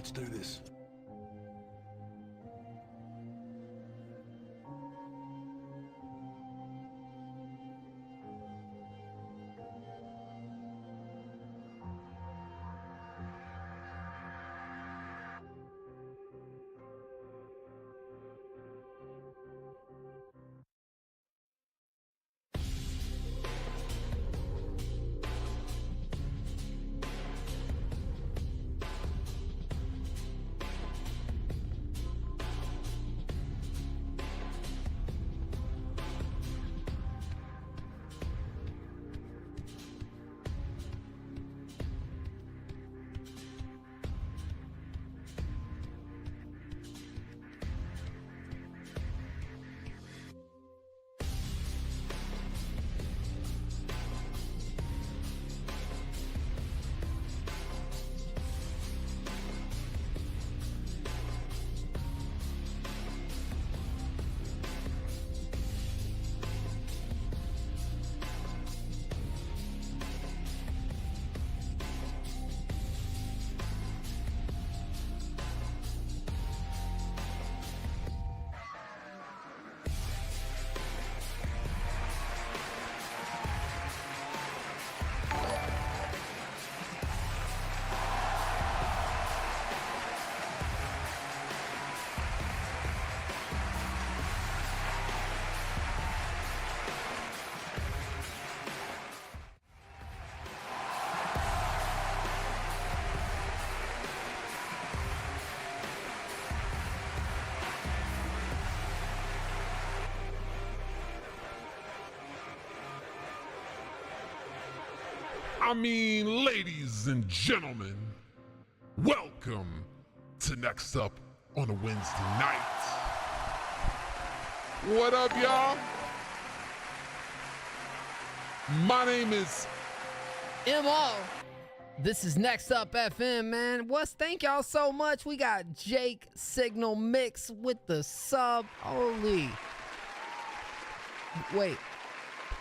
Let's do this. I mean, ladies and gentlemen, welcome to Next Up on a Wednesday night. What up, y'all? My name is MO. This is Next Up FM, man. Thank y'all so much. We got Jake Signal Mix with the sub. Holy. Wait.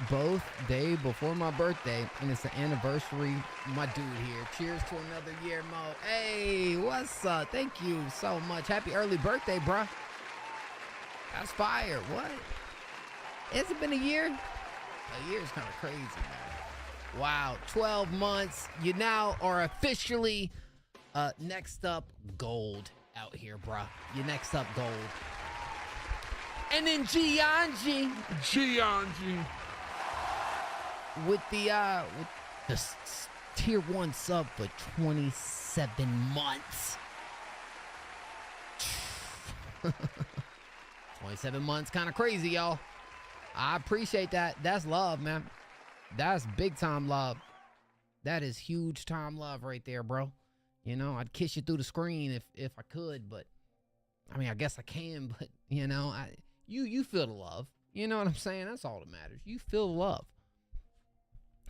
Both day before my birthday, and it's the anniversary. My dude here. Cheers to another year, Mo. Hey, what's up? Thank you so much. Happy early birthday, bruh. That's fire. What? Has it been a year? A year is kind of crazy, man. Wow, 12 months. You now are officially Next Up Gold out here, bruh. You Next Up Gold. And then Gianji. With the tier 1 sub for 27 months. 27 months, kind of crazy, y'all. I appreciate that. That's love, man. That's big time love. That is huge time love right there, bro. You know, I'd kiss you through the screen if I could, but I mean, I guess I can, but you know, you feel the love. You know what I'm saying? That's all that matters. You feel the love.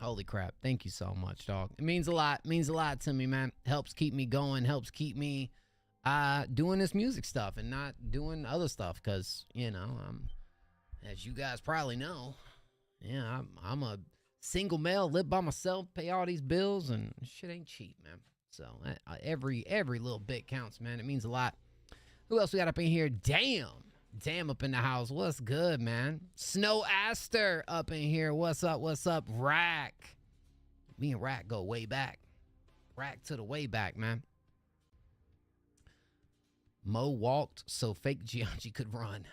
Holy crap. Thank you so much, dog. It means a lot. It means a lot to me, man. Helps keep me going. Helps keep me doing this music stuff and not doing other stuff. Because, you know, as you guys probably know, yeah, I'm a single male, live by myself, pay all these bills, and shit ain't cheap, man. So every little bit counts, man. It means a lot. Who else we got up in here? Damn up in the house. What's good, man? Snow Aster up in here. What's up? What's up? Rack. Me and Rack go way back. Rack to the way back, man. Mo walked so fake Gianji could run.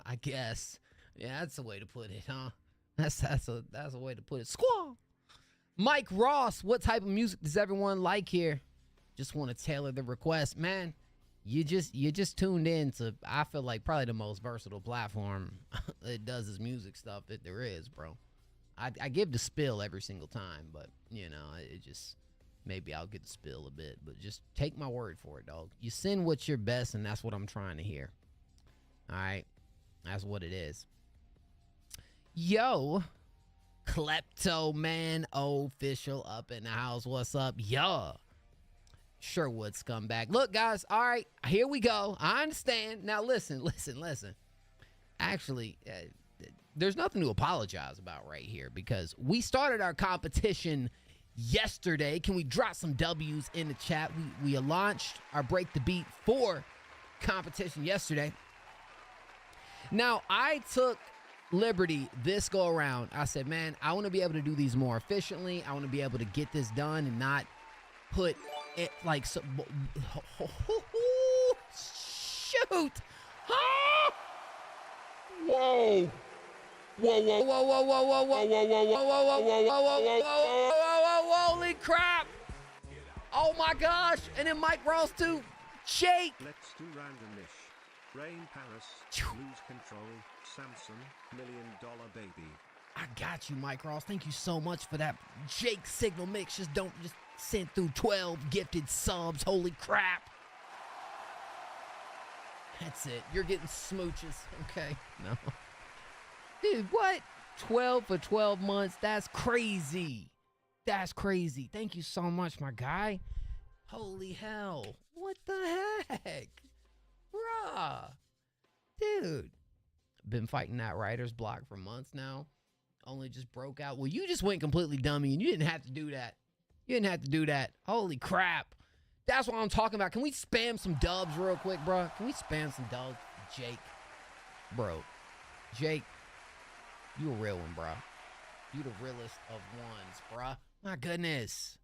I guess. Yeah, that's a way to put it, huh? That's a way to put it. Squaw. Mike Ross, what type of music does everyone like here? Just want to tailor the request, man. You just tuned in to, I feel like, probably the most versatile platform that does this music stuff that there is, bro. I give the spill every single time, but you know, it just, maybe I'll get the spill a bit, but just take my word for it, dog. You send what's your best, and that's what I'm trying to hear. All right, that's what it is. Yo, Klepto Man official up in the house. What's up, yo? Sherwood scumbag. Look, guys, all right, here we go. I understand. Now, listen. Actually, there's nothing to apologize about right here because we started our competition yesterday. Can we drop some W's in the chat? We launched our Break the Beat 4 competition yesterday. Now, I took liberty this go around. I said, man, I want to be able to do these more efficiently. I want to be able to get this done and not put it like so. Shoot! Whoa! Whoa, whoa, Whoa, whoa, whoa, whoa, whoa, whoa, whoa, whoa, whoa, whoa, whoa, holy crap! Oh my gosh! And then Mike Ross too. Jake. Let's do randomish. Rain Paris, lose control, Samson, $1 million baby. I got you, Mike Ross. Thank you so much for that. Jake signal mix. Just sent through 12 gifted subs. Holy crap. That's it. You're getting smooches. Okay. No. Dude, what? 12 for 12 months. That's crazy. That's crazy. Thank you so much, my guy. Holy hell. What the heck? Bruh. Dude. Been fighting that writer's block for months now. Only just broke out. Well, you just went completely dummy and you didn't have to do that. You didn't have to do that. Holy crap. That's what I'm talking about. Can we spam some dubs real quick, bro? Can we spam some dubs? Jake. Bro. Jake. You a real one, bro. You the realest of ones, bro. My goodness.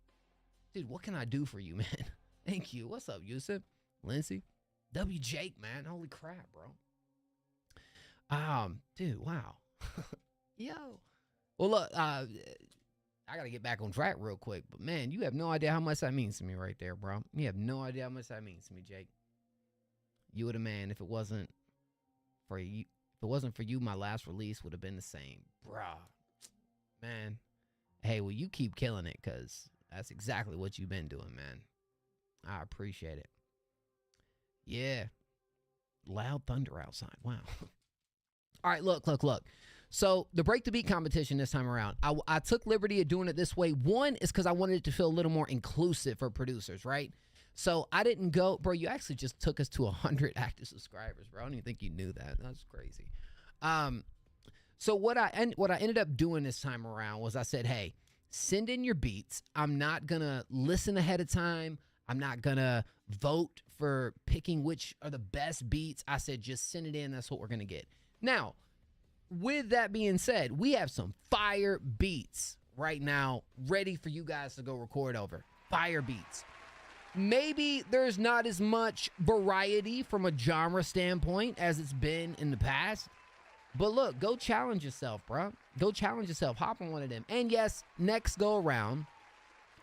Dude, what can I do for you, man? Thank you. What's up, Yusuf? Lindsay? W. Jake, man. Holy crap, bro. Dude, wow. Yo. Well, look, I got to get back on track real quick. But, man, you have no idea how much that means to me right there, bro. You have no idea how much that means to me, Jake. You were the man. If it wasn't for you, my last release would have been the same. Bruh. Man. Hey, well, you keep killing it because that's exactly what you've been doing, man. I appreciate it. Yeah. Loud thunder outside. Wow. All right, look. So the Break the Beat competition this time around, I took liberty of doing it this way. One is because I wanted it to feel a little more inclusive for producers, right? So I didn't go, bro, you actually just took us to 100 active subscribers, bro. I don't even think you knew that. That's crazy. So what I ended up doing this time around was I said, hey, send in your beats. I'm not going to listen ahead of time. I'm not going to vote for picking which are the best beats. I said, just send it in. That's what we're going to get. Now, with that being said, we have some fire beats right now ready for you guys to go record over. Fire beats. Maybe there's not as much variety from a genre standpoint as it's been in the past. But look, go challenge yourself, bro. Go challenge yourself. Hop on one of them. And yes, next go around,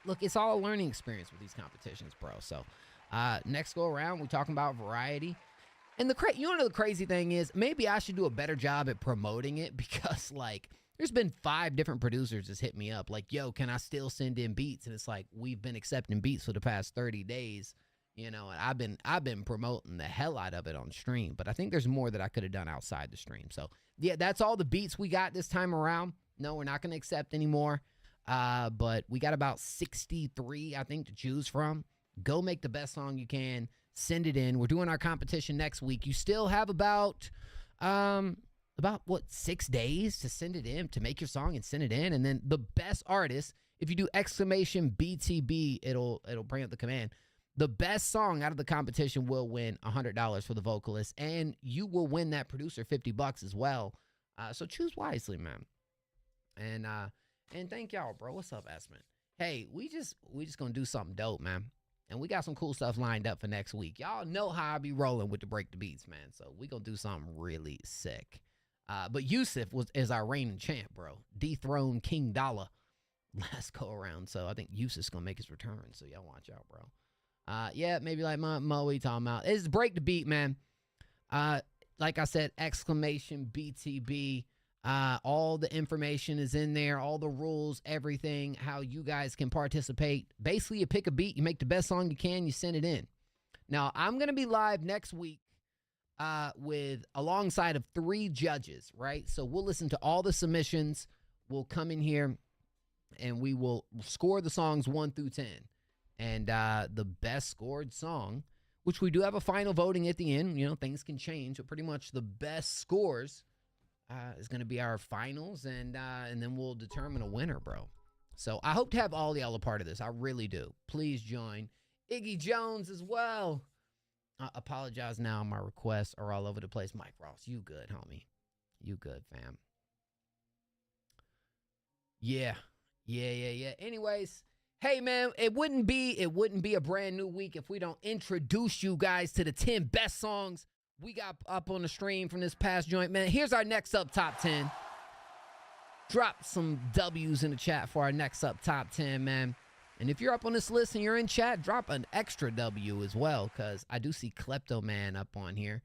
look, it's all a learning experience with these competitions, bro. So next go around, we're talking about variety. And you want to know the crazy thing is, maybe I should do a better job at promoting it because, like, there's been 5 different producers that's hit me up like, yo, can I still send in beats? And it's like, we've been accepting beats for the past 30 days, you know, and I've been promoting the hell out of it on stream. But I think there's more that I could have done outside the stream. So, yeah, that's all the beats we got this time around. No, we're not going to accept anymore. But we got about 63, I think, to choose from. Go make the best song you can. Send it in. We're doing our competition next week. You still have about 6 days to send it in, to make your song and send it in. And then the best artist, if you do exclamation BTB, it'll bring up the command. The best song out of the competition will win $100 for the vocalist, and you will win that producer $50 as well. So choose wisely, man. And thank y'all, bro. What's up, Esmond? Hey, we just gonna do something dope, man. And we got some cool stuff lined up for next week. Y'all know how I be rolling with the Break the Beats, man. So we gonna do something really sick. But Yusuf is our reigning champ, bro. Dethroned King Dollar last go around. So I think Yusuf's gonna make his return. So y'all watch out, bro. Yeah, maybe like Mo, we talking about. It's Break the Beat, man. Like I said, exclamation BTB. All the information is in there, all the rules, everything, how you guys can participate. Basically, you pick a beat, you make the best song you can, you send it in. Now, I'm going to be live next week alongside of 3 judges, right? So we'll listen to all the submissions. We'll come in here and we will score the songs 1 through 10. And the best scored song, which we do have a final voting at the end. You know, things can change, but pretty much the best scores is going to be our finals, and then we'll determine a winner, bro. So I hope to have all y'all a part of this. I really do. Please join. Iggy Jones as well. I apologize now. My requests are all over the place. Mike Ross, you good, homie. You good, fam. Yeah. Anyways, hey, man, it wouldn't be a brand new week if we don't introduce you guys to the 10 best songs we got up on the stream from this past joint, man. Here's our next up top 10. Drop some W's in the chat for our next up top 10, man. And if you're up on this list and you're in chat, drop an extra W as well, because I do see Kleptoman up on here.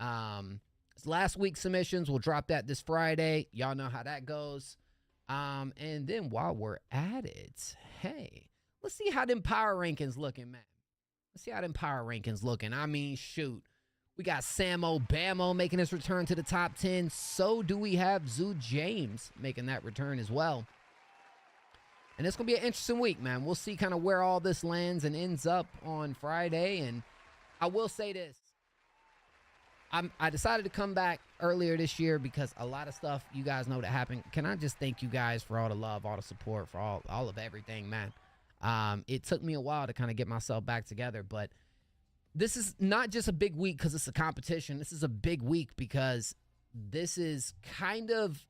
It's last week's submissions. We'll drop that this Friday. Y'all know how that goes. And then while we're at it, hey, let's see how them power rankings looking, man. Let's see how them power rankings looking. I mean, shoot. We got Samo Bamo making his return to the top 10. So do we have Zoo James making that return as well. And it's going to be an interesting week, man. We'll see kind of where all this lands and ends up on Friday. And I will say this. I decided to come back earlier this year because a lot of stuff you guys know that happened. Can I just thank you guys for all the love, all the support, for all of everything, man. It took me a while to kind of get myself back together, but this is not just a big week because it's a competition. This is a big week because this is kind of,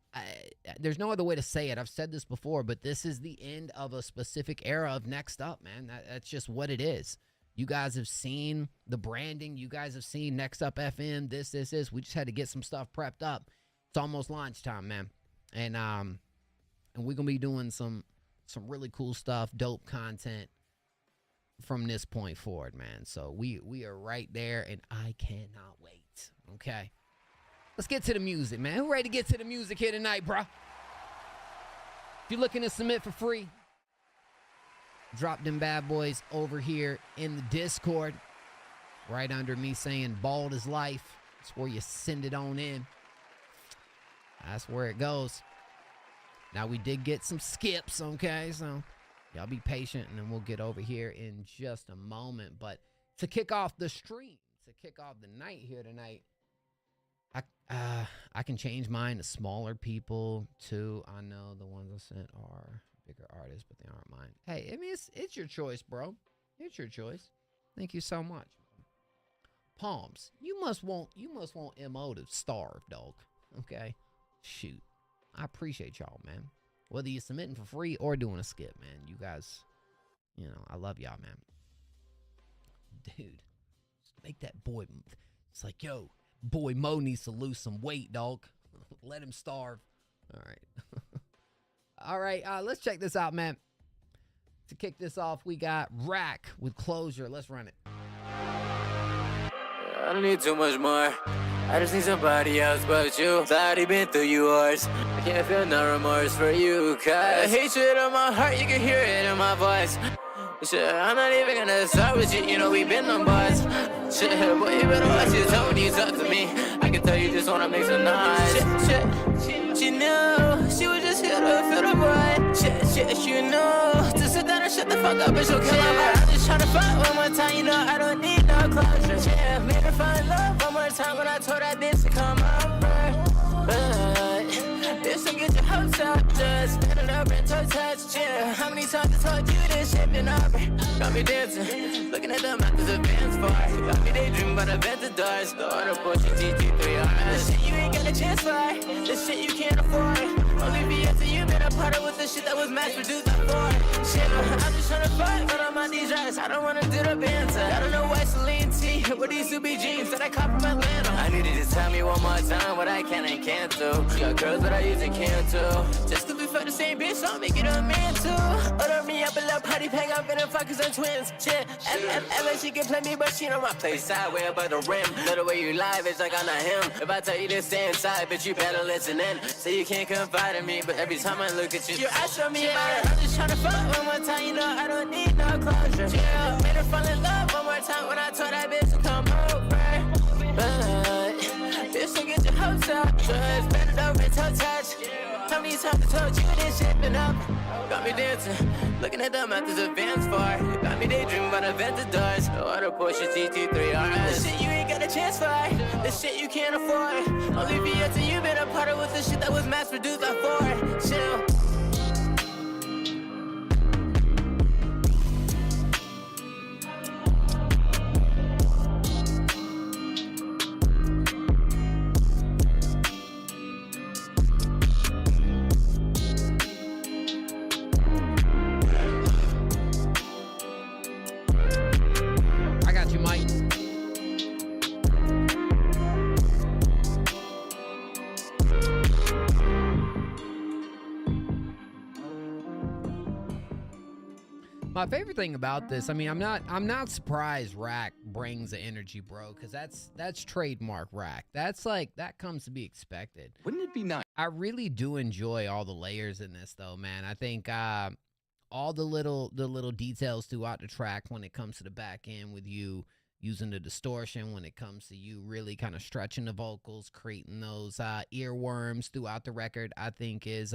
there's no other way to say it. I've said this before, but this is the end of a specific era of Next Up, man. That's just what it is. You guys have seen the branding. You guys have seen Next Up FM, this. We just had to get some stuff prepped up. It's almost launch time, man. And we're going to be doing some really cool stuff, dope content from this point forward, man. So we are right there, and I cannot wait. Okay. Let's get to the music, man. Who ready to get to the music here tonight, bro? If you're looking to submit for free, drop them bad boys over here in the Discord. Right under me saying bald is life. That's where you send it on in. That's where it goes. Now, we did get some skips, okay? So y'all be patient, and then we'll get over here in just a moment. But to kick off the stream, to kick off the night here tonight, I can change mine to smaller people, too. I know the ones I sent are bigger artists, but they aren't mine. Hey, I mean, it's your choice, bro. It's your choice. Thank you so much. Palms, you must want MO to starve, dog. Okay? Shoot. I appreciate y'all, man. Whether you're submitting for free or doing a skip, man. You guys, you know, I love y'all, man. Dude, make that boy. It's like, yo, boy Mo needs to lose some weight, dog. Let him starve. All right. All right, let's check this out, man. To kick this off, we got Rack with Closure. Let's run it. I don't need too much more. I just need somebody else but you. I've already been through yours. I can't feel no remorse for you, cause I hate shit in my heart, you can hear it in my voice. Shit, I'm not even gonna start with you, you know we been them boys. Shit, boy, you better watch your tone when you talk to me. I can tell you just wanna make some noise. Shit, she knew, she was just here to feel the void. Shit, you knew, to sit down and shut the fuck up and she'll kill her. I'm just tryna fight one more time, you know I don't need no closure. Yeah, made her find love one more time when I told that bitch to come over. But bitch, don't get your hopes up, just spin it up and toe touch. Yeah, how many times I told you this shit been over? Got me dancing, looking at them after the band's far. Got me daydreaming about the doors. The order push your GT3R. This shit you ain't got a chance for. This shit you can't afford. Only be after you been a part of with the shit that was mass produced before. Shit, I'm just tryna fight, but I'm on these drugs. I don't wanna do the banter. I don't know why Celine T. What these Subi jeans that I caught from Atlanta. I needed to tell me one more time what I can and can't do. Got girls that I usually can't do. Just cause we fuck the same bitch, so I'll make it a man too. Order me up a little party pack, I'm finna fuck 'cause I'm twins. Shit, and she can play me, but she know my place sideways above the rim. Know the way you lie, bitch, like I'm not him. If I tell you to stay inside, bitch, you better listen in. Say you can't confide in me, but every time I look at you, your eyes show me out. I'm just tryna fuck one more time, you know I don't need no closure. Yeah, made her fall in love one more time when I told that bitch to come over. But bitch, don't get your hopes up, just bend it over and toe touch. How many times I told you this shit been up? Got me dancing, looking at them after the band's far. Got me daydreaming about the doors. The order Porsche GT3R. This shit you ain't got a chance for. This shit you can't afford. Only be after you been a part of with the shit that was mass produced before. Chill. My favorite thing about this, I mean, I'm not surprised Rack brings the energy, bro, because that's trademark Rack. That's like, that comes to be expected. Wouldn't it be nice? I really do enjoy all the layers in this, though, man. I think all the little details throughout the track when it comes to the back end with you using the distortion, when it comes to you really kind of stretching the vocals, creating those earworms throughout the record, I think is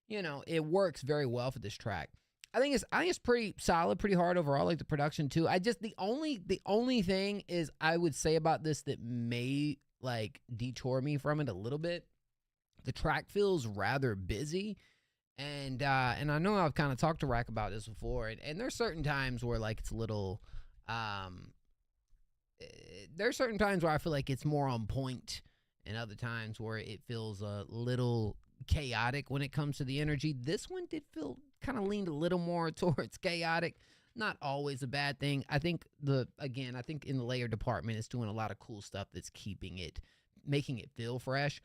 you know, it works very well for this track. I think it's pretty solid, pretty hard overall, like the production too. I just the only thing is I would say about this that may like detour me from it a little bit. The track feels rather busy. And I know I've kind of talked to Rack about this before, and there's certain times where like it's a little there's certain times where I feel like it's more on point, and other times where it feels a little chaotic when it comes to the energy. This one did feel kind of leaned a little more towards chaotic. Not always a bad thing. I think I think in the layer department it's doing a lot of cool stuff that's making it feel fresh.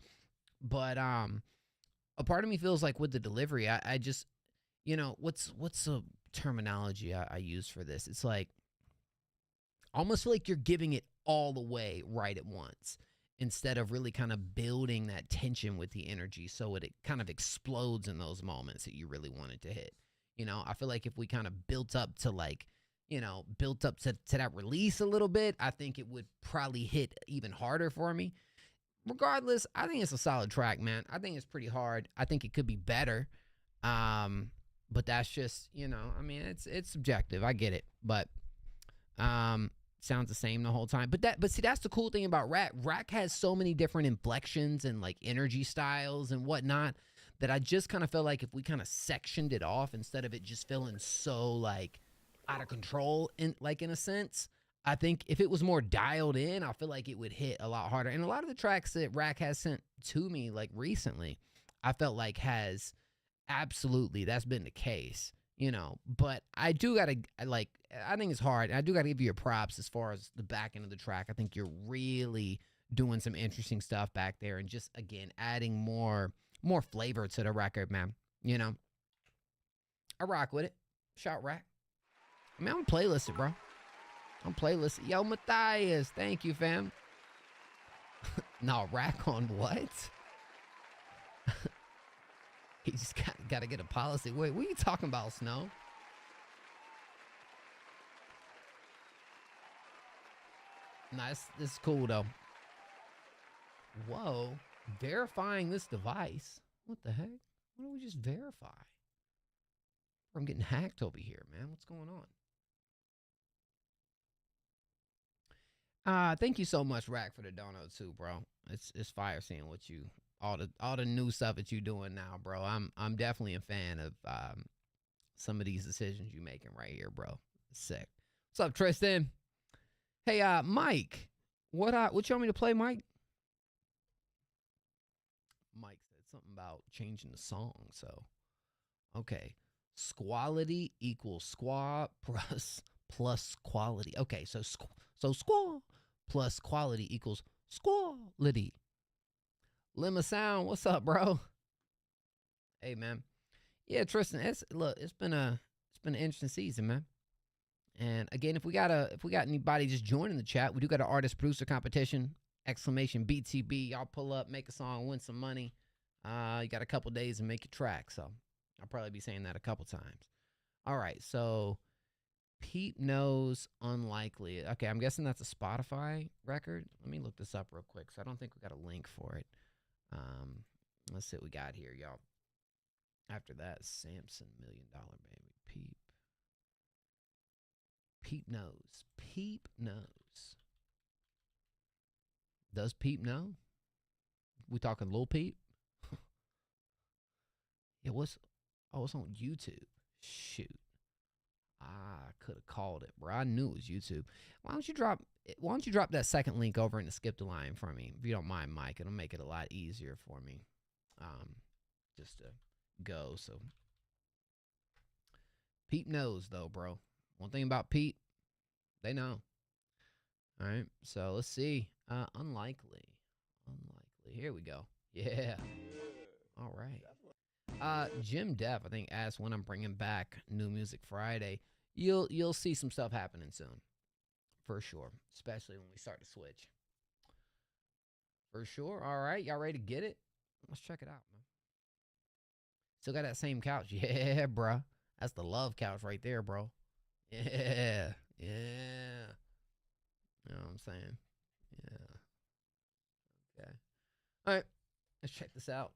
But a part of me feels like with the delivery, I just, you know, what's the terminology I use for this? It's like, almost feel like you're giving it all the way right at once, instead of really kind of building that tension with the energy so it kind of explodes in those moments that you really wanted to hit. You know, I feel like if we kind of built up to like, you know, to that release a little bit, I think it would probably hit even harder for me. Regardless, I think it's a solid track, man. I think it's pretty hard. I think it could be better. But that's just, you know, I mean, it's subjective. I get it. But sounds the same the whole time. But see, that's the cool thing about Rack. Rack has so many different inflections and like energy styles and whatnot that I just kind of felt like if we kind of sectioned it off instead of it just feeling so like out of control in a sense, I think if it was more dialed in, I feel like it would hit a lot harder. And a lot of the tracks that Rack has sent to me like recently, I felt like has absolutely, that's been the case, you know. But I do gotta, like, I think it's hard. I do gotta give you your props as far as the back end of the track. I think you're really doing some interesting stuff back there, and just again adding more flavor to the record, man. You know, I rock with it. Shout Rack. I mean, I'm gonna playlist it, bro. I'm playlist. Yo, Matthias, thank you, fam. No, Rack on what? He just got to get a policy. Wait, what are you talking about, Snow? Nice. This is cool, though. Whoa. Verifying this device. What the heck? What do we just verify? I'm getting hacked over here, man. What's going on? Thank you so much, Rack, for the dono too, bro. It's fire seeing what you all the new stuff that you doing now, bro. I'm definitely a fan of some of these decisions you making right here, bro. Sick. What's up, Tristan? Hey, Mike. What you want me to play, Mike? Mike said something about changing the song, so okay. Squality equals squaw plus quality. Okay, so squaw plus quality equals squality. Lima Sound, what's up, bro? Hey, man. Yeah, Tristan, it's been an interesting season, man. And again, if we got anybody just joining the chat, we do got an artist producer competition. Exclamation BTB. Y'all pull up, make a song, win some money. You got a couple days to make your track, so I'll probably be saying that a couple times. All right, so Peep Knows Unlikely. Okay, I'm guessing that's a Spotify record. Let me look this up real quick, so I don't think we got a link for it. Let's see what we got here, y'all. After that, Samson, $1 Million Baby. Peep Knows. Peep Knows. Does Peep know? We talking Lil Peep? Yeah, it's on YouTube. Shoot. I could have called it, bro. I knew it was YouTube. Why don't you drop that second link over in the skip the line for me, if you don't mind, Mike? It'll make it a lot easier for me. Just to go. So Pete knows though, bro. One thing about Pete, they know. All right. So let's see. Unlikely. Here we go. Yeah. All right. Jim Def, I think, asked when I'm bringing back New Music Friday. You'll see some stuff happening soon, for sure. Especially when we start to switch. For sure. All right, y'all ready to get it? Let's check it out, man. Still got that same couch, yeah, bruh. That's the love couch right there, bro. Yeah, yeah. You know what I'm saying? Yeah. Okay. All right, let's check this out.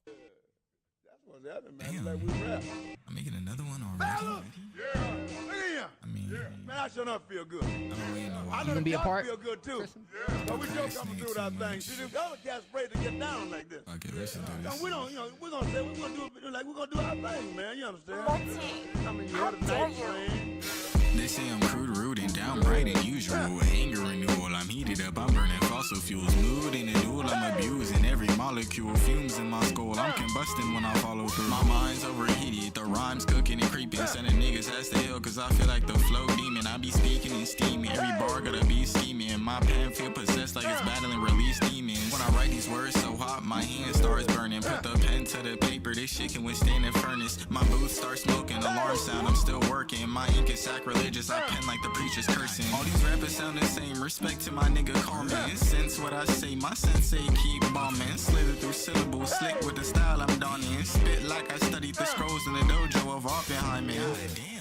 Damn, I'm making another one already. Yeah, damn. I mean, Man, I sure enough feel good. I don't really know I why. know gonna the be a guys part? feel good too. Kristen? Yeah, but we just coming through with our Procrastinate thing. too See, much. the other cats afraid to get down like this. Okay, let's just do No, this. we don't, you know, we're gonna say we're gonna do it like we're gonna do our thing, man. You understand? I mean, you heard the night train. They say I'm crude, rude, and downright unusual. Anger renewal, I'm heated up, I'm burning fossil fuels. Mood in a duel, I'm abusing every molecule. Fumes in my skull, I'm combusting when I follow through. My mind's overheated, the rhymes cooking and creeping. Sending niggas ass to hell, cause I feel like the flow demon. I be speaking and steaming, every bar gotta be scheming. My pen feel possessed like it's battling release demons. When I write these words so hot, my hand starts burning. Put the pen to the paper, this shit can withstand a furnace. My booth starts smoking, alarm sound, I'm still working. My ink is sacrilegious, I pen like the preacher's cursing. All these rappers sound the same, respect to my nigga Carmen. Sense what I say, my sensei keep bombing. Slither through syllables, slick with the style I'm donning. Spit like I studied the scrolls in the dojo of Oppenheimer.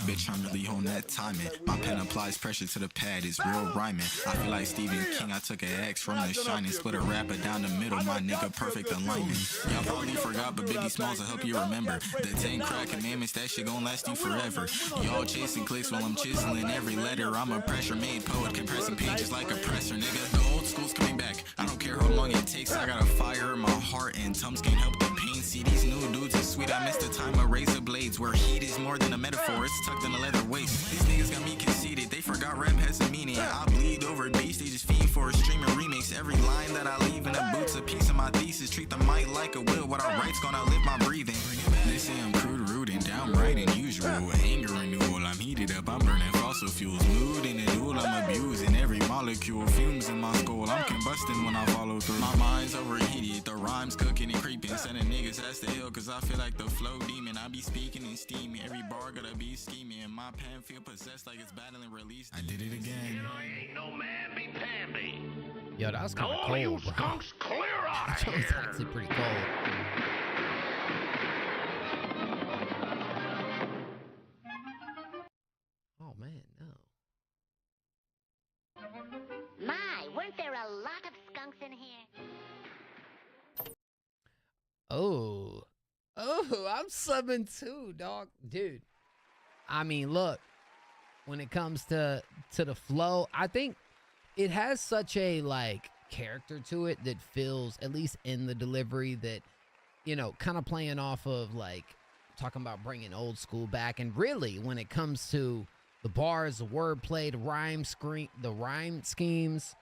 Bitch, I'm really on that timing. My pen applies pressure to the pad, it's real rhyming. I feel like Stephen King, I took an X from The Shining. Split a rapper down the middle, my nigga perfect alignment. Y'all probably forgot, but Biggie Smalls will help you remember. The 10 crack commandments, that shit gon' last you forever. Y'all chasing clicks while I'm chiseling every letter. I'm a pressure-made poet, compressing pages like a presser, nigga. The old school's coming back, I don't care how long it takes. I got a fire in my heart and Tums can't help the pain. See, these new dudes is sweet, I miss the time of razor blades, where heat is more than a metaphor, it's tucked in a leather waist. These niggas got me conceited, they forgot rap has a meaning. I bleed over bass, they just fiend for a streaming remix. Every line that I leave in a boot's a piece of my thesis. Treat the mic like a will, what I write's gonna live my breathing. They say I'm crude, rude, and downright unusual. Anger renewal, I'm heated up, I'm burning fossil fuels. Mood in a duel, I'm abusing every molecule. Fumes in my skull, I'm combusting when I follow through. My mind's overheated, the rhymes cooking and creeping. Sending niggas ass to hell, cause I feel like the flow demon. I be speaking and steaming, every bar gotta be scheming. My pen feel possessed like it's battling release. I did it again. Ain't no man be Pamby. Yo, that was kind of All cold, you bro. skunks, clear out That of was here. actually pretty cold. Oh, man, no. My, weren't there a lot of skunks in here? Oh, I'm subbing too, dog. Dude, I mean, look, when it comes to the flow, I think it has such a, like, character to it that feels, at least in the delivery, that, you know, kind of playing off of, like, talking about bringing old school back. And really, when it comes to the bars, the wordplay, the rhyme schemes,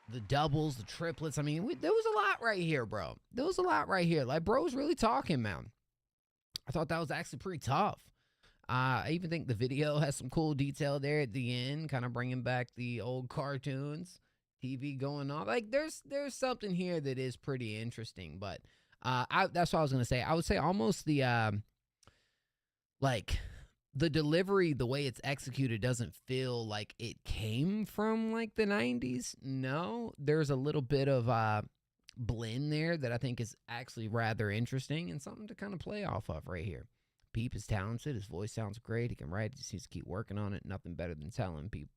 the doubles, the triplets. I mean, there was a lot right here, bro. There was a lot right here. Like, bro was really talking, man. I thought that was actually pretty tough. I even think the video has some cool detail there at the end, kind of bringing back the old cartoons, TV going on. Like, there's something here that is pretty interesting. But that's what I was gonna say. I would say almost the like, the delivery, the way it's executed, doesn't feel like it came from, like, the 90s. No, there's a little bit of blend there that I think is actually rather interesting and something to kind of play off of right here. Peep is talented. His voice sounds great. He can write. He just needs to keep working on it. Nothing better than telling people,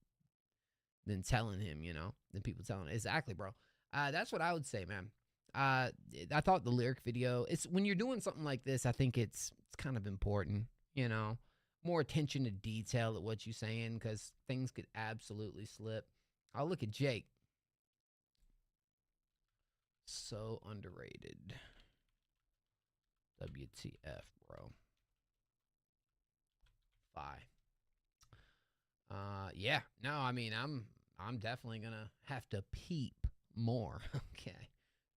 than telling him, you know, than people telling. Exactly, bro. That's what I would say, man. I thought the lyric video, it's when you're doing something like this, I think it's kind of important, you know, more attention to detail at what you're saying, because things could absolutely slip. I'll look at Jake. So underrated. WTF, bro. Yeah. No, I mean, I'm definitely gonna have to peep more. Okay.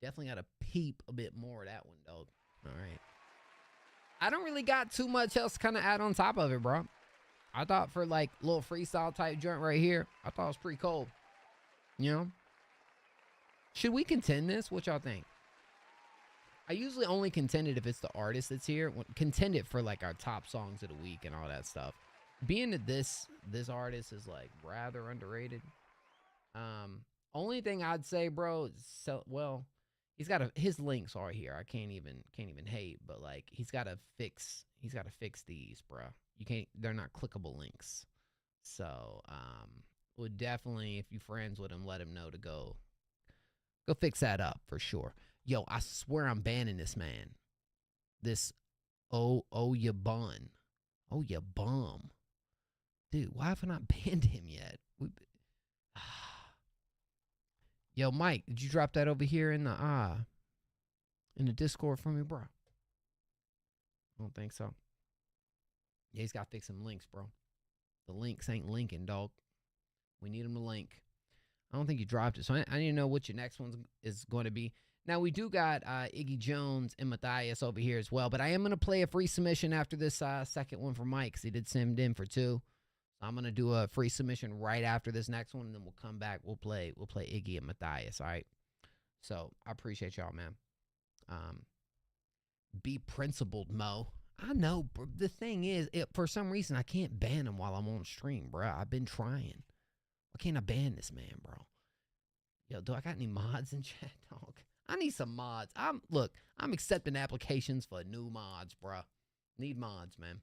Definitely gotta peep a bit more of that one, dog. All right. I don't really got too much else to kind of add on top of it, bro. I thought for, like, little freestyle type joint right here, I thought it was pretty cold. You know? Should we contend this? What y'all think? I usually only contend it if it's the artist that's here. Contend it for like our top songs of the week and all that stuff. Being that this artist is like rather underrated. Only thing I'd say, bro, is well, his links are here. I can't even hate, but like he's got to fix these, bro. They're not clickable links. So, would definitely, if you're friends with him, let him know to go fix that up for sure. Yo, I swear I'm banning this man. This you bun. Oh, you bum. Dude, why have I not banned him yet? Yo, Mike, did you drop that over here in the Discord for me, bro? I don't think so. Yeah, he's got to fix some links, bro. The links ain't linking, dog. We need him to link. I don't think you dropped it, so I need to know what your next one is going to be. Now, we do got Iggy Jones and Matthias over here as well, but I am going to play a free submission after this second one for Mike, because he did send in for 2. So I'm going to do a free submission right after this next one, and then we'll come back. We'll play Iggy and Matthias, all right? So I appreciate y'all, man. Be principled, Mo. I know, bro. The thing is, for some reason, I can't ban him while I'm on stream, bro. I've been trying. Why can't I ban this man, bro? Yo, do I got any mods in chat, dog? I need some mods. I'm accepting applications for new mods, bro. Need mods, man.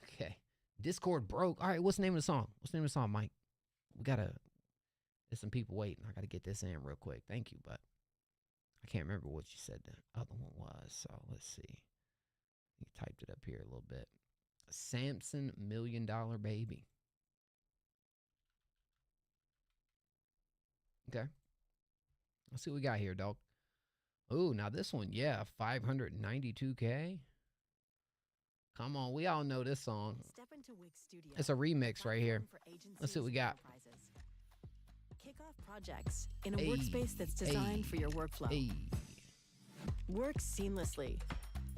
Okay. Discord broke. All right, what's the name of the song? What's the name of the song, Mike? There's some people waiting. I gotta get this in real quick. Thank you, but I can't remember what you said the other one was, so let's see. You typed it up here a little bit. Samson $1 Million Baby. Okay. Let's see what we got here, dog. Ooh, now this one, yeah, 592K. Come on, we all know this song. It's a remix right here. Let's see what we got. Kick off projects in a workspace that's designed for your workflow. Work seamlessly.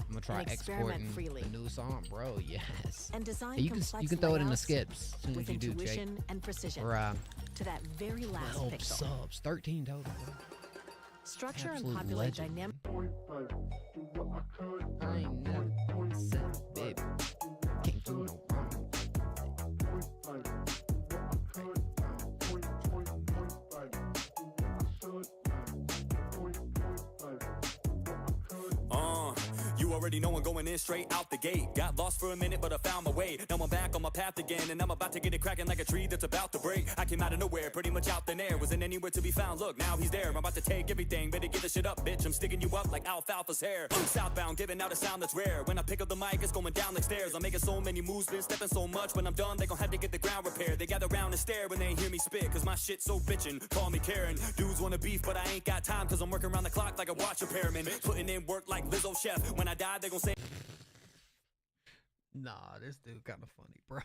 I'm gonna try exporting freely. the new song, bro. Yes. And design you can throw it in the skips as soon as you do, Jake. And precision Or, to that very last 12 pixel. subs, 13 total. Structure Absolute and populate legend. dynamic. I ain't never said, baby. Can't do no wrong. You already know I'm going in straight out the gate. Got lost for a minute, but I found my way. Now I'm back on my path again, and I'm about to get it cracking like a tree that's about to break. I came out of nowhere, pretty much out thin air. Wasn't anywhere to be found. Look, now he's there. I'm about to take everything. Better get the shit up, bitch. I'm sticking you up like alfalfa's hair. Southbound, giving out a sound that's rare. When I pick up the mic, it's going down like stairs. I'm making so many moves, been stepping so much. When I'm done, they gon' have to get the ground repaired. They gather round and stare when they hear me spit, cause my shit's so bitchin'. Call me Karen. Dudes wanna beef, but I ain't got time, cause I'm working around the clock like a watch repairman. Putting in work like Lizzo Chef. When I die, they gon' say Nah, this dude kind of funny, bro.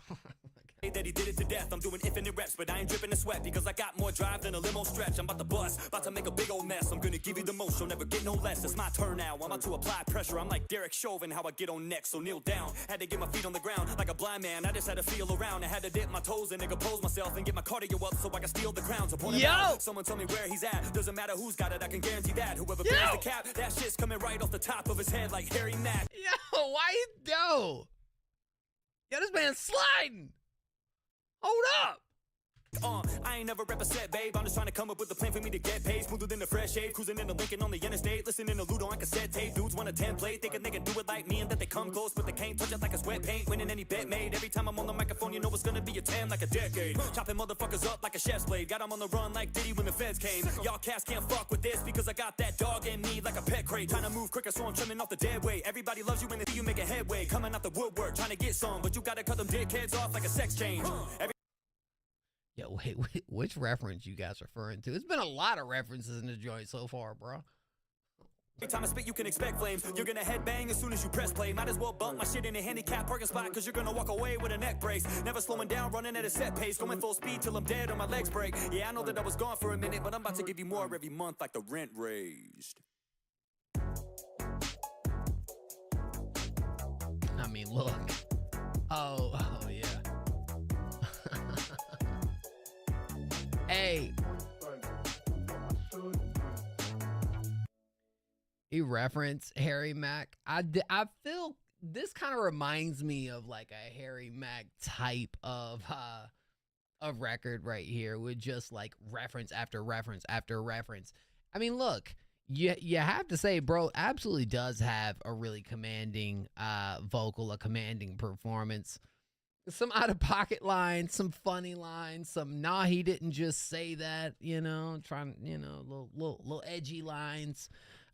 that he did it to death. I'm doing infinite reps, but I ain't dripping the sweat because I got more drive than a limo stretch. I'm about to bust, about to make a big old mess. I'm gonna give you the most, you'll never get no less. It's my turn now, I'm about to apply pressure. I'm like Derek Chauvin, how I get on next, so kneel down. Had to get my feet on the ground like a blind man. I just had to feel around. I had to dip my toes and compose myself and get my cardio up so I can steal the crown. So point it out. Someone tell me where he's at. Doesn't matter who's got it, I can guarantee that. Whoever bears the cap, that shit's coming right off the top of his head like Harry Mack. Yo, why you go? Yo, this man's sliding. Hold up. I ain't never represent, babe. I'm just trying to come up with a plan for me to get paid. Smoother than a fresh shave. Cruising in the Lincoln on the interstate. Listening to Ludo on cassette tape. Dudes want a template. Thinking they can do it like me and that they come close, but they can't touch it like it's wet paint. Winning any bet made. Every time I'm on the microphone, you know it's gonna be a 10 like a decade. Chopping motherfuckers up like a chef's blade. Got them on the run like Diddy when the feds came. Y'all cats can't fuck with this because I got that dog in me like a pet crate. Trying to move quicker, so I'm trimming off the dead weight. Everybody loves you when they see you make a headway. Coming out the woodwork, trying to get some, but you gotta cut them dickheads off like a sex change. Yo, wait, which reference you guys referring to? It's been a lot of references in the joint so far, bro. Every time I spit, you can expect flames. You're gonna headbang as soon as you press play. Might as well bump my shit in a handicap parking spot, cause you're gonna walk away with a neck brace. Never slowing down, running at a set pace. Going full speed till I'm dead or my legs break. Yeah, I know that I was gone for a minute, but I'm about to give you more every month like the rent raised. I mean, look. Oh yeah. Hey. He referenced Harry Mack. I feel this kind of reminds me of like a Harry Mack type of record right here, with just like reference after reference after reference. I mean, look, you have to say, bro, absolutely does have a really commanding vocal, a commanding performance. Some out of pocket lines, some funny lines, some nah, he didn't just say that, you know, trying, you know, little edgy lines.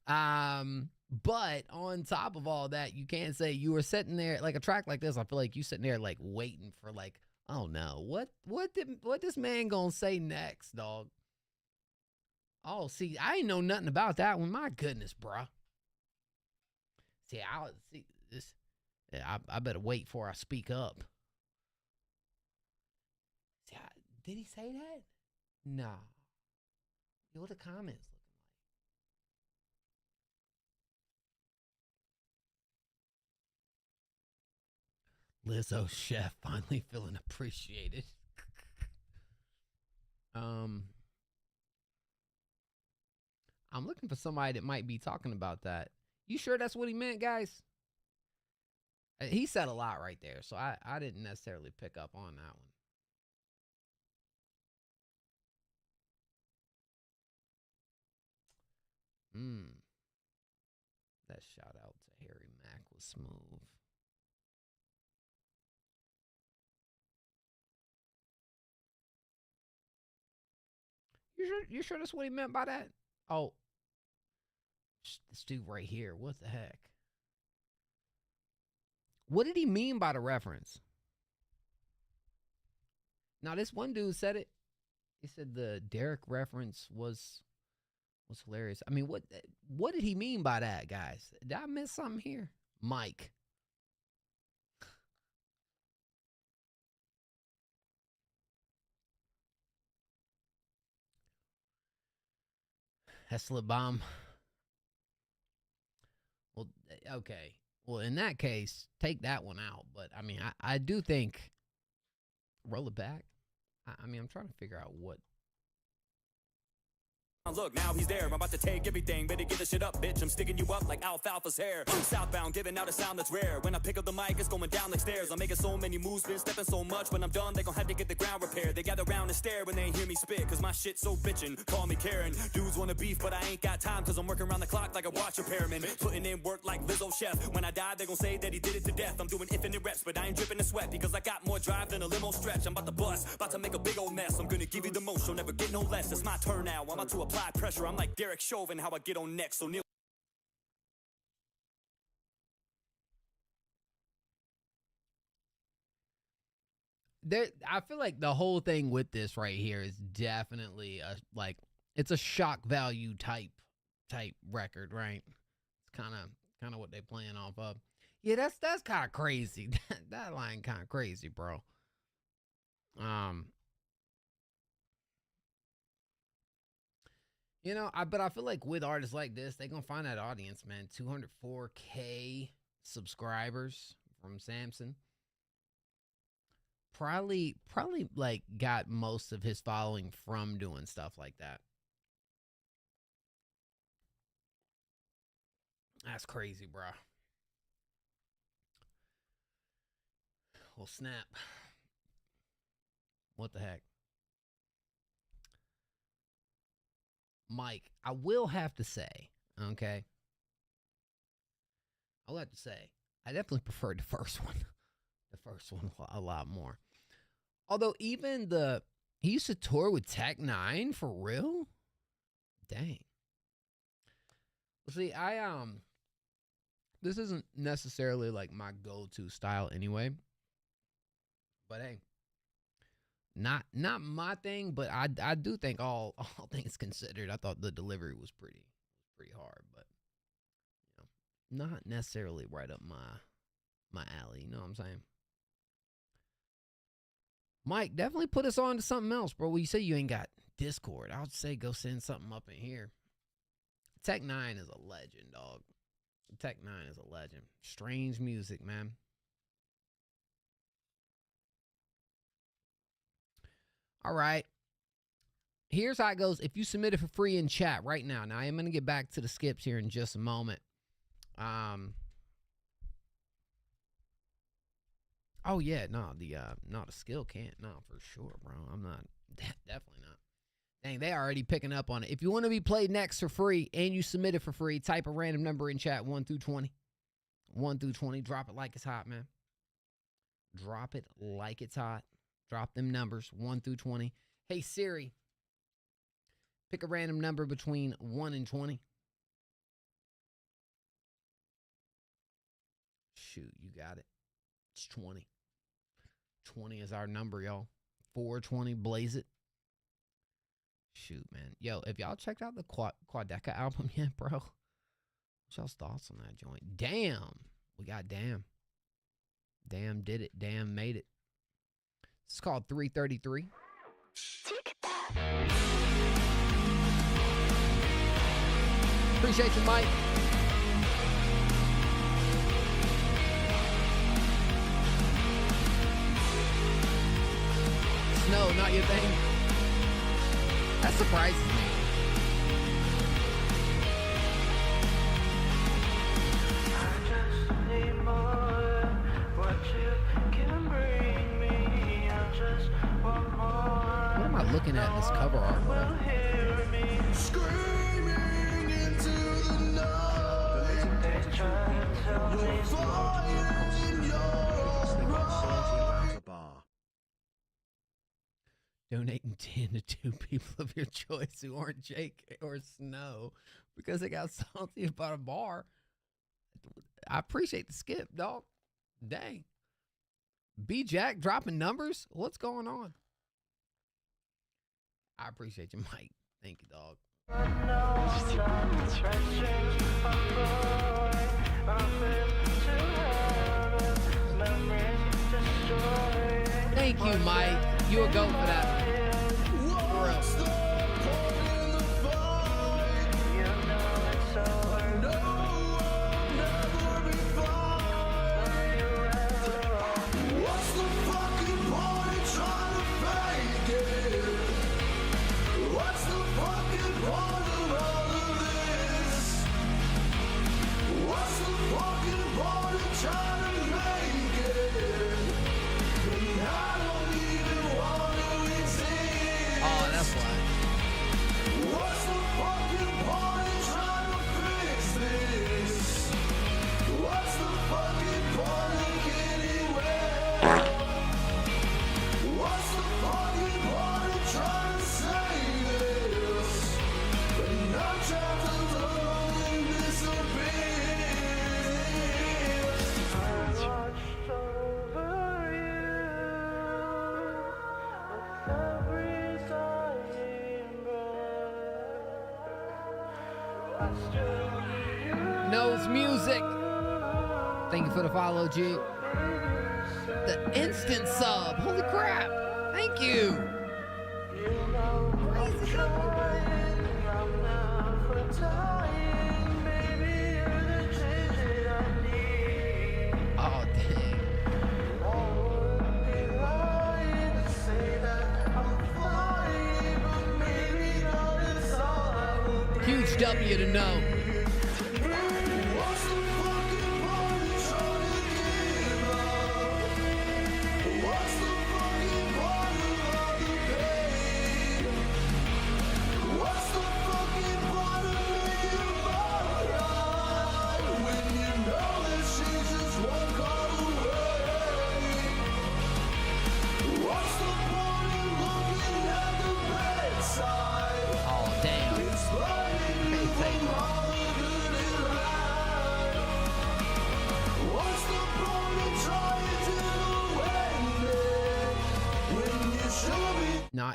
But on top of all that, you can't say you were sitting there like a track like this. I feel like you sitting there like waiting for like, oh no, what this man gonna say next, dog? Oh, see, I ain't know nothing about that one. My goodness, bruh. See, I'll see this. Yeah, I better wait before I speak up. See, did he say that? Nah. What the comments looking like? Lizzo chef finally feeling appreciated. I'm looking for somebody that might be talking about that. You sure that's what he meant, guys? He said a lot right there, so I didn't necessarily pick up on that one. That shout out to Harry Mack was smooth. You sure that's what he meant by that? Oh, this dude right here. What the heck? What did he mean by the reference? Now, this one dude said it. He said the Derek reference was hilarious. I mean, what did he mean by that, guys? Did I miss something here? Mike. Hessler bomb. Well, okay. Well, in that case, take that one out. But, I mean, I do think, roll it back. I mean, I'm trying to figure out what. Look, now he's there. I'm about to take everything. Better get the shit up, bitch. I'm sticking you up like alfalfa's hair. Southbound, giving out a sound that's rare. When I pick up the mic, it's going down like stairs. I'm making so many moves, been stepping so much. When I'm done, they gon' have to get the ground repaired. They gather around and stare when they hear me spit. Cause my shit's so bitchin'. Call me Karen. Dudes wanna beef, but I ain't got time. Cause I'm working around the clock like a watch repairman. Putting in work like Lizzo chef. When I die, they gon' say that he did it to death. I'm doing infinite reps, but I ain't dripping in sweat. Because I got more drive than a limo stretch. I'm about to bust, about to make a big old mess. I'm gonna give you the most, you'll never get no less. It's my turn now. I'm about to apply pressure. I'm like Derek Chauvin, how I get on next. So Neil. I feel like the whole thing with this right here is definitely it's a shock value type record, right? It's kind of what they playing off of. Yeah, that's kind of crazy. That line kind of crazy, bro. You know, but I feel like with artists like this, they gonna find that audience, man. 204K subscribers from Samson. Probably like got most of his following from doing stuff like that. That's crazy, bro. Well, snap. What the heck? Mike, I will have to say, okay? I'll have to say, I definitely preferred the first one. The first one a lot more. Although even he used to tour with THANOS for real? Dang. Well, see, this isn't necessarily like my go-to style anyway. But hey, not my thing, but I do think all things considered, I thought the delivery was pretty hard, but you know, not necessarily right up my alley, you know what I'm saying? Mike, definitely put us on to something else, bro. Well, you say you ain't got Discord. I would say go send something up in here. THANOS is a legend, dog. THANOS is a legend. Strange music, man. All right. Here's how it goes. If you submit it for free in chat right now. Now, I am going to get back to the skips here in just a moment. Oh, yeah. No, the skill can't. No, for sure, bro. I'm not. Definitely not. Dang, they already picking up on it. If you want to be played next for free and you submit it for free, type a random number in chat, 1 through 20. 1 through 20. Drop it like it's hot, man. Drop it like it's hot. Drop them numbers, 1 through 20. Hey, Siri, pick a random number between 1 and 20. Shoot, you got it. It's 20. 20 is our number, y'all. 420, blaze it. Shoot, man. Yo, if y'all checked out the Quadeca album yet, bro? What's y'all's thoughts on that joint? Damn. We got Damn. Damn did it. Damn made it. It's called 333. Appreciate you, Mike. Snow, not your thing. That surprises me. What am I looking at in this cover art, bro? Screaming into the night. You're flying your Donating 10 to 2 people of your choice who aren't Jake or Snow because they got salty about a bar. I appreciate the skip, dog. Dang. B Jack dropping numbers? What's going on? I appreciate you, Mike. Thank you, dog. Thank you, Mike. You a goat for that. For real. Oh, that's why. What's the fucking point in trying to fix this? What's the fucking point of getting well? What's the fucking point in trying to say this? When I'm trapped alone in this abyss. I watched over you with every dying breath. I still hear you. Knows music. Thank you for the follow, G. The instant sub. Holy crap. Thank you. Crazy Trying, I'm never dying. Maybe you're the change that I need. Oh, dang. I would be lying to say that I'm fine, but maybe that is all I will be. Huge W to know. What's the fucking point in trying to give up? What's the fucking point of all the pain? What's the fucking point of making alright when you know that she's just one call away? What's the point in looking at the bedside? Oh, damn. It's blinding you Hey, from all the good in life. What's the point in trying to end it when you should be? Nah,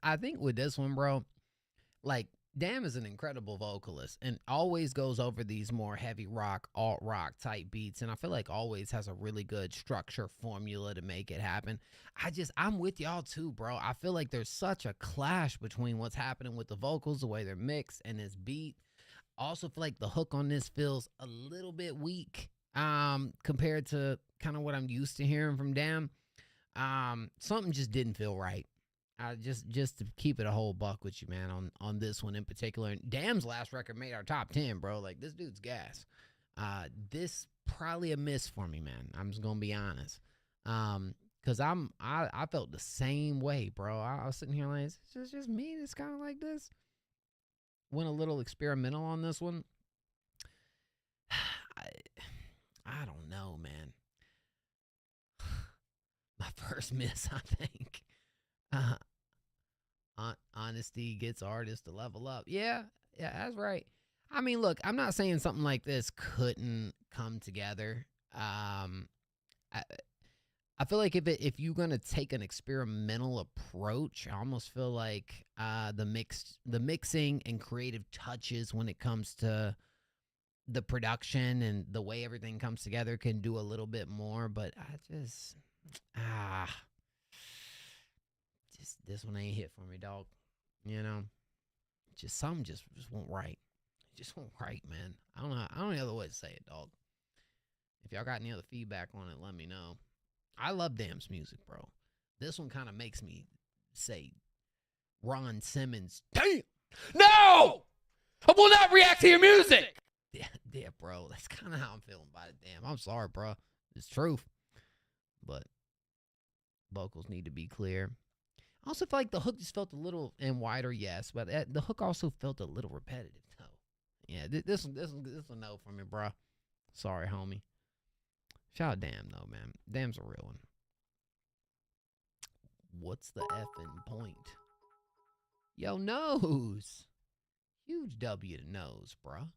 I think with this one, bro, like, Damn is an incredible vocalist and always goes over these more heavy rock, alt rock type beats. And I feel like always has a really good structure formula to make it happen. I'm with y'all too, bro. I feel like there's such a clash between what's happening with the vocals, the way they're mixed, and this beat. Also feel like the hook on this feels a little bit weak compared to kind of what I'm used to hearing from Damn. Something just didn't feel right. Just to keep it a whole buck with you, man, on this one in particular. And Damn's last record made our top 10, bro. Like, this dude's gas. This probably a miss for me, man. I'm just gonna be honest. Cause I felt the same way, bro. I was sitting here like, it's just me. It's kind of like this. Went a little experimental on this one. I don't know, man. My first miss, I think. Honesty gets artists to level up. Yeah, that's right. I mean, look, I'm not saying something like this couldn't come together. I feel like if you're gonna take an experimental approach, I almost feel like the mixing and creative touches when it comes to the production and the way everything comes together can do a little bit more. But just this one ain't hit for me, dog. You know, just something just won't right. It just won't right, man. I don't know any other way to say it, dog. If y'all got any other feedback on it, let me know. I love Damn's music, bro. This one kind of makes me say Ron Simmons. Damn! No! I will not react to your music! Yeah, bro. That's kind of how I'm feeling about it. Damn, I'm sorry, bro. It's truth. But vocals need to be clear. I also feel like the hook just felt a little, and wider, yes, but the hook also felt a little repetitive, though. Yeah, this one no for me, bro. Sorry, homie. Shout out Damn, though, man. Damn's a real one. What's the effing point? Yo, Nose. Huge W to Nose, bruh.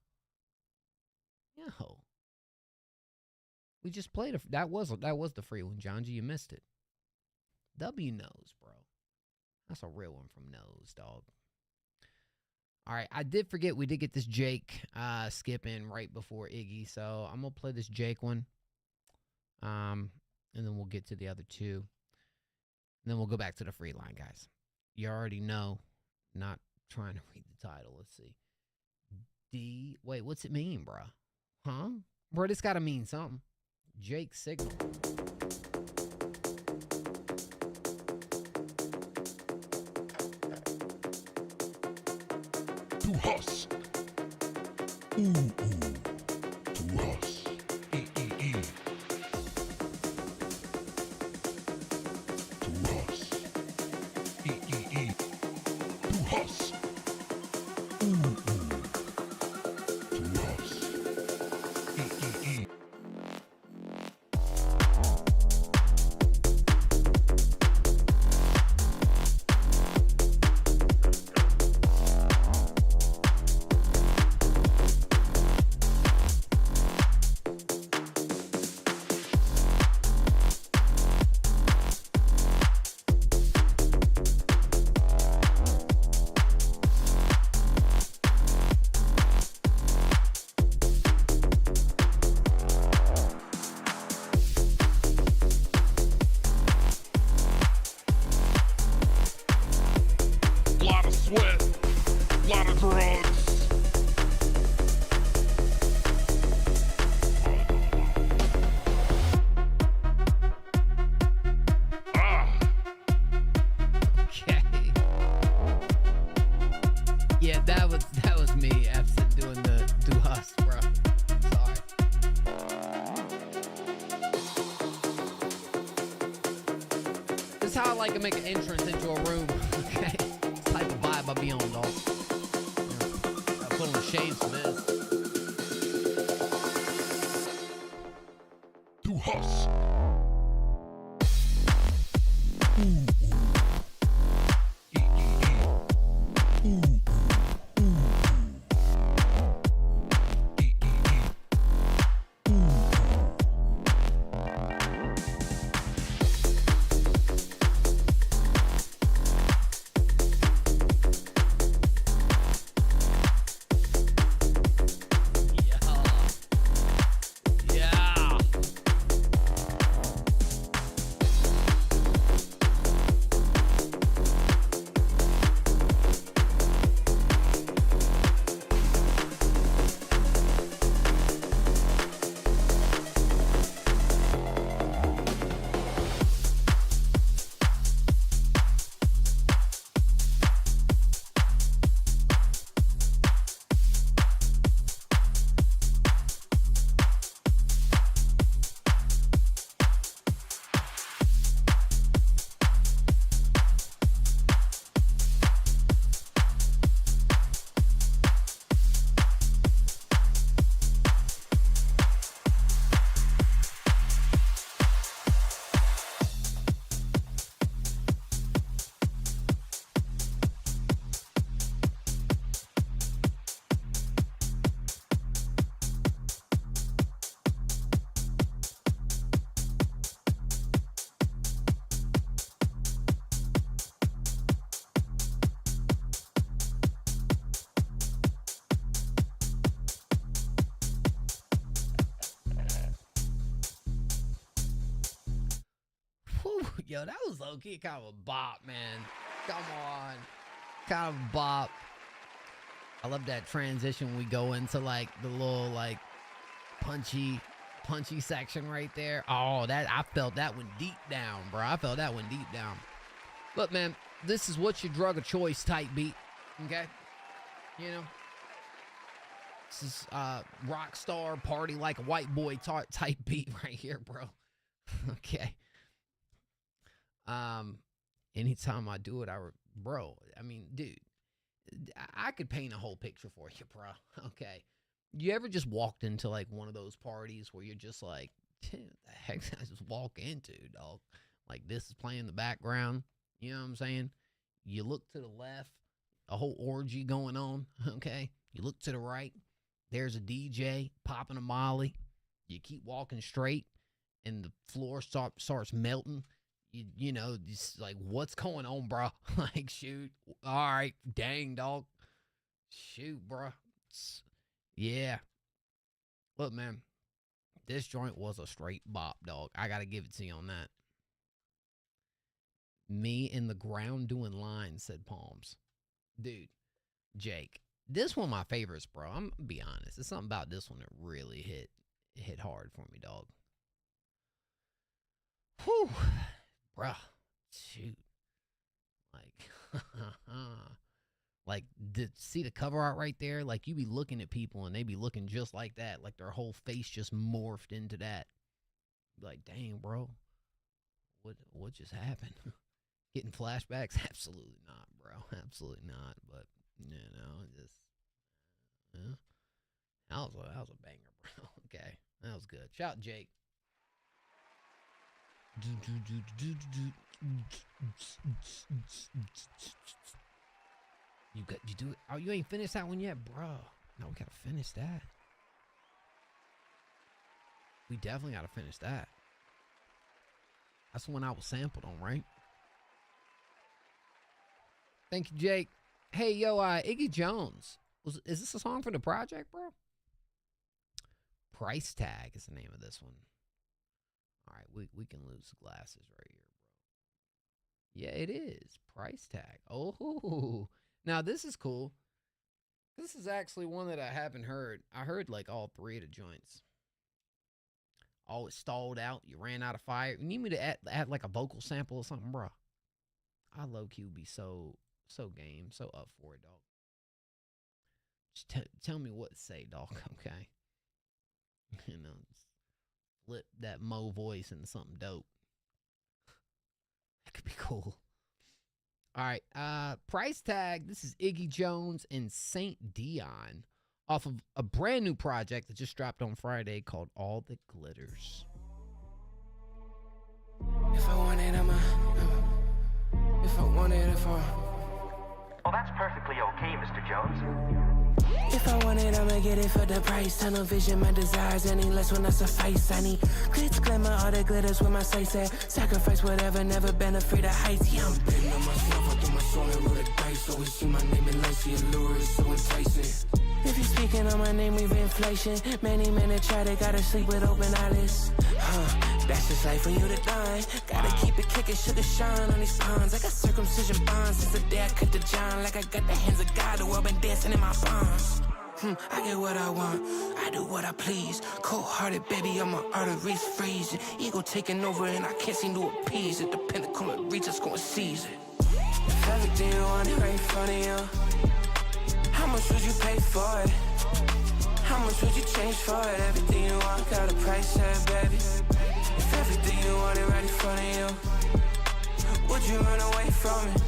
Yo. We just played that was the free one, John G. You missed it. W Nose, bro. That's a real one from Nose, dog. All right, I did forget we did get this Jake skip in right before Iggy, so I'm gonna play this Jake one. And then we'll get to the other two. And then we'll go back to the free line, guys. You already know. Not trying to read the title. Let's see. Wait, what's it mean, bro? Huh? Bro, this gotta mean something. Jake Signal. To us. Ooh, ooh. To us. E. To us. E. To us. Ooh, ooh. To us. E. Lot of sweat, lot of drugs. Okay. Yeah, that was me, Epson, doing the do us, bro. Sorry. This is how I like to make an entrance into a room. Okay. Type of vibe I be on, dog. Yeah. I put on shades for this. To us. Yeah. Yo, that was low-key kind of a bop, man. Come on. Kind of a bop. I love that transition when we go into, like, the little, like, punchy section right there. Oh, I felt that one deep down, bro. I felt that one deep down. Look, man, this is what's your drug of choice type beat, okay? You know? This is rock star party like a white boy type beat right here, bro. Okay. Anytime I do it, bro, I mean, dude, I could paint a whole picture for you, bro. Okay. You ever just walked into like one of those parties where you're just like, what the heck did I just walk into, dog? Like this is playing in the background. You know what I'm saying? You look to the left, a whole orgy going on. Okay. You look to the right. There's a DJ popping a molly. You keep walking straight and the floor starts melting. You know, just like, what's going on, bro? Like, shoot. All right. Dang, dog. Shoot, bro. Yeah. Look, man. This joint was a straight bop, dog. I got to give it to you on that. Me in the ground doing lines, said Palms. Dude, Jake. This one of my favorites, bro. I'm going to be honest. There's something about this one that really hit hard for me, dog. Whew. Bruh. Shoot. Like, like, see the cover art right there? Like, you be looking at people and they be looking just like that. Like, their whole face just morphed into that. Like, dang, bro. What just happened? Getting flashbacks? Absolutely not, bro. Absolutely not. But, you know, just, yeah. That was a banger, bro. Okay. That was good. Shout out Jake. You do it. Oh, you ain't finished that one yet, bro. No, we gotta finish that. We definitely gotta finish that. That's the one I was sampled on, right? Thank you, Jake. Hey, yo, Iggy Jones. Is this a song for the project, bro? Price Tag is the name of this one. All right, we can lose the glasses right here, bro. Yeah, it is. Price Tag. Oh, now this is cool. This is actually one that I haven't heard. I heard like all three of the joints. Oh, it stalled out. You ran out of fire. You need me to add like a vocal sample or something, bro? I low-key would be so game, so up for it, dog. Just tell me what to say, dog, okay? You know, flip that Mo voice into something dope. That could be cool. All right, Price Tag. This is Iggy Jones and Saint Dion off of a brand new project that just dropped on Friday called All That Glitters. If I want it, if I want it, Oh, that's perfectly okay, Mr. Jones. If I want it, I'ma get it for the price. Tunnel vision, my desires, any less will not suffice. I need glitz, glamour, all the glitters with my sights at. Sacrifice whatever, never been afraid of heights. Yeah, I'm betting on myself, I threw my soul and roll the dice. Always see my name in lights, the allure is so enticing. If you're speaking on my name, we've inflation. Many men that try, they gotta sleep with open eyelids. That's just life for you to die. Gotta keep it kicking, sugar shine on these ponds. I got circumcision bonds since the day I cut the John. Like I got the hands of God, the world been dancing in my bonds. I get what I want, I do what I please. Cold-hearted, baby, I'm my arteries freezing. Ego taking over and I can't seem to appease it. The pinnacle and reach, it's gonna seize it. If everything you want is right in front of you, how much would you pay for it? How much would you change for it? Everything you want got a price tag, baby. If everything you want is right in front of you, would you run away from it?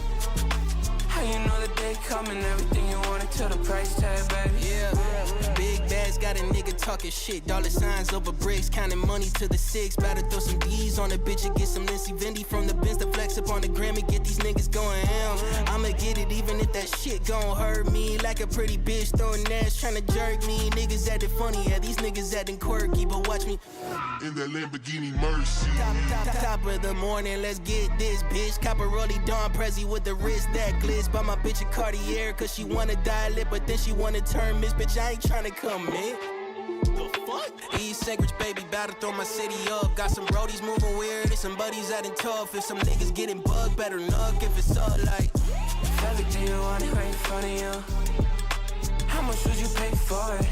How you know the day coming? Everything you wanted to the price tag, baby. Yeah, big bags got a nigga talking shit. Dollar signs over bricks, counting money to the six. About to throw some D's on a bitch and get some Lindsay Vindy from the Benz to flex up on the gram and get these niggas going ham. I'ma get it even if that shit gon' hurt me. Like a pretty bitch throwing ass trying to jerk me. Niggas acting funny, yeah, these niggas acting quirky. But watch me in that Lamborghini Mercy. Top of the morning, let's get this bitch. Caparelli Don Prezi with the wrist that glitz. Buy my bitch a Cartier cause she wanna dial it, but then she wanna turn miss. Bitch, I ain't tryna come in. The fuck? East Anchorage, baby, about to throw my city up. Got some brodies moving weird and some buddies acting tough. If some niggas getting bugged, better knock if it's up like. If everything you want it right in front of you, how much would you pay for it?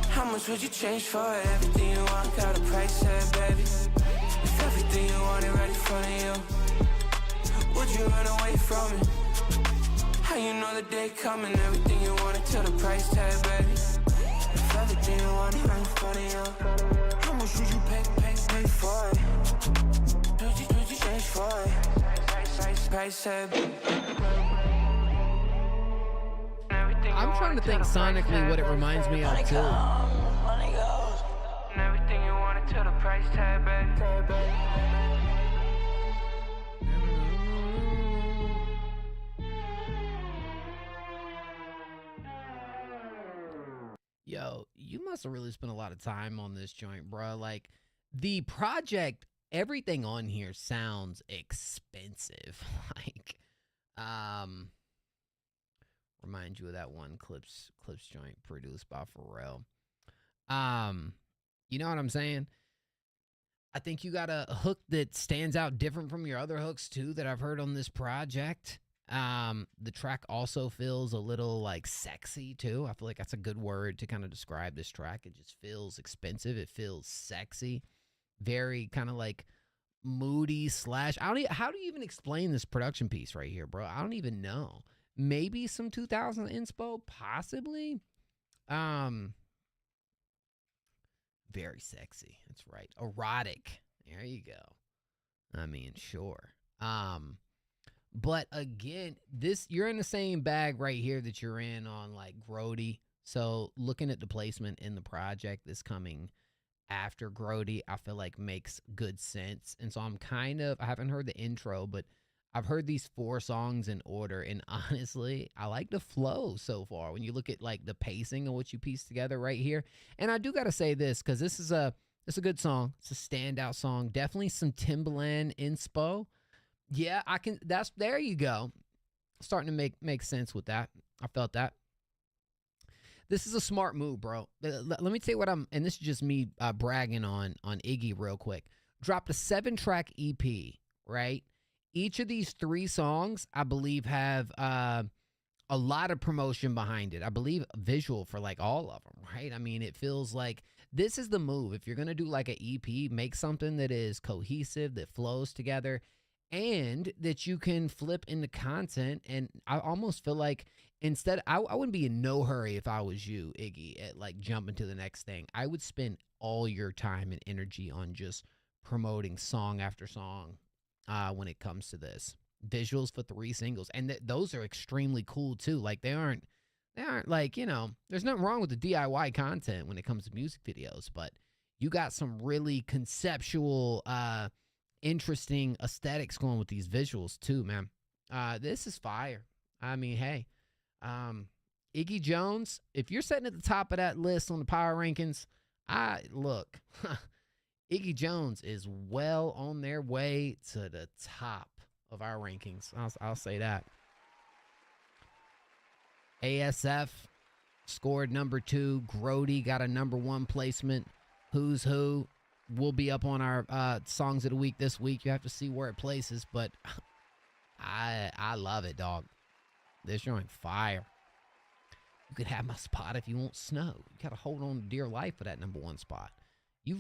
How much would you change for it? Everything you want got a price tag, baby. If everything you want it right in front of you, would you run away from it? How you know the day coming? Everything you wanted till the price tag, baby. If everything you want it right in front of you, how much would you pay for it? Would you change for it? Price tag. I'm trying to think sonically what it reminds me of too. Money goes. And everything you wanted till the price tag, baby. Yo, you must have really spent a lot of time on this joint, bro. Like, the project, everything on here sounds expensive. Like, remind you of that one Clips joint produced by Pharrell. You know what I'm saying? I think you got a hook that stands out different from your other hooks too that I've heard on this project. The track also feels a little like sexy too. I feel like that's a good word to kind of describe this track. It just feels expensive. It feels sexy. Very kind of like moody slash. How do you even explain this production piece right here, bro? I don't even know. Maybe some 2000 inspo, possibly. Very sexy. That's right. Erotic. There you go. I mean, sure. But again, you're in the same bag right here that you're in on like Grody. So looking at the placement in the project that's coming after Grody, I feel like makes good sense. And so I haven't heard the intro, but I've heard these 4 songs in order, and honestly, I like the flow so far when you look at like the pacing of what you piece together right here. And I do got to say this because it's a good song. It's a standout song. Definitely some Timbaland inspo. Yeah, there you go. Starting to make sense with that. I felt that. This is a smart move, bro. Let me tell you and this is just me bragging on Iggy real quick. Dropped a 7-track EP, right? Each of these 3 songs, I believe, have a lot of promotion behind it. I believe visual for like all of them, right? I mean, it feels like this is the move. If you're going to do like an EP, make something that is cohesive, that flows together, and that you can flip into content. And I almost feel like I wouldn't be in no hurry if I was you, Iggy, at like jumping to the next thing. I would spend all your time and energy on just promoting song after song. When it comes to this, visuals for 3 singles, and those are extremely cool too. Like they aren't like, you know, there's nothing wrong with the DIY content when it comes to music videos, but you got some really conceptual, interesting aesthetics going with these visuals too, man. This is fire. I mean, hey, Iggy Jones, if you're sitting at the top of that list on the power rankings, Iggy Jones is well on their way to the top of our rankings. I'll say that. ASF scored number 2. Grody got a number 1 placement. Who's Who will be up on our songs of the week this week. You have to see where it places, but I love it, dog. This joint fire. You could have my spot if you want snow. You got to hold on to dear life for that number 1 spot.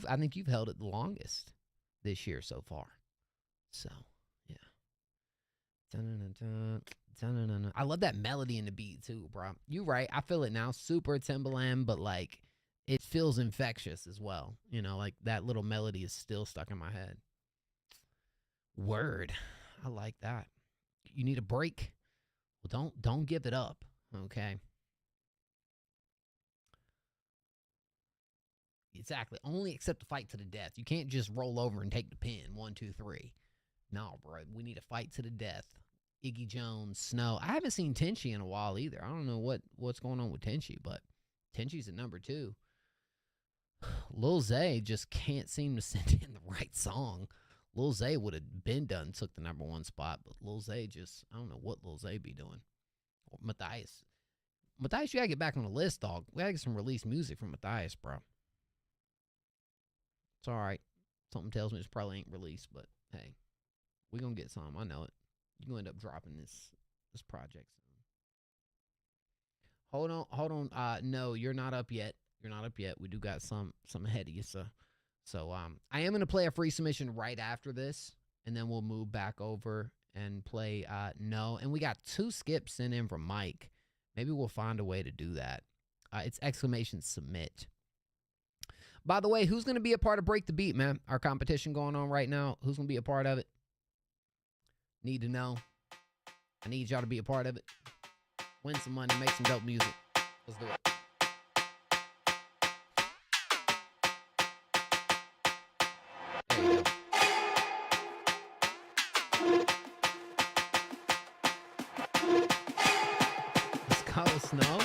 I think you've held it the longest this year so far. So, yeah. I love that melody in the beat too, bro. You right. I feel it now. Super Timbaland, but like it feels infectious as well. You know, like that little melody is still stuck in my head. Word. I like that. You need a break? Well, don't give it up, okay? Exactly. Only accept the fight to the death. You can't just roll over and take the pin. 1, 2, 3. No, bro. We need a fight to the death. Iggy Jones, Snow. I haven't seen Tenchi in a while either. I don't know what's going on with Tenchi, but Tenchi's at number 2. Lil Zay just can't seem to send in the right song. Lil Zay would have been done, took the number 1 spot, but Lil Zay just, I don't know what Lil Zay be doing. Or Matthias. Matthias, you gotta get back on the list, dog. We gotta get some released music from Matthias, bro. It's all right. Something tells me this probably ain't released, but hey, we gonna get some. I know it. You gonna end up dropping this project soon. Hold on. No, you're not up yet. You're not up yet. We do got some ahead of you, so I am gonna play a free submission right after this, and then we'll move back over and play no. And we got 2 skips sent in from Mike. Maybe we'll find a way to do that. It's exclamation submit. By the way, who's going to be a part of Break the Beat, man? Our competition going on right now. Who's going to be a part of it? Need to know. I need y'all to be a part of it. Win some money, make some dope music. Let's do it. There you go. Let's go, Snow.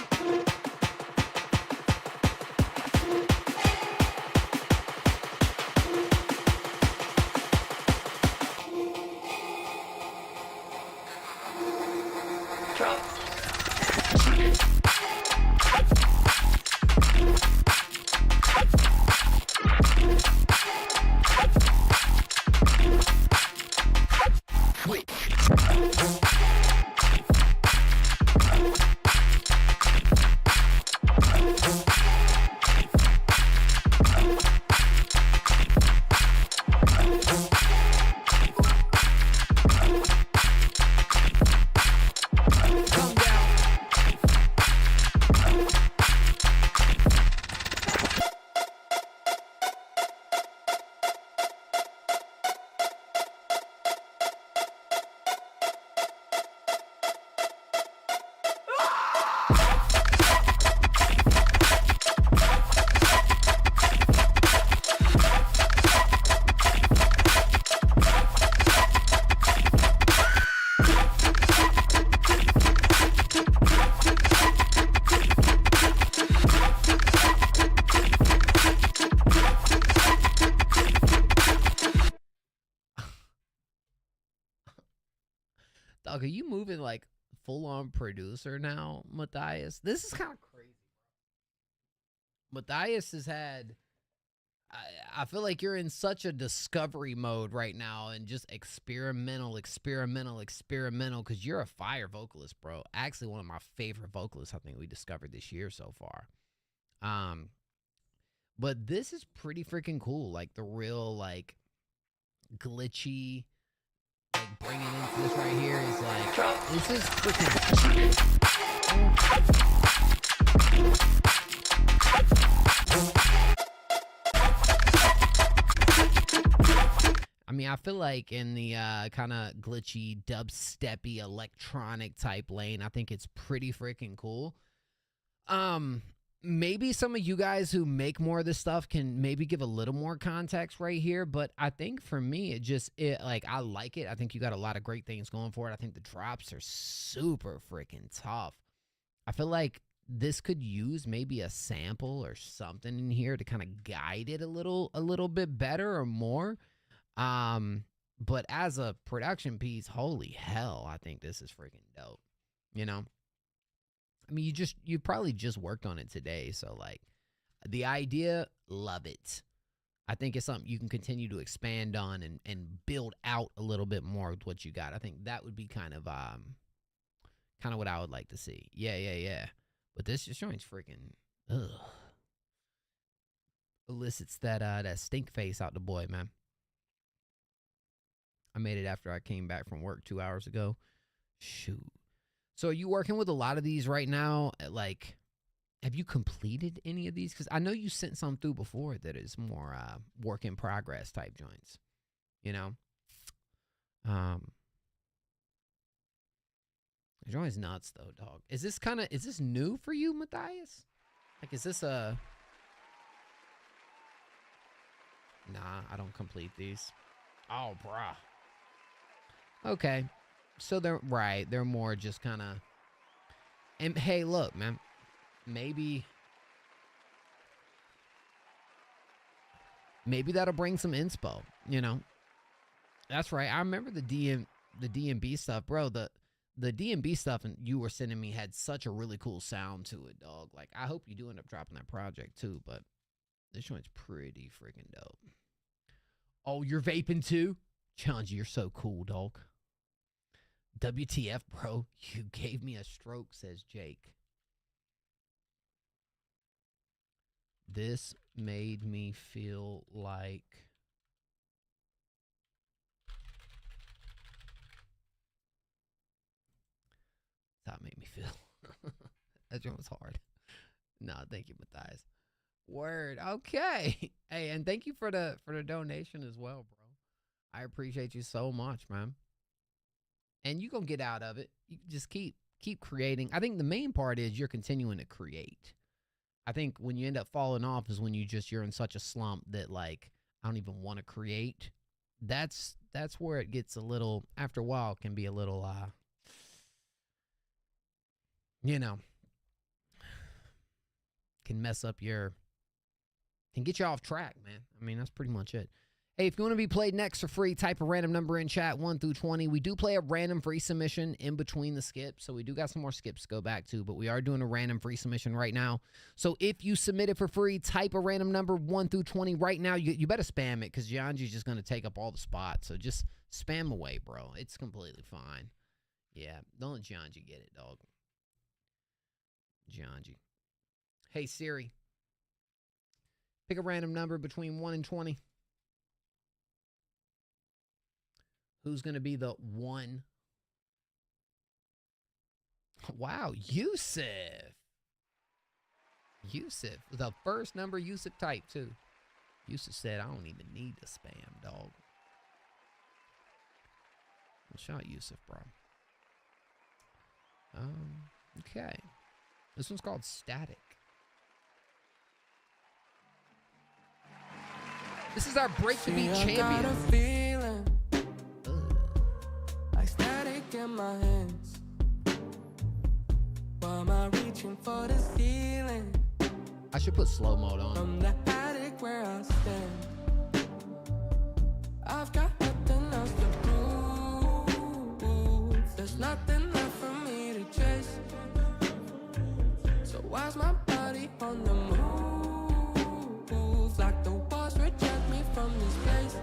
Dog, are you moving like full-on producer now, Matthias? This is kind of crazy, bro. Matthias has had... I feel like you're in such a discovery mode right now and just experimental, because you're a fire vocalist, bro. Actually, one of my favorite vocalists I think we discovered this year so far. But this is pretty freaking cool. Like, the real, like, glitchy... like bringing into this right here is like this is freaking I mean, I feel like in the kind of glitchy dubsteppy electronic type lane, I think it's pretty freaking cool. Maybe some of you guys who make more of this stuff can maybe give a little more context right here, but I think for me, like, I like it. I think you got a lot of great things going for it. I think the drops are super freaking tough. I feel like this could use maybe a sample or something in here to kind of guide it a little bit better or more. But as a production piece, holy hell, I think this is freaking dope, you know? I mean, you probably just worked on it today, so like the idea, love it. I think it's something you can continue to expand on and build out a little bit more with what you got. I think that would be kind of what I would like to see. Yeah. But this joint's freaking elicits that stink face out the boy, man. I made it after I came back from work 2 hours ago. Shoot. So are you working with a lot of these right now? Like, have you completed any of these? Because I know you sent some through before that is more work in progress type joints, you know? The joint's nuts though, dog. Is this new for you, Matthias? Like, is this a... Nah, I don't complete these. Oh, bruh. Okay. So they're more just kind of, and hey, look, man, maybe that'll bring some inspo, you know? That's right. I remember the DMB stuff, bro. The DMB stuff and you were sending me had such a really cool sound to it, dog. Like, I hope you do end up dropping that project too, but this joint's pretty freaking dope. Oh, you're vaping too? Challenge, you're so cool, dog. WTF, bro? You gave me a stroke, says Jake. This made me feel like... That made me feel. That joint was hard. No, thank you, Matthias. Word. Okay. Hey, and thank you for the donation as well, bro. I appreciate you so much, man. And you gonna get out of it. You just keep creating. I think the main part is you're continuing to create. I think when you end up falling off is when you're in such a slump that like I don't even want to create. That's where it gets a little, after a while, it can be a little you know, can mess up can get you off track, man. I mean, that's pretty much it. Hey, if you want to be played next for free, type a random number in chat, 1 through 20. We do play a random free submission in between the skips, so we do got some more skips to go back to, but we are doing a random free submission right now. So if you submit it for free, type a random number 1 through 20 right now. You better spam it because Gianji's just going to take up all the spots. So just spam away, bro. It's completely fine. Yeah, don't let Gianji get it, dog. Gianji. Hey, Siri. Pick a random number between 1 and 20. Who's going to be the one? Wow, Yusuf. Yusuf. The first number Yusuf typed, too. Yusuf said, I don't even need to spam, dog. Shout out Yusuf, bro. Okay. This one's called Static. This is our Break the Beat champion. Like static in my hands. Why am I reaching for the ceiling? I should put slow mode on. From the attic where I stand, I've got nothing else to prove. There's nothing left for me to chase. So why's my body on the move? Like the walls reject me from this place.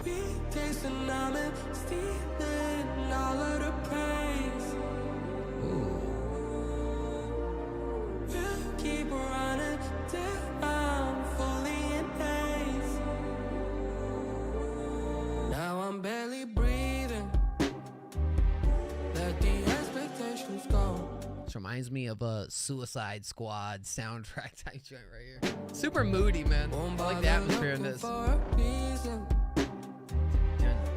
Sweet taste and I'm stealing all of the praise. We'll keep running till I'm fully in daze. Now I'm barely breathing. Let the expectations go. This reminds me of a Suicide Squad soundtrack type joint right here. Super moody, man. I like the atmosphere in this.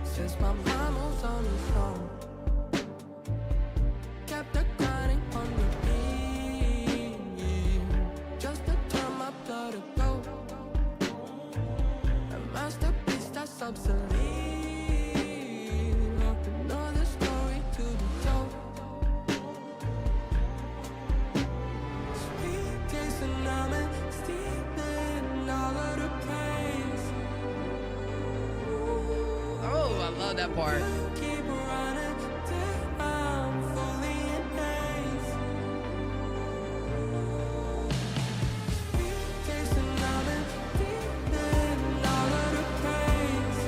Since my mind moves on its own, kept the grinding on the beat, just to turn my blood to gold. A masterpiece that's obsolete. Another story to be told. Sweet taste and I'm stealing all of the praise. Oh, I love that part. Keep running till I'm fully in daze. Sweet taste and I'm stealing all of the praise.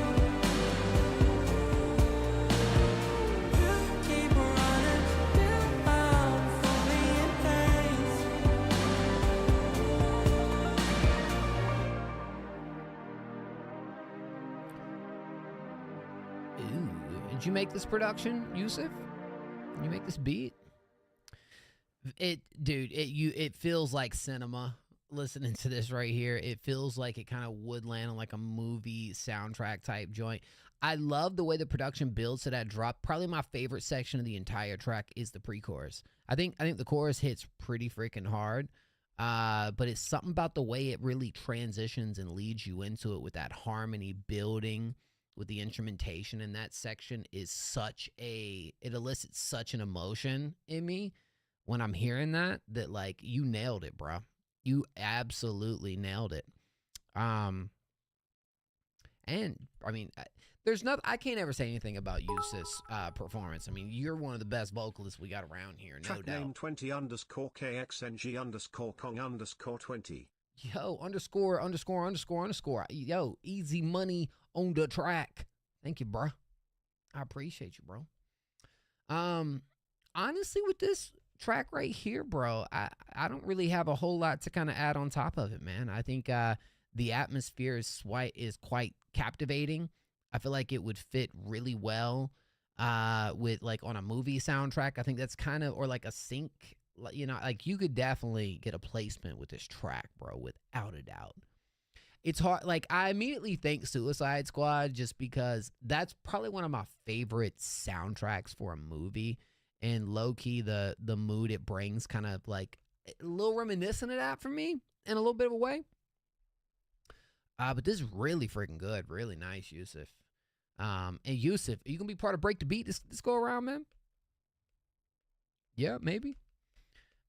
Keep running till I'm fully in daze. Ooh, did you make this production, Yusuf? Did you make this beat? It feels like cinema. Listening to this right here, it feels like it kind of would land on like a movie soundtrack type joint. I love the way the production builds to that drop. Probably my favorite section of the entire track is the pre-chorus. I think the chorus hits pretty freaking hard. But it's something about the way it really transitions and leads you into it with that harmony building with the instrumentation in that section is it elicits such an emotion in me when I'm hearing that like you nailed it, bro. You absolutely nailed it. And I mean, I can't ever say anything about Yusuf's performance. I mean, you're one of the best vocalists we got around here, no Track doubt. name 20_KXNG_Kong_20. Yo, underscore. Yo, easy money on the track. Thank you, bro. I appreciate you, bro. Honestly, with this track right here, bro, I don't really have a whole lot to kind of add on top of it, man. I think the atmosphere is quite captivating. I feel like it would fit really well with like on a movie soundtrack. I think that's kind of, or like a sync, you know, like you could definitely get a placement with this track, bro, without a doubt. It's hard. Like, I immediately think Suicide Squad just because that's probably one of my favorite soundtracks for a movie. And low-key, the mood it brings kind of like a little reminiscent of that for me in a little bit of a way. But this is really freaking good. Really nice, Yusuf. And Yusuf, are you going to be part of Break the Beat this go around, man? Yeah, maybe.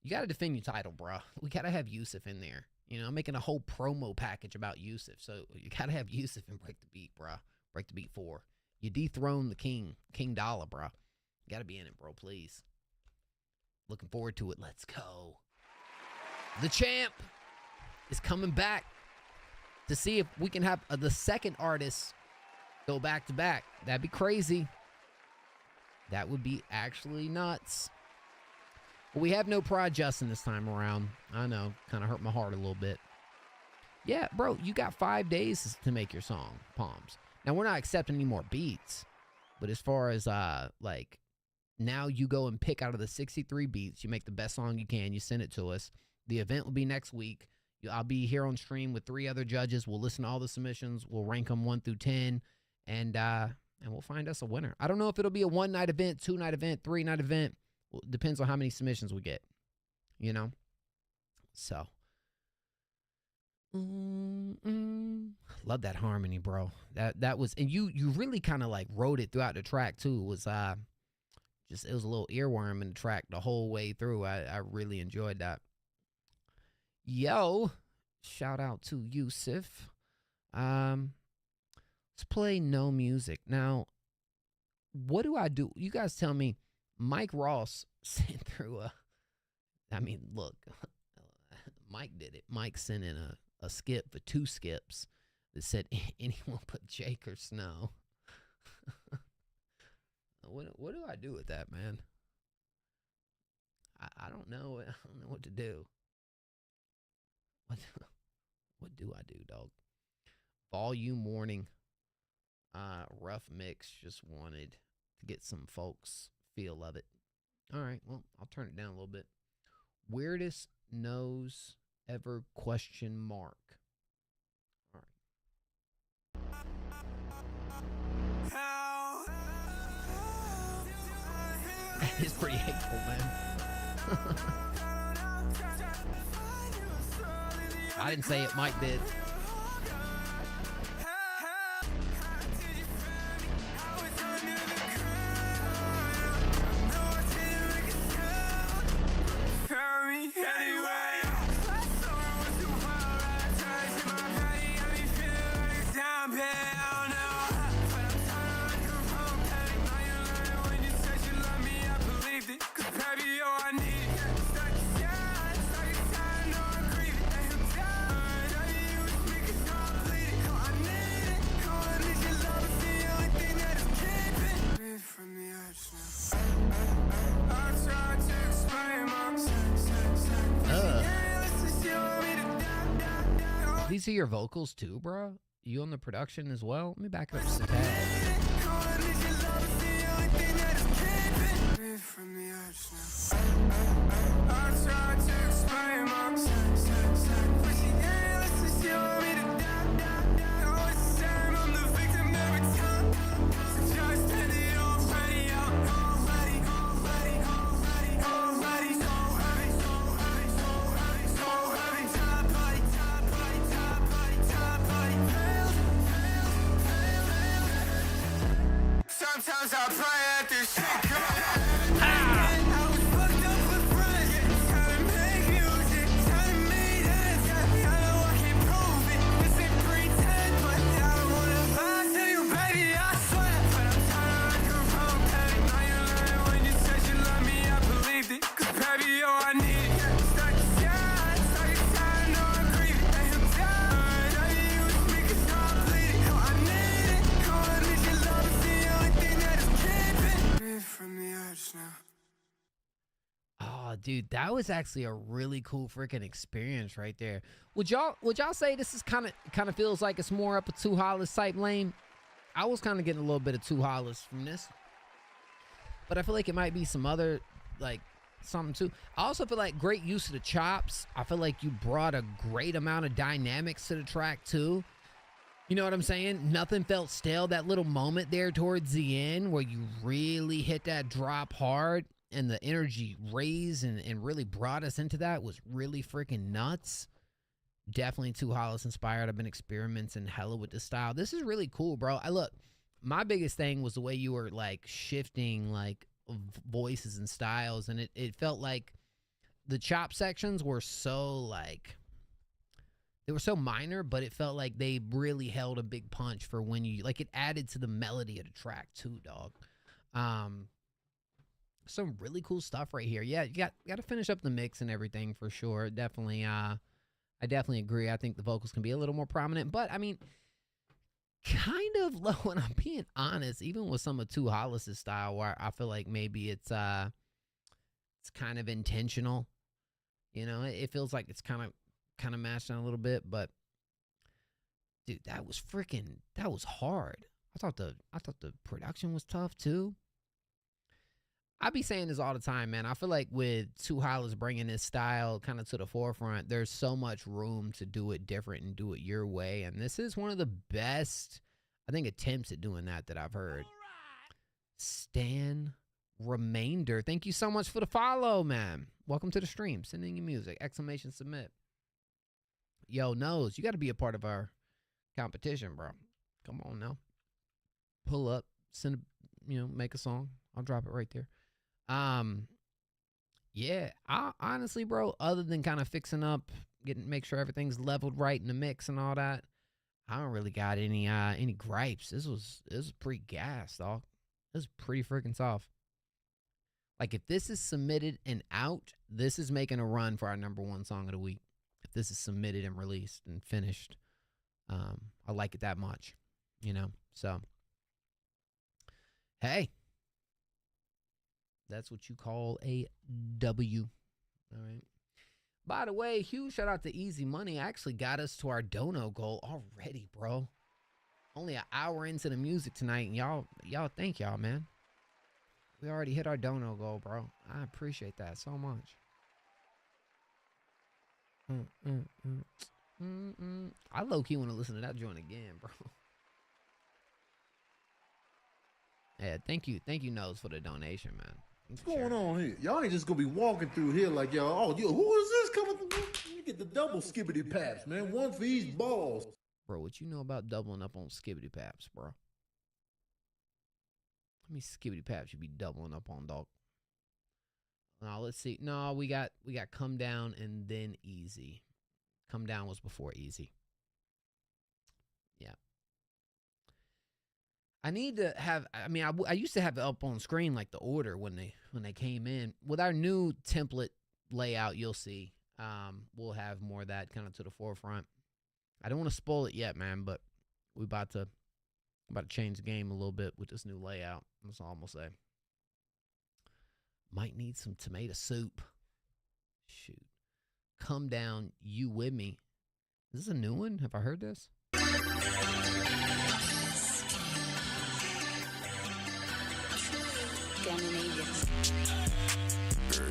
You got to defend your title, bro. We got to have Yusuf in there. You know, I'm making a whole promo package about Yusuf. So you got to have Yusuf and Break the Beat, bro. Break the Beat 4. You dethrone the king, King Dollar, bro. You got to be in it, bro, please. Looking forward to it. Let's go. The champ is coming back to see if we can have the second artist go back to back. That'd be crazy. That would be actually nuts. But we have no Prod Justin this time around. I know, kind of hurt my heart a little bit. Yeah, bro, you got 5 days to make your song, Palms. Now, we're not accepting any more beats. But as far as, like, now you go and pick out of the 63 beats. You make the best song you can. You send it to us. The event will be next week. I'll be here on stream with 3 other judges. We'll listen to all the submissions. We'll rank them 1 through 10. And we'll find us a winner. I don't know if it'll be a 1-night event, 2-night event, 3-night event. Well, it depends on how many submissions we get. You know? So. Love that harmony, bro. That was, and you really kind of like wrote it throughout the track too. It was it was a little earworm in the track the whole way through. I really enjoyed that. Yo, shout out to Yusuf. Let's play no music. Now, what do I do? You guys tell me. Mike Ross sent through look, Mike did it. Mike sent in a skip for 2 skips that said, anyone put Jake or Snow? What do I do with that, man? I don't know. I don't know what to do. What do I do, dog? Volume warning. Rough mix. Just wanted to get some folks' feel of it. All right. Well, I'll turn it down a little bit. Weirdest nose ever ? All right. It's pretty hateful, man. I didn't say it. Mike did. These are your vocals too, bro? You on the production as well? Let me back it up just a tad. Sometimes I pray at this shit come Dude, that was actually a really cool freaking experience right there. Would y'all say this is kind of feels like it's more up a Two Hollis type lane? I was kind of getting a little bit of Two Hollis from this, but I feel like it might be some other like something too. I also feel like great use of the chops. I feel like you brought a great amount of dynamics to the track too. You know what I'm saying? Nothing felt stale. That little moment there towards the end where you really hit that drop hard and the energy raised and really brought us into that was really freaking nuts. Definitely Two Hollis inspired. I've been experimenting hella with this style. This is really cool, bro. Look, my biggest thing was the way you were like shifting like voices and styles, and it felt like the chop sections were so like, they were so minor, but it felt like they really held a big punch for when you, like, it added to the melody of the track too, dog. Some really cool stuff right here. Yeah, you got to finish up the mix and everything for sure. Definitely, I definitely agree. I think the vocals can be a little more prominent, but I mean, kind of low, when I'm being honest, even with some of Two Hollis' style, where I feel like maybe it's kind of intentional. You know, it feels like it's kind of matched on a little bit, but dude, that was hard. I thought the production was tough too. I be saying this all the time, man. I feel like with Two Hollis bringing this style kind of to the forefront, there's so much room to do it different and do it your way. And this is one of the best, I think, attempts at doing that I've heard. Stan Remainder, thank you so much for the follow, man. Welcome to the stream. Send in your music. ! Submit. Yo, Nose, you got to be a part of our competition, bro. Come on now. Pull up. Send make a song. I'll drop it right there. Yeah, I honestly, bro, other than kind of fixing up, make sure everything's leveled right in the mix and all that, I don't really got any gripes. This was pretty gas, dog. This is pretty freaking soft. Like, if this is submitted and out, this is making a run for our #1 song of the week. If this is submitted and released and finished, I like it that much, so hey, that's what you call a W. All right. By the way, huge shout out to Easy Money. Actually got us to our dono goal already, bro. Only an hour into the music tonight, and y'all thank y'all, man. We already hit our dono goal, bro. I appreciate that so much. I low-key want to listen to that joint again, bro. Yeah, thank you, Nose, for the donation, man. What's going on here? Y'all ain't just gonna be walking through here like y'all, who is this coming through? You get the double skibbity paps, man. One for each balls. Bro, what you know about doubling up on skibbity paps, bro? How many skibbity paps you be doubling up on, dog? Now, let's see. No, we got Come Down and then Easy. Come Down was before Easy. Yeah. I need to have, I used to have it up on screen, like the order when they came in. With our new template layout, you'll see, we'll have more of that kind of to the forefront. I don't want to spoil it yet, man, but we about to change the game a little bit with this new layout. That's all I'm gonna say. Might need some tomato soup. Shoot. Come Down, You With Me. Is this a new one? Have I heard this? Girl,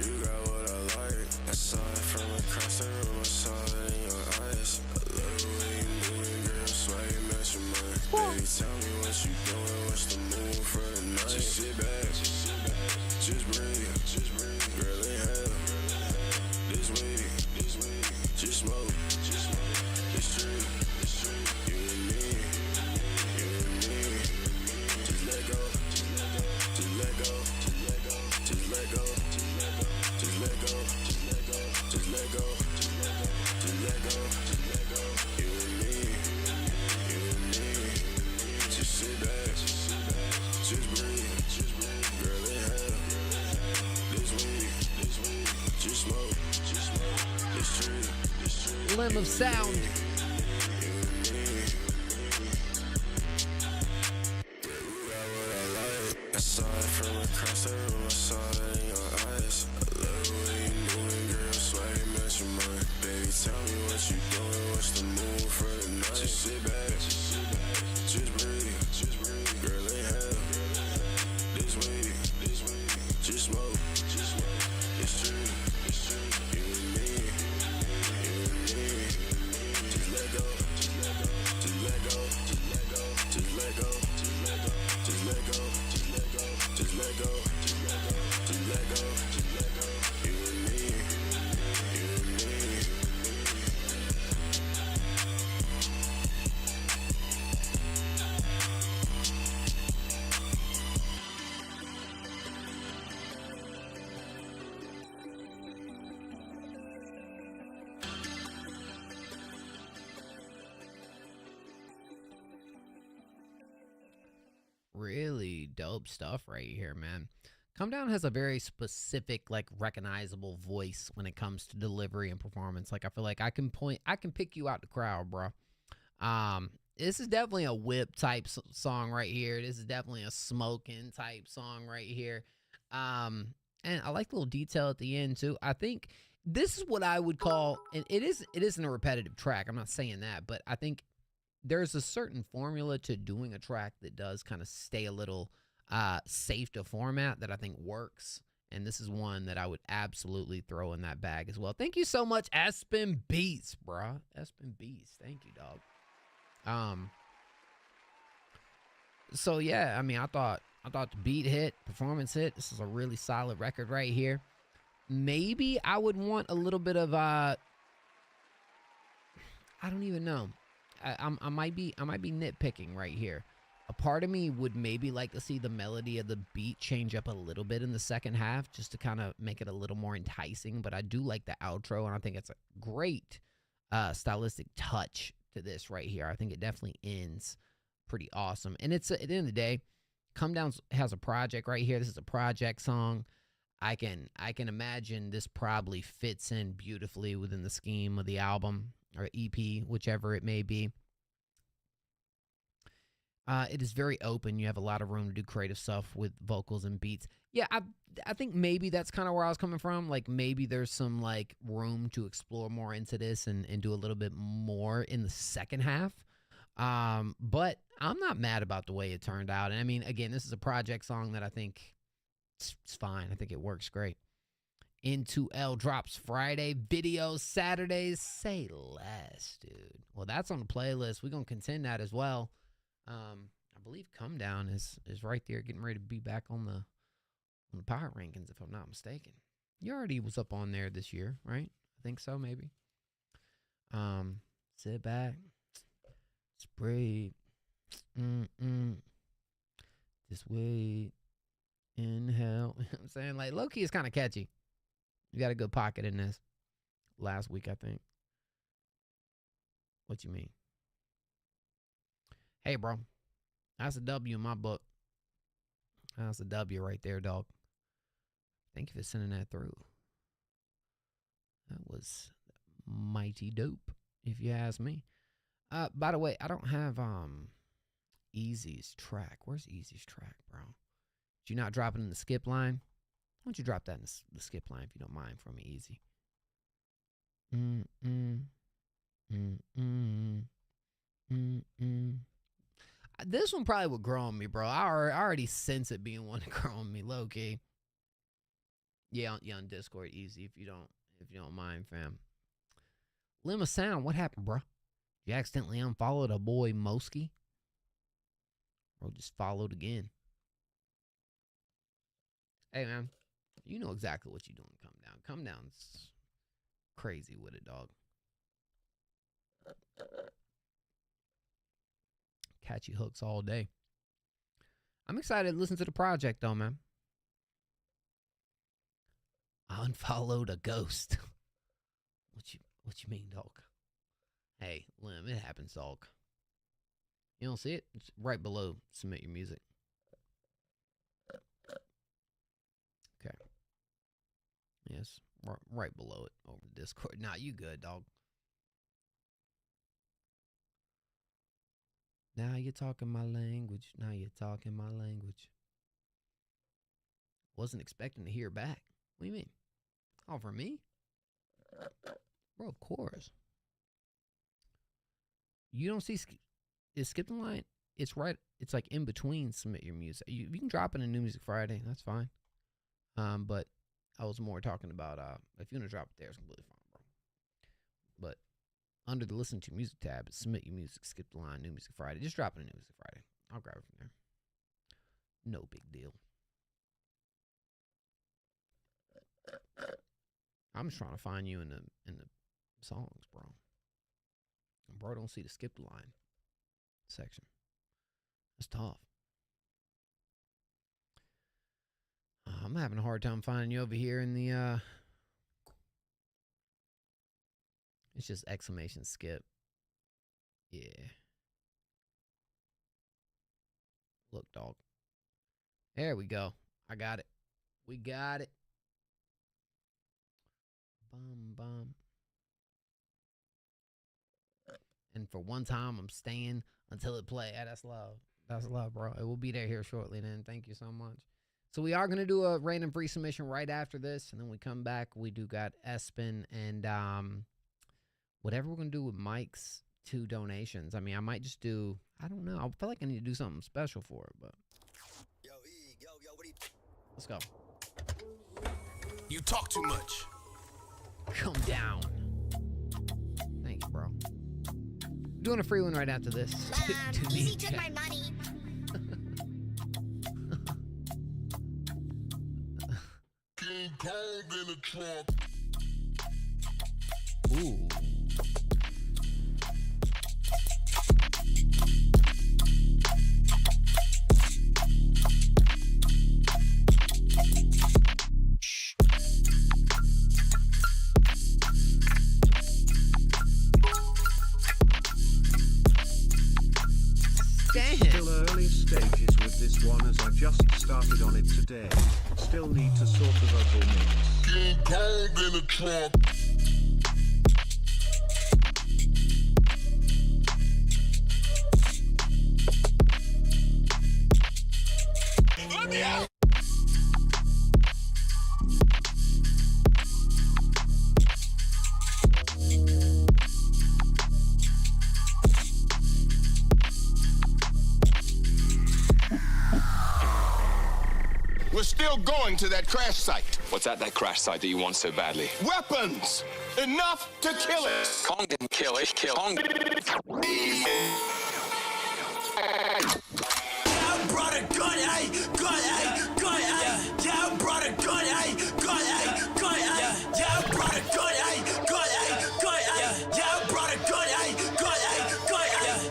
you got what I like. I saw it from across the room. I saw it in your eyes. I love the way you moving, girl. Swear you match your mind. Baby, tell me what you doing. What's the move for the night? Just sit back. Just breathe. Girl, inhale. This way. Just smoke. It's true. You and me. Just let go. Just let go. Just let go. Just let go. Just let go. Just let go. You and me. Just sit back. Just breathe. Girl, inhale. This weed. Just smoke. It's true. Limb of Sound. I saw it from across the room, I saw it in your eyes. I love the way you really dope stuff right here, man. Come Down has a very specific, like, recognizable voice when it comes to delivery and performance. Like, I feel like I can pick you out the crowd, bro. This is definitely a whip type song right here. This is definitely a smoking type song right here. And I like the little detail at the end too. I think this is what I would call, and it isn't a repetitive track. I'm not saying that, but I think there's a certain formula to doing a track that does kind of stay a little safe to format that I think works. And this is one that I would absolutely throw in that bag as well. Thank you so much, Espen Beats, bro. Espen Beats. Thank you, dog. So yeah, I mean, I thought the beat hit, performance hit. This is a really solid record right here. Maybe I would want a little bit of I don't even know. I might be nitpicking right here. A part of me would maybe like to see the melody of the beat change up a little bit in the second half just to kind of make it a little more enticing. But I do like the outro, and I think it's a great stylistic touch to this right here. I think it definitely ends pretty awesome. And it's at the end of the day, Come Down has a project right here. This is a project song. I can imagine this probably fits in beautifully within the scheme of the album or EP, whichever it may be. It is very open. You have a lot of room to do creative stuff with vocals and beats. Yeah, I think maybe that's kind of where I was coming from. Like, maybe there's some, like, room to explore more into this and do a little bit more in the second half. But I'm not mad about the way it turned out. And, I mean, again, this is a project song that I think it's fine. I think it works great. Into L drops Friday. Videos Saturdays. Say less, dude. Well, that's on the playlist. We're going to contend that as well. I believe Come Down is right there getting ready to be back on the power rankings, if I'm not mistaken. You already was up on there this year, right? I think so, maybe. Sit back. Spray. Just wait. Inhale. You know what I'm saying? Like, low-key is kind of catchy. You got a good pocket in this. Last week, I think. What you mean? Hey, bro. That's a W in my book. That's a W right there, dog. Thank you for sending that through. That was mighty dope, if you ask me. By the way, I don't have Easy's track. Where's Easy's track, bro? Did you not drop it in the skip line? Why don't you drop that in the skip line if you don't mind for me, Easy? This one probably would grow on me, bro. I already sense it being one to grow on me, low key. Yeah, on Discord, Easy, if you don't mind, fam. Lima Sound, what happened, bro? You accidentally unfollowed a boy Moski? Bro, just followed again. Hey, man, you know exactly what you're doing. Come Down. Come Down's crazy with it, dog. Catchy hooks all day. I'm excited to listen to the project, though, man. I unfollowed a ghost. What you mean, dog? Hey, Lim, it happens, dog. You don't see it? It's right below submit your music. Okay. Yes, right below it over Discord. Nah, you good, dog. Now you're talking my language. Now you're talking my language. Wasn't expecting to hear back. What do you mean? Oh, for me? Bro, of course. You don't see is skip the line? It's right. It's like in between submit your music. You can drop it in New Music Friday. That's fine. But I was more talking about if you're gonna drop it there, it's completely fine, bro. But under the listen to music tab, it's submit your music, skip the line, New Music Friday. Just drop it in New Music Friday. I'll grab it from there. No big deal. I'm just trying to find you in the songs, bro. And bro, don't see the skip the line section. That's tough. I'm having a hard time finding you over here in the it's just exclamation skip. Yeah. Look, dog. There we go. I got it. We got it. Bum, bum. And for one time, I'm staying until it play. Yeah, that's love. That's love, bro. It will be there here shortly, then. Thank you so much. So we are going to do a random free submission right after this. And then we come back. We do got Espen and whatever we're going to do with Mike's 2 donations. I mean, I might just do, I don't know. I feel like I need to do something special for it, but. Let's go. You talk too much. Come down. Thank you, bro. Doing a free one right after this. Easy took my money. King Kong in the trunk. Ooh. Still early stages with this one as I just started on it today. Still need to sort the vocal mix. King Kong in the trunk. Let me out. We're still going to that crash site. What's at that crash site that you want so badly? Weapons! Enough to kill it! Kong didn't kill it. Kong. I brought a gun, ay, gun, ay, gun, ay. Yeah, I brought a gun, ay, gun, ay, gun, ay. Yeah, I brought a gun, ay, gun, ay, gun, ay. Yeah, I brought a gun, ay, gun, ay, gun, ay.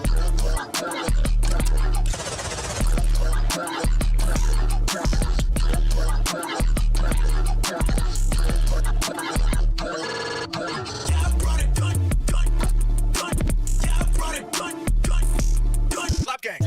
Yeah, I brought a gun, gun, gun. Yeah, I brought a gun, gun, gun. Slap gang.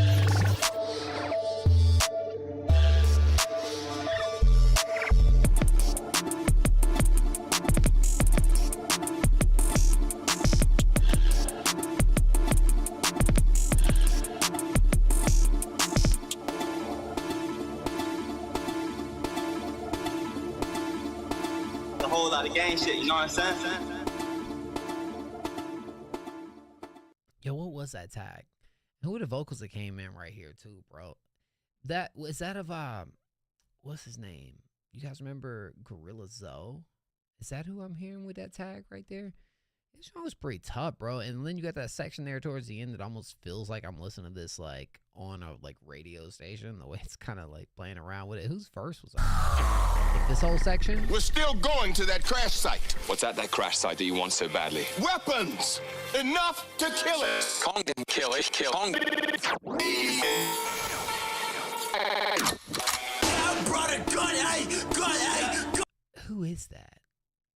A whole lot of gang shit, you know what I'm saying? Yo, what was that tag? Who were the vocals that came in right here too, bro? That was that of what's his name? You guys remember Gorilla Zoe? Is that who I'm hearing with that tag right there? This song was pretty tough, bro. And then you got that section there towards the end that almost feels like I'm listening to this like on a like radio station. The way it's kind of like playing around with it. Whose verse was that? Like this whole section? We're still going to that crash site. What's at that crash site that you want so badly? Weapons! Enough to kill it! Kong didn't kill it. Kong. I brought a gun, ay, gun, ay, gun. Who is that?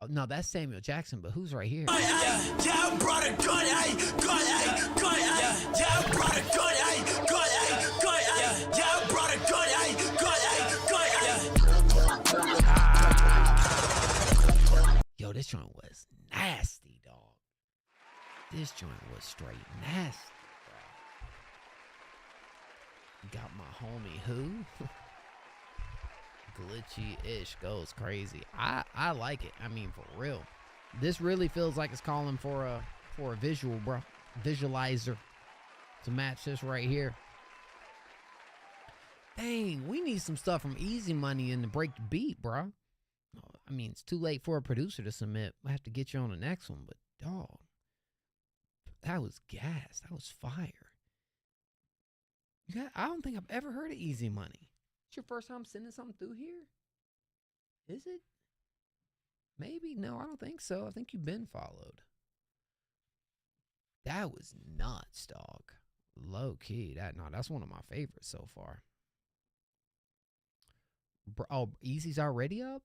Oh, no, that's Samuel Jackson, but who's right here? Yeah, I brought a gun, ay, gun, ay, gun, ay. Yeah, I brought a gun, ay, gun, ay, gun, ay. Yeah, I brought a gun, ay, gun, ay, gun, ay. Yo, this joint was nasty, dog. This joint was straight nasty, bro. Got my homie who? Glitchy-ish goes crazy. I like it. I mean, for real. This really feels like it's calling for a visual, bro. Visualizer to match this right here. Dang, we need some stuff from Easy Money and to break the beat, bro. I mean, it's too late for a producer to submit. I have to get you on the next one, but dog, that was gas. That was fire. I don't think I've ever heard of Easy Money. It's your first time sending something through here? Is it? Maybe. No, I don't think so. I think you've been followed. That was nuts, dog. Low key. That's one of my favorites so far. Bro, oh, Easy's already up?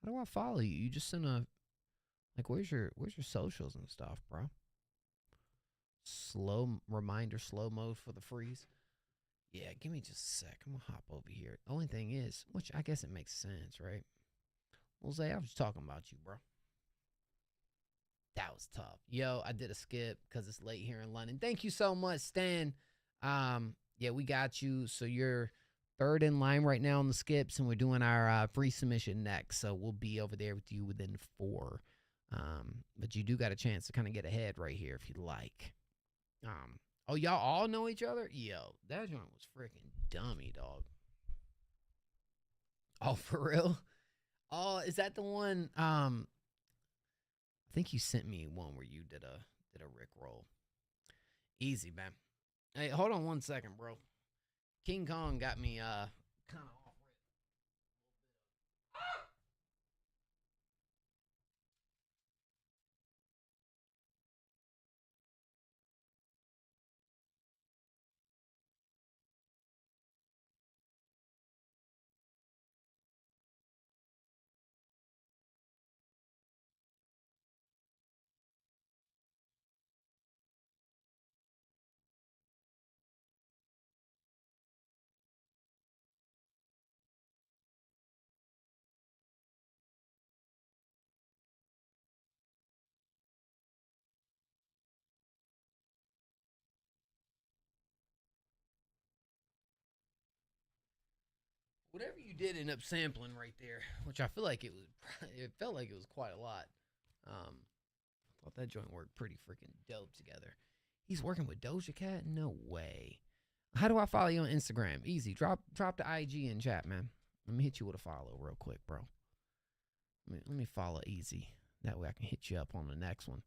How do I follow you? You just sent a like where's your socials and stuff, bro? Slow reminder, slow mode for the freeze. Yeah, give me just a sec. I'm gonna hop over here. The only thing is, which I guess it makes sense, right? Jose, I was talking about you, bro. That was tough. Yo, I did a skip because it's late here in London. Thank you so much, Stan. Yeah, we got you. So you're third in line right now on the skips, and we're doing our free submission next. So we'll be over there with you within 4. But you do got a chance to kind of get ahead right here if you like. Oh, y'all all know each other? Yo, that joint was freaking dummy, dog. Oh, for real? Oh, is that the one? I think you sent me one where you did a Rick roll. Easy, man. Hey, hold on 1 second, bro. King Kong got me kind of off rip. Whatever you did end up sampling right there, which I feel like it felt like it was quite a lot. I thought that joint worked pretty freaking dope together. He's working with Doja Cat? No way. How do I follow you on Instagram? Easy. Drop the IG in chat, man. Let me hit you with a follow real quick, bro. Let me follow Easy. That way I can hit you up on the next one.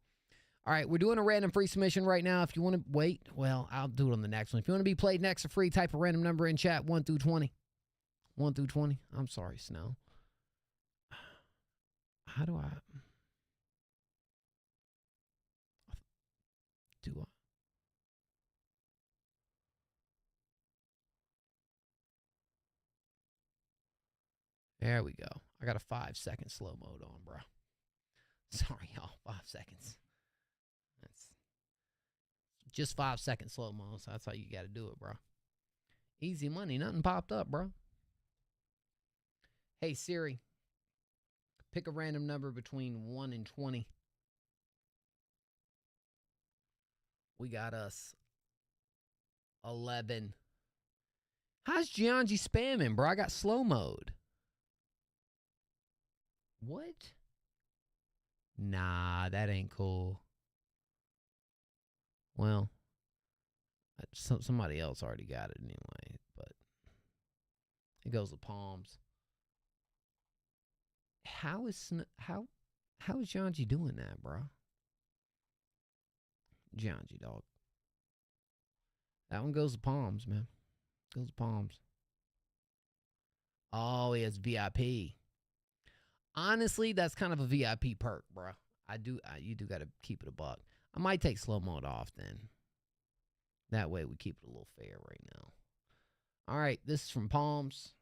All right, we're doing a random free submission right now. If you want to wait, well, I'll do it on the next one. If you want to be played next for free, type a random number in chat, 1 through 20. 1 through 20. I'm sorry, Snow. How do I... Do I... There we go. I got a 5-second slow mode on, bro. Sorry, y'all. 5 seconds. That's just 5-second slow mo. So that's how you got to do it, bro. Easy money. Nothing popped up, bro. Hey, Siri. Pick a random number between 1 and 20. We got us 11. How's Gianji spamming, bro? I got slow mode. What? Nah, that ain't cool. Well, somebody else already got it anyway, but it goes to Palms. How is Gianji doing that, bro? Gianji, dog. That one goes to Palms, man. Goes to Palms. Oh, he has VIP. Honestly, that's kind of a VIP perk, bro. You do got to keep it a buck. I might take slow mode off then. That way we keep it a little fair right now. All right, this is from Palms.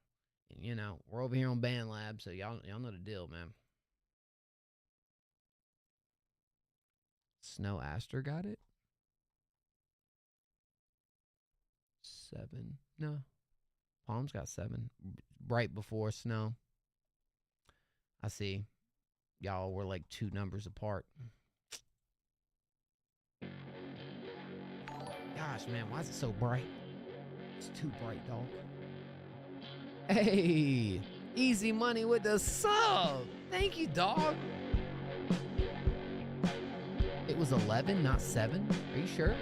And, you know, we're over here on Band Lab, so y'all know the deal, man. Snow Aster got it? 7. No. Palms got 7. Right before Snow. I see. Y'all were like 2 numbers apart. Gosh, man, why is it so bright? It's too bright, dog. Hey, Easy Money with the sub. Thank you, dog. It was 11, not 7. Are you sure?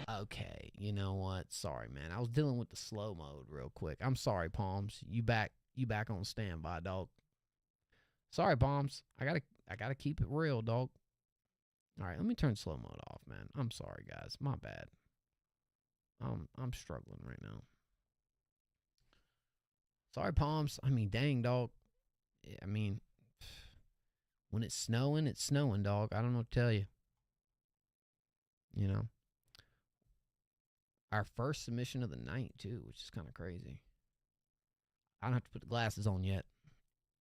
Okay, you know what? Sorry, man. I was dealing with the slow mode real quick. I'm sorry, Palms. You back on standby, dog. Sorry, Palms. I gotta keep it real, dog. All right, let me turn slow mode off, man. I'm sorry, guys. My bad. I'm struggling right now. Sorry, Palms. I mean, dang, dog. I mean, when it's snowing, dog. I don't know what to tell you. You know. Our first submission of the night, too, which is kind of crazy. I don't have to put the glasses on yet.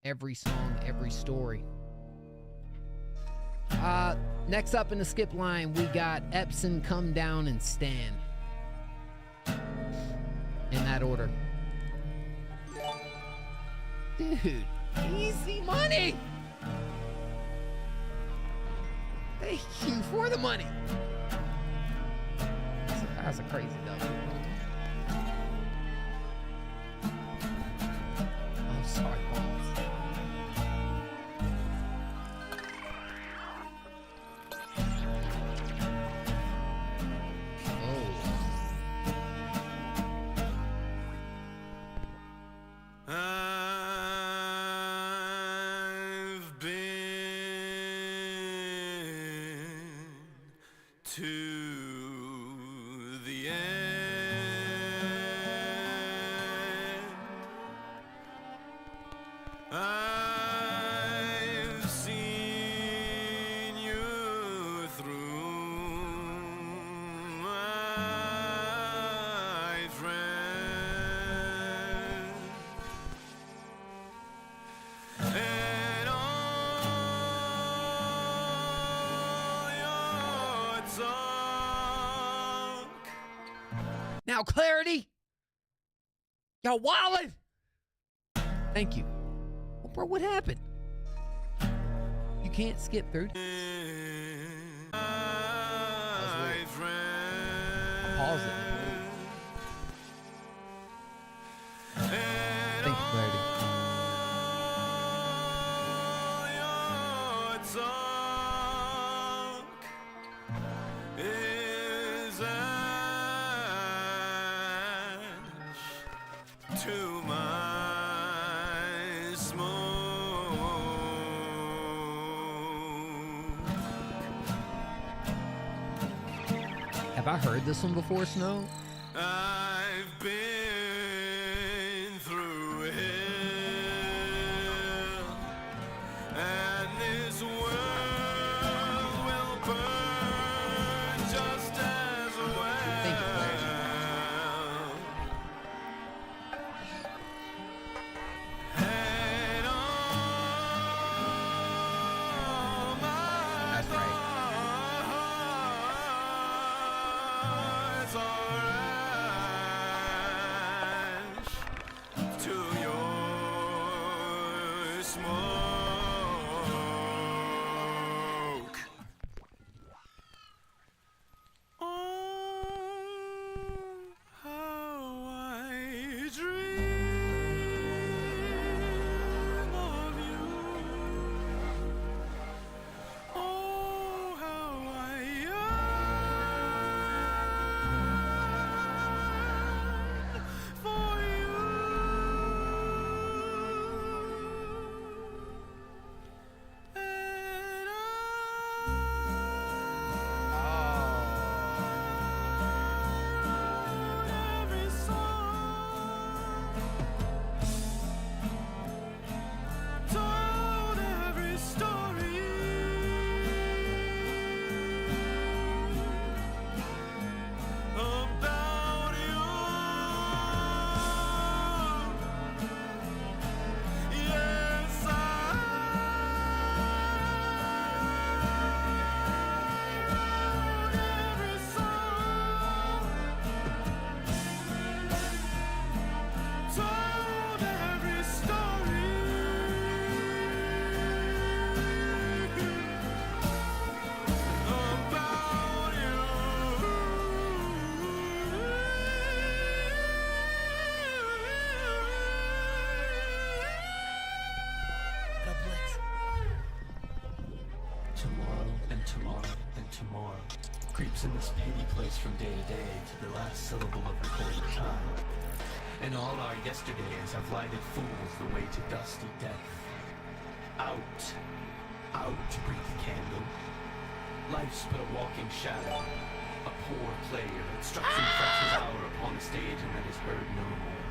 Every song, every story. Next up in the skip line, we got Epson, Come Down, and Stan. that order. Dude, easy money. Thank you for the money. That's a crazy number. I'm sorry, Bones. I've been to the end. I've seen you through, my friend. And all your talk. Now, clarity. Y'all wildin'. Thank you. Well, bro, what happened? You can't skip through. I paused it. Thank you, clarity. Is ash to my smoke. Have I heard this one before, Snow? I've been through hell, and this world will burn just as well. Thank you, clarity. And all my That's right. thoughts are ash to your smoke. Oh, how I dream of you. Oh, how I yearn for you. And every song, told every story about you. Yes, I wrote every song, told every story about you. Tomorrow and tomorrow and tomorrow creeps in this petty place from day to day to the last syllable of recorded time. And all our yesterdays have lighted fools the way to dusty death. Out, out, breathe the candle. Life's but a walking shadow, a poor player that struts and frets his hour upon the stage and then is heard no more.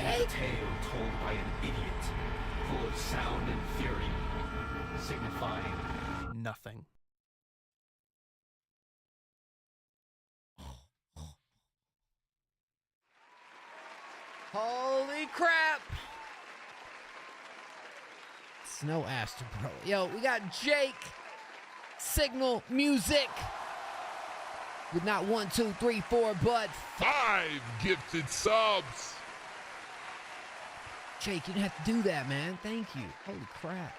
A tale told by an idiot, full of sound and fury, signifying nothing. Holy crap. Snow Aster, bro. Yo, we got Jake, Signal Music. with not 1, 2, 3, 4, but 5 gifted subs. Jake, you didn't have to do that, man. Thank you. Holy crap.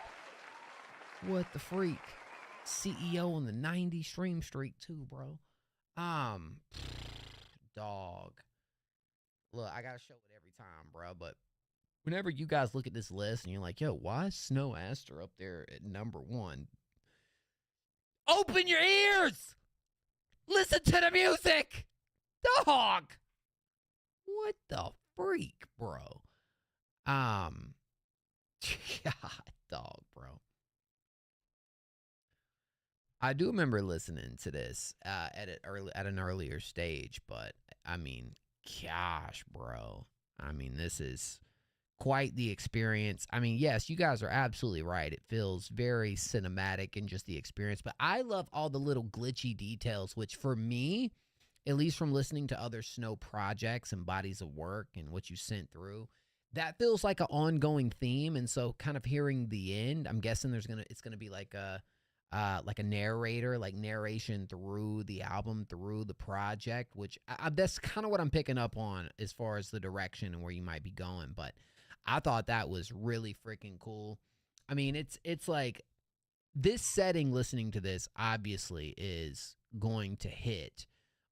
What the freak? CEO on the 90 stream streak too, bro. Dog. Look, I gotta show it every time, bro. But whenever you guys look at this list and you're like, yo, why is Snow Aster up there at number 1? Open your ears! Listen to the music! Dog! What the freak, bro? God, dog, bro. I do remember listening to this at an earlier stage, but I mean, gosh, bro. I mean, this is quite the experience. I mean, yes, you guys are absolutely right. It feels very cinematic in just the experience, but I love all the little glitchy details, which for me, at least from listening to other Snow projects and bodies of work and what you sent through, that feels like an ongoing theme. And so kind of hearing the end, I'm guessing it's gonna be like a narrator, like narration through the album, through the project, which that's kind of what I'm picking up on as far as the direction and where you might be going. But I thought that was really freaking cool. I mean, it's like this setting, listening to this obviously is going to hit,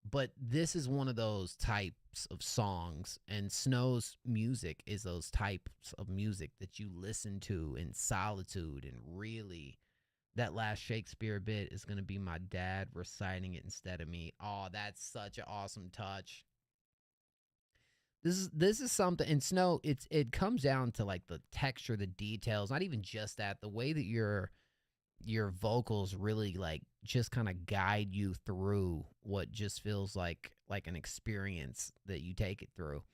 but this is one of those types of songs, and Snow's music is those types of music that you listen to in solitude. And really, that last Shakespeare bit is going to be my dad reciting it instead of me. Oh, that's such an awesome touch. This is something, and Snow, it comes down to like the texture, the details, not even just that, the way that your vocals really like just kind of guide you through what just feels like an experience that you take it through.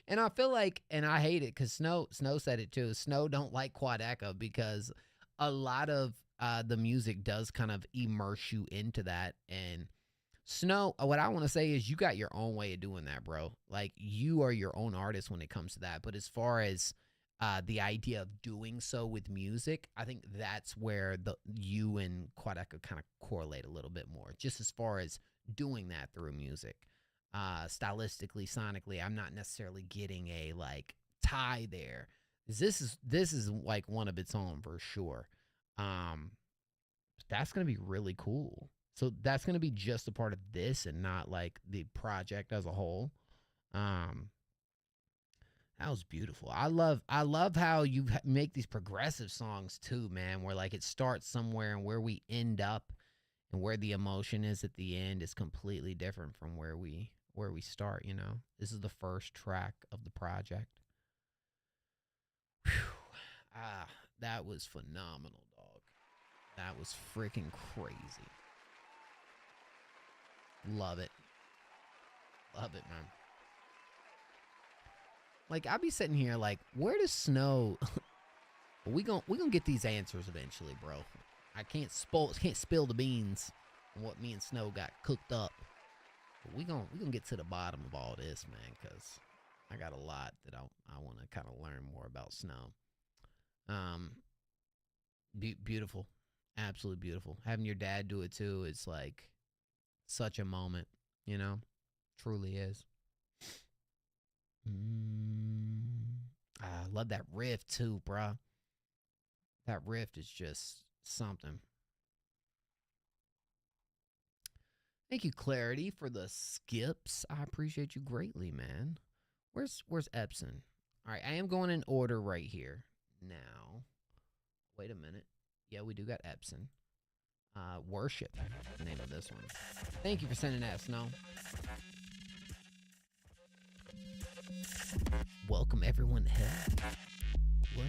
And I feel like, and I hate it because Snow said it too, Snow don't like quad echo because a lot of the music does kind of immerse you into that. And Snow, what I want to say is you got your own way of doing that, bro. Like, you are your own artist when it comes to that. But as far as the idea of doing so with music, I think that's where you and Quad Echo kind of correlate a little bit more. Just as far as doing that through music, stylistically, sonically, I'm not necessarily getting a like tie there. This is like one of its own for sure. That's gonna be really cool. So that's gonna be just a part of this and not like the project as a whole. That was beautiful. I love how you make these progressive songs too, man, where like it starts somewhere and where we end up and where the emotion is at the end is completely different from where we start, you know. This is the first track of the project. Whew. That was phenomenal, dog. That was freaking crazy. Love it. Love it, man. Like, I'll be sitting here like, where does Snow... we gonna get these answers eventually, bro. I can't spill the beans on what me and Snow got cooked up. But we gonna get to the bottom of all this, man, because I got a lot that I want to kind of learn more about Snow. Beautiful. Absolutely beautiful. Having your dad do it too is like such a moment, you know? Truly is. I love that riff too, bruh. That riff is just something. Thank you, Clarity, for the skips. I appreciate you greatly, man. Where's Epson? All right, I am going in order right here now. Wait a minute. Yeah, we do got Epson. Worship, the name of this one. Thank you for sending that, Snow. Welcome everyone to hell. What?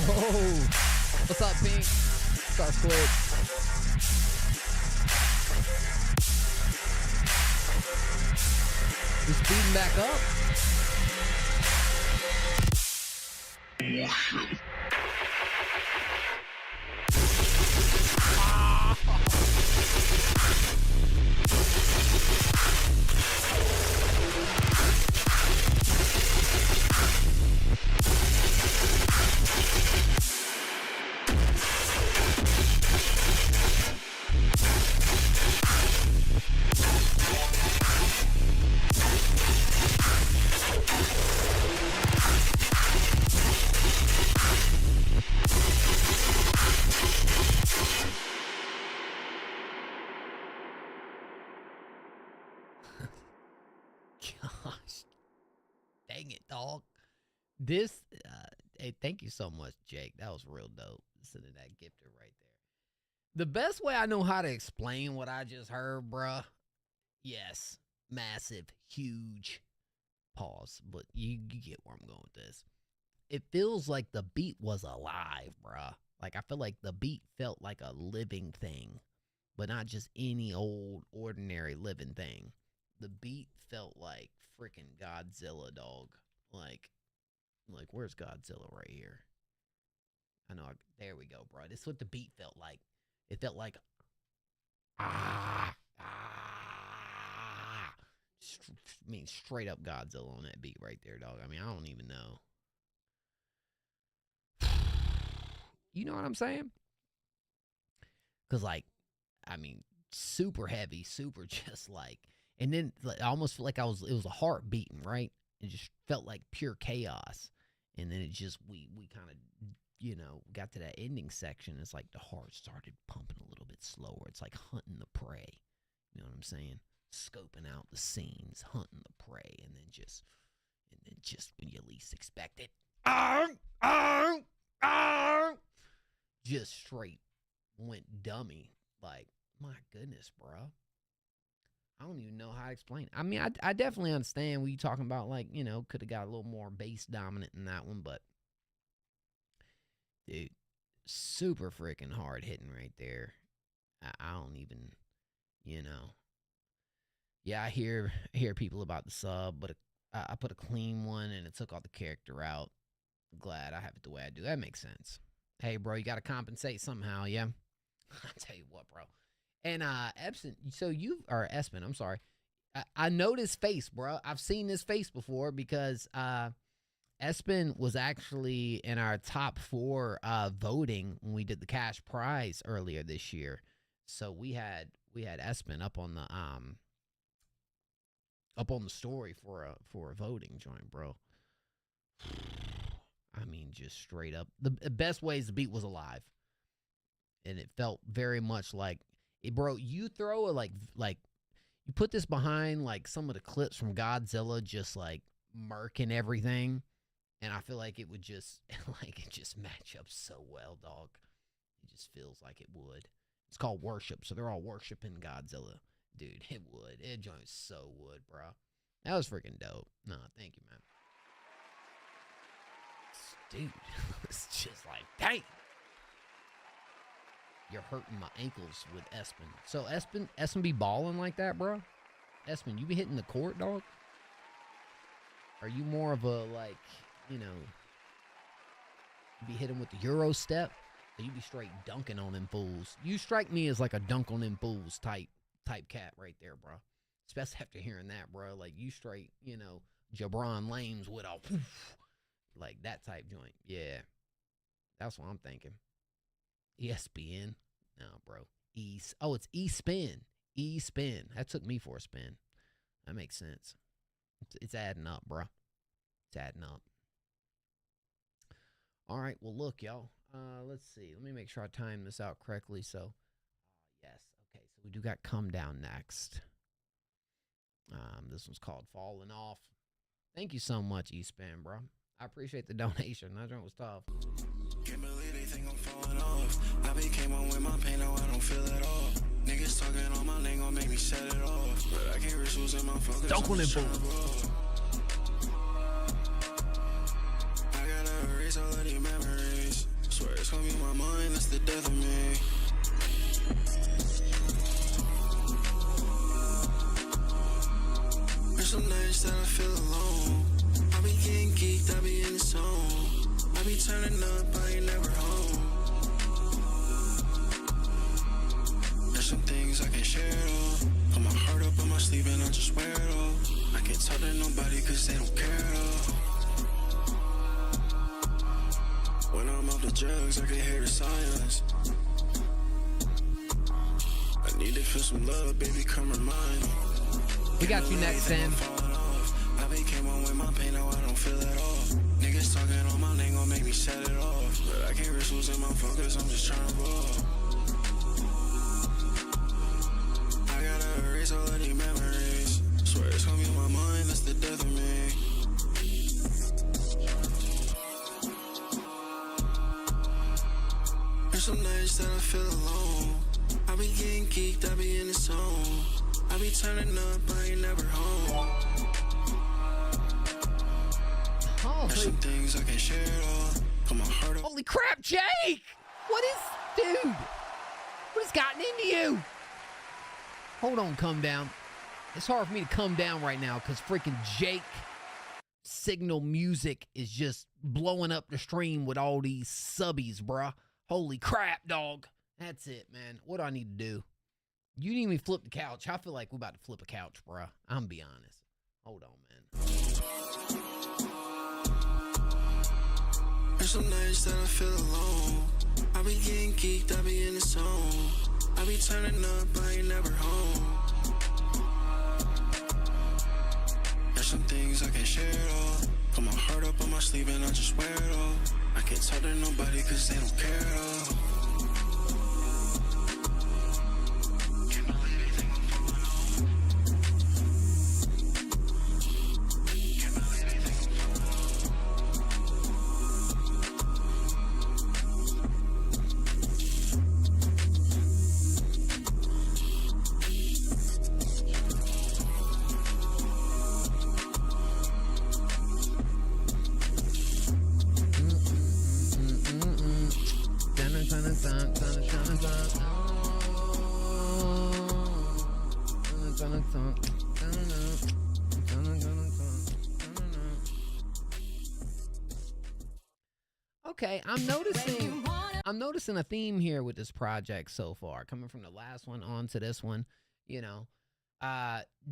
Oh, what's up, Pink? What's up, Squid? We speeding back up? Gosh, dang it, dog. This, hey, thank you so much, Jake. That was real dope. Sending that gifter right there. The best way I know how to explain what I just heard, bruh. Yes, massive, huge pause, but you get where I'm going with this. It feels like the beat was alive, bruh. Like, I feel like the beat felt like a living thing, but not just any old, ordinary living thing. The beat felt like freaking Godzilla, dog. Like, where's Godzilla right here? I know, there we go, bro. This is what the beat felt like. It felt like, I mean, straight up Godzilla on that beat right there, dog. I mean, I don't even know. You know what I'm saying? Because, like, I mean, super heavy, super just like, and then like, I almost felt like it was a heart beating, right? It just felt like pure chaos. And then it just, we kind of, you know, got to that ending section. It's like the heart started pumping a little bit slower. It's like hunting the prey. You know what I'm saying? Scoping out the scenes, hunting the prey, and then just when you least expect it, just straight went dummy. Like, my goodness, bro. I don't even know how to explain it. I mean, I definitely understand what you're talking about. Like, you know, could have got a little more bass dominant in that one, but dude, super freaking hard hitting right there. I don't even, you know, Yeah, I hear people about the sub, but I put a clean one and it took all the character out. Glad I have it the way I do. That makes sense. Hey, bro, you got to compensate somehow, yeah? I'll tell you what, bro. And Espen, I'm sorry. I know this face, bro. I've seen this face before because Espen was actually in our top 4 voting when we did the cash prize earlier this year. So we had Espen up on the story for a voting joint, bro. I mean, just straight up. The best ways the beat was alive. And it felt very much like it, bro. You throw a like you put this behind like some of the clips from Godzilla just like murking everything. And I feel like it would just match up so well, dog. It just feels like it would. It's called Worship, so they're all worshiping Godzilla. Dude, it would. It joint so would, bro. That was freaking dope. No, thank you, man. Dude, it's just like, dang. You're hurting my ankles with Espen. So Espen be balling like that, bro? Espen, you be hitting the court, dog? Are you more of a, like, you know, you be hitting with the Euro step? Or you be straight dunking on them fools? You strike me as like a dunk on them fools type cat right there, bro. Especially after hearing that, bro. Like, you straight, you know, Jabron Lames with a woof. Like that type joint. Yeah. That's what I'm thinking. ESPN. No, bro. It's E-Spin. E-Spin. That took me for a spin. That makes sense. It's adding up, bro. It's adding up. All right. Well, look, y'all. Let's see. Let me make sure I time this out correctly. So, yes. Okay. So we do got Come Down next. This one's called Falling Off. Thank you so much, E-Spin, bro. I appreciate the donation. That joint was tough. Can't believe they think I'm falling off. I became one with my pain, now I don't feel it all. Niggas talking on my name gon' make me set it off. But I can't risk losing my focus. Dunk on him, fool. I gotta erase all of these memories. Swear it's gonna be my mind, that's the death of me. There's some nights that I feel alone. I be getting geeked, I be in the zone. I be turning up, I ain't never home. There's some things I can't share at all. Put my heart up on my sleeve and I just wear it all. I can't talk to nobody cause they don't care at all. When I'm off the drugs, I can hear the silence. I need to feel some love, baby, come remind me. We got you next, Sam. I became one with my pain, now I don't feel it all. Niggas talking on my name gon' make me set it off. But I can't risk losing my focus, I'm just trying to roll. I gotta erase all of these memories. Swear it's gonna be my mind, that's the death of me. There's some nights that I feel alone. I be getting geeked, I be in the zone. I be turning up, I ain't never home. There's some things I can't share at all. Put my heart up. Holy crap, Jake! What is, dude? What has gotten into you? Hold on, Come Down. It's hard for me to come down right now because freaking Jake Signal Music is just blowing up the stream with all these subbies, bruh. Holy crap, dog. That's it, man. What do I need to do? You need me to flip the couch. I feel like we're about to flip a couch, bruh. I'm gonna be honest. Hold on, man. There's some nights that I feel alone. I be getting geeked, I be in the zone. I be turning up, I ain't never home. There's some things I can't share at all. Put my heart up on my sleeve and I just wear it all. I can't talk to nobody cause they don't care at all. Okay, I'm noticing a theme here with this project so far, coming from the last one on to this one. You know,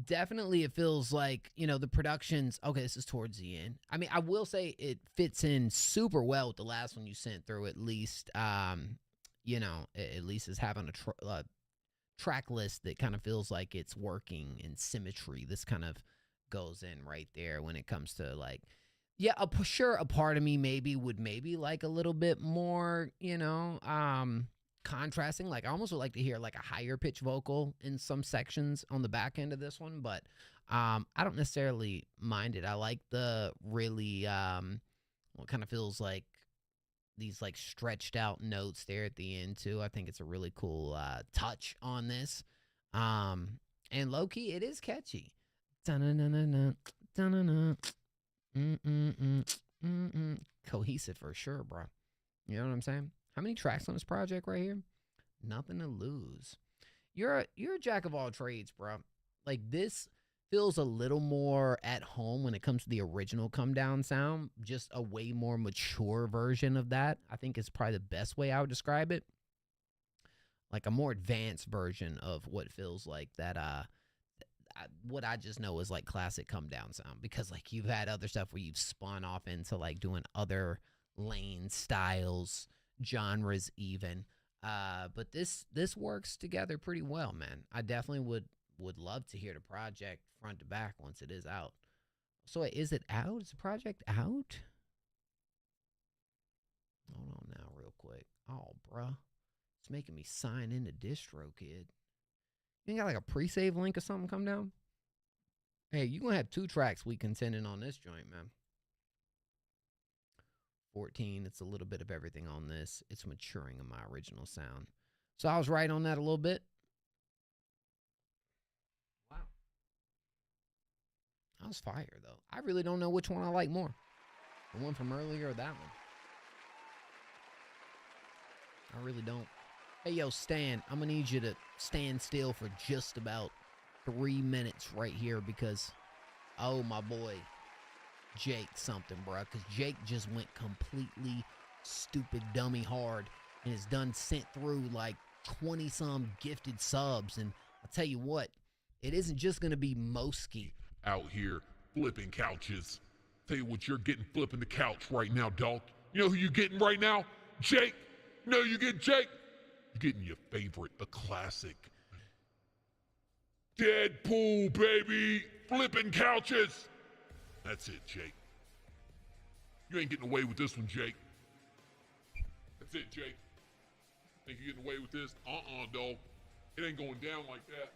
definitely it feels like, you know, the production's okay. This is towards the end. I mean, I will say it fits in super well with the last one you sent through. At least, you know, at least it's having a track list that kind of feels like it's working in symmetry. This kind of goes in right there when it comes to like. Yeah, sure, a part of me would like a little bit more, you know, contrasting. Like I almost would like to hear like a higher pitch vocal in some sections on the back end of this one, but I don't necessarily mind it. I like the really what kind of feels like these like stretched out notes there at the end too. I think it's a really cool touch on this. And low key, it is catchy. Dun-dun-dun-dun-dun, dun-dun-dun. Cohesive for sure, bro. You know what I'm saying? How many tracks on this project right here? Nothing to lose. You're a jack of all trades, bro. Like this feels a little more at home when it comes to the original Come Down sound. Just a way more mature version of that. I think is probably the best way I would describe it. Like a more advanced version of what feels like that what I just know is like classic Come Down sound, because like you've had other stuff where you've spun off into like doing other lane styles, genres even. But this works together pretty well, man. I definitely would love to hear the project front to back once it is out. So is it out? Is the project out? Hold on now real quick. Oh, bruh. It's making me sign into DistroKid. You ain't got like a pre-save link or something come down? Hey, you gonna have 2 tracks we contending on this joint, man. 14, it's a little bit of everything on this. It's maturing in my original sound. So I was right on that a little bit. Wow. I was fire, though. I really don't know which one I like more. The one from earlier or that one. I really don't. Hey, yo, Stan, I'm going to need you to stand still for just about 3 minutes right here because, oh, my boy, Jake something, bro. Because Jake just went completely stupid dummy hard and has done sent through like 20-some gifted subs. And I'll tell you what, it isn't just going to be Moski out here flipping couches. Tell you what, you're getting flipping the couch right now, dog. You know who you're getting right now? Jake. You know you get Jake. You're getting your favorite, the classic Deadpool, baby. Flipping couches. That's it, Jake. You ain't getting away with this one, Jake. That's it, Jake. Think you're getting away with this? Dog. It ain't going down like that.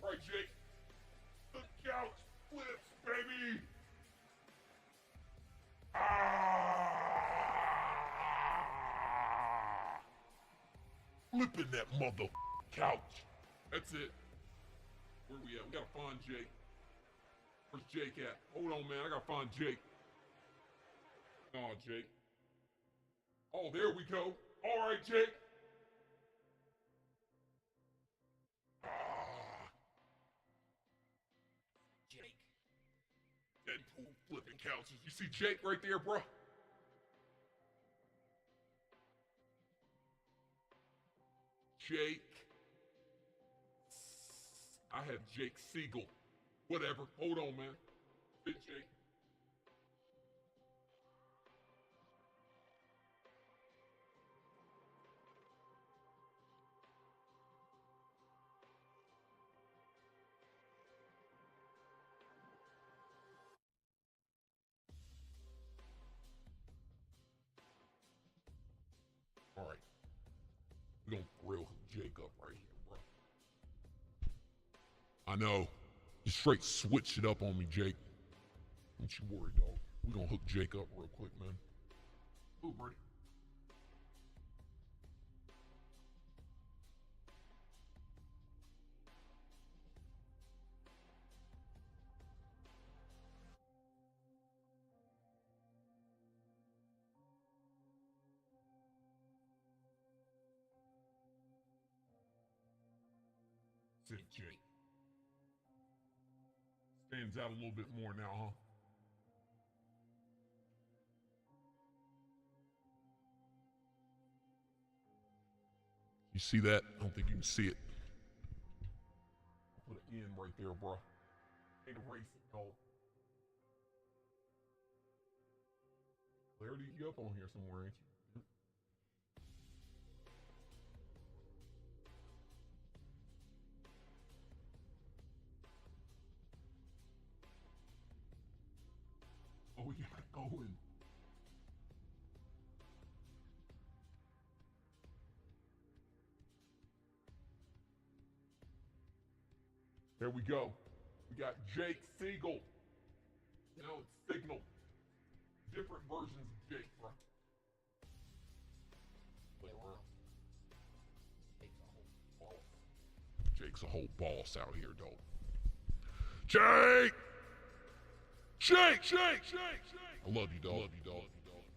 All right, Jake. The couch flips, baby. Flipping that mother couch. That's it. Where we at? We gotta find Jake. Where's Jake at? Hold on, man. I gotta find Jake. Oh, Jake. Oh, there we go. All right, Jake. Jake. Deadpool flipping couches. You see Jake right there, bro? Jake. I have Jake Siegel. Whatever. Hold on, man. Big Jake. All right. We're gonna grill Jake up right here, bro. I know. You straight switch it up on me, Jake. Don't you worry, dog. We're gonna hook Jake up real quick, man. Ooh, Brady. That's it, Jake. Stands out a little bit more now, huh? You see that? I don't think you can see it. Put an N right there, bro. Ain't a racing, dog. Clarity, you up on here somewhere, ain't you? Oh, we got it going. There we go. We got Jake Siegel. Now it's Signal. Different versions of Jake, bro. Jake's a whole boss out here, dog. Jake! Jake! Jake! Jake! I love you, dog.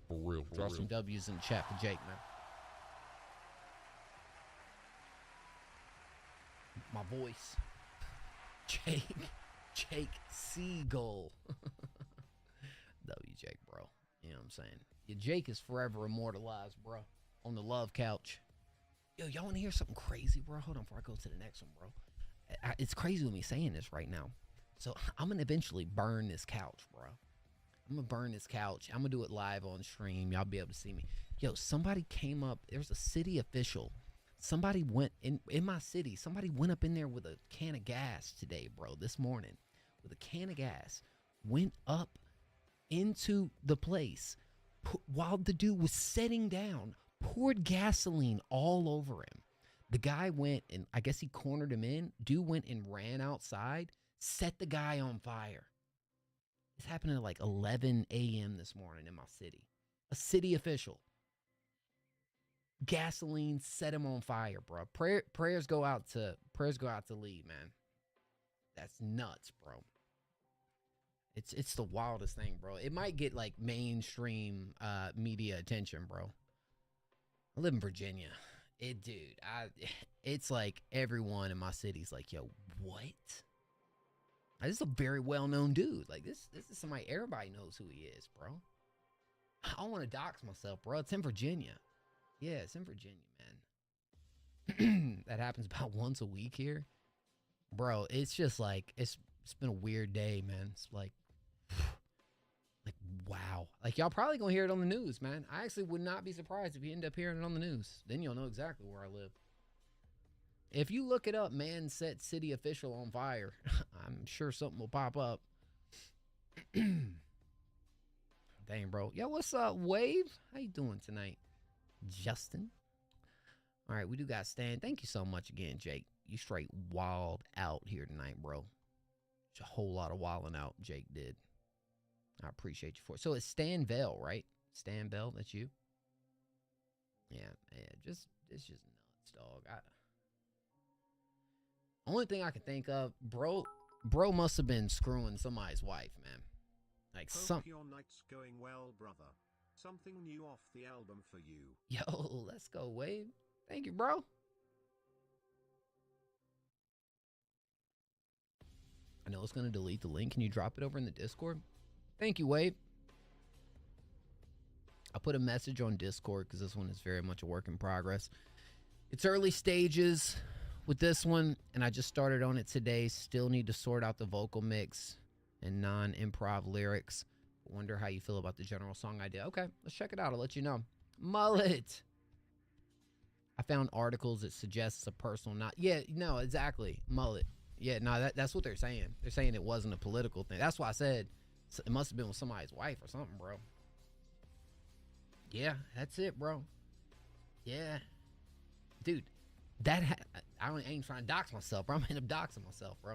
For real. Drop some W's in the chat for Jake, man. My voice. Jake Siegel. W Jake, bro. You know what I'm saying? Yeah, Jake is forever immortalized, bro. On the love couch. Yo, y'all want to hear something crazy, bro? Hold on before I go to the next one, bro. It's crazy with me saying this right now. So I'm going to eventually burn this couch, bro. I'm going to burn this couch. I'm going to do it live on stream. Y'all be able to see me. Yo, somebody came up. There's a city official. Somebody went in my city. Somebody went up in there with a can of gas today, bro, this morning. With a can of gas. Went up into the place while the dude was sitting down. Poured gasoline all over him. The guy went and I guess he cornered him in. Dude went and ran outside. Set the guy on fire. This happened at like 11 a.m. this morning in my city. A city official. Gasoline set him on fire, bro. Prayers go out to Lee, man. That's nuts, bro. It's the wildest thing, bro. It might get like mainstream media attention, bro. I live in Virginia. It's like everyone in my city's like, yo, what? This is a very well-known dude. Like this is somebody everybody knows who he is, bro. I don't want to dox myself, bro. It's in Virginia. Yeah, it's in Virginia, man. That happens about once a week here. Bro, it's just like, it's been a weird day, man. It's like, wow. Like, y'all probably gonna hear it on the news, man. I actually would not be surprised if you end up hearing it on the news. Then you'll know exactly where I live. If you look it up, man set city official on fire, I'm sure something will pop up. Dang, bro. Yo, what's up, Wave? How you doing tonight? Justin. All right, we do got Stan. Thank you so much again, Jake. You straight wild out here tonight, bro. It's a whole lot of wilding out Jake did. I appreciate you for it. So it's Stan Bell, right? Stan Bell, that's you? Yeah, it's just nuts, dog. Only thing I can think of, bro must have been screwing somebody's wife, man. Like Hope your night's going well, brother. Something new off the album for you. Yo, let's go, Wave. Thank you, bro. I know it's going to delete the link. Can you drop it over in the Discord? Thank you, Wave. I put a message on Discord because this one is very much a work in progress. It's early stages with this one, and I just started on it today. Still need to sort out the vocal mix and non-improv lyrics. Wonder how you feel about the general song idea. Okay, let's check it out. I'll let you know. Mullet. I found articles that suggest it's a personal not. Yeah, no, exactly. Mullet. Yeah, no, that's what they're saying. They're saying it wasn't a political thing. That's why I said it must have been with somebody's wife or something, bro. Yeah, that's it, bro. Yeah. Dude, I ain't trying to dox myself, bro. I'm going to end up doxing myself, bro.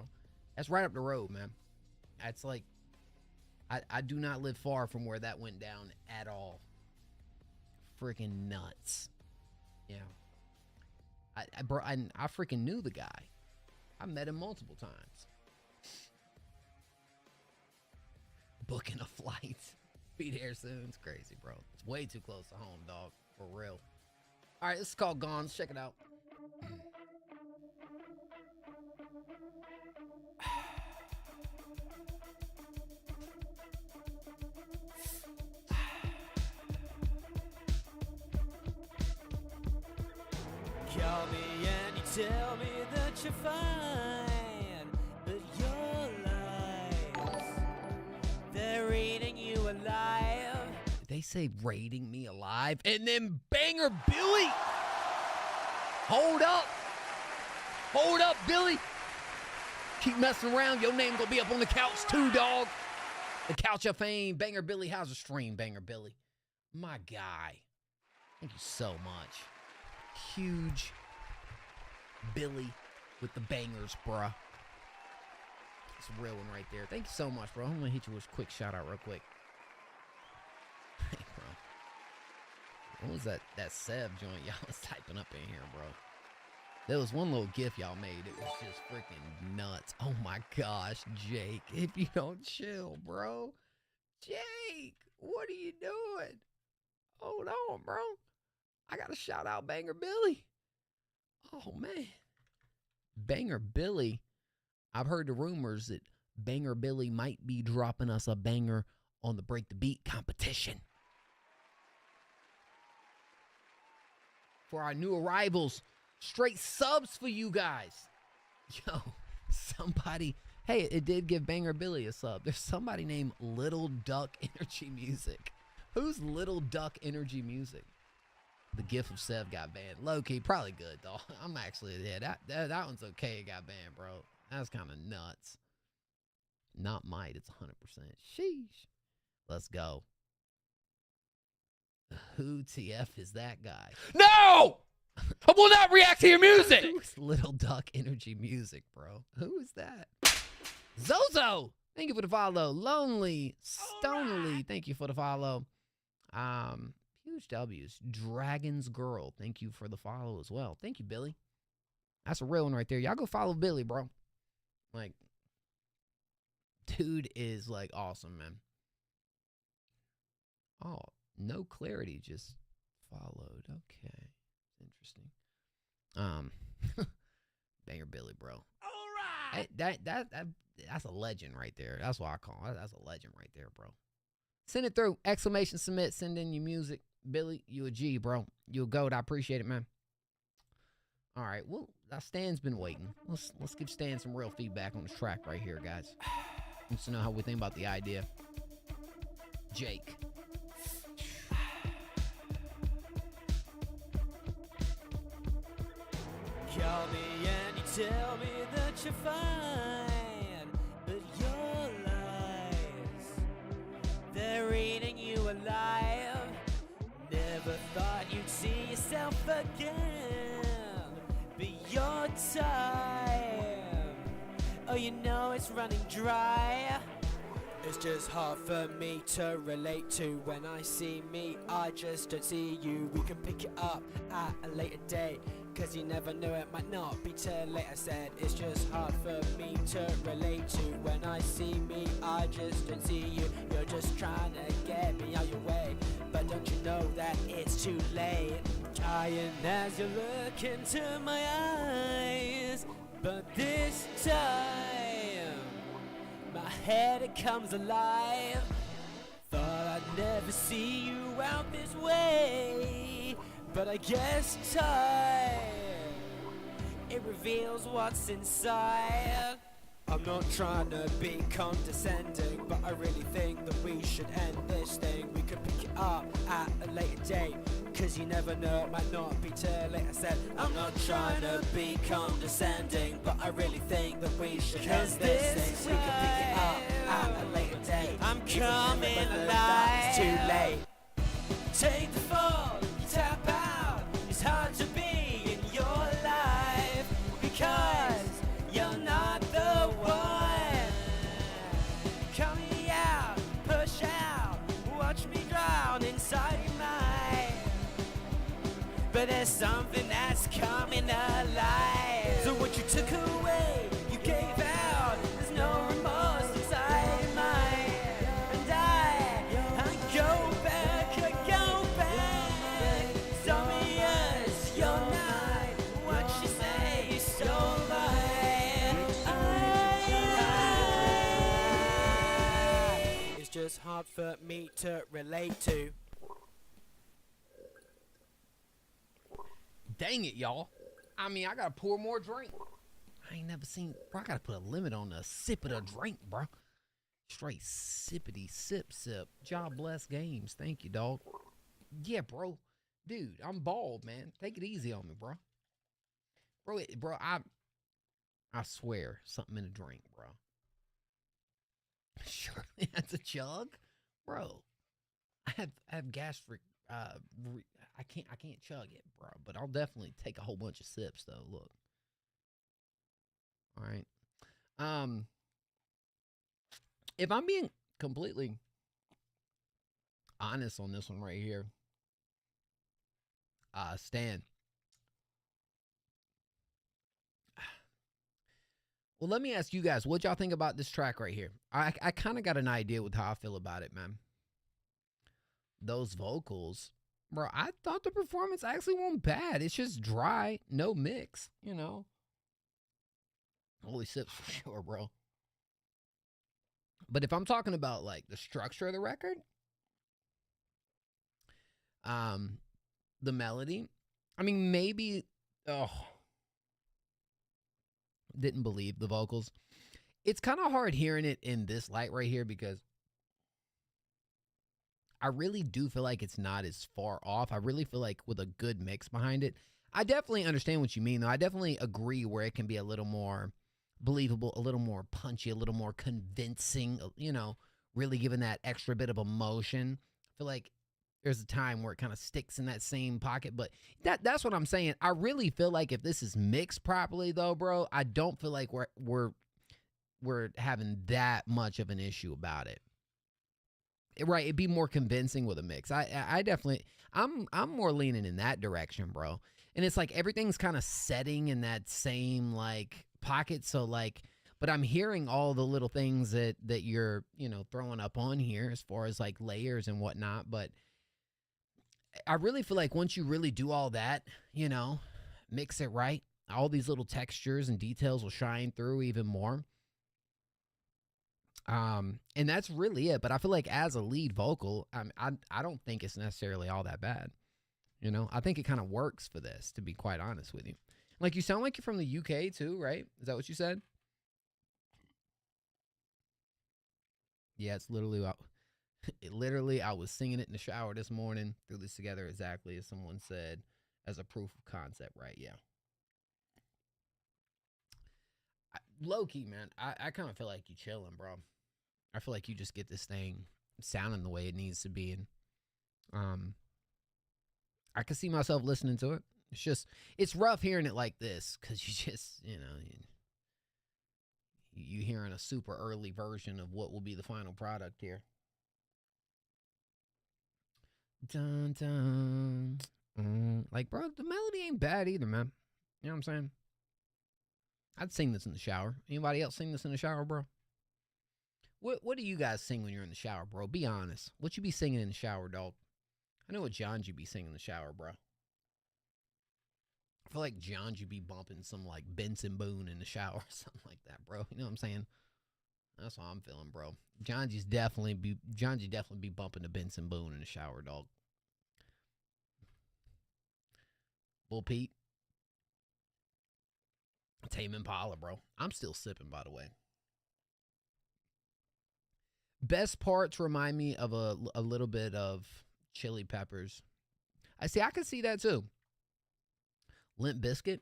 That's right up the road, man. That's like, I do not live far from where that went down at all. Freaking nuts. Yeah. I freaking knew the guy. I met him multiple times. Booking a flight. Be there soon. It's crazy, bro. It's way too close to home, dog. For real. All right, this is called Gone. Let's check it out. Call me tell me that you're fine, but your lies, they're eating you alive. They say raiding me alive, and then Banger Billy. Hold up. Hold up, Billy. Keep messing around. Your name gonna be up on the couch too, dog. The couch of fame. Banger Billy, how's the stream, Banger Billy? My guy. Thank you so much. Huge Billy with the bangers, bruh. It's a real one right there. Thank you so much, bro. I'm gonna hit you with a quick shout out real quick. Hey, bro. What was that Seb joint y'all was typing up in here, bro? There was one little gif y'all made. It was just freaking nuts. Oh my gosh, Jake. If you don't chill, bro. Jake, what are you doing? Hold on, bro. I gotta shout out Banger Billy. Oh, man. Banger Billy. I've heard the rumors that Banger Billy might be dropping us a banger on the Break the Beat competition. For our new arrivals, straight subs for you guys. Yo, somebody, hey, it did give Banger Billy a sub. There's somebody named Little Duck Energy Music. Who's Little Duck Energy Music? The gif of Sev got banned. Low-key, probably good, though. I'm actually, yeah, that one's okay. It got banned, bro. That's kind of nuts. Not might, it's 100%. Sheesh. Let's go. Who TF is that guy? No! I will not react to your music! Who's Little Duck Energy Music, bro? Who is that? Zozo! Thank you for the follow. Lonely, Stonily, thank you for the follow. Huge W's. Dragon's Girl, thank you for the follow as well. Thank you, Billy. That's a real one right there. Y'all go follow Billy, bro. Like, dude is, like, awesome, man. Oh, no clarity, just followed. Okay. Interesting. Banger Billy, bro. All right. That's a legend right there. That's what I call it. That's a legend right there, bro. Send it through. Exclamation submit. Send in your music. Billy, you a G, bro. You a goat. I appreciate it, man. All right. Well, Stan's been waiting. Let's give Stan some real feedback on this track right here, guys. Wants to know how we think about the idea. Jake. Call me and you tell me that you're fine, but your lies, they're eating you alive. Never thought you'd see yourself again, but your time, oh, you know it's running dry. It's just hard for me to relate to. When I see me, I just don't see you. We can pick it up at a later date, cause you never know, it might not be till late. I said it's just hard for me to relate to. When I see me, I just don't see you. You're just trying to get me out your way, but don't you know that it's too late? Trying as you look into my eyes, but this time my head, it comes alive. Thought I'd never see you out this way, but I guess time, it reveals what's inside. I'm not trying to be condescending, but I really think that we should end this thing. We could pick it up at a later date, cause you never know, it might not be too late. I said I'm not trying to be condescending, but I really think that we should end this thing. We could pick it up at a later date. I'm coming alive. It's too late. Take the fall, tap out. It's hard to be in your life, because you're not the one. Call me out, push out, watch me drown inside your mind. But there's something that's coming alive. So what you took away, you gave out. There's no remorse inside your mind. And I go back, I go back. It's obvious you're not what you say you're so mine. It's just hard for me to relate to. Dang it, y'all. I mean, I gotta pour more drink. I ain't never seen, bro. I gotta put a limit on the sip of the drink, bro. Straight sippity sip. God bless games. Thank you, dog. Yeah, bro. Dude, I'm bald, man. Take it easy on me, bro. Bro, I swear, something in a drink, bro. Surely that's a chug, bro. I have gastric. I can't chug it, bro. But I'll definitely take a whole bunch of sips, though. Look. All right. If I'm being completely honest on this one right here, Stan. Well, let me ask you guys, what y'all think about this track right here? I kind of got an idea with how I feel about it, man. Those vocals, bro, I thought the performance actually wasn't bad. It's just dry, no mix, you know. Holy sips for sure, bro. But if I'm talking about, like, the structure of the record, the melody, I mean, maybe, didn't believe the vocals. It's kind of hard hearing it in this light right here because I really do feel like it's not as far off. I really feel like with a good mix behind it, I definitely understand what you mean, though. I definitely agree where it can be a little more believable, a little more punchy, a little more convincing, you know, really giving that extra bit of emotion. I feel like there's a time where it kind of sticks in that same pocket, but that's what I'm saying. I really feel like if this is mixed properly, though, bro, I don't feel like we're having that much of an issue about it. Right, it'd be more convincing with a mix. I definitely, I'm more leaning in that direction, bro. And it's like everything's kind of setting in that same like pocket. So like, but I'm hearing all the little things that you're, you know, throwing up on here as far as like layers and whatnot. But I really feel like once you really do all that, you know, mix it right, all these little textures and details will shine through even more. And that's really it. But I feel like as a lead vocal, I don't think it's necessarily all that bad. You know, I think it kind of works for this, to be quite honest with you. Like, you sound like you're from the UK too, right? Is that what you said? Yeah, it's literally, I was singing it in the shower this morning, threw this together exactly as someone said, as a proof of concept, right? Yeah. Low-key, man, I kind of feel like you chilling, bro. I feel like you just get this thing sounding the way it needs to be. And I can see myself listening to it. It's just, it's rough hearing it like this because you just, you know, you hearing a super early version of what will be the final product here. Dun, dun. Like, bro, the melody ain't bad either, man. You know what I'm saying? I'd sing this in the shower. Anybody else sing this in the shower, bro? What do you guys sing when you're in the shower, bro? Be honest. What you be singing in the shower, dog? I know what Johns you be singing in the shower, bro. I feel like Johns you be bumping some like Benson Boone in the shower or something like that, bro. You know what I'm saying? That's how I'm feeling, bro. Johns you definitely be bumping the Benson Boone in the shower, dog. Bull Pete. Tame Impala, bro. I'm still sipping, by the way. Best parts remind me of a little bit of Chili Peppers. I can see that too. Limp Bizkit.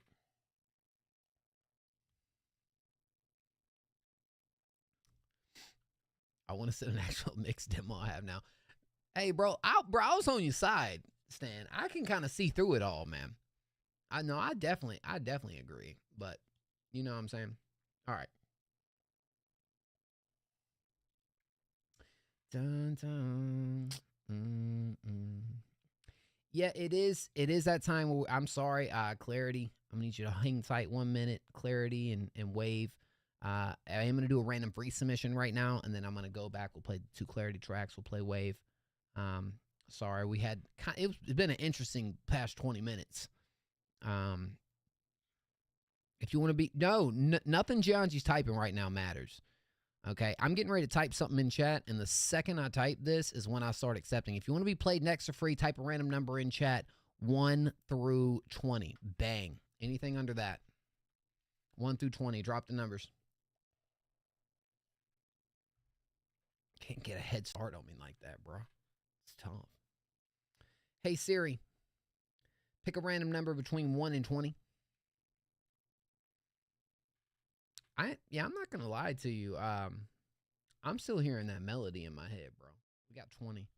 I want to send an actual mix demo I have now. Hey, bro, I was on your side, Stan. I can kind of see through it all, man. I know, I definitely agree. But you know what I'm saying? All right. Dun, dun. Yeah, it is that time where I'm sorry, Clarity. I'm gonna need you to hang tight 1 minute, Clarity and Wave. I am gonna do a random free submission right now, and then I'm gonna go back. We'll play 2 Clarity tracks. We'll play Wave. Sorry, it's been an interesting past 20 minutes. If you want to be nothing Johns typing right now matters. Okay, I'm getting ready to type something in chat, and the second I type this is when I start accepting. If you want to be played next for free, type a random number in chat, 1 through 20. Bang. Anything under that. 1 through 20. Drop the numbers. Can't get a head start on me like that, bro. It's tough. Hey, Siri. Pick a random number between 1 and 20. I'm not going to lie to you. I'm still hearing that melody in my head, bro. We got 20.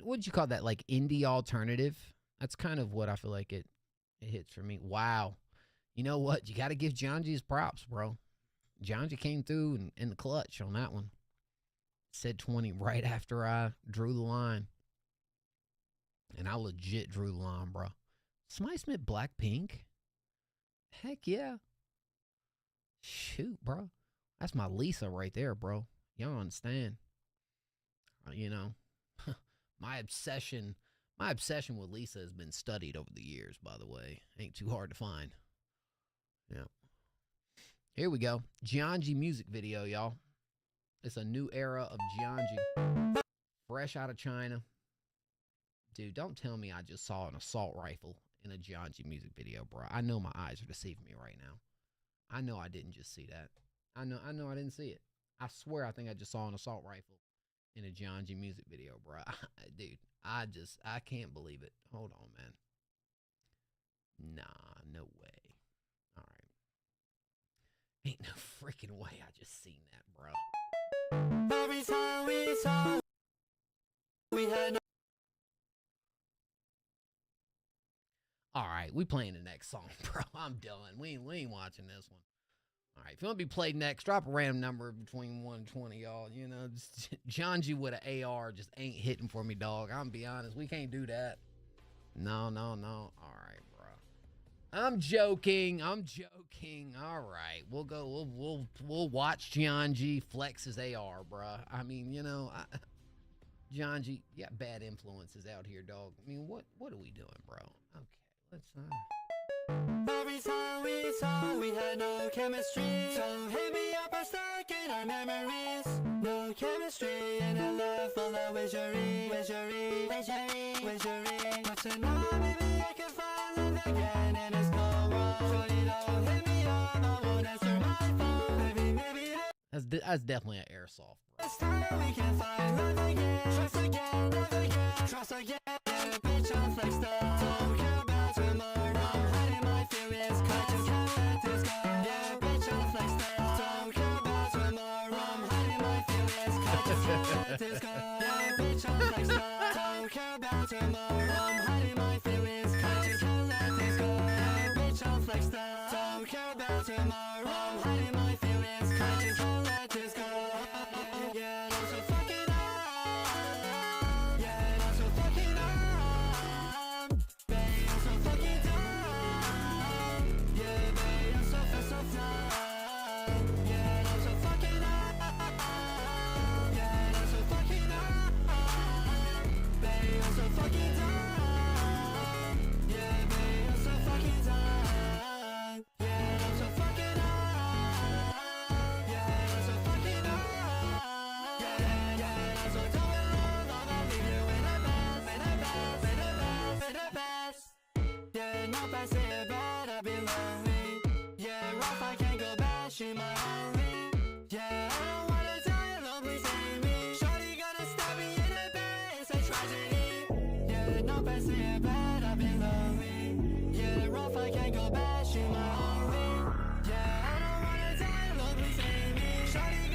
What'd you call that? Like indie alternative? That's kind of what I feel like it hits for me. Wow. You know what? You got to give Janji his props, bro. Janji came through in the clutch on that one. Said 20 right after I drew the line. And I legit drew the line, bro. Somebody Smith Blackpink? Heck yeah. Shoot, bro. That's my Lisa right there, bro. Y'all understand. You know, my obsession with Lisa has been studied over the years, by the way. Ain't too hard to find. Yeah. Here we go. Gianji music video, y'all. It's a new era of Gianji. Fresh out of China. Dude, don't tell me I just saw an assault rifle in a Gianji music video, bro. I know my eyes are deceiving me right now. I know I didn't just see that. I know I didn't see it. I swear I think I just saw an assault rifle in a Gianji music video, bro. Dude, I can't believe it. Hold on, man. Nah, no way. All right. Ain't no freaking way I just seen that, bro. Every time we saw, we had no. All right, we playing the next song, bro. I'm done. We ain't watching this one. All right, if you want to be played next, drop a random number between 1 and 20, y'all. You know, Janji with an AR just ain't hitting for me, dog. I'm gonna be honest. We can't do that. No. All right, bro. I'm joking. All right, we'll go. We'll watch Janji flex his AR, bro. I mean, you know, Janji, you got bad influences out here, dog. I mean, what are we doing, bro? Okay, let's Every time we saw, we had no chemistry. So hit me up or stuck in our memories. No chemistry and a love full of wizardry. But tonight maybe I can find love again and it's no wrong. Shorty, don't hit me up, I won't answer my phone. Maybe that's definitely an airsoft, bro. this time we can find love again. Trust again, love again, trust again. Yeah, bitch, I'm flexed up. Don't care about tomorrow.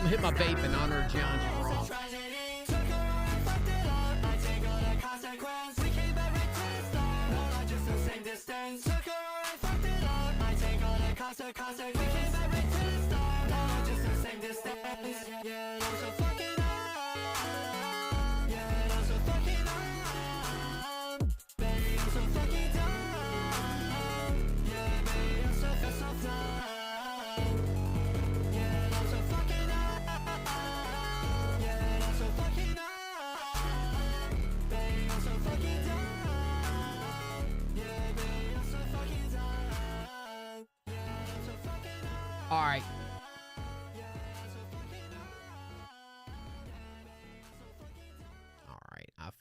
Hit my vape in honor of Gianji, bro.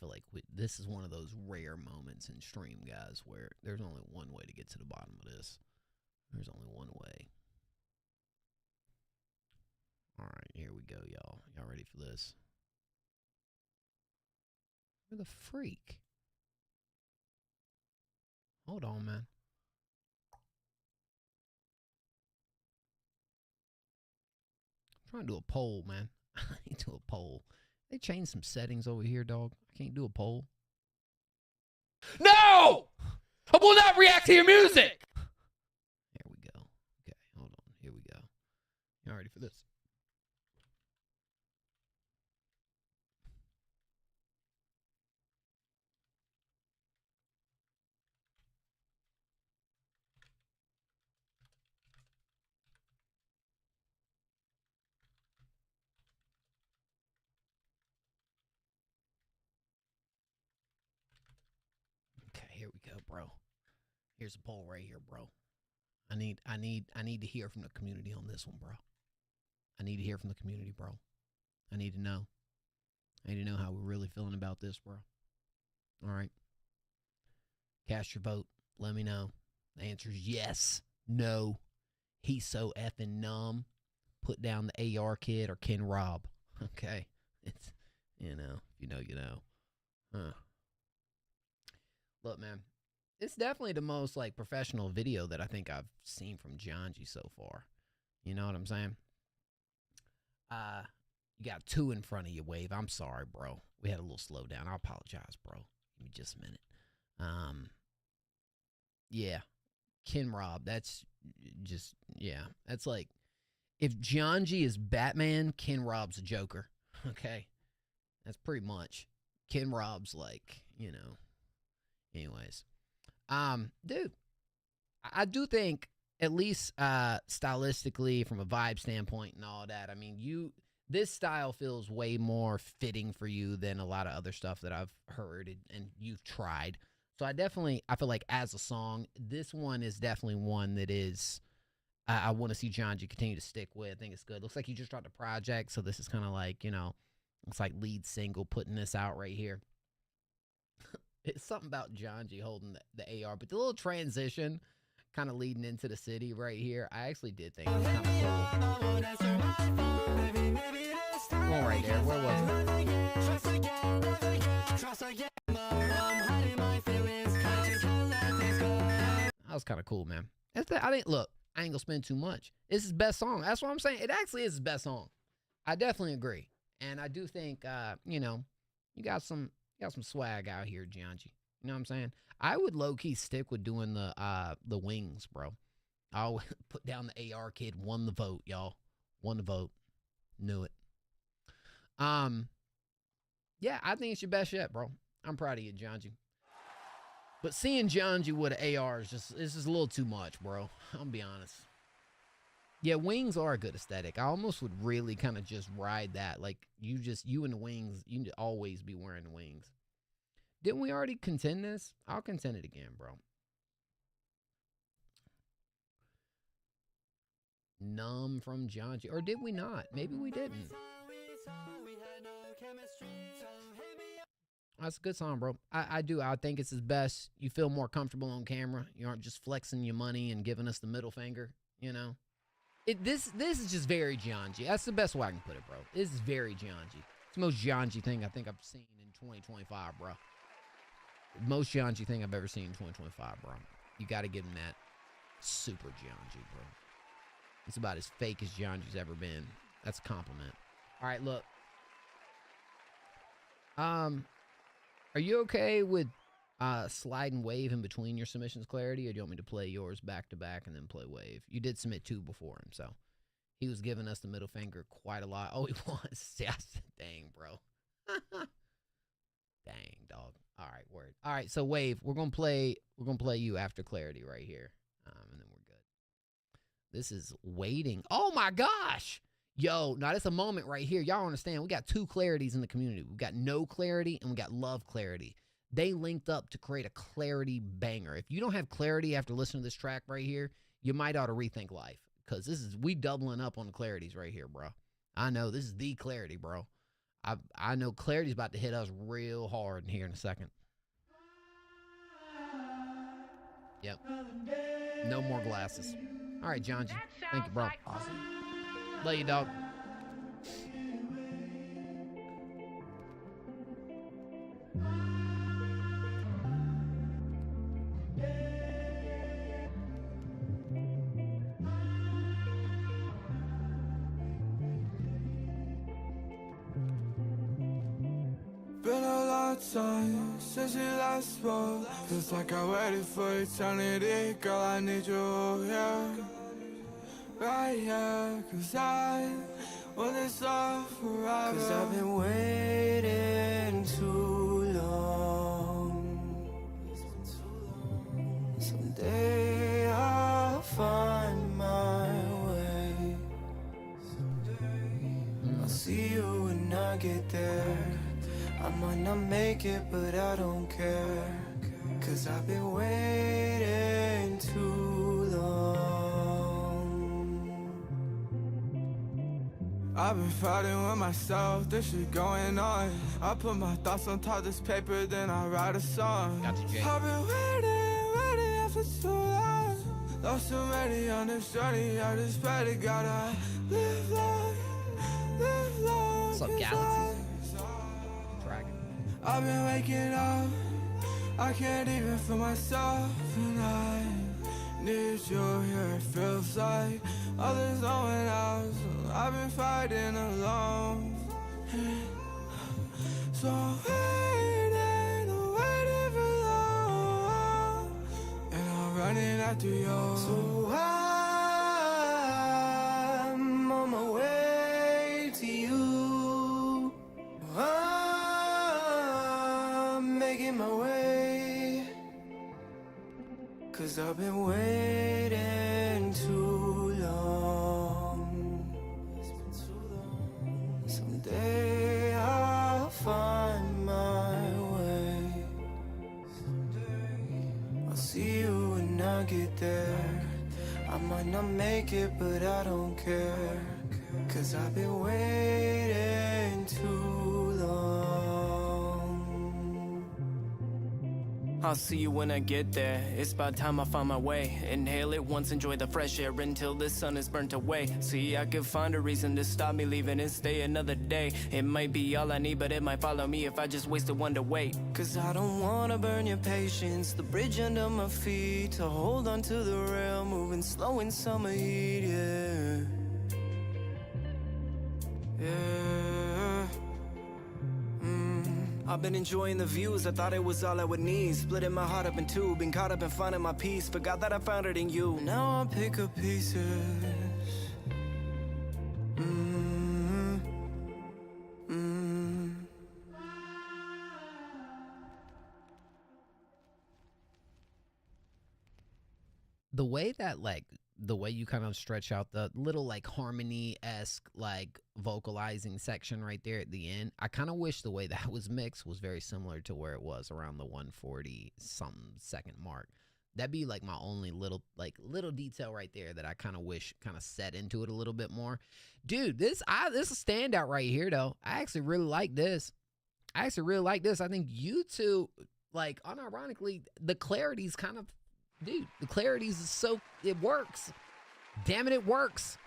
feel like this is one of those rare moments in stream, guys, where there's only one way to get to the bottom of this. There's only one way. All right, here we go, y'all. Y'all ready for this? Where the freak? Hold on, man. I'm trying to do a poll, man. I need to do a poll. They changed some settings over here, dog. I can't do a poll. No! I will not react to your music! There we go. Okay, hold on. Here we go. Y'all ready for this? Okay, here we go, bro. Here's a poll right here, bro. I need to hear from the community on this one, bro. I need to hear from the community, bro. I need to know. I need to know how we're really feeling about this, bro. All right. Cast your vote. Let me know. The answer is yes, no. He's so effing numb. Put down the AR kid or Ken Rob. Okay. It's, you know, you know. Huh. Look, man. It's definitely the most, like, professional video that I think I've seen from Janji so far. You know what I'm saying? You got 2 in front of you, Wave. I'm sorry, bro. We had a little slowdown. I apologize, bro. Give me just a minute. Yeah. Ken Rob, that's just, yeah. That's like, if Janji is Batman, Ken Rob's a Joker. Okay? That's pretty much. Ken Rob's like, you know. Anyways. Dude, I do think, at least stylistically, from a vibe standpoint and all that, I mean, this style feels way more fitting for you than a lot of other stuff that I've heard and you've tried. So I feel like as a song, this one is definitely one that is, I want to see Janji continue to stick with. I think it's good. Looks like he just dropped a project, so this is kind of like, you know, looks like lead single, putting this out right here. It's something about Janji holding the AR, but the little transition kind of leading into the city right here, I actually did think it was kind of cool. One right there. Where was it? That was kind of cool, man. I think, look, I ain't gonna spend too much. It's his best song. That's what I'm saying. It actually is his best song. I definitely agree. And I do think, you know, you got some swag out here, Janji. You know what I'm saying? I would low-key stick with doing the wings, bro. I'll put down the AR kid. Won the vote, y'all. Won the vote. Knew it. Yeah, I think it's your best yet, bro. I'm proud of you, Janji. But seeing Janji with an AR is just a little too much, bro. I'll be honest. Yeah, wings are a good aesthetic. I almost would really kind of just ride that. Like, you and the wings, you need to always be wearing the wings. Didn't we already contend this? I'll contend it again, bro. Numb from Janji. Or did we not? Maybe we didn't. That's a good song, bro. I do. I think it's his best. You feel more comfortable on camera. You aren't just flexing your money and giving us the middle finger, you know? This is just very Janji. That's the best way I can put it, bro. This is very Janji. It's the most Janji thing I think I've seen in 2025, bro. Most Janji thing I've ever seen in 2025, bro. You got to give him that super Janji, bro. It's about as fake as Janji's ever been. That's a compliment. All right, look. Are you okay with slide and wave in between your submissions, Clarity, or do you want me to play yours back to back and then play wave? You did submit 2 before him, so he was giving us the middle finger quite a lot. Oh, he was. Yes. Dang, bro. Dang, dog. All right, word. All right, so wave. We're gonna play you after Clarity right here, and then we're good. This is waiting. Oh my gosh. Yo, now that's a moment right here. Y'all understand, we got 2 Clarities in the community. We got No Clarity and we got Love Clarity. They linked up to create a Clarity banger. If you don't have Clarity after listening to this track right here, you might ought to rethink life. Because we doubling up on the Clarities right here, bro. I know, this is the Clarity, bro. I know Clarity's about to hit us real hard in here in a second. Yep. No more glasses. All right, John G. Thank you, bro. Awesome. Love you, dog. Been a long time since we last spoke. Feels like I waited for eternity. Girl, I need you here, right here. Cause I want this love forever. Cause I've been waiting too long. Someday I'll find my way. I'll see you when I get there. I might not make it, but I don't care. Cause I've been waiting too long. I've been fighting with myself, this shit going on. I put my thoughts on top of this paper, then I write a song. I've been waiting for too long. Lost so many on this journey, I just pray to God I live long. What's up, Galaxy? I've been waking up, I can't even feel myself, and I need you here. It feels like there's no one else. I've been fighting alone, so waiting for long, and I'm running after you. So I'm on my way to you. Making my way, cause I've been waiting too long. Someday I'll find my way. I'll see you when I get there. I might not make it, but I don't care. Cause I've been waiting too long. I'll see you when I get there. It's about time I find my way. Inhale it once, enjoy the fresh air until the sun is burnt away. See, I could find a reason to stop me leaving and stay another day. It might be all I need, but it might follow me if I just wasted one to wait. Cause I don't wanna burn your patience. The bridge under my feet to hold on to the rail, moving slow in summer heat, yeah. Yeah. I've been enjoying the views, I thought it was all I would need. Splitting my heart up in two, been caught up in finding my peace. Forgot that I found it in you. Now I pick up pieces. The way that, like, the way you kind of stretch out the little, like, harmony-esque, like, vocalizing section right there at the end, I kind of wish the way that was mixed was very similar to where it was around the 140-something second mark. That'd be, like, my only little detail right there that I kind of wish kind of set into it a little bit more. Dude, this is a standout right here, though. I actually really like this. I think you two, like, unironically, the clarity's kind of... Dude, the clarity's so... It works. Damn it, it works.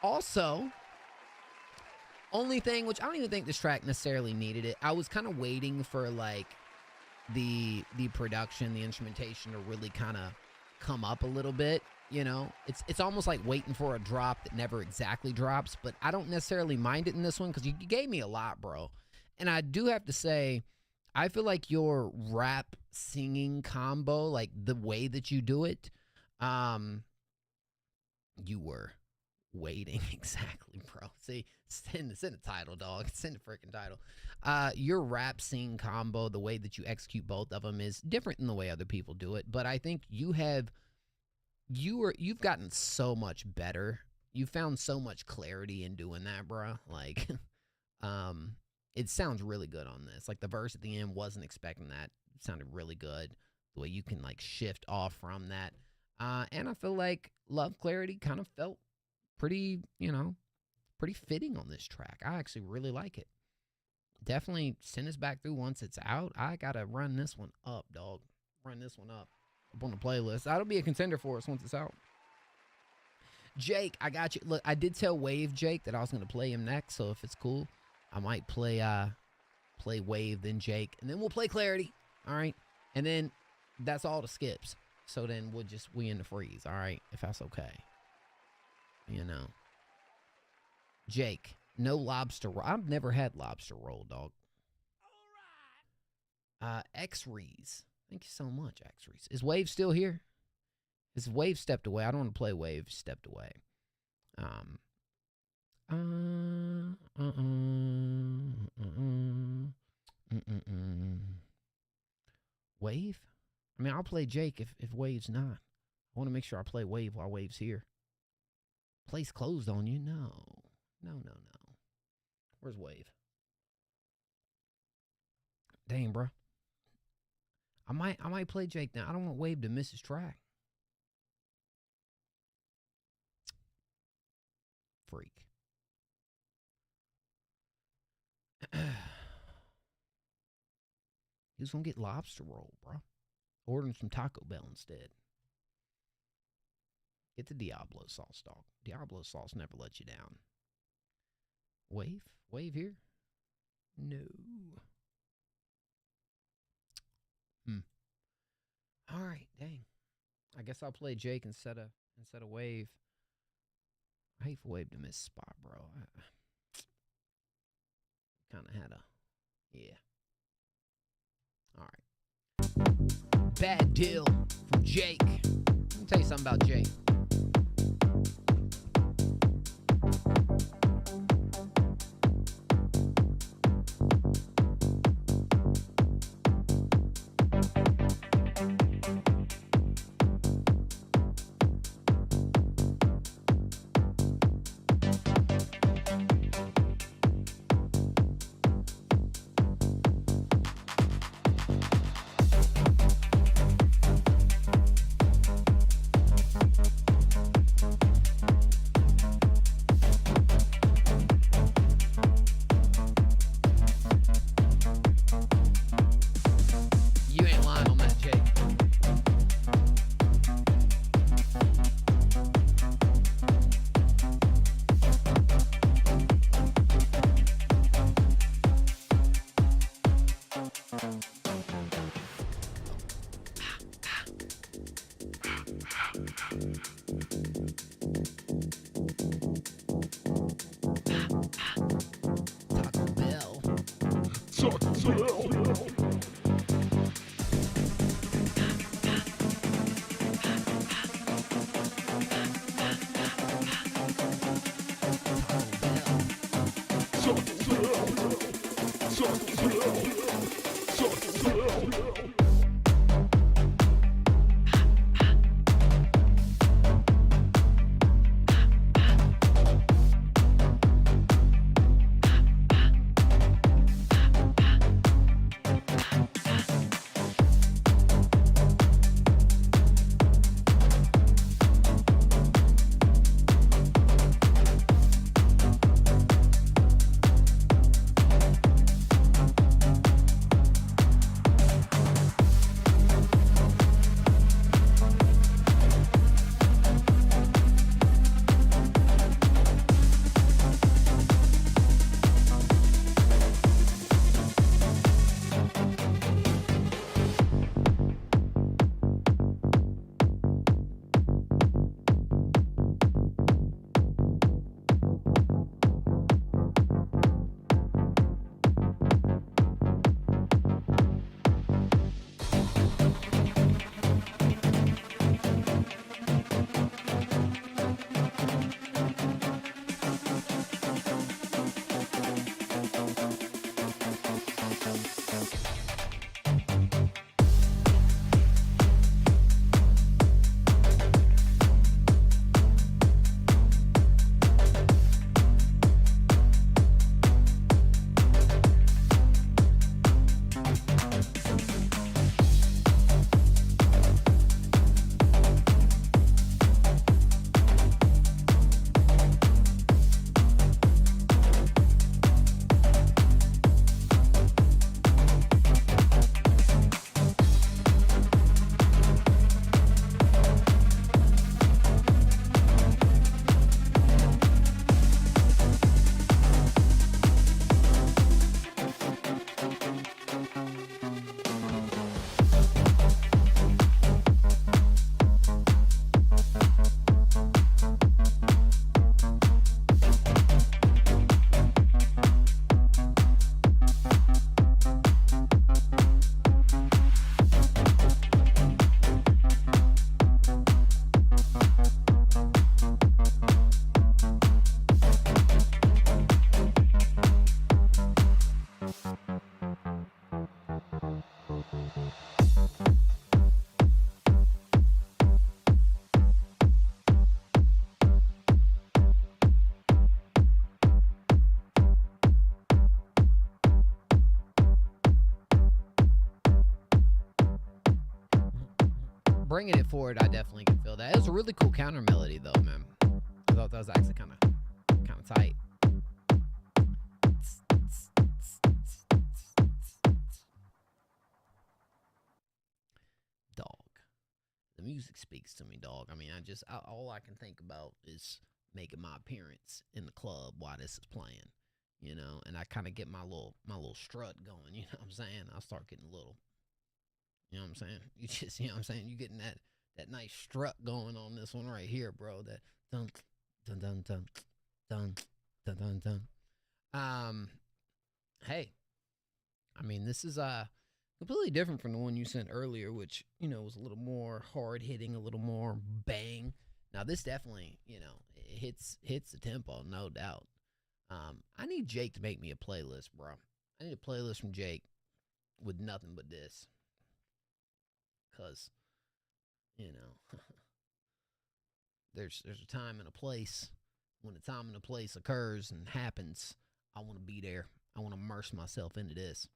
Also, only thing, which I don't even think this track necessarily needed it. I was kind of waiting for, like, the production, the instrumentation to really kind of come up a little bit, you know? It's almost like waiting for a drop that never exactly drops, but I don't necessarily mind it in this one because you gave me a lot, bro. And I do have to say... I feel like your rap singing combo, like the way that you do it, you were waiting exactly, bro. See, send the title, dog. Send the freaking title. Your rap sing combo, the way that you execute both of them is different than the way other people do it. But I think you've gotten so much better. You found so much clarity in doing that, bro. Like, it sounds really good on this. Like, the verse at the end, wasn't expecting that. It sounded really good. The way you can, like, shift off from that. And I feel like Love Clarity kind of felt pretty, you know, pretty fitting on this track. I actually really like it. Definitely send us back through once it's out. I got to run this one up, dog. Run this one up on the playlist. That'll be a contender for us once it's out. Jake, I got you. Look, I did tell Wave Jake that I was going to play him next, so if it's cool, I might play Wave, then Jake, and then we'll play Clarity, all right? And then that's all the skips. So then we in the freeze, all right, if that's okay. You know. Jake, no lobster roll. I've never had lobster roll, dog. All right. X-Rees. Thank you so much, X-Rees. Is Wave still here? Is Wave stepped away? I don't want to play Wave stepped away. Wave? I mean, I'll play Jake if Wave's not. I want to make sure I play Wave while Wave's here. Place closed on you? No. No. Where's Wave? Dang, bro. I might play Jake now. I don't want Wave to miss his track. Freak. He was gonna get lobster roll, bro. Order him some Taco Bell instead. Get the Diablo sauce, dog. Diablo sauce never lets you down. Wave? Wave here? No. All right, dang. I guess I'll play Jake instead of Wave. I hate for Wave to miss spot, bro. Kind of had a, yeah. All right. Bad deal from Jake. Let me tell you something about Jake. bringing it forward, I definitely can feel that. It was a really cool counter melody, though, man. I thought that was actually kind of tight. Dog. The music speaks to me, dog. I mean, all I can think about is making my appearance in the club while this is playing, you know, and I kind of get my little strut going, you know what I'm saying? I'll start getting a little, you know what I'm saying? You just, you know what I'm saying? You getting that nice strut going on this one right here, bro. That dun dun dun dun dun dun dun dun. Hey, I mean, this is completely different from the one you sent earlier, which, you know, was a little more hard hitting, a little more bang. Now this definitely, you know, it hits the tempo, no doubt. I need Jake to make me a playlist, bro. I need a playlist from Jake with nothing but this. Cause, you know, there's a time and a place. When the time and the place occurs and happens, I want to be there. I want to immerse myself into this.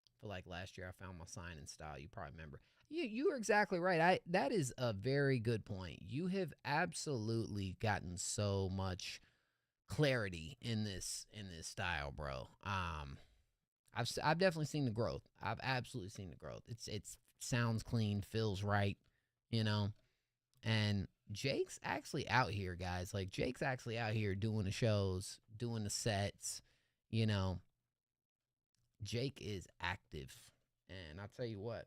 I feel like last year I found my signing style. You probably remember. You were exactly right. That is a very good point. You have absolutely gotten so much clarity in this style, bro. I've definitely seen the growth. I've absolutely seen the growth. It's sounds clean, feels right, you know. And Jake's actually out here, guys. Like, Jake's actually out here doing the shows, doing the sets, you know. Jake is active. And I'll tell you what,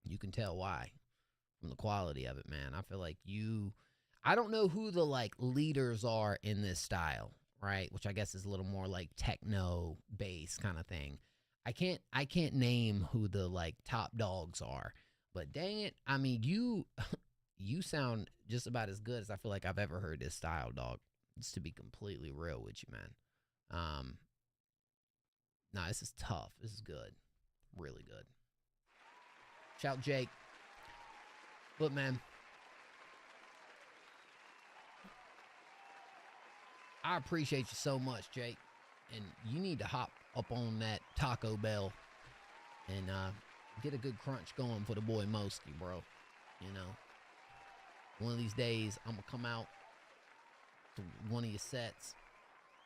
you can tell why from the quality of it, man. I feel like I don't know who the, like, leaders are in this style, right? Which I guess is a little more like techno bass kind of thing. I can't name who the, like, top dogs are, but dang it, I mean, you sound just about as good as I feel like I've ever heard this style, dog. Just to be completely real with you, man. Nah, this is tough. This is good. Really good. Shout Jake. Look, man, I appreciate you so much, Jake. And you need to hop up on that Taco Bell and get a good crunch going for the boy Mosky, bro. You know, one of these days, I'm going to come out to one of your sets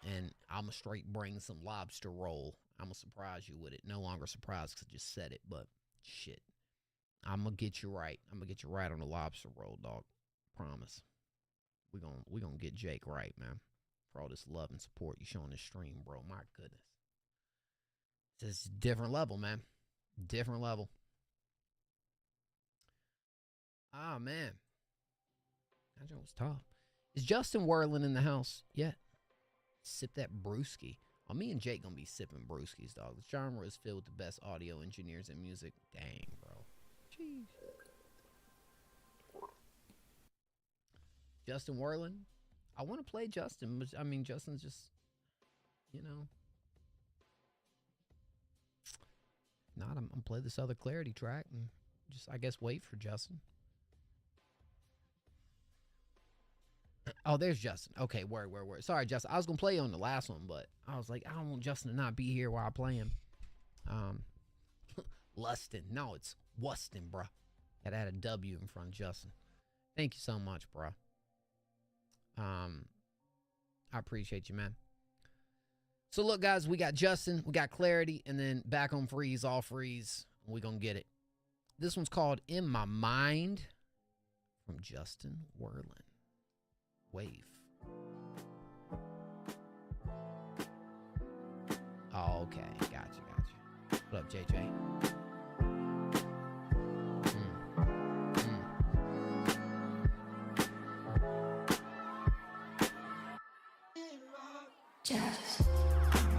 and I'm going to straight bring some lobster roll. I'm going to surprise you with it. No longer surprised because I just said it, but shit. I'm going to get you right. I'm going to get you right on the lobster roll, dog. Promise. We're gonna get Jake right, man. For all this love and support you show on this stream, bro. My goodness. It's a different level, man. Different level. Ah, man. That joke was tough. Is Justin Whirling in the house yet? Sip that brewski. Oh, me and Jake gonna be sipping brewskis, dog. The genre is filled with the best audio engineers and music. Dang, bro. Jeez. Justin Whirling. I want to play Justin, but I mean, Justin's just, you know. If not, I'm gonna play this other Clarity track and just, I guess, wait for Justin. Oh, there's Justin. Okay, word. Sorry, Justin. I was gonna play on the last one, but I was like, I don't want Justin to not be here while I play him. Lustin. No, it's Wustin, bruh. Gotta add a W in front of Justin. Thank you so much, bruh. I appreciate you, man. So look, guys, we got Justin, we got Clarity, and then back on Freeze, all Freeze. We're gonna get it. This one's called In My Mind from Justin Whirling. Wave. Oh, okay. Gotcha. What up, JJ?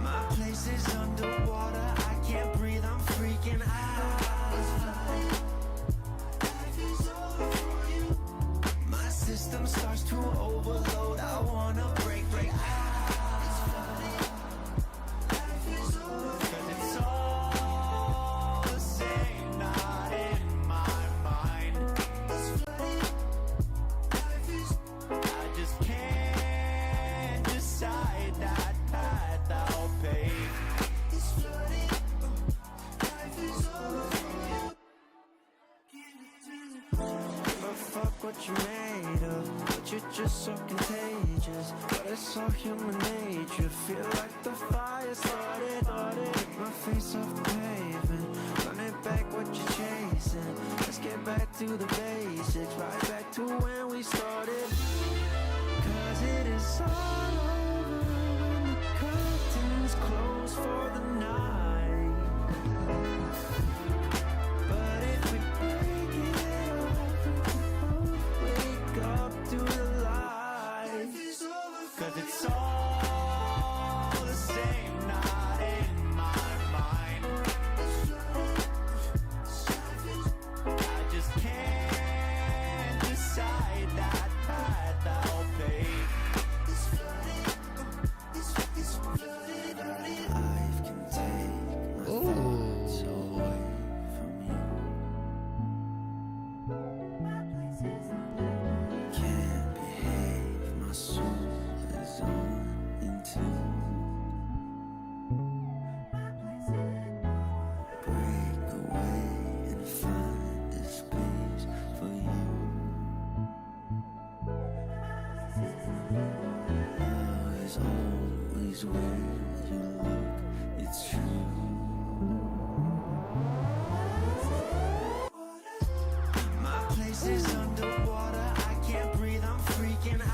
My place is underwater, I can't breathe, I'm freaking out. Life is over for you. My system starts to overload, I wanna break out. Life is over for you. It's all the same, not in my mind. It's flooding. Life is, I just can't decide that path I'll pay. It's flooding. Life is over for you. all human nature. Feel like the fire started. Take my face off the pavement. Run it back what you're chasing. Let's get back to the basics. Right back to when we started. Cause it is all over when the curtains close for the night. But if we break it off, we can both wake up to the light. Cause it's all the same night in my mind. I just can't decide that I'll pay. Life can take my thoughts away from you. Can't behave, my soul is on into. Break away and find a space for you. Love is always where you look, it's true. My place is underwater, I can't breathe, I'm freaking out.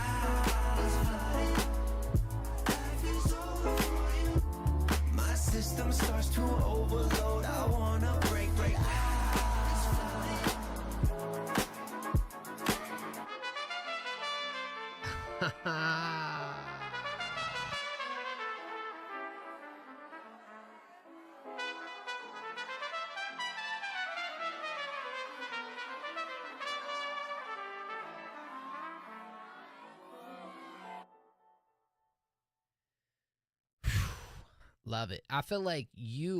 My system starts to overload, I wanna break Love it. I feel like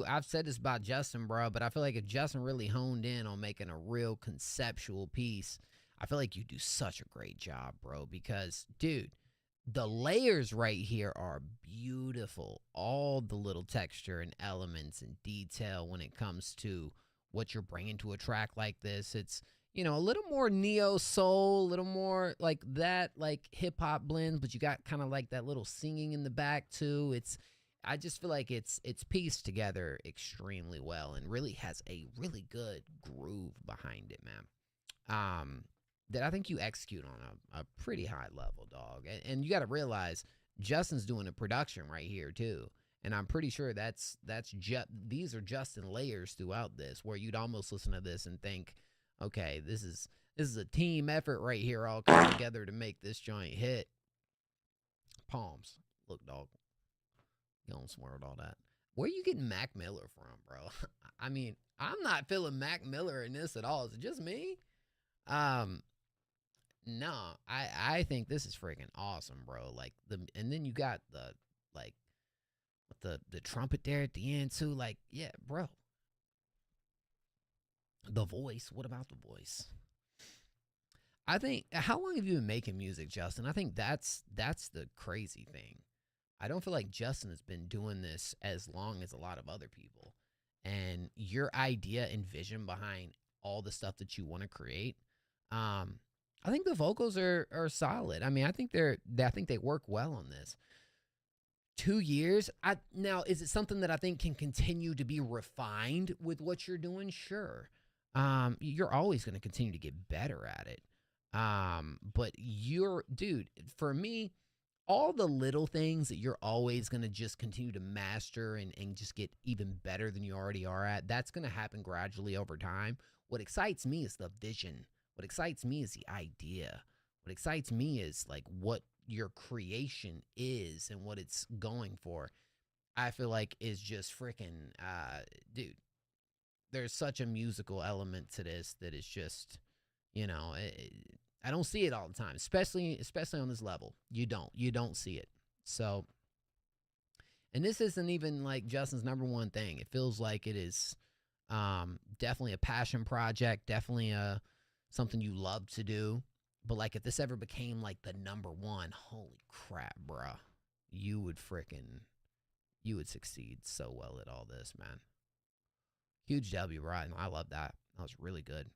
I've said this about Justin, bro, but I feel like if Justin really honed in on making a real conceptual piece, I feel like you do such a great job, bro, because, dude, the layers right here are beautiful. All the little texture and elements and detail when it comes to what you're bringing to a track like this. It's, a little more neo soul, a little more like that, like hip hop blends, but you got kind of like that little singing in the back too. I just feel like it's pieced together extremely well and really has a really good groove behind it, man. That I think you execute on a pretty high level, dog. And you got to realize Justin's doing the production right here too. And I'm pretty sure these are Justin layers throughout this, where you'd almost listen to this and think, okay, this is a team effort right here, all coming together to make this joint hit. Palms. Look, dog. You don't swear with all that. Where you getting Mac Miller from, bro? I mean, I'm not feeling Mac Miller in this at all. Is it just me? No, I think this is freaking awesome, bro. Like and then you got the trumpet there at the end too. Like, yeah, bro. The voice. What about the voice? I think, how long have you been making music, Justin? I think that's the crazy thing. I don't feel like Justin has been doing this as long as a lot of other people. And your idea and vision behind all the stuff that you want to create, I think the vocals are solid. I mean, I think they work well on this. 2 years. Now, is it something that I think can continue to be refined with what you're doing? Sure. You're always going to continue to get better at it. But dude, for me, all the little things that you're always going to just continue to master and just get even better than you already are at, that's going to happen gradually over time. What excites me is the vision. What excites me is the idea. What excites me is like what your creation is and what it's going for. I feel like is just freaking, dude, there's such a musical element to this that is just, I don't see it all the time, especially on this level. You don't see it. So, and this isn't even like Justin's number one thing. It feels like it is definitely a passion project, definitely something you love to do. But like if this ever became like the number one, holy crap, bruh, you would succeed so well at all this, man. Huge W, right? I love that. That was really good.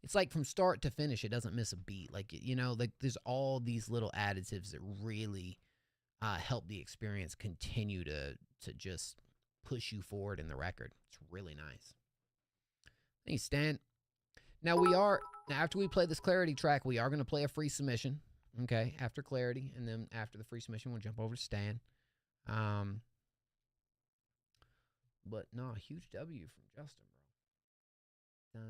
It's like from start to finish, it doesn't miss a beat. Like, like there's all these little additives that really help the experience continue to just push you forward in the record. It's really nice. Thanks, Stan. Now after we play this Clarity track, we are going to play a free submission. Okay, after Clarity, and then after the free submission, we'll jump over to Stan. But no, huge W from Justin, bro.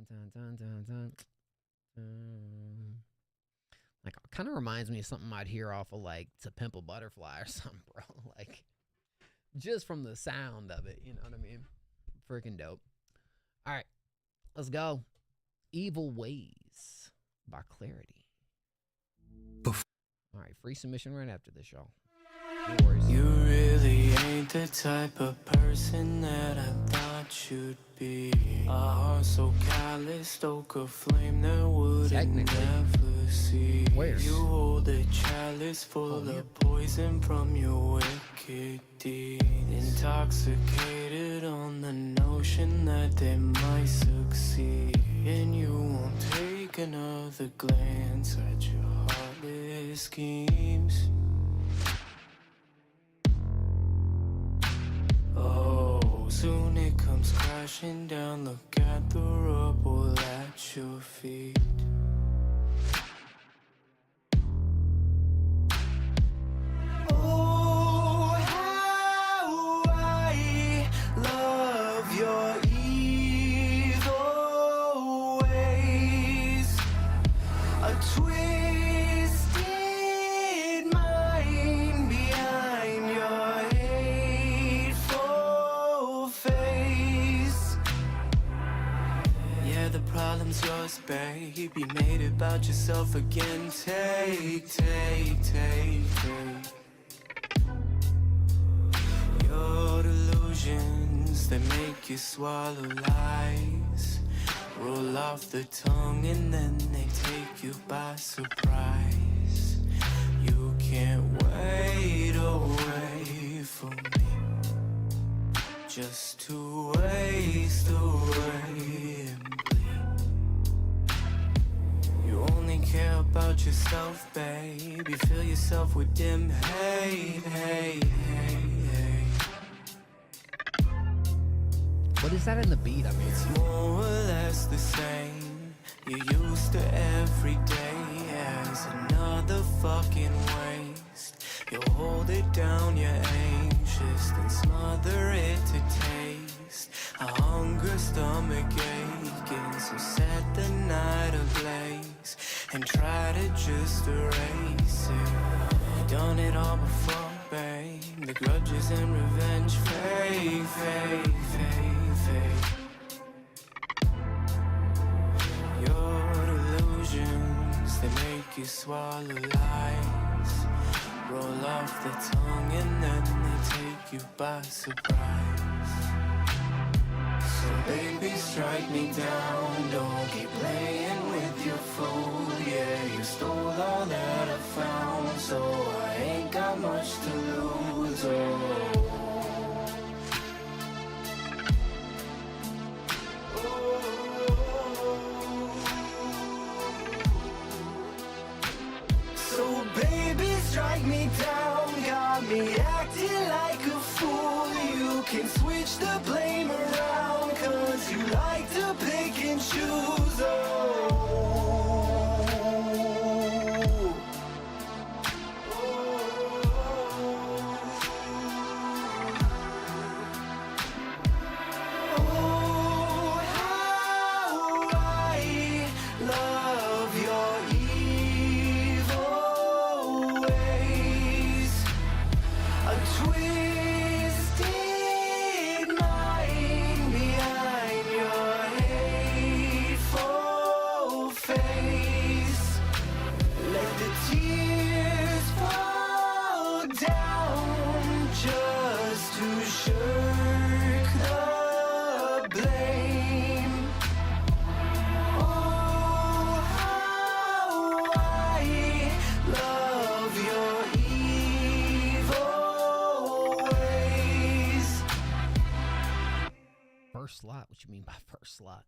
Like, it kind of reminds me of something I'd hear off of, like, To Pimp a Butterfly or something, bro. Like, just from the sound of it, you know what I mean? Freaking dope. All right, let's go. Evil Ways by Clarity. All right, free submission right after this, y'all. No worries. You really ain't the type of person that I thought you'd be. A heart so callous, stoke a flame that wouldn't never see. You hold a chalice full of poison from your wicked deed. Intoxicated on the notion that they might succeed. And you won't take another glance at your heartless schemes. Oh, soon it comes crashing down. Look at the rubble at your feet. Oh, how I love your evil ways. A twisted mind behind your hateful face. Yeah, the problem's yours, babe. You made it about yourself again. Take. Your delusions, they make you swallow lies. Roll off the tongue and then they take you by surprise. You can't wait away from me, just to waste away and bleed. You only care about yourself, babe. You fill yourself with dim hate. What is that in the beat? I mean, it's more or less the same. You're used to every day as another fucking waste. You hold it down, you're anxious, then smother it to taste. A hunger stomach aching, so set the night ablaze and try to just erase it. You've done it all before, babe. The grudges and revenge fade. Your delusions, they make you swallow lies. Roll off the tongue and then they take you by surprise. So baby, strike me down. Don't keep playing with your fool. Yeah, you stole all that I found, so I ain't got much to lose. So baby, strike me down. Got me acting like a fool. You can switch the blame around, 'cause you like to pick and choose. First slot? What you mean by first slot?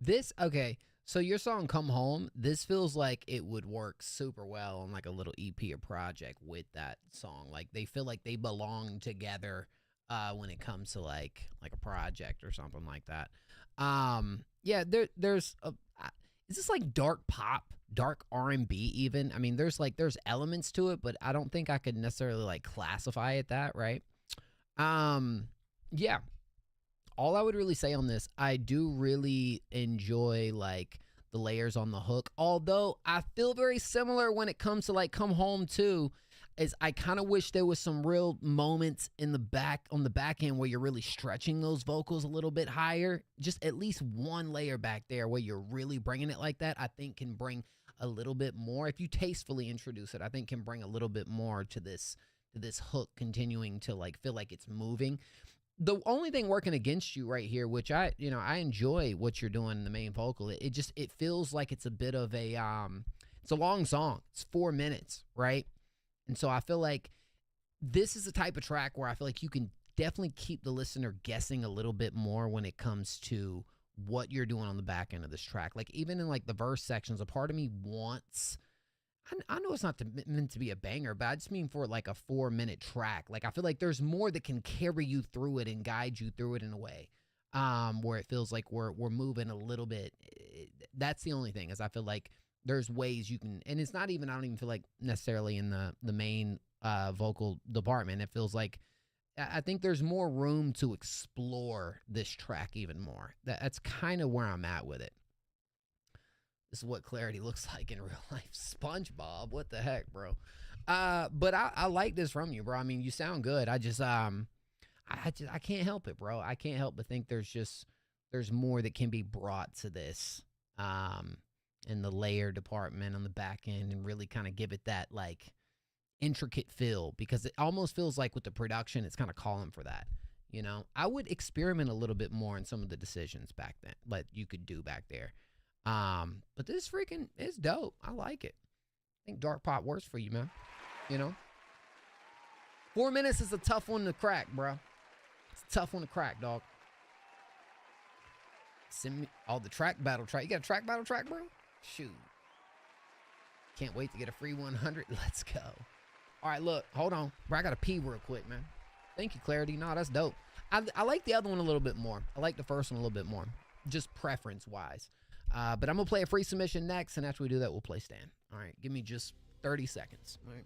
This, okay, So your song "Come Home," this feels like it would work super well on like a little EP or project with that song. Like they feel like they belong together when it comes to like a project or something like that. Yeah, there's a. Is this like dark pop, dark R&B even? I mean, there's elements to it, but I don't think I could necessarily like classify it that, right? Yeah. All I would really say on this, I do really enjoy like the layers on the hook. Although I feel very similar when it comes to like "Come Home" too, is I kind of wish there was some real moments in the back on the back end where you're really stretching those vocals a little bit higher. Just at least one layer back there where you're really bringing it like that, I think can bring a little bit more. If you tastefully introduce it, I think can bring a little bit more to this hook continuing to like feel like it's moving. The only thing working against you right here, which I enjoy what you're doing in the main vocal. It feels like it's a bit of a it's a long song. It's 4 minutes, right? And so I feel like this is the type of track where I feel like you can definitely keep the listener guessing a little bit more when it comes to what you're doing on the back end of this track. Like even in like the verse sections, a part of me wants, I know it's not meant to be a banger, but I just mean for like a 4-minute track. Like I feel like there's more that can carry you through it and guide you through it in a way where it feels like we're moving a little bit. That's the only thing is I feel like there's ways you can, and it's not even, I don't even feel like necessarily in the main vocal department. It feels like, I think there's more room to explore this track even more. That's kind of where I'm at with it. This is what clarity looks like in real life. SpongeBob, what the heck, bro? But I like this from you, bro. I mean, you sound good. I can't help it, bro. I can't help but think there's more that can be brought to this in the layer department on the back end and really kind of give it that like intricate feel, because it almost feels like with the production, it's kind of calling for that. You know, I would experiment a little bit more in some of the decisions back then, like you could do back there. But this freaking is dope. I like it. I think dark pop works for you, man. You know, 4 minutes is a tough one to crack, bro. It's a tough one to crack, dog. Send me all the track battle track. You got a track battle track, bro? Shoot. Can't wait to get a free 100. Let's go. All right, look, hold on, bro. I gotta pee real quick, man. Thank you, Clarity. No, that's dope. I like the other one a little bit more. I like the first one a little bit more, just preference wise. But I'm going to play a free submission next, and after we do that, we'll play Stan. All right, give me just 30 seconds. All right.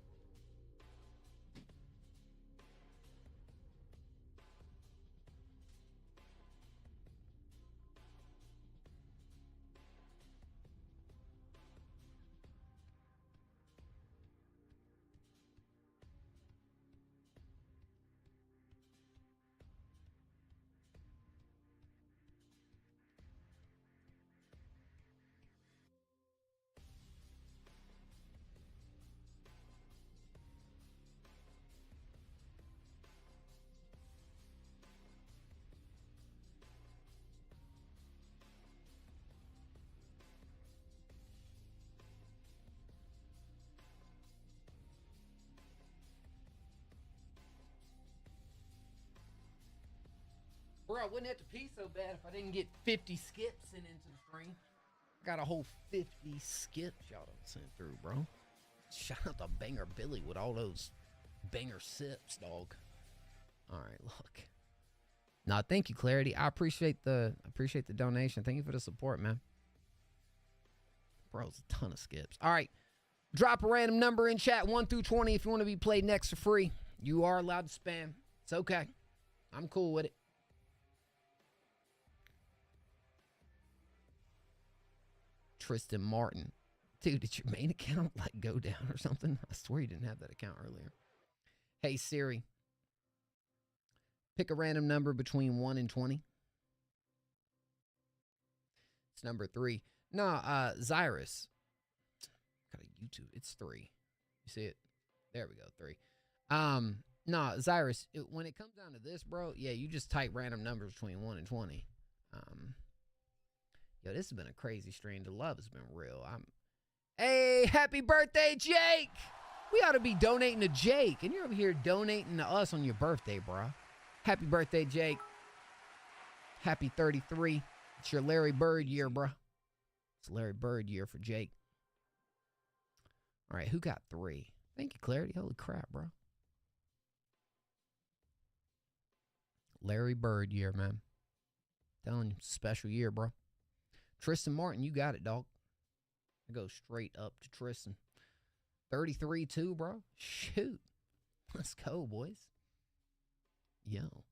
Bro, I wouldn't have to pee so bad if I didn't get 50 skips into the stream. Got a whole 50 skips y'all done sent through, bro. Shout out to Banger Billy with all those banger sips, dog. All right, look. Nah, thank you, Clarity. I appreciate the donation. Thank you for the support, man. Bro, it's a ton of skips. All right. Drop a random number in chat, 1 through 20, if you want to be played next for free. You are allowed to spam. It's okay. I'm cool with it. Tristan Martin. Dude, did your main account like go down or something? I swear you didn't have that account earlier. Hey Siri, pick a random number between 1 and 20. It's number 3. No, Zyrus. Got a YouTube. It's 3. You see it? There we go. 3. No, Zyrus, when it comes down to this, bro, yeah, you just type random numbers between 1 and 20. Yo, this has been a crazy stream. The love has been real. Hey, happy birthday, Jake! We ought to be donating to Jake, and you're over here donating to us on your birthday, bro. Happy birthday, Jake. Happy 33. It's your Larry Bird year, bro. It's Larry Bird year for Jake. All right, who got 3? Thank you, Clarity. Holy crap, bro. Larry Bird year, man. Telling you, special year, bro. Tristan Martin, you got it, dog. I go straight up to Tristan. 33 too, bro. Shoot. Let's go, boys. Yo.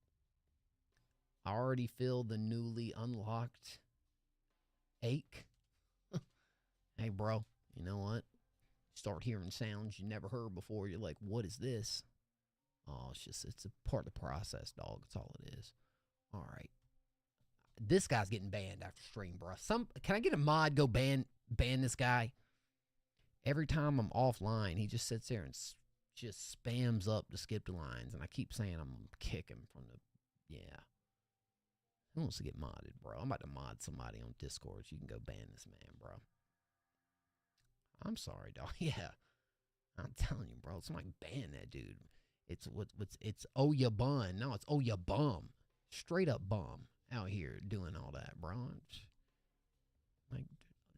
I already feel the newly unlocked ache. Hey, bro, you know what? Start hearing sounds you never heard before. You're like, what is this? Oh, it's a part of the process, dog. That's all it is. All right. This guy's getting banned after stream, bro. Can I get a mod go ban this guy? Every time I'm offline, he just sits there and just spams up the skip the lines, and I keep saying I'm gonna kick him from the Who wants to get modded, bro? I'm about to mod somebody on Discord so you can go ban this man, bro. I'm sorry, dog. Yeah. I'm telling you, bro. Somebody ban that dude. It's oh ya bun. No, it's oh ya bum. Straight up bum out here doing all that, bro. Like,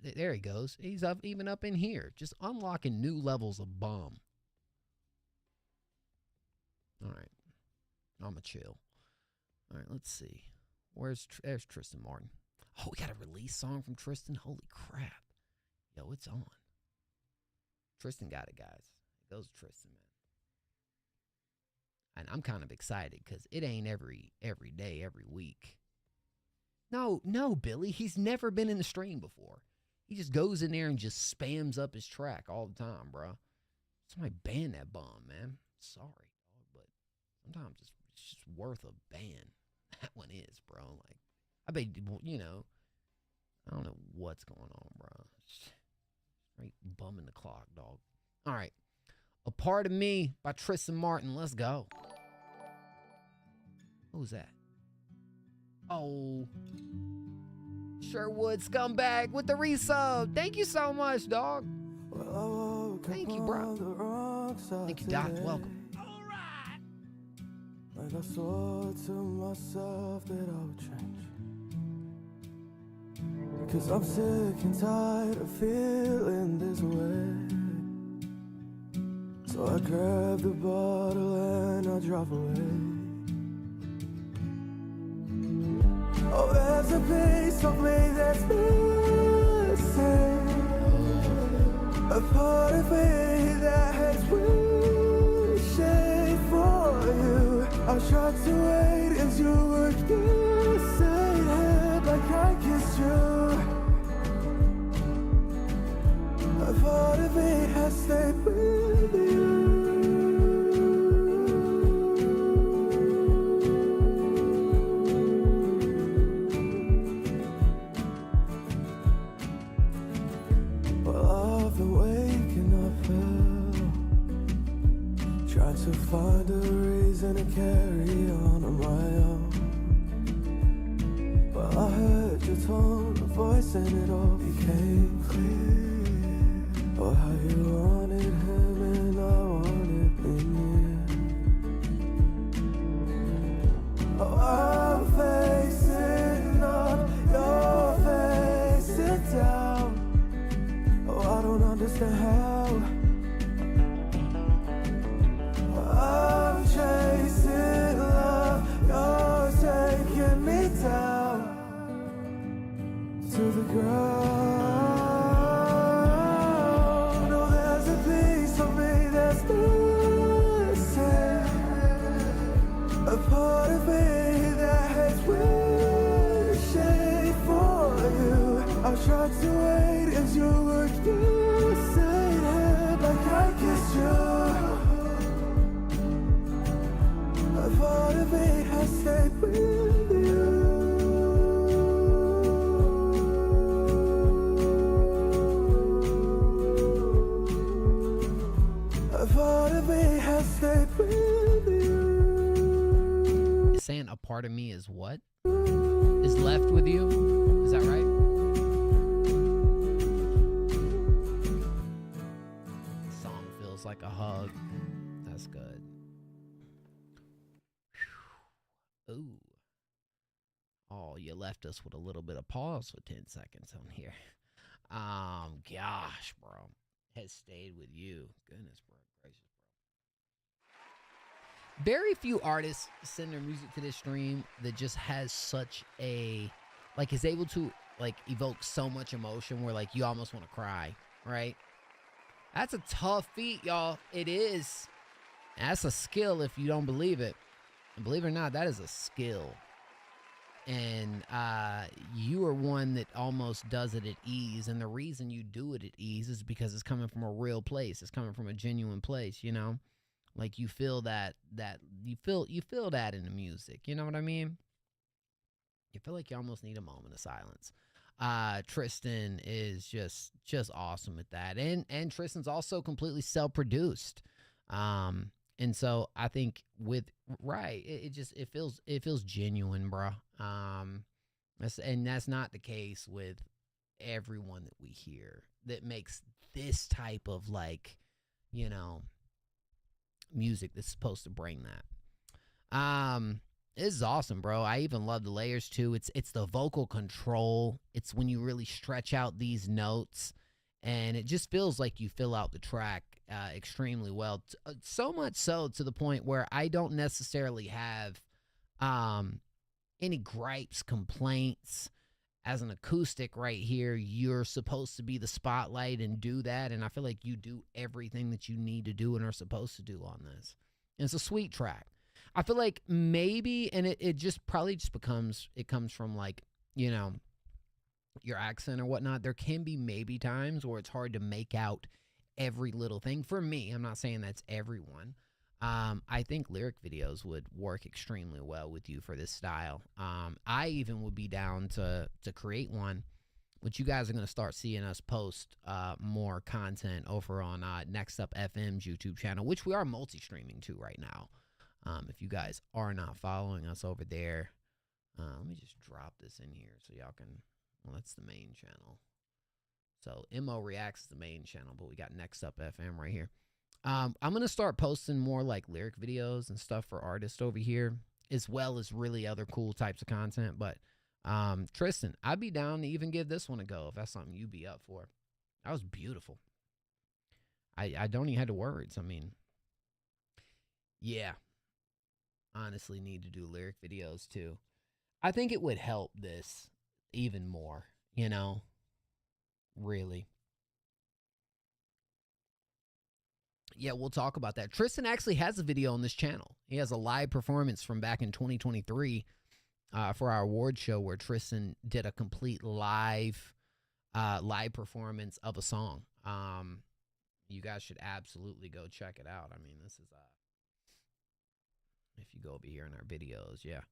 there he goes. He's even up in here, just unlocking new levels of bum. All right, I'm gonna chill. All right, let's see. There's Tristan Martin. Oh, we got a release song from Tristan. Holy crap! Yo, it's on. Tristan got it, guys. It goes to Tristan, man. And I'm kind of excited because it ain't every day, every week. No, Billy. He's never been in the stream before. He just goes in there and just spams up his track all the time, bro. Somebody ban that bum, man. Sorry, but sometimes it's just worth a ban. That one is, bro. Like, I bet, you know, I don't know what's going on, bro. Straight bumming the clock, dog. All right. A Part of Me by Tristan Martin. Let's go. Who's that? Oh. Sherwood Scumbag with the resub. Thank you so much, dog. Thank you, bro. Thank you, Doc. Welcome. And I swore to myself that I would change, because I'm sick and tired of feeling this way. So I grab the bottle and I drive away. Oh, there's a piece of me that's missing, a part of me that has wishing for you. I tried to wait as you were kissing like I kissed you. A part of me has stayed with you. Well, I've been waking up hell, trying to find a reason to carry on my own. Well, I heard your tone of voice and it all became clear. Oh, how you wanted him and I wanted me near. Oh, I'm facing up, you're facing down. Oh, I don't understand how. I'm chasing love, you're taking me down to the ground. Oh, there's a piece of me that's missing, a part of me that has wishing for you. I've tried to wait as you were kissing like I kissed you. A part of me has stayed with you. A part of me has stayed with you. You're saying a part of me is what? Is left with you? Is that right? The song feels like a hug. That's good. Ooh. Oh, you left us with a little bit of pause for 10 seconds on here. Gosh, bro, has stayed with you. Goodness, bro, gracious, bro. Very few artists send their music to this stream that just has such a, like, is able to, like, evoke so much emotion where, like, you almost want to cry, right? That's a tough feat, y'all. It is. That's a skill if you don't believe it. And believe it or not, that is a skill. And you are one that almost does it at ease. And the reason you do it at ease is because it's coming from a real place. It's coming from a genuine place, you know? Like you feel that you feel that in the music. You know what I mean? You feel like you almost need a moment of silence. Tristan is just awesome at that. And Tristan's also completely self-produced. And so I think it feels genuine, bro. That's not the case with everyone that we hear that makes this type of, like, you know, music that's supposed to bring that. This is awesome, bro. I even love the layers too. It's the vocal control. It's when you really stretch out these notes, and it just feels like you fill out the track extremely well. So much so to the point where I don't necessarily have any gripes, complaints. As an acoustic right here, you're supposed to be the spotlight and do that, and I feel like you do everything that you need to do and are supposed to do on this. And it's a sweet track. I feel like maybe, and it just probably just becomes, it comes from, like, you know, your accent or whatnot. There can be maybe times where it's hard to make out every little thing. For me, I'm not saying that's everyone. I think lyric videos would work extremely well with you for this style. I even would be down to create one, which you guys are going to start seeing us post more content over on Next Up FM's YouTube channel, which we are multi-streaming to right now. If you guys are not following us over there, let me just drop this in here so y'all can, well, that's the main channel. So MO Reacts is the main channel, but we got Next Up FM right here. I'm going to start posting more like lyric videos and stuff for artists over here, as well as really other cool types of content. But Tristan, I'd be down to even give this one a go if that's something you'd be up for. That was beautiful. I don't even have the words. I mean, yeah. Honestly need to do lyric videos too. I think it would help this even more, you know, really. Yeah, we'll talk about that. Tristan actually has a video on this channel. He has a live performance from back in 2023 for our award show where Tristan did a complete live performance of a song. You guys should absolutely go check it out. I mean, this is if you go over here in our videos, yeah.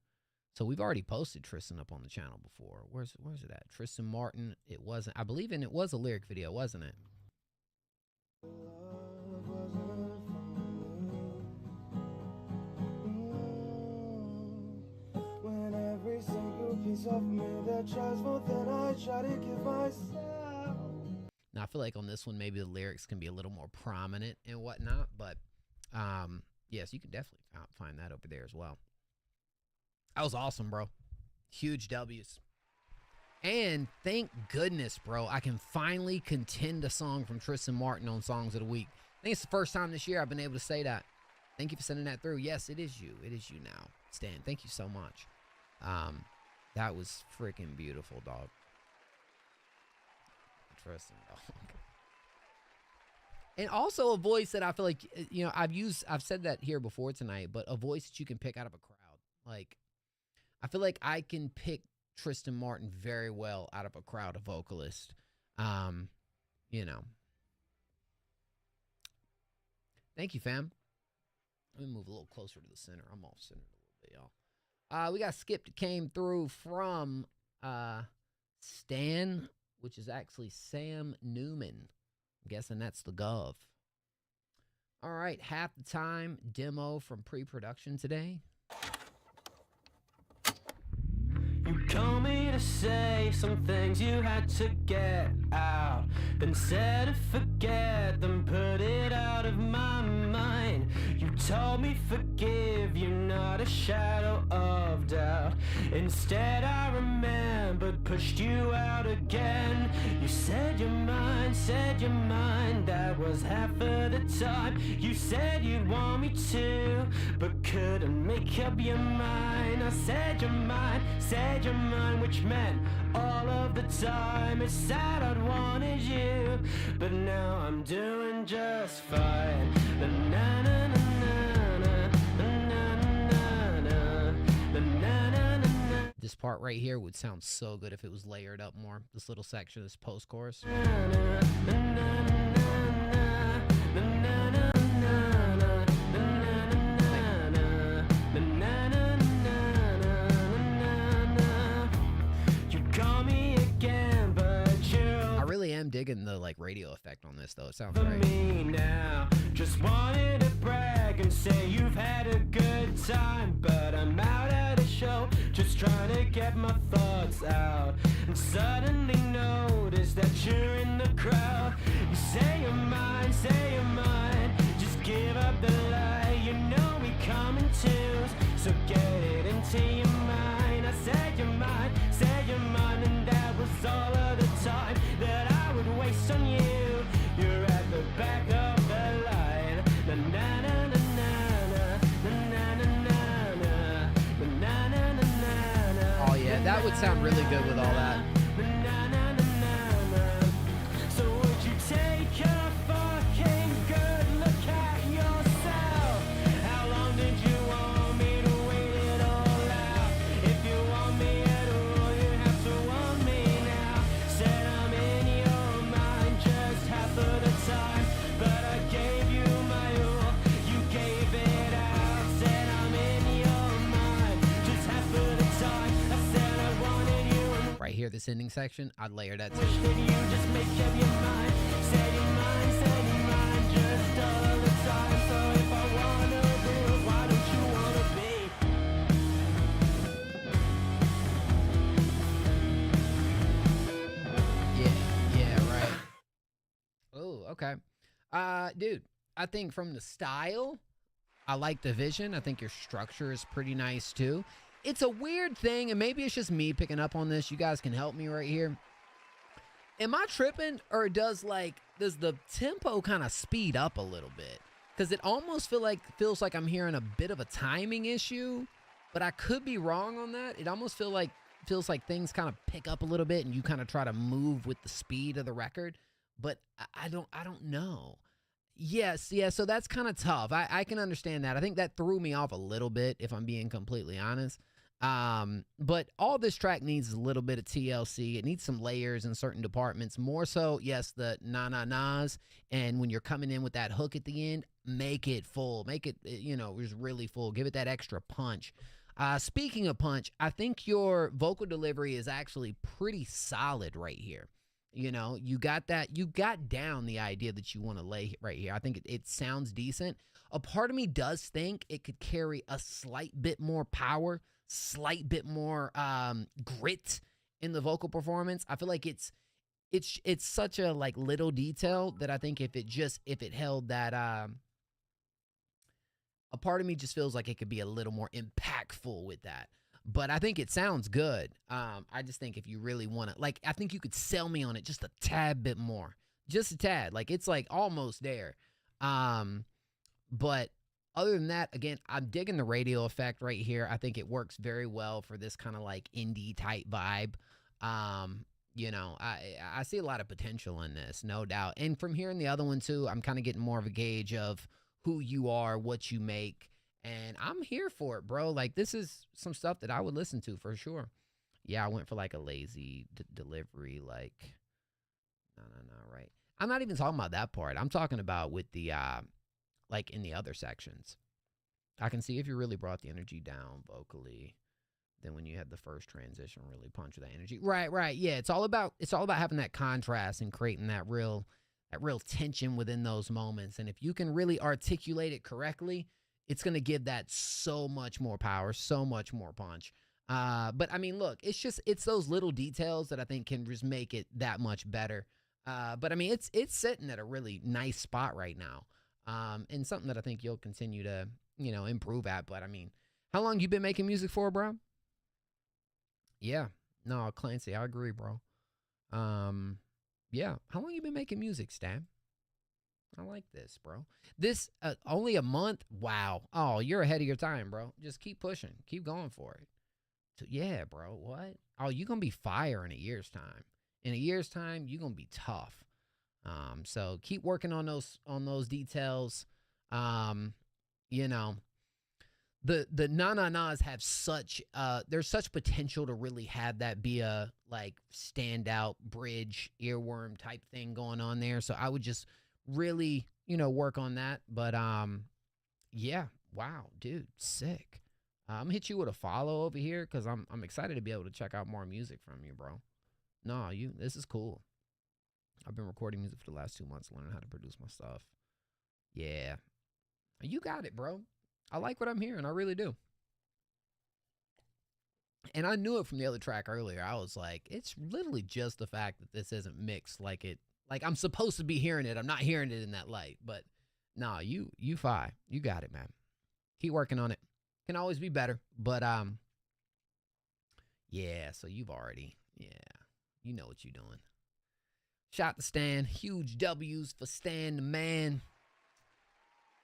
So we've already posted Tristan up on the channel before. Where's it at? Tristan Martin. It wasn't, I believe it was a lyric video, wasn't it? When every single piece of me that tries more than I try to give myself. Now I feel like on this one maybe the lyrics can be a little more prominent and whatnot, but yes, you can definitely find that over there as well. That was awesome, bro. Huge W's. And thank goodness, bro, I can finally contend a song from Tristan Martin on Songs of the Week. I think it's the first time this year I've been able to say that. Thank you for sending that through. Yes, it is you. It is you now. Stan, thank you so much. That was freaking beautiful, dog. Tristan, dog. And also a voice that I feel like, you know, I've said that here before tonight, but a voice that you can pick out of a crowd. Like, I feel like I can pick Tristan Martin very well out of a crowd of vocalists. You know. Thank you, fam. Let me move a little closer to the center. I'm off center a little bit, y'all. We got Skip that came through from Stan, which is actually Sam Newman. I'm guessing that's the Gov. All right, half the time demo from pre-production today. You told me to say some things you had to get out. Then said to forget them, put it out of my mind. You told me forgive you, not a shadow of doubt. Instead I remembered, pushed you out again. You said you're mine, that was half of the time. You said you'd want me to, but couldn't make up your mind. I said you're mine, which meant all of the time. It's sad I'd wanted you, but now I'm doing just fine. Na na na na na na na na na na na. This part right here would sound so good if it was layered up more. This little section, this post-chorus. I really am digging the like radio effect on this though. It sounds great. Me now, just wanted to brag and say you've had a good time, but I'm out at a show, just trying to get my thoughts out, and suddenly notice that you're in the crowd. You say you're mine, just give up the lie. You know we come in twos, so get it into your mind. I said you're mine, and that was all of the time that I would waste on you. You're at the back of the line. Na na na na na na na na na na na na. Oh yeah, that would sound really good with all that. So would you take a fucking good look at yourself? How long did you want me to wait it all out? If you want me at all, you have to want me now. Said I'm in your mind just half of the time, but I gave you my all, you gave it out. Said I'm in your mind just half of the time. I said I wanted you and Right here, this ending section, I'd layer that too. wish that you just make up your mind. Said you're mine just all the time. So if I wanna be, why don't you wanna be? Yeah, right. Oh, okay. Dude, I think from the style, I like the vision. I think your structure is pretty nice too. It's a weird thing, and maybe it's just me picking up on this. You guys can help me right here. Am I tripping, or does the tempo kind of speed up a little bit? Because it almost feels like I'm hearing a bit of a timing issue, but I could be wrong on that. It almost feels like things kind of pick up a little bit, and you kind of try to move with the speed of the record. But I don't know. Yes, yeah. So that's kind of tough. I can understand that. I think that threw me off a little bit, if I'm being completely honest. But all this track needs is a little bit of TLC. It needs some layers in certain departments. More so, yes, the na-na-nas. And when you're coming in with that hook at the end, make it full. Make it, just really full. Give it that extra punch. Speaking of punch, I think your vocal delivery is actually pretty solid right here. You got down the idea that you want to lay right here. I think it sounds decent. A part of me does think it could carry a slight bit more power, slight bit more grit in the vocal performance. I feel like it's such a little detail that I think if it held that a part of me just feels like it could be a little more impactful with that. But I think it sounds good. I just think if you really want to, I think you could sell me on it just a tad bit more. Just a tad. It's almost there. But other than that, again, I'm digging the radio effect right here. I think it works very well for this kind of indie type vibe. I see a lot of potential in this, no doubt. And from hearing the other one too, I'm kind of getting more of a gauge of who you are, what you make. And I'm here for it, bro. This is some stuff that I would listen to for sure. Yeah, I went for a lazy delivery, no, right. I'm not even talking about that part. I'm talking about with the, in the other sections. I can see if you really brought the energy down vocally, then when you had the first transition really punch that energy. Right. Yeah, it's all about having that contrast and creating that real tension within those moments. And if you can really articulate it correctly, it's going to give that so much more power, so much more punch. But I mean, look, it's those little details that I think can just make it that much better. But I mean, it's sitting at a really nice spot right now. And something that I think you'll continue to, improve at. But I mean, how long you been making music for, bro? Yeah. No, Clancy, I agree, bro. Yeah. How long you been making music, Stan? I like this, bro. This only a month? Wow. Oh, you're ahead of your time, bro. Just keep pushing. Keep going for it. So, yeah, bro. What? Oh, you're going to be fire in a year's time. In a year's time, you're going to be tough. So keep working on those details. You know, the na-na-nas have such there's such potential to really have that be a like standout bridge earworm type thing going on there. So I would just really, you know, work on that. But yeah, wow, dude, sick. I'm gonna hit you with a follow over here because I'm excited to be able to check out more music from you, bro. No, this is cool. I've been recording music for the last 2 months, learning how to produce my stuff. Yeah, you got it, bro. I like what I'm hearing. I really do. And I knew it from the other track earlier. I was like, it's literally just the fact that this isn't mixed like I'm supposed to be hearing it. I'm not hearing it in that light. But nah, you fine. You got it, man. Keep working on it. Can always be better. But yeah, so you've already, yeah, you know what you're doing. Shout to Stan. Huge W's for Stan the man.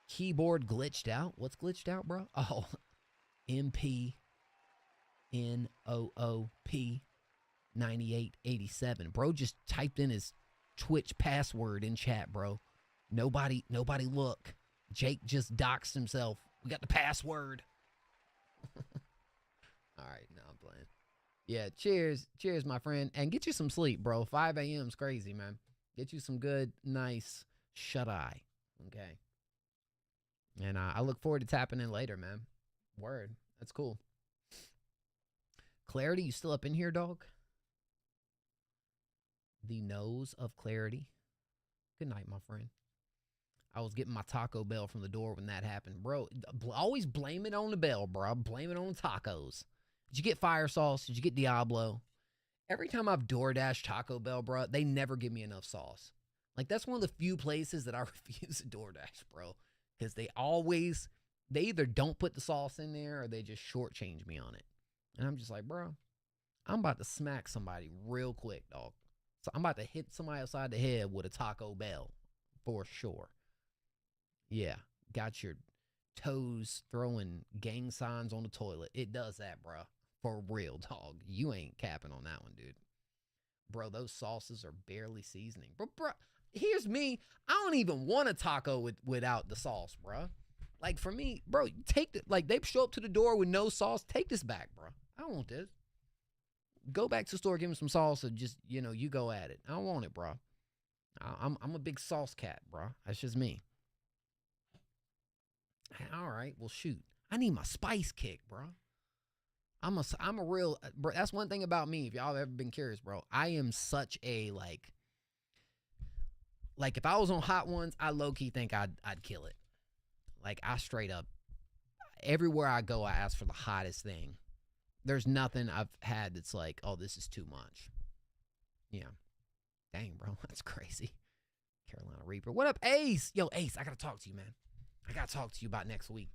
Keyboard glitched out. What's glitched out, bro? Oh, MPNOOP 9887. Bro just typed in his Twitch password in chat, bro. Nobody look. Jake just doxed himself. We got the password. All right, no, I'm playing. Yeah, cheers, my friend. And get you some sleep, bro. 5 a.m.'s crazy, man. Get you some good, nice shut-eye, okay? And I look forward to tapping in later, man. Word. That's cool. Clarity, you still up in here, dog? The nose of Clarity. Good night, my friend. I was getting my Taco Bell from the door when that happened. Bro, always blame it on the bell, bro. Blame it on the tacos. Did you get fire sauce? Did you get Diablo? Every time I've DoorDashed Taco Bell, bro, they never give me enough sauce. Like, that's one of the few places that I refuse to DoorDash, bro. Because they either don't put the sauce in there or they just shortchange me on it. And I'm just like, bro, I'm about to smack somebody real quick, dog. So I'm about to hit somebody upside the head with a Taco Bell for sure. Yeah, got your toes throwing gang signs on the toilet. It does that, bro. For real, dog. You ain't capping on that one, dude. Bro, those sauces are barely seasoning. Bro, here's me. I don't even want a taco without the sauce, bro. Like, for me, bro, they show up to the door with no sauce. Take this back, bro. I don't want this. Go back to the store, give me some sauce, and just, you know, you go at it. I don't want it, bro. I'm a big sauce cat, bro. That's just me. All right, well, shoot. I need my spice kick, bro. I'm a real, bro. That's one thing about me. If y'all have ever been curious, bro, I am such a like if I was on Hot Ones, I low key think I'd kill it. Like, I straight up, everywhere I go, I ask for the hottest thing. There's nothing I've had that's like, oh, this is too much. Yeah. Dang, bro, that's crazy. Carolina Reaper. What up, Ace? Yo, Ace, I gotta talk to you, man. I gotta talk to you about next week.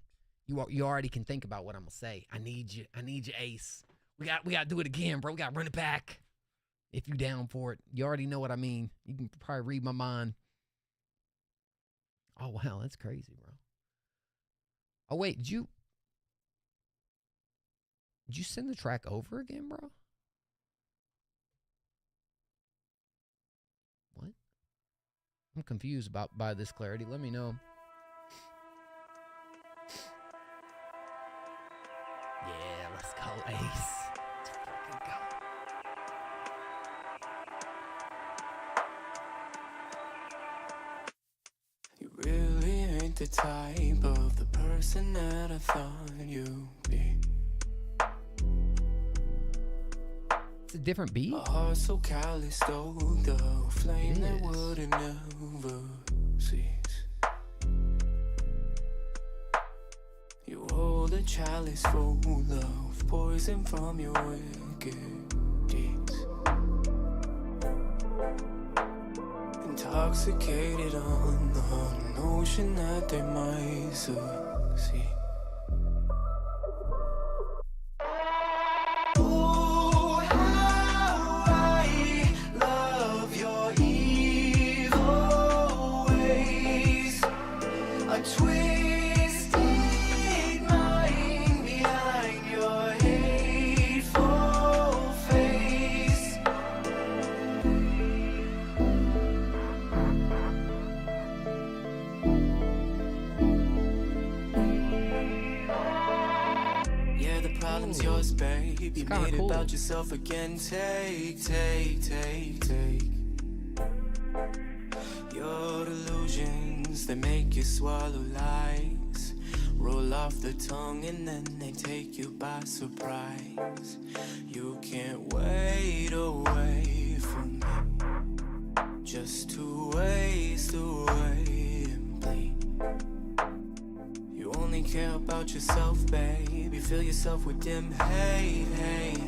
You already can think about what I'm gonna say. I need you, Ace. We gotta do it again, bro. We gotta run it back. If you down for it. You already know what I mean. You can probably read my mind. Oh wow, that's crazy, bro. Oh wait, did you send the track over again, bro? What? I'm confused by this clarity. Let me know. Yeah, let's go, Ace. Let's fucking go. You really ain't the type of the person that I thought you'd be. It's a different beat. A heart so callous, though, the flame that wouldn't never cease. You hold a chalice full of poison from your wicked deeds. Intoxicated on the notion that they might succeed. Ooh, babe. You made it cool. about yourself again. Take your delusions, they make you swallow lies. Roll off the tongue and then they take you by surprise. You can't wait away from me, just to waste away and bleed. You only care about yourself, babe. You fill yourself with dim hate, hate, hate.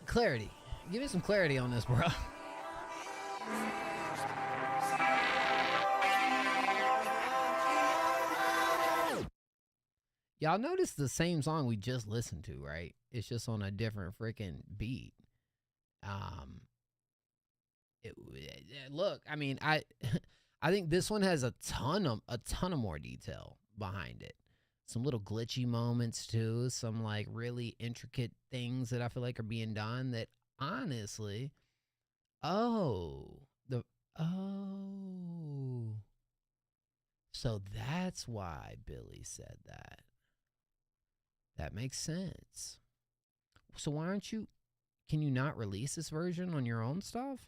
Clarity. Give me some clarity on this, bro. Y'all notice the same song we just listened to, right? It's just on a different freaking beat. Look, I mean, I think this one has a ton of more detail behind it. Some little glitchy moments too, some like really intricate things that I feel like are being done that honestly, so that's why Billy said that. That makes sense. So why aren't you, can you not release this version on your own stuff?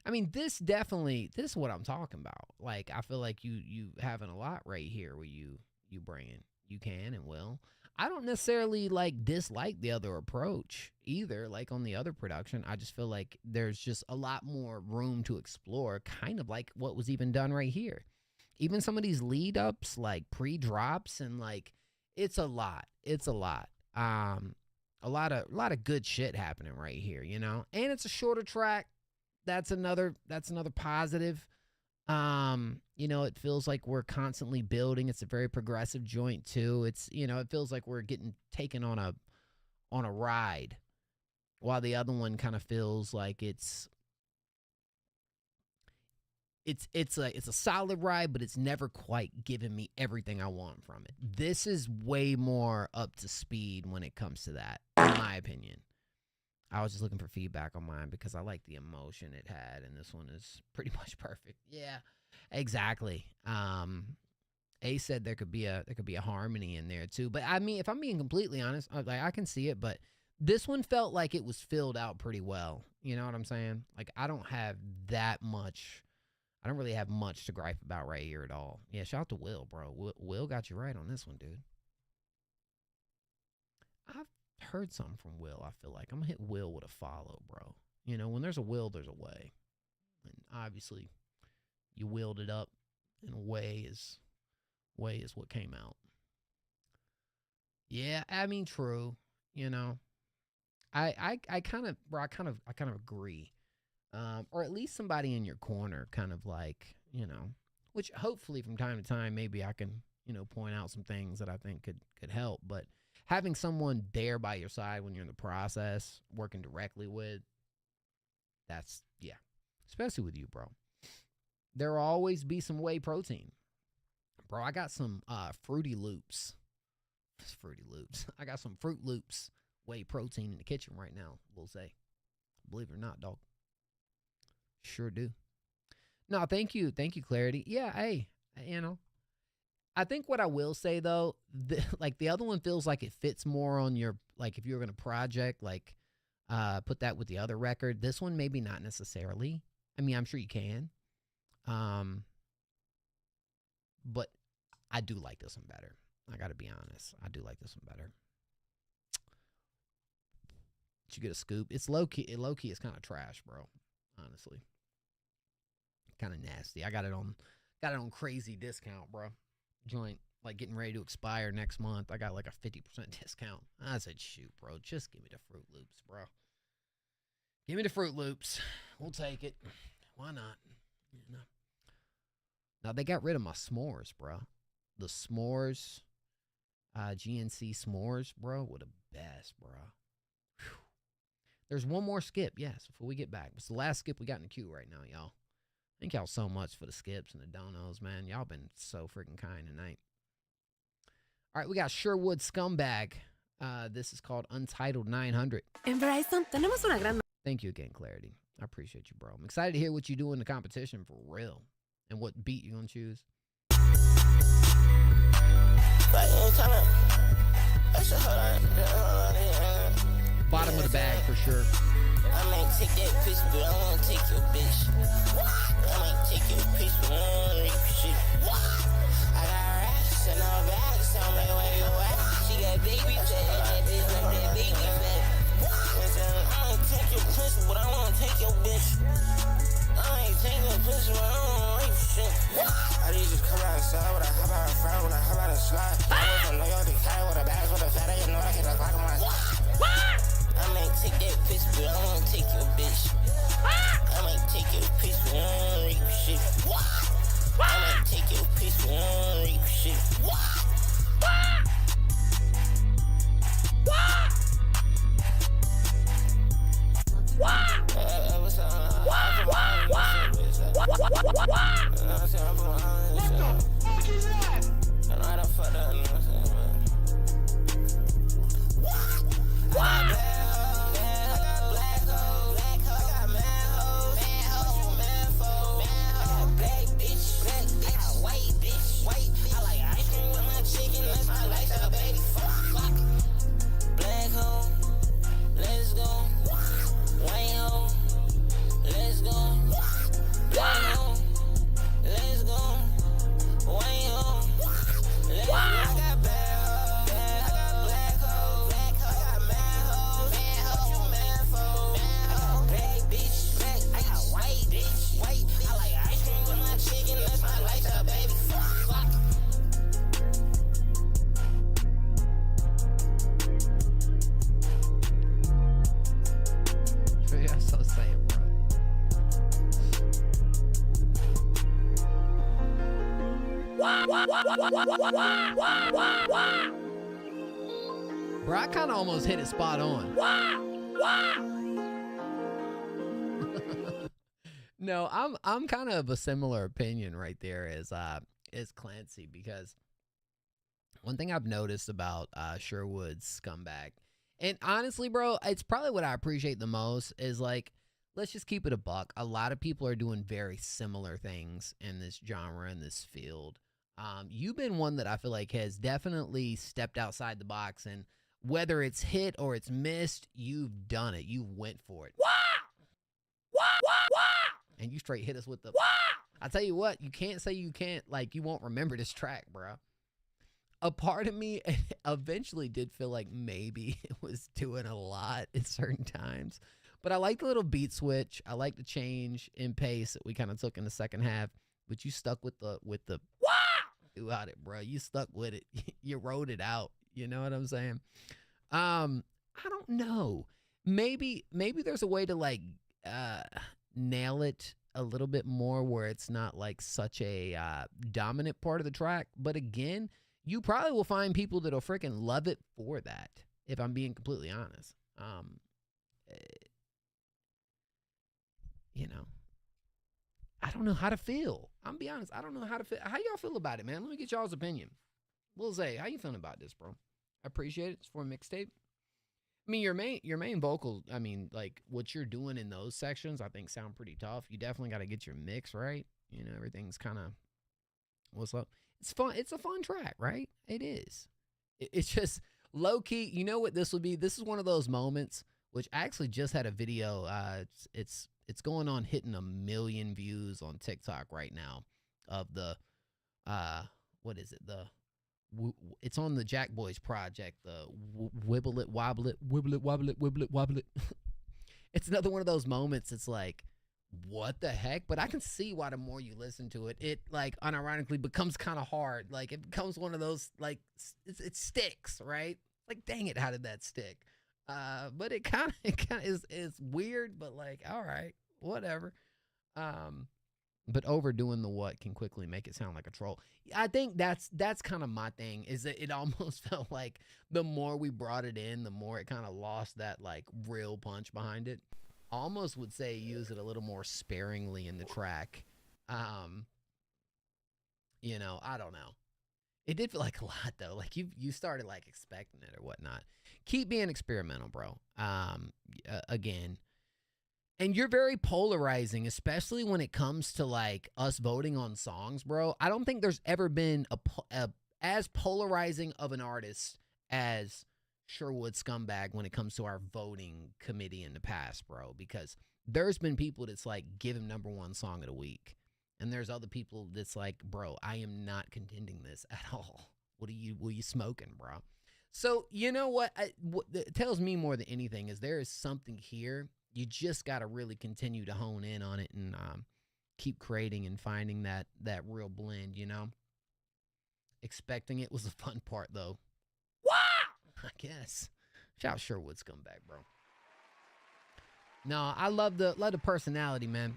I mean, this is what I'm talking about. Like, I feel like you having a lot right here where you bringing, you can and will. I don't necessarily like dislike the other approach either. Like on the other production, I just feel like there's just a lot more room to explore, kind of like what was even done right here. Even some of these lead ups, like pre-drops, and like it's a lot. It's a lot. A lot of good shit happening right here, you know. And it's a shorter track. That's another positive. You know, it feels like we're constantly building. It's a very progressive joint too. It's, you know, it feels like we're getting taken on a ride, while the other one kind of feels like it's a solid ride, but it's never quite given me everything I want from it. This is way more up to speed when it comes to that, in my opinion. I was just looking for feedback on mine because I like the emotion it had, and this one is pretty much perfect. Yeah, exactly. A said there could be a harmony in there too, but I mean, if I'm being completely honest, like I can see it, but this one felt like it was filled out pretty well. You know what I'm saying? Like I don't really have much to gripe about right here at all. Yeah, shout out to Will, bro. Will got you right on this one, dude. I've heard something from Will, I feel like. I'm going to hit Will with a follow, bro. You know, when there's a will, there's a way. And obviously, you willed it up, and way is what came out. Yeah, I mean, true. You know, I kind of agree. Or at least somebody in your corner kind of like, you know, which hopefully from time to time, maybe I can, you know, point out some things that I think could help. But having someone there by your side when you're in the process, working directly with, that's, yeah, especially with you, bro. There will always be some whey protein. Bro, I got some Fruity Loops. Fruity Loops. I got some Fruit Loops whey protein in the kitchen right now, we'll say. Believe it or not, dog. Sure do. No, thank you. Thank you, Clarity. Yeah, hey, you know. I think what I will say, though, like the other one feels like it fits more on your, like if you're going to project, like put that with the other record. This one, maybe not necessarily. I mean, I'm sure you can. But I do like this one better. I gotta be honest. I do like this one better. Did you get a scoop? It's low key. Low key is kind of trash, bro. Honestly, kind of nasty. I got it on crazy discount, bro. Joint like getting ready to expire next month. I got like a 50% discount. I said, shoot, bro, just give me the Fruit Loops, bro. Give me the Fruit Loops. We'll take it. Why not? You know. Now they got rid of my s'mores, bro. The s'mores, GNC s'mores, bro, were the best, bro. Whew. There's one more skip, yes, before we get back. It's the last skip we got in the queue right now, y'all. Thank y'all so much for the skips and the donos, man. Y'all been so freaking kind tonight. All right, we got Sherwood Scumbag. This is called Untitled 900. En Verizon tenemos una gran... Thank you again, Clarity. I appreciate you, bro. I'm excited to hear what you do in the competition for real. And what beat you're going to choose. Bottom of the bag for sure. I might take that piece, but I wanna take your bitch. I might take your piece, but I wanna rape shit. I got racks in her bag, tell me where you at. She got baby fat, that bitch like that baby fat. I might take your piece, but I wanna take your bitch. I might take your piece, but I wanna rape shit. I need you to come outside with a hop out of front, with a hop out of slide. I wasn't know you're the guy with a bag, with a fat, you know I hit a clock on my... I might take that piece, but I wanna take your bitch. I might take your piece, but I wanna rape shit. I might take your piece, but I wanna rape shit. Bro, I kind of almost hit it spot on. No, I'm kind of a similar opinion right there as Clancy, because one thing I've noticed about Sherwood's Scumbag, and honestly, bro, it's probably what I appreciate the most is, like, let's just keep it a buck. A lot of people are doing very similar things in this genre, in this field. You've been one that I feel like has definitely stepped outside the box, and whether it's hit or it's missed, you've done it. You went for it. And you straight hit us with the... I tell you what, you can't say you can't, like, you won't remember this track, bro. A part of me eventually did feel like maybe it was doing a lot at certain times. But I like the little beat switch. I like the change in pace that we kind of took in the second half. But you stuck with the throughout it, bro. You stuck with it. You wrote it out. You know what I'm saying? I don't know. Maybe there's a way to, like, nail it a little bit more where it's not like such a dominant part of the track. But again, you probably will find people that'll freaking love it for that, if I'm being completely honest. You know, I don't know how to feel. I'm be honest. I don't know how to feel. How y'all feel about it, man? Let me get y'all's opinion. Lil Zay, how you feeling about this, bro? I appreciate it. It's for a mixtape. I mean, your main vocals, I mean, like, what you're doing in those sections, I think sound pretty tough. You definitely got to get your mix right. You know, everything's kind of, what's up? It's fun. It's a fun track, right? It is. It's just low-key. You know what this would be? This is one of those moments, which I actually just had a video. It's going on hitting 1 million views on TikTok right now of the, what is it? The it's on the Jack Boys project. The wibble it, wobble it, wibble it, wobble it, wibble it, wobble it. It's another one of those moments. It's like, what the heck? But I can see why the more you listen to it, it like unironically becomes kind of hard. Like it becomes one of those like it sticks, right? Like, dang it, how did that stick? But it kind of is weird, but like, all right, whatever. But overdoing the what can quickly make it sound like a troll. I think that's kind of my thing, is that it almost felt like the more we brought it in, the more it kind of lost that like real punch behind it. I almost would say use it a little more sparingly in the track. You know, I don't know. It did feel like a lot though. Like you started like expecting it or whatnot. Keep being experimental, bro. Again. And you're very polarizing, especially when it comes to like us voting on songs, bro. I don't think there's ever been a as polarizing of an artist as Sherwood Scumbag when it comes to our voting committee in the past, bro. Because there's been people that's like, give him #1 song of the week. And there's other people that's like, bro, I am not contending this at all. What are you smoking, bro? So, you know what it tells me more than anything is there is something here. You just got to really continue to hone in on it and keep creating and finding that real blend, you know? Expecting it was the fun part, though. Wow! I guess. Shout out Sherwood Scumbag, bro. No, I love the personality, man.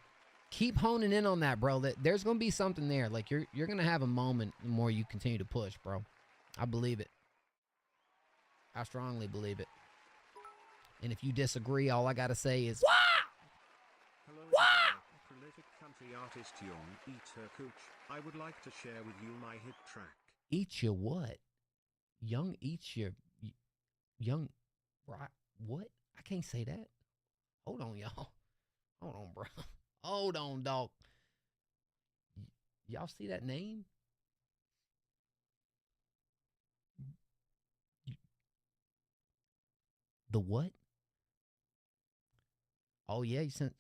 Keep honing in on that, bro. There's going to be something there. Like, you're going to have a moment the more you continue to push, bro. I believe it. I strongly believe it. And if you disagree, all I got to say is, wow! Hello, wow! Prolific country artist Young Eat Her Cooch. I would like to share with you my hit track. Eat your what? Young eats your... Young... Right? What? I can't say that. Hold on, y'all. Hold on, bro. Hold on, dog. Y'all see that name? The what? Oh yeah, you sent.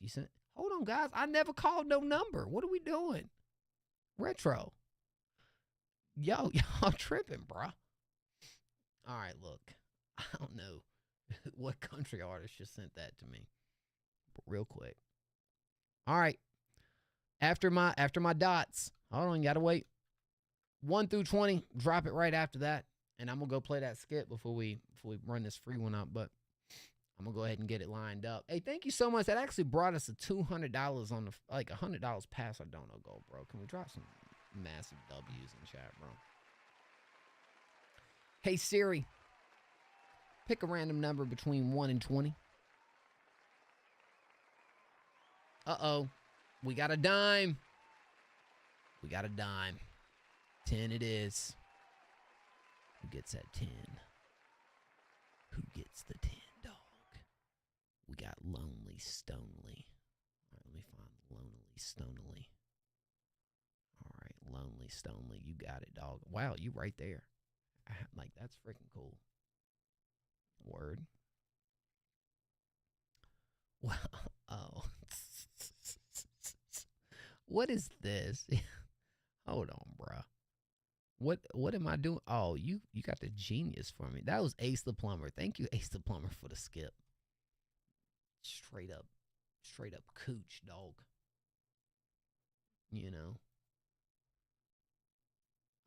Hold on, guys. I never called no number. What are we doing? Retro. Yo, y'all tripping, bruh. All right, look. I don't know what country artist just sent that to me. But real quick. All right. After my dots. Hold on, you gotta wait. 1 through 20. Drop it right after that. And I'm gonna go play that skit before we run this free one up, but I'm gonna go ahead and get it lined up. Hey, thank you so much. That actually brought us a $200 on the like $100 past our Dono goal, bro. Can we drop some massive W's in chat, bro? Hey Siri, pick a random number between 1 and 20. Uh-oh, we got a dime. We got a dime. 10 it is. Who gets that 10? Who gets the 10, dog? We got Lonely Stonely. All right, let me find Lonely Stonely. All right, Lonely Stonely. You got it, dog. Wow, you right there. Like, that's freaking cool. Word. Wow. Oh. What is this? Hold on, bruh. What am I doing? Oh, you got the genius for me. That was Ace the Plumber. Thank you, Ace the Plumber, for the skip. Straight up cooch, dog. You know.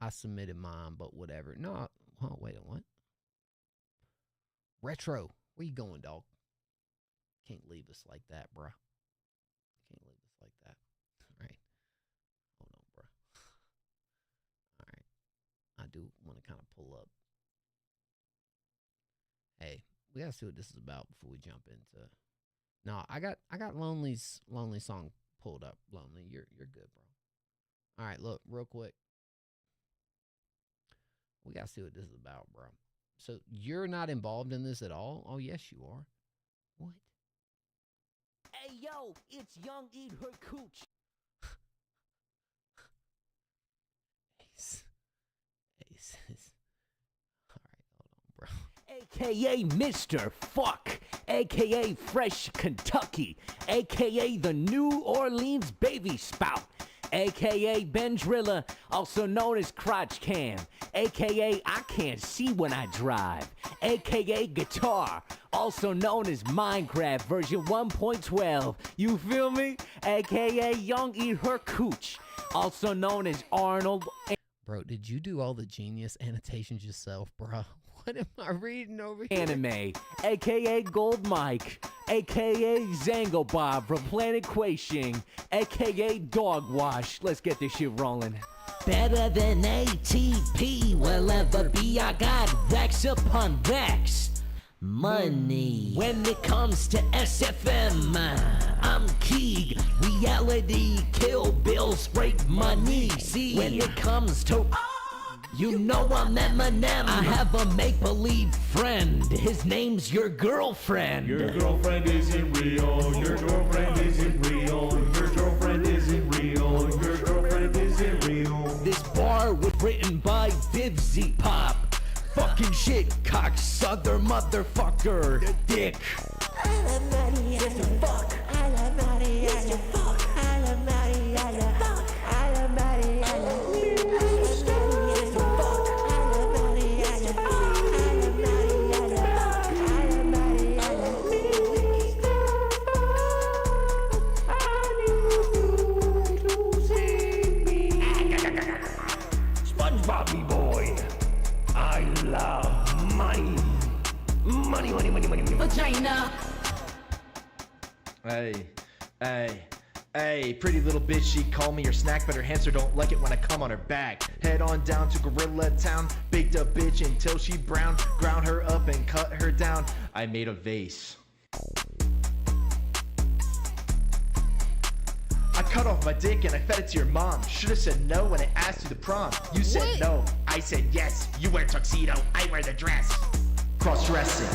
I submitted mine, but whatever. No, oh, wait, what? Retro, where you going, dog? Can't leave us like that, bruh. Can't leave us like that. All right. Hold on, bruh. All right. I do want to kind of pull up. Hey, we gotta see what this is about before we jump into. No, I got Lonely song pulled up. Lonely, you're good, bro. All right, look, real quick. We gotta see what this is about, bro. So you're not involved in this at all? Oh yes, you are. What? Hey yo, it's Young Eat Her Cooch. Ace. All right, hold on, bro. AKA Mr. Fuck, AKA Fresh Kentucky, AKA the New Orleans Baby Spout, aka Ben Driller, also known as Crotch Cam, aka I can't see when I drive, aka Guitar, also known as Minecraft version 1.12. You feel me? Aka Young Eat Her Cooch, also known as Arnold. Bro, did you do all the genius annotations yourself, bro? What am I reading over here? Anime, aka Gold Mike, aka Zango Bob from Planet Quashing, aka Dog Wash. Let's get this shit rolling. Better than ATP will ever be. I got Rex upon Rex. Money. When it comes to SFM, I'm Keeg. Reality kill bills break money. See, when it comes to you know I'm Eminem. I have a make-believe friend. His name's your girlfriend. Your girlfriend isn't real. Your girlfriend isn't real. Your girlfriend isn't real. Your girlfriend isn't real. This bar was written by Vivzy Pop. Fucking shit, cocksucker, motherfucker, dick. I love money, I love fuck. I love money, I love fuck. I love money, I love fuck. I love money, I love SpongeBobby boy, I love money. Money, money, money, money, money. Vagina. Hey, pretty little bitch, she call me her snack, but her hamster don't like it when I come on her back. Head on down to Gorilla Town, baked a bitch until she brown, ground her up and cut her down. I made a vase. I cut off my dick and I fed it to your mom. Should've said no when I asked you to prom. You said no, I said yes. You wear tuxedo, I wear the dress. Cross-dressing.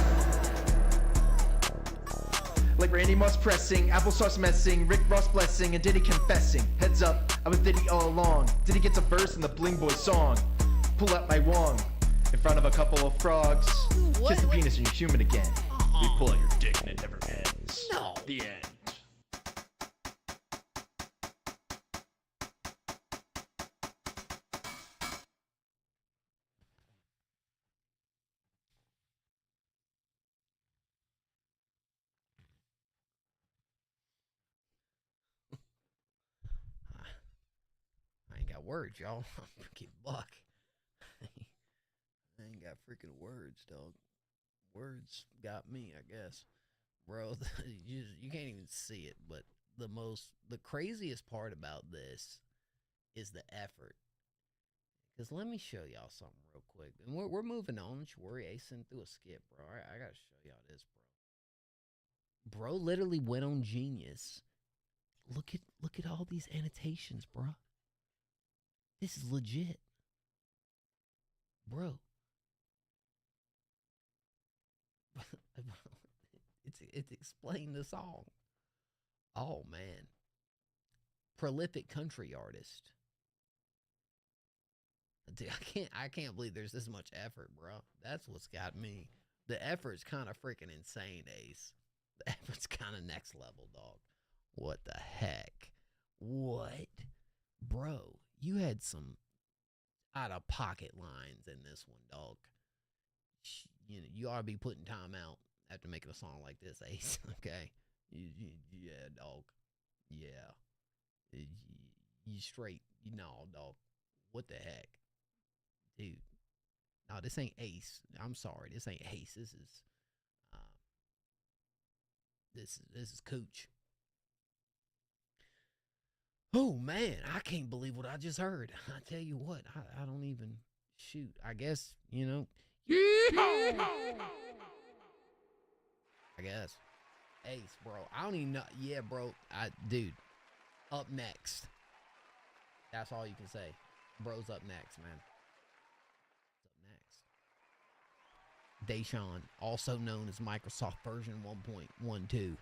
Like Randy Moss pressing, applesauce messing, Rick Ross blessing, and Diddy confessing. Heads up, I was Diddy all along. Diddy gets a verse in the Bling Boy song. Pull out my wong in front of a couple of frogs. Kiss the penis and you're human again. We pull out your dick and it never ends. No. The end. I ain't got words, y'all. I'm freaking buck. I ain't got freaking words, dog. Words got me, I guess. Bro, you can't even see it, but the craziest part about this is the effort. Because let me show y'all something real quick. And we're moving on. Don't you worry, Ace sent through a skip, bro. All right, I got to show y'all this, bro. Bro literally went on Genius. Look at all these annotations, bro. This is legit. Bro. It's explain the song. Oh man. Prolific country artist. Dude, I can't believe there's this much effort, bro. That's what's got me. The effort's kind of freaking insane, Ace. The effort's kind of next level, dog. What the heck? What? Bro, you had some out-of-pocket lines in this one, dog. You know, you ought to be putting time out after making a song like this, Ace. Okay? Yeah, dog. Yeah. You straight. No, dog. What the heck? Dude. No, this ain't Ace. I'm sorry. This ain't Ace. This is Cooch. Oh, man, I can't believe what I just heard. I tell you what, I don't even shoot. I guess, you know. I guess. Ace, bro. I don't even know. Yeah, bro. Dude, up next. That's all you can say. Bro's up next, man. Up next. Deshaun, also known as Microsoft version 1.12. Dude,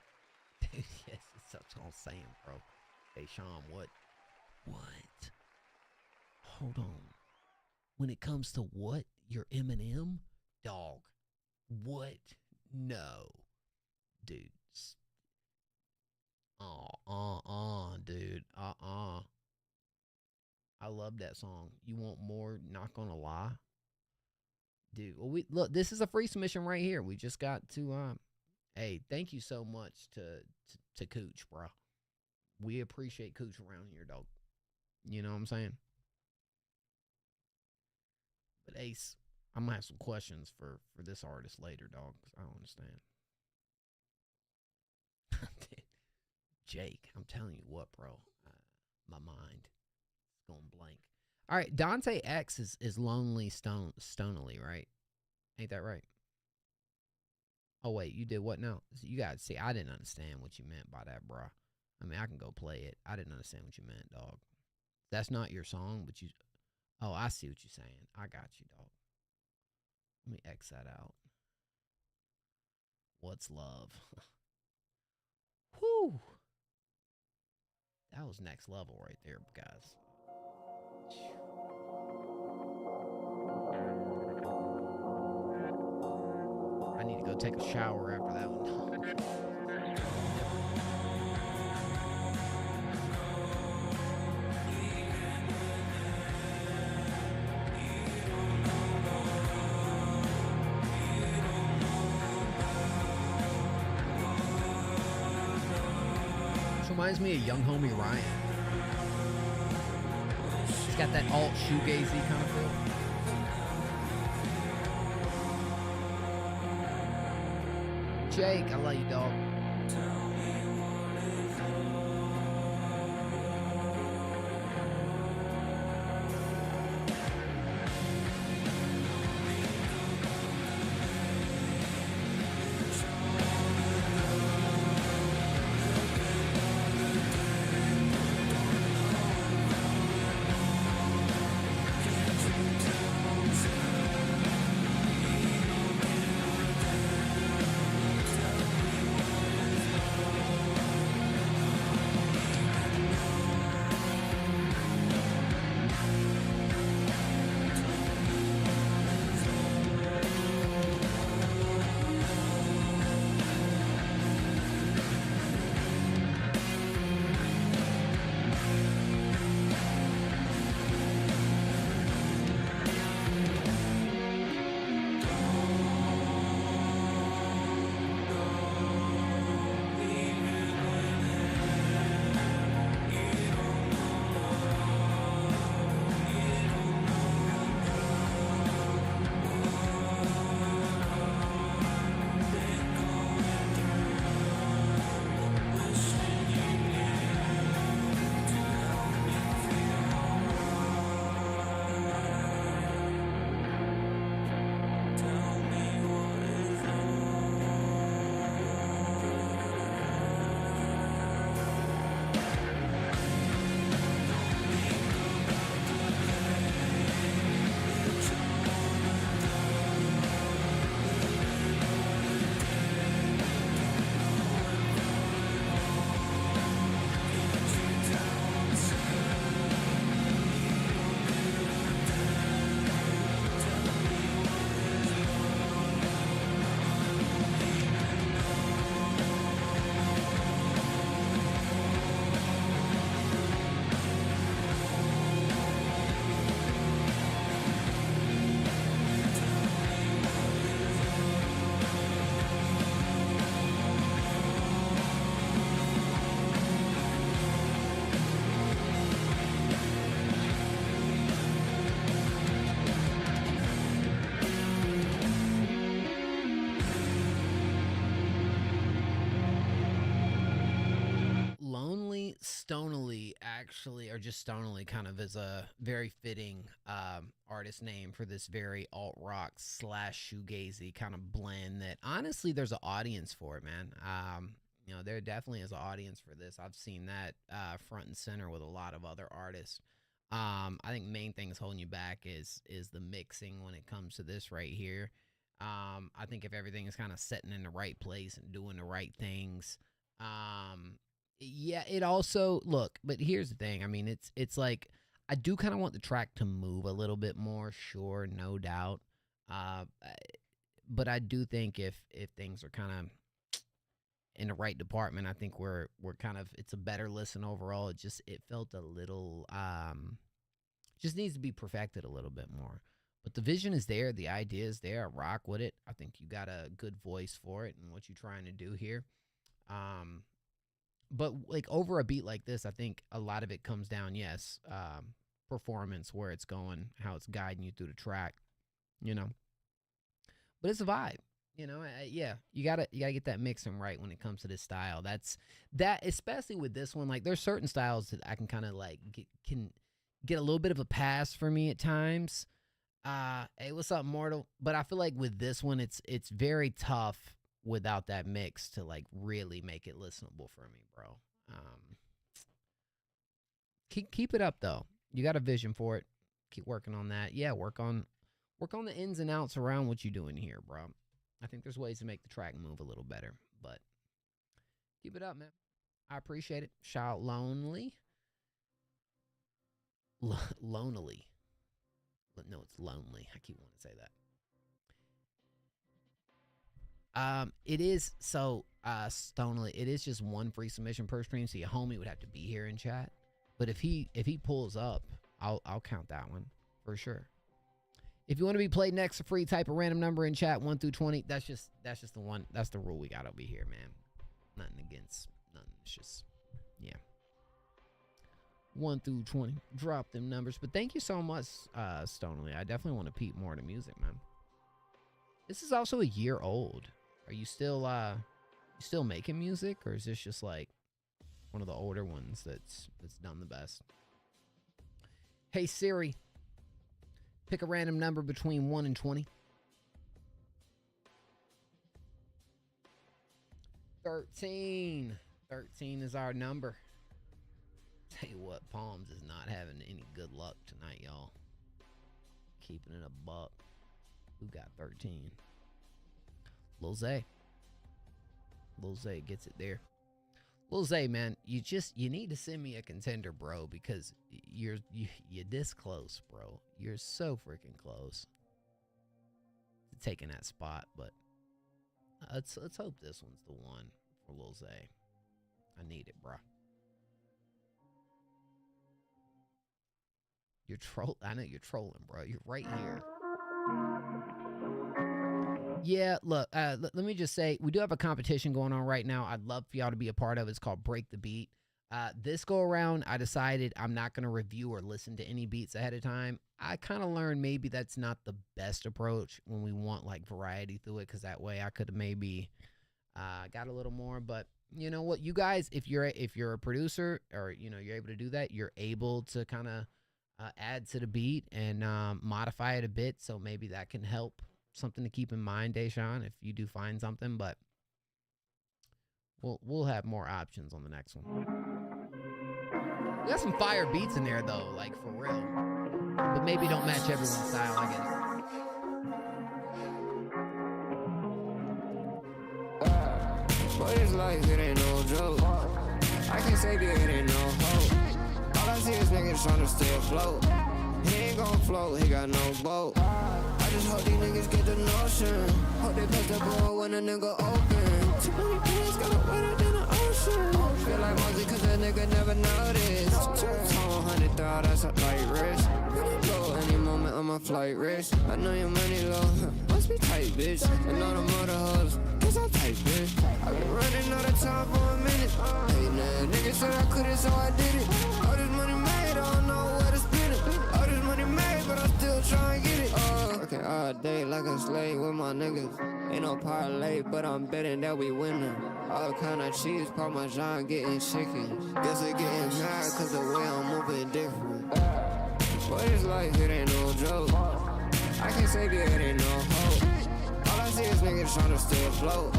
yes, that's what I'm saying, bro. Hey, Sean, what? Hold on. When it comes to what? Your Eminem? Dog. What? No. Dude. Dude. I love that song. You want more? Not gonna lie, dude. Well, we look. This is a free submission right here. We just got to. Hey, thank you so much to Cooch, bro. We appreciate Cooch around here, dog. You know what I'm saying? But Ace, I'm gonna have some questions for this artist later, dog. 'Cause I don't understand. Jake, I'm telling you what, bro. My mind is going blank. All right, Dante X is lonely stonily, right? Ain't that right? Oh wait, you did what now? You gotta see. I didn't understand what you meant by that, bro. I mean, I can go play it. I didn't understand what you meant, dog. That's not your song, but you. Oh, I see what you're saying. I got you, dog. Let me X that out. What's love? Whew. That was next level right there, guys. I need to go take a shower after that one. This reminds me of Young Homie Ryan. He's got that alt shoegazy kind of feel. Jake, I love you, dog. Stonily, actually, or just Stonily kind of is a very fitting artist name for this very alt rock / shoegazy kind of blend that honestly there's an audience for it, man. You know, there definitely is an audience for this. I've seen that front and center with a lot of other artists. I think main thing is holding you back is the mixing when it comes to this right here. I think if everything is kind of setting in the right place and doing the right things, yeah, it also look, but here's the thing. I mean, it's like I do kind of want the track to move a little bit more, sure, no doubt. But I do think if things are kind of in the right department, I think we're kind of it's a better listen overall. It felt a little Just needs to be perfected a little bit more. But the vision is there. The idea is there. I rock with it. I think you got a good voice for it and what you're trying to do here. But like over a beat like this, I think a lot of it comes down, yes, performance, where it's going, how it's guiding you through the track, you know. But it's a vibe, you know. Yeah, you gotta get that mixing right when it comes to this style. That's especially with this one. Like, there's certain styles that I can kind of like can get a little bit of a pass for me at times. Hey, what's up, Mortal? But I feel like with this one, it's very tough without that mix to like really make it listenable for me, bro. Keep it up though. You got a vision for it. Keep working on that. Yeah, work on the ins and outs around what you're doing here, bro. I think there's ways to make the track move a little better, but keep it up, man. I appreciate it. Shout out Lonely. Lonely. No, it's Lonely. I keep wanting to say that. It is so Stonely. It is just one free submission per stream, so your homie would have to be here in chat. But if he pulls up, I'll count that one for sure. If you want to be played next for free, type a random number in chat 1 through 20. That's just the one. That's the rule we got over here, man. Nothing against nothing. It's just yeah. 1 through 20. Drop them numbers. But thank you so much, Stonely. I definitely want to peep more to music, man. This is also a year old. Are you still making music, or is this just like one of the older ones that's done the best? Hey Siri, pick a random number between 1 and 20. 13. 13 is our number. Tell you what, Palms is not having any good luck tonight, y'all. Keeping it a buck. Who got 13? Lil Zay. Lil Zay gets it there. Lil Zay, man, you need to send me a contender, bro, because you're this close, bro. You're so freaking close to taking that spot, but let's hope this one's the one for Lil Zay. I need it, bro. You're I know you're trolling, bro. You're right here. Yeah, look, let me just say, we do have a competition going on right now. I'd love for y'all to be a part of it. It's called Break the Beat. This go around, I decided I'm not going to review or listen to any beats ahead of time. I kind of learned maybe that's not the best approach when we want like variety through it, because that way I could have maybe got a little more. But you know what, you guys, if you're a producer, or you know, you're able to do that, you're able to kind of add to the beat and modify it a bit, so maybe that can help. Something to keep in mind, Deshaun, if you do find something. But we'll have more options on the next one. We got some fire beats in there though, like for real, but maybe don't match everyone's style. I get it. But it's like it ain't no joke. I can't say that it ain't no hope. All I see is niggas trying to stay afloat. He ain't gon' float, he got no boat. I just hope these niggas get the notion. Hope they pass the ball when a nigga open. Too many pills, got wetter than the ocean. Feel like Mozzie cause a nigga never noticed. 2 tone, 100,000, that's a light risk. Go any moment on my flight risk. I know your money low, must be tight, bitch. I know the motor hoes, cause I'm tight, bitch. I've been running out of time for a minute. Hey, nah, niggas said I couldn't, so I did it. All this money made, I don't know where to spend it. All this money made, but I still try and get it. Working all day like a slave with my niggas. Ain't no parlay, but I'm betting that we winning. All kind of cheese, Parmesan getting chicken. Guess they getting mad cause the way I'm moving different. But it's like it ain't no joke. I can't say that it ain't no hope. All I see is niggas trying to stay afloat.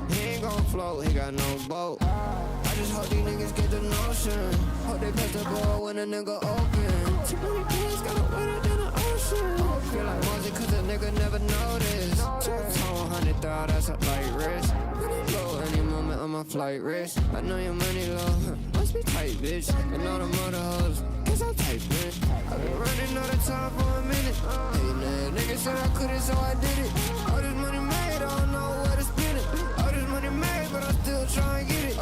He ain't gon' float, he got no boat. I just hope these niggas get the notion. Hope they pass the ball when a nigga open. Too many pills, got wetter than the ocean. Feel like Mozzie cause a nigga never noticed. 2 tone, 100,000, that's a light risk. Go any moment on my flight risk. I know your money low, must be tight, bitch. I know the motor hoes, cause I'm tight, bitch. I've been running out of time for a minute. Hey, nah, niggas said I couldn't, so I did it. All this money made, I don't know where to spend it. All this money made, but I still try and get it.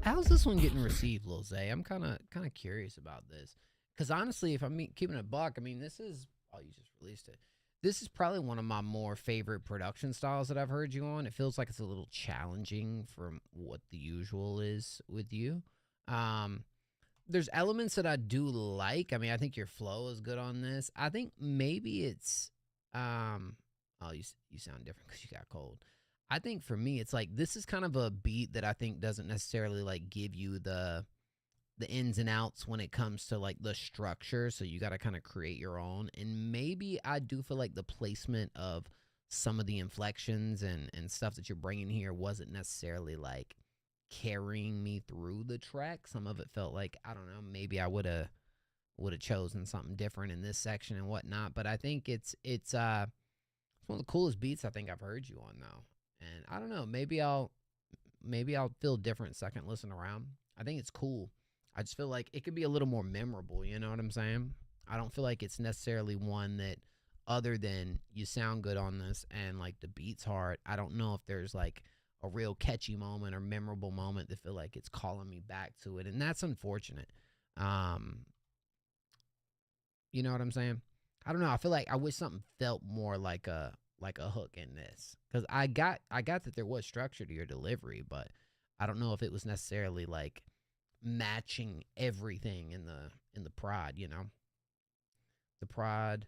how's this one getting received, Lil Zay? I'm kind of curious about this. Because honestly, if I'm keeping it a buck, I mean, this is, oh, you just released it. This is probably one of my more favorite production styles that I've heard you on. It feels like it's a little challenging from what the usual is with you. There's elements that I do like. I mean, I think your flow is good on this. I think maybe it's, oh, you sound different because you got cold. I think for me, it's like, this is kind of a beat that I think doesn't necessarily like give you the ins and outs when it comes to like the structure. So you got to kind of create your own. And maybe I do feel like the placement of some of the inflections and stuff that you're bringing here wasn't necessarily like carrying me through the track. Some of it felt like, I don't know, maybe I would have chosen something different in this section and whatnot. But I think it's one of the coolest beats I think I've heard you on though. And I don't know, maybe I'll feel different second listen around. I think it's cool. I just feel like it could be a little more memorable, you know what I'm saying? I don't feel like it's necessarily one that, other than you sound good on this and like the beat's hard, I don't know if there's like a real catchy moment or memorable moment that feel like it's calling me back to it. And that's unfortunate. You know what I'm saying? I don't know. I feel like I wish something felt more like a hook in this. Because I got that there was structure to your delivery, but I don't know if it was necessarily like matching everything in the prod, you know. The prod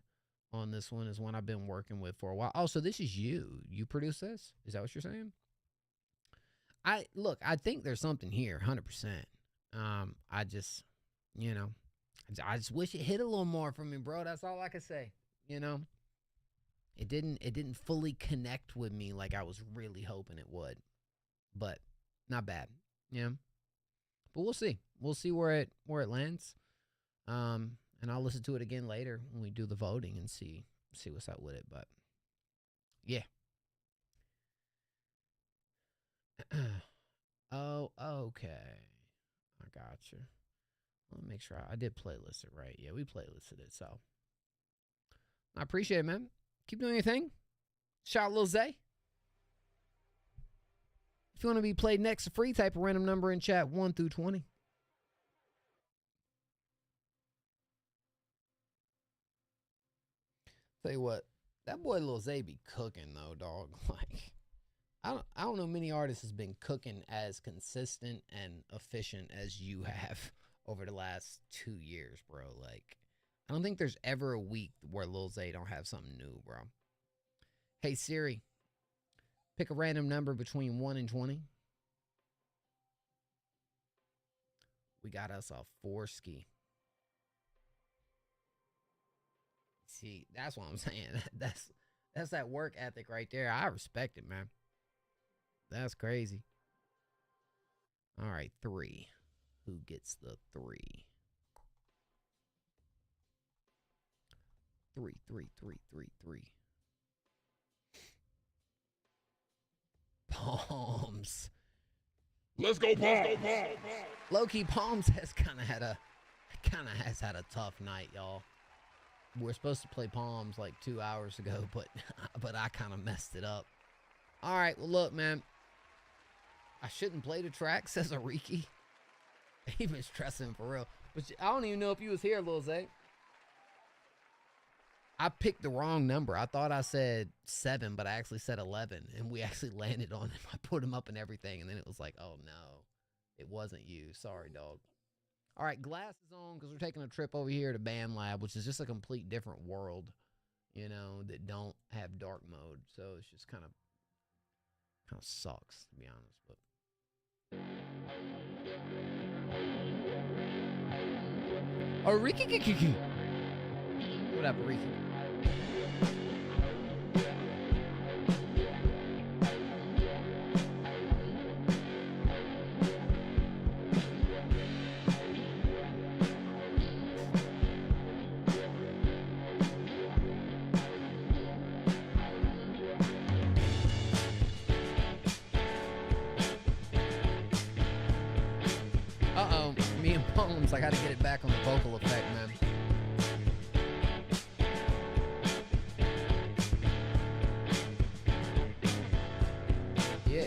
on this one is one I've been working with for a while. Oh, so this is you produce this? Is that what you're saying? I think there's something here, 100%. I just, you know, I just wish it hit a little more for me, bro. That's all I can say. You know, it didn't fully connect with me like I was really hoping it would, but not bad. Yeah. But we'll see. We'll see where it lands. And I'll listen to it again later when we do the voting and see what's up with it. But yeah. Oh, okay. I got you. Let me make sure I did playlist it right. Yeah, we playlisted it, so I appreciate it, man. Keep doing your thing. Shout out Lil Zay. If you want to be played next for free, type a random number in chat 1 through 20. Tell you what, that boy Lil Zay be cooking though, dog. Like, I don't know many artists has been cooking as consistent and efficient as you have over the last 2 years, bro. Like, I don't think there's ever a week where Lil Zay don't have something new, bro. Hey Siri, pick a random number between 1 and 20. We got us a 4-ski. See, that's what I'm saying. That's that work ethic right there. I respect it, man. That's crazy. All right, 3. Who gets the 3? 3, 3, 3, 3, 3. Palms. Let's go, Palms. Low-key, Palms has kind of had a tough night, y'all. We're supposed to play Palms like 2 hours ago, but I kind of messed it up. All right, well, look, man. I shouldn't play the track, says Ariki. He been stressing for real. But I don't even know if you was here, Lil Zay. I picked the wrong number. I thought I said 7, but I actually said 11. And we actually landed on him. I put him up and everything. And then it was like, oh, no. It wasn't you. Sorry, dog. All right, glasses on because we're taking a trip over here to Bam Lab, which is just a complete different world, you know, that don't have dark mode. So it's just kind of sucks, to be honest. But oh, Ricky Kiki. What up, Ricky? Me and Bones, I gotta get it back on the vocal effect, man. Yeah.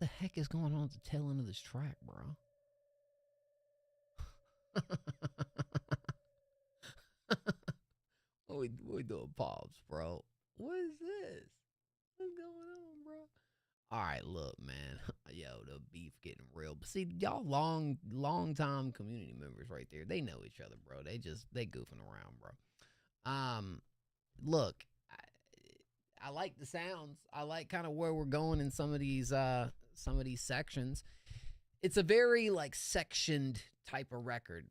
the heck is going on at the tail end of this track, bro? What we doing, Pops, bro? What is this? What's going on, bro? All right, look, man. Yo, the beef getting real. But see, y'all long time community members right there. They know each other, bro. They goofing around, bro. Look, I like the sounds. I like kind of where we're going in some of these sections. It's a very like sectioned type of record.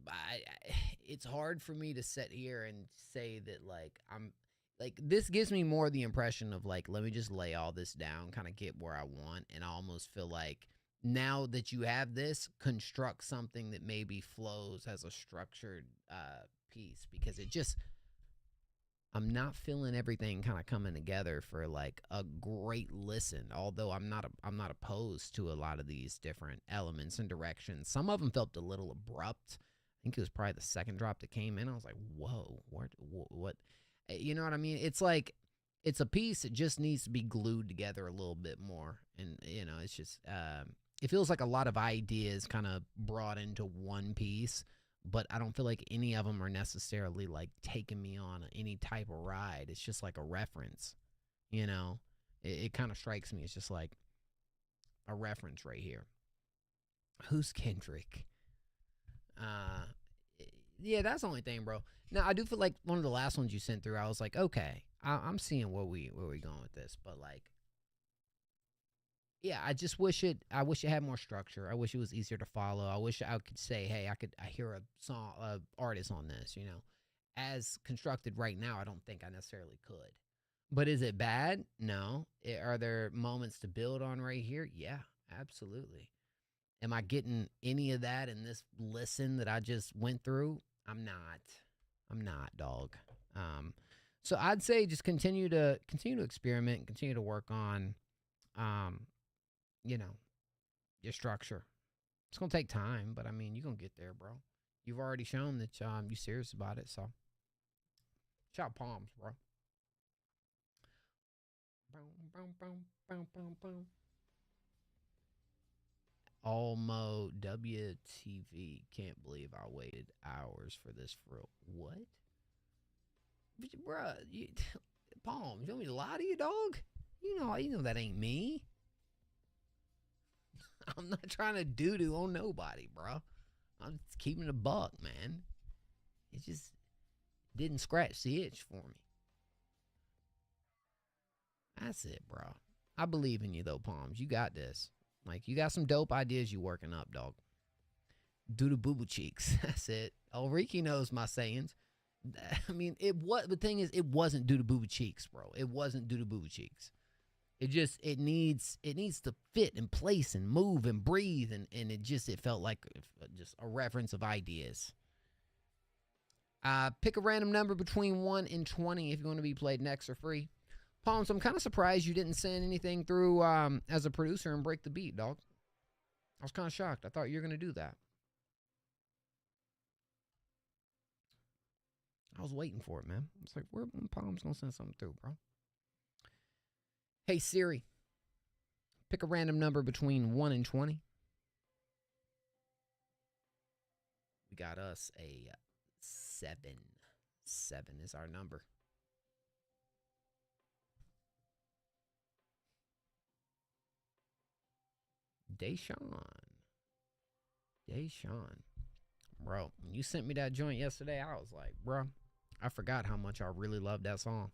It's hard for me to sit here and say that like I'm like, this gives me more the impression of like, let me just lay all this down, kind of get where I want. And I almost feel like now that you have this, construct something that maybe flows as a structured piece, because it just, I'm not feeling everything kind of coming together for like a great listen. Although I'm not opposed to a lot of these different elements and directions. Some of them felt a little abrupt. I think it was probably the second drop that came in. I was like, whoa, what? You know what I mean? It's like, it's a piece that just needs to be glued together a little bit more. And, you know, it's just, it feels like a lot of ideas kind of brought into one piece, but I don't feel like any of them are necessarily like taking me on any type of ride. It's just like a reference, you know? It kind of strikes me. It's just like a reference right here. Who's Kendrick? Yeah, that's the only thing, bro. Now, I do feel like one of the last ones you sent through, I was like, okay, I'm seeing where we going with this. But like, yeah, I wish it had more structure. I wish it was easier to follow. I wish I could say, hey, I hear a song, artist on this, you know. As constructed right now, I don't think I necessarily could. But is it bad? No. Are there moments to build on right here? Yeah, absolutely. Am I getting any of that in this listen that I just went through? I'm not, dog. So I'd say just continue to experiment, continue to work on, you know, your structure. It's gonna take time, but I mean, you're gonna get there, bro. You've already shown that you're serious about it. So, shout palms, bro. Boom, boom, boom, boom, boom, boom. Almo WTV. Can't believe I waited hours for this for real. What? Bruh, Palms, you want me to lie to you, dog? You know that ain't me. I'm not trying to doo-doo on nobody, bro. I'm just keeping a buck, man. It just didn't scratch the itch for me. That's it, bro. I believe in you, though, Palms. You got this. Like, you got some dope ideas you working up, dog. Do the boo-boo cheeks. That's it. Oh, Ricky knows my sayings. I mean, the thing is, it wasn't do the boo-boo cheeks, bro. It wasn't do the boo-boo cheeks. It needs to fit and place and move and breathe, and it felt like just a reference of ideas. Pick a random number between 1 and 20 if you want to be played next or free. Palms, I'm kind of surprised you didn't send anything through as a producer and break the beat, dog. I was kind of shocked. I thought you were going to do that. I was waiting for it, man. It's like, when Palm's going to send something through, bro? Hey, Siri. Pick a random number between 1 and 20. We got us a 7. 7 is our number. Deshaun. Bro, when you sent me that joint yesterday, I was like, bro, I forgot how much I really loved that song.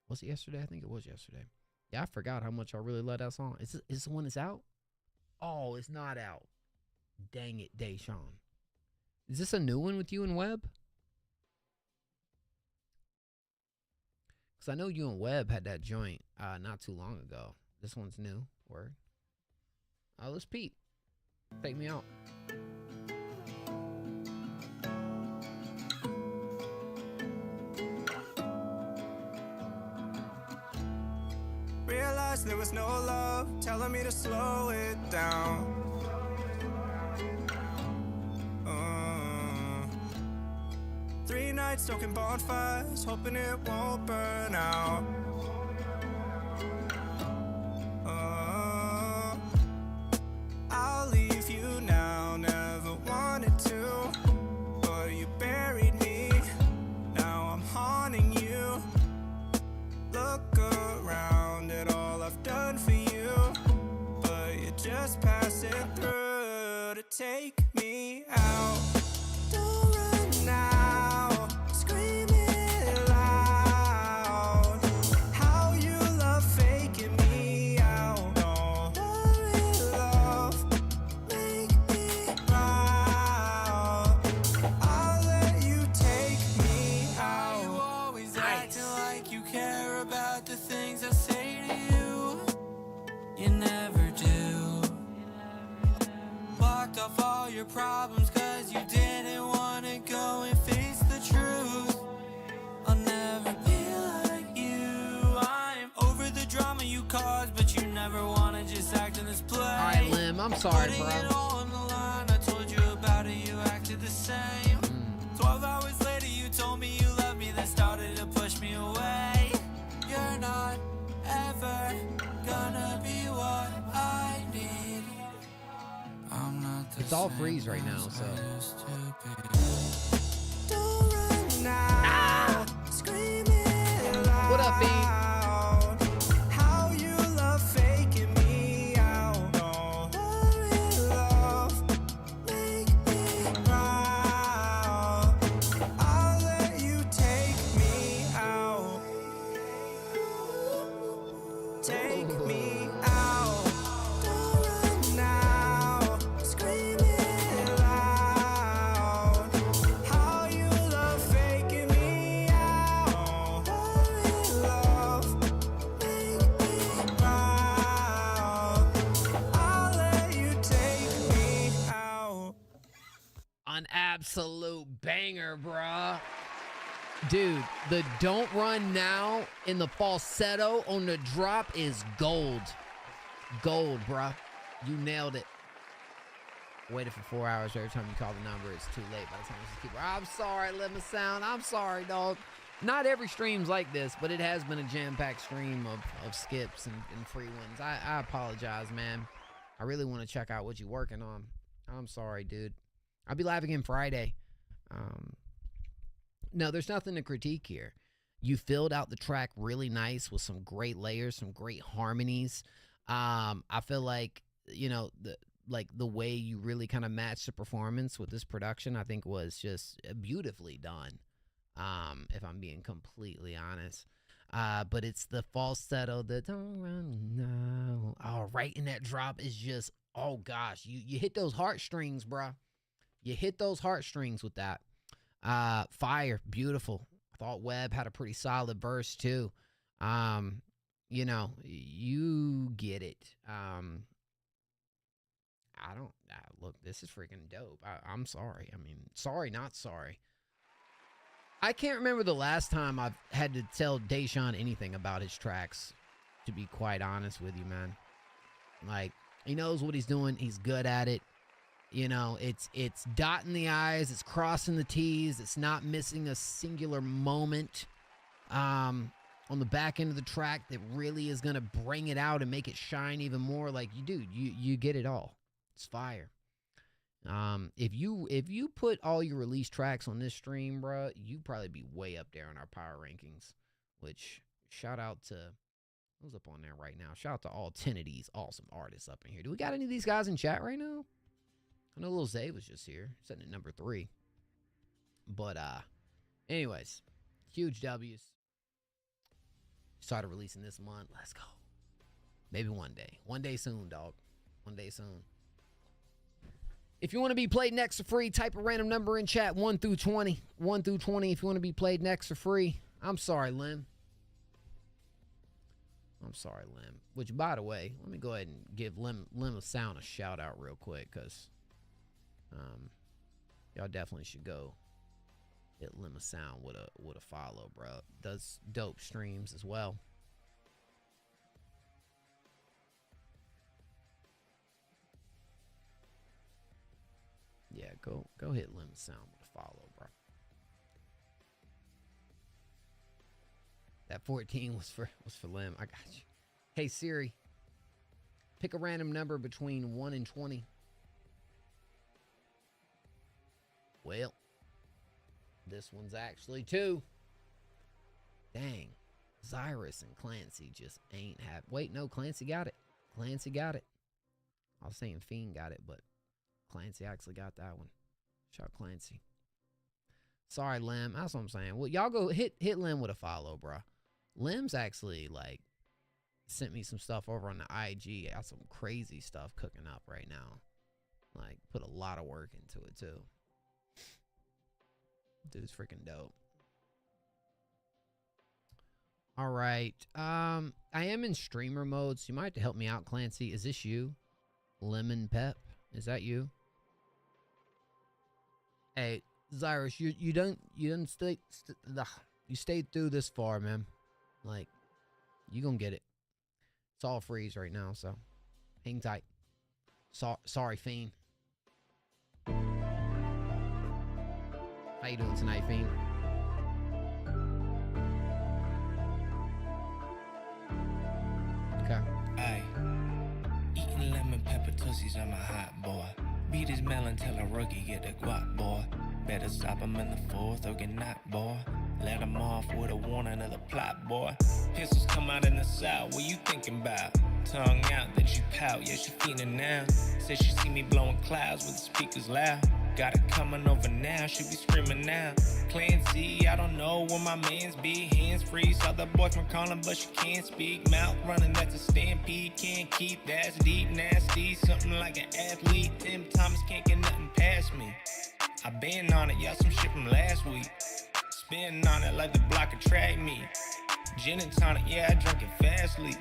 Was it yesterday? I think it was yesterday. Yeah, I forgot how much I really love that song. Is this the one that's out? Oh, it's not out. Dang it, Deshaun. Is this a new one with you and Webb? Because I know you and Webb had that joint not too long ago. This one's new. Word. Oh, let's Pete. Take me out. Realized there was no love telling me to slow it down. 3 nights stoking bonfires, hoping it won't burn out. take me out. Don't run now, scream it loud. How you love faking me out. Don't worry, love, make me proud. I'll let you take me out. You always acting like you care about the things I say to you. You never do. Blocked off all your problems cause you didn't want to go and face the truth. I'll never be like you. I'm over the drama you caused, but you never want to just act in this play. Alright, Lim, I'm sorry, Putting bro. it all on the line, I told you about it, you acted the same. 12 hours later you told me you love me, then started to push me away. You're not ever gonna be what I need. I'm not the It's all same freeze right now, as so. I used to be. Don't run now, scream it loud. What up, B? How you love faking me out. Don't worry, love, make me proud. I'll let you take me out. Take me out. Don't run now, scream it loud. How you love faking me out. Don't worry, love, make me proud. I'll let you take me out. An absolute banger, bruh. Dude, the Don't Run Now in the falsetto on the drop is gold. Gold, bruh. You nailed it. Waited for 4 hours every time you call the number. It's too late by the time you keep. I'm sorry, Lemon Sound. I'm sorry, dog. Not every stream's like this, but it has been a jam-packed stream of skips and free ones. I apologize, man. I really want to check out what you're working on. I'm sorry, dude. I'll be live again Friday. No, there's nothing to critique here. You filled out the track really nice with some great layers, some great harmonies. I feel like, you know, the way you really kind of matched the performance with this production, I think was just beautifully done. If I'm being completely honest. But it's the falsetto, the don't run now. Oh, right in that drop is just, oh gosh, you hit those heartstrings, bruh. You hit those heartstrings with that. Fire, beautiful. I thought Webb had a pretty solid verse too. You know, you get it. I don't look, this is freaking dope. I'm sorry. I mean, sorry, not sorry. I can't remember the last time I've had to tell Deshaun anything about his tracks, to be quite honest with you, man. Like, he knows what he's doing. He's good at it. You know, it's dotting the I's, it's crossing the T's, it's not missing a singular moment on the back end of the track that really is going to bring it out and make it shine even more. Like, you get it all. It's fire. If you put all your release tracks on this stream, bro, you'd probably be way up there in our power rankings, which shout out to, who's up on there right now? Shout out to all 10 of these awesome artists up in here. Do we got any of these guys in chat right now? I know Lil Zay was just here, sitting at number 3. But, anyways, huge W's. Started releasing this month. Let's go. Maybe one day. One day soon, dog. One day soon. If you want to be played next for free, type a random number in chat, 1 through 20. 1 through 20 if you want to be played next for free. I'm sorry, Lim. I'm sorry, Lim. Which, by the way, let me go ahead and give Lim Sound a shout out real quick, because y'all definitely should go hit Lim Sound with a follow, bro. Does dope streams as well. Yeah, go hit Lim Sound with a follow, bro. That 14 was for Lim. I got you. Hey Siri, pick a random number between 1 and 20. Well, this one's actually 2. Dang. Zyrus and Clancy just ain't have. Wait, no, Clancy got it. Clancy got it. I was saying Fiend got it, but Clancy actually got that one. Shout Clancy. Sorry, Lim. That's what I'm saying. Well, y'all go hit Lim with a follow, bro. Lim's actually like sent me some stuff over on the IG. Got some crazy stuff cooking up right now. Like put a lot of work into it too. Dude's freaking dope. All right. I am in streamer mode, so you might have to help me out, Clancy. Is this you? Lemon Pep? Is that you? Hey, Zyrus, you stayed through this far, man. Like, you gonna get it. It's all freeze right now, so hang tight. Sorry, Fiend. How you doing tonight, Fiend? Okay. Aye. Eating lemon pepper tussies, I'm a hot boy. Beat his melon till a rookie get the guap, boy. Better stop him in the fourth or get knocked, boy. Let him off with a warning of the plot, boy. Pistols come out in the south, what you thinking about? Tongue out that you pout, yeah, she feeling now. Said she see me blowing clouds with the speakers loud. Got it coming over now, she be screaming now. Clancy, I don't know where my mans be. Hands free, saw the boyfriend calling, but she can't speak. Mouth running, that's a stampede. Can't keep, that's deep, nasty. Something like an athlete. Tim Thomas can't get nothing past me. I been on it, y'all, some shit from last week. Spin on it like the block attract me. Gin and tonic, yeah, I drink it fastly.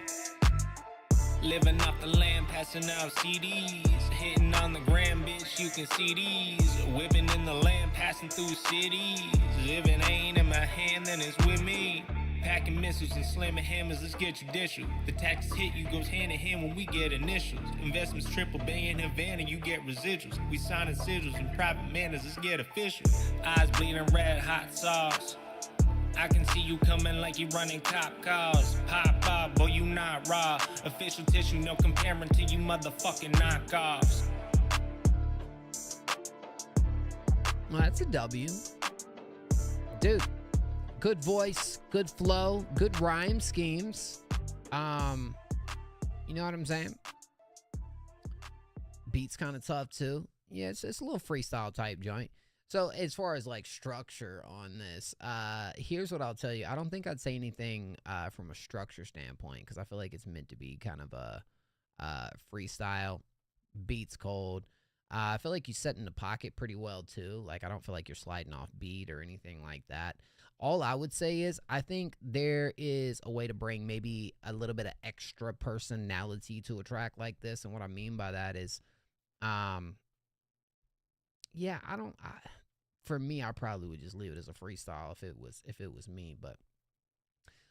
Living off the land, passing out CDs. Hitting on the gram, bitch, you can see these. Whipping in the land, passing through cities. If it ain't in my hand, then it's with me. Packing missiles and slamming hammers, let's get judicial. The taxes hit you goes hand in hand when we get initials. Investments triple, bay in Havana, you get residuals. We signing sigils in private manners, let's get official. Eyes bleeding red, hot sauce. I can see you coming like you running cop cars. Pop up, boy, you not raw. Official tissue, no comparing to you motherfucking knockoffs. Well, that's a W. Dude, good voice, good flow, good rhyme schemes. You know what I'm saying? Beats kind of tough too. Yeah, it's a little freestyle type joint. So as far as like structure on this, here's what I'll tell you. I don't think I'd say anything from a structure standpoint because I feel like it's meant to be kind of a freestyle. Beats cold. I feel like you set in the pocket pretty well too. Like I don't feel like you're sliding off beat or anything like that. All I would say is I think there is a way to bring maybe a little bit of extra personality to a track like this. And what I mean by that is, yeah, for me, I probably would just leave it as a freestyle if it was me. But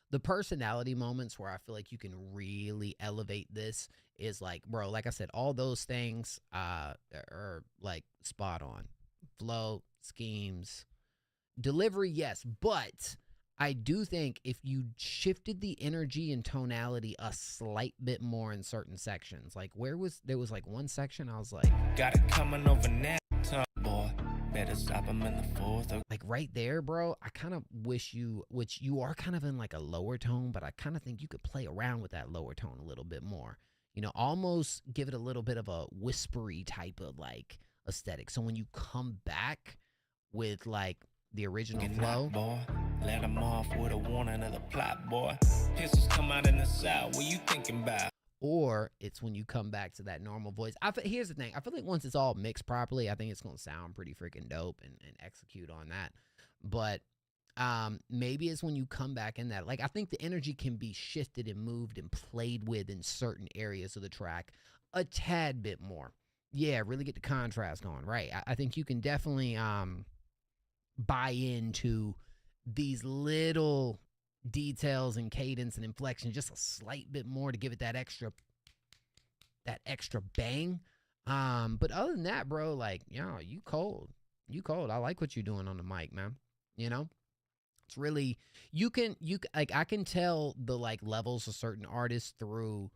the personality moments where I feel like you can really elevate this is like, bro, like I said, all those things are like spot on. Flow, schemes, delivery, yes. But I do think if you shifted the energy and tonality a slight bit more in certain sections, like there was like one section I was like, got it coming over now, boy. Better stop him in the fourth. Like right there, bro, I kind of wish which you are kind of in like a lower tone, but I kind of think you could play around with that lower tone a little bit more. You know, almost give it a little bit of a whispery type of like aesthetic. So when you come back with like the original flow, boy, let him off with a warning of the plot, boy. Pistols come out in the south. What you thinking about? Or it's when you come back to that normal voice. Here's the thing. I feel like once it's all mixed properly, I think it's going to sound pretty freaking dope and execute on that. But maybe it's when you come back in that. Like, I think the energy can be shifted and moved and played with in certain areas of the track a tad bit more. Yeah, really get the contrast going, right? I think you can definitely buy into these little details and cadence and inflection just a slight bit more to give it that extra bang. But other than that, bro, like, yo, you cold. I like what you're doing on the mic, man. You know, it's really, you like, I can tell the like levels of certain artists through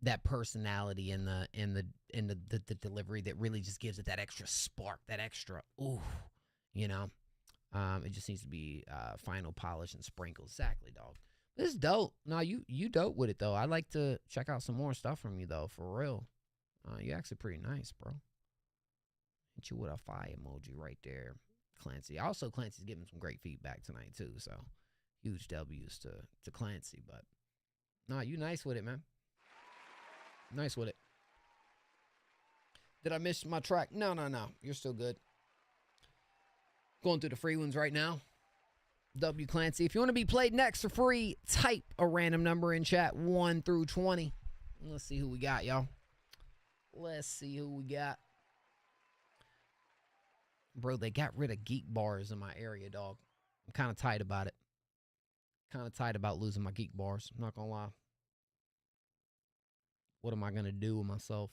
that personality and the delivery that really just gives it that extra spark, that extra ooh, you know. It just needs to be final polish and sprinkle. Exactly, dog. This is dope. No, you dope with it though. I'd like to check out some more stuff from you though, for real. You're actually pretty nice, bro. Hit you with a fire emoji right there, Clancy. Also, Clancy's giving some great feedback tonight too, so huge W's to Clancy. But nah, you nice with it, man. Nice with it. Did I miss my track? No. You're still good. Going through the free ones right now. W Clancy. If you want to be played next for free, type a random number in chat, 1 through 20. Let's see who we got, y'all. Let's see who we got. Bro, they got rid of geek bars in my area, dog. I'm kind of tight about it. Kind of tight about losing my geek bars. I'm not going to lie. What am I going to do with myself?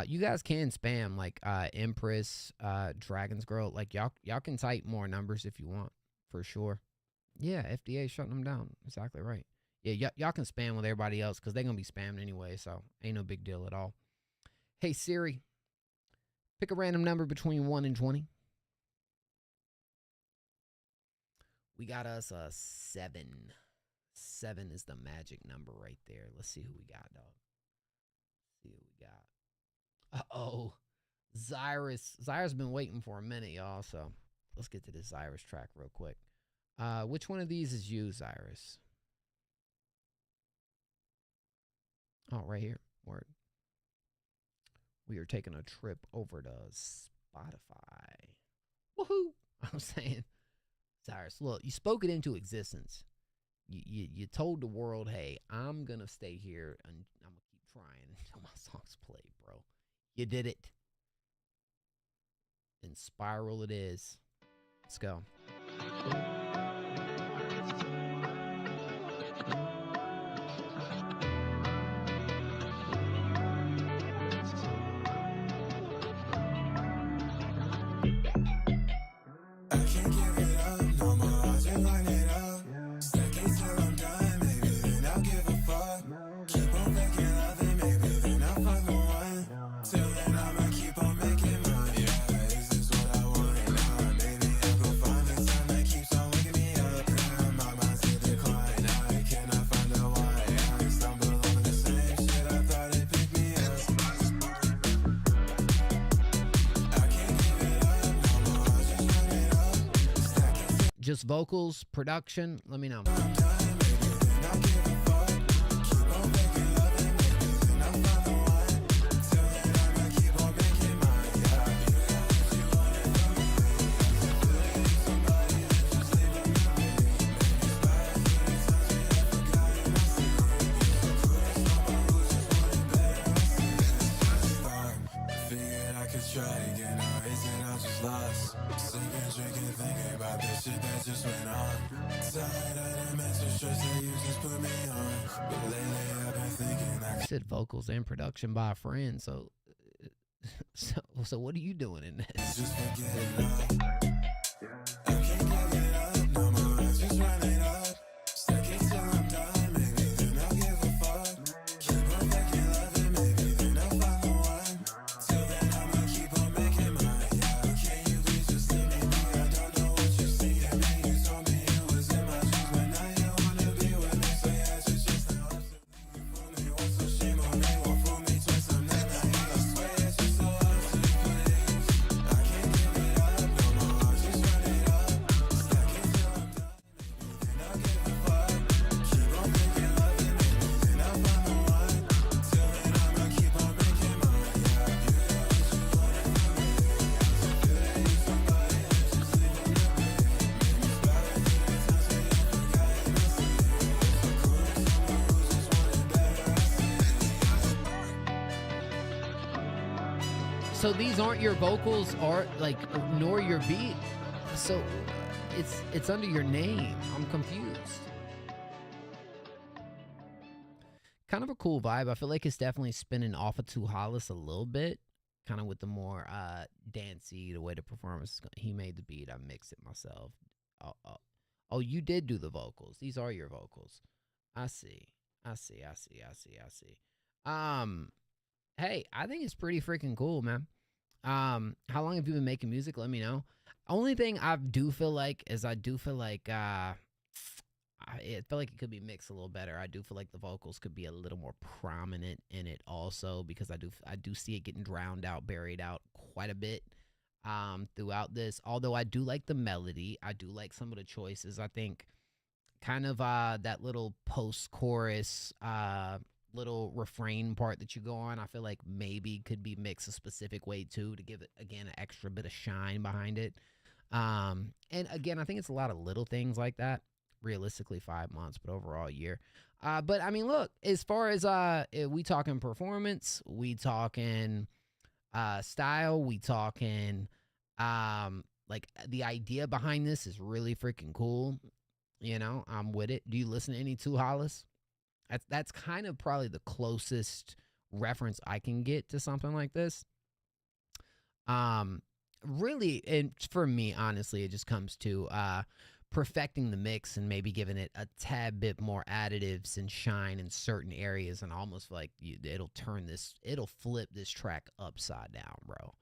You guys can spam like Empress, Dragon's Girl. Like y'all can type more numbers if you want, for sure. Yeah, FDA shutting them down. Exactly right. Yeah, y'all can spam with everybody else because they're gonna be spammed anyway, so ain't no big deal at all. Hey Siri, pick a random number between 1 and 20. We got us a 7. 7 is the magic number right there. Let's see who we got, dog. See who we got. Uh-oh. Zyrus. Zyrus been waiting for a minute, y'all, so let's get to this Zyrus track real quick. Which one of these is you, Zyrus? Oh, right here. Word. We are taking a trip over to Spotify. Woohoo! I'm saying, Zyrus, look, you spoke it into existence. You told the world, hey, I'm going to stay here and I'm going to keep trying until my songs play, bro. You did it. And Spiral it is. Let's go. I can't give it up no more. I'll just line it up. Stack it till I'm done. Maybe then I'll give a fuck. Keep on making love and maybe then I'll find the one. Till then I'ma keep on making mine. Yeah, is this what I want? Nah, maybe I'll go find the sun that keeps on waking me up. Yeah, my mind's in decline. I cannot find the why. I stumble over the same shit. I thought it picked me up. I can't give it up no more. I'll just run it up. Just vocals, production, let me know. Figured I could try again, no reason I'm just lost. Sipping, drinking, thinking about this shit that just went on. Tired of the mental stress that you just put me on. But lately I've been thinking I Said vocals and production by a friend, so what are you doing in this? just forget it all. I can't give it up no more, I just run it up. Stack it till I'm done, maybe then I'll give a fuck. Keep on making love and maybe then I'll find the one. Till then I'ma keep on making mine, yeah. Can you please just let me be? I don't know what you see in me. You told me it was in my dreams, but now you wanna be with me. So yeah, it's just now I'm fool me once, so shame on me. Won't fool me twice, I'm not naive. I swear it's just so hard to please. I can't give it up no more, I'll just run it up. Stack it till I'm done, maybe then I'll give a fuck. Keep on making love and maybe then I'll find the one. Till then I'ma keep on making mine, yeah. You know what you wanted from me. I feel that you somebody that's just leaving the bed. Made me smile at the times when I forgot and I see it. So cool as someone who just wanted better, I see it. So these aren't your vocals or like nor your beat. So it's under your name. I'm confused. Kind of a cool vibe. I feel like it's definitely spinning off of Two Hollis a little bit. Kind of with the more dancey, the way the performance is he made the beat. I mixed it myself. Oh, you did do the vocals. These are your vocals. I see. Hey, I think it's pretty freaking cool, man. How long have you been making music? Let me know. Only thing I do feel like is I I feel like it could be mixed a little better. I do feel like the vocals could be a little more prominent in it also, because I do see it getting drowned out, buried out quite a bit throughout this. Although I do like the melody. I do like some of the choices. I think kind of that little post-chorus little refrain part that you go on, I feel like maybe could be mixed a specific way too, to give it, again, an extra bit of shine behind it. And again, I think it's a lot of little things like that. Realistically 5 months, but overall a year. But I mean, look, as far as we talking performance, we talking style, we talking like the idea behind this is really freaking cool. You know, I'm with it. Do you listen to any Two Hollis? That's kind of probably the closest reference I can get to something like this. Really, and for me, honestly, it just comes to perfecting the mix and maybe giving it a tad bit more additives and shine in certain areas, and almost like it'll flip this track upside down, bro.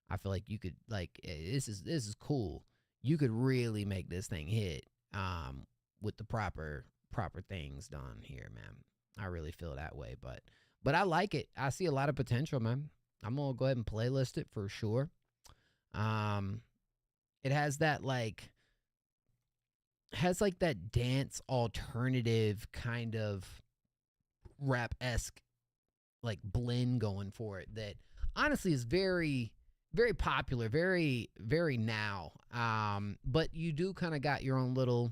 I feel like you could, like, this is cool. You could really make this thing hit with the proper things done here, man. I really feel that way, but I like it. I see a lot of potential, man. I'm gonna go ahead and playlist it for sure. It has that that dance alternative kind of rap-esque like blend going for it that honestly is very, very popular, very, very now. But you do kind of got your own little,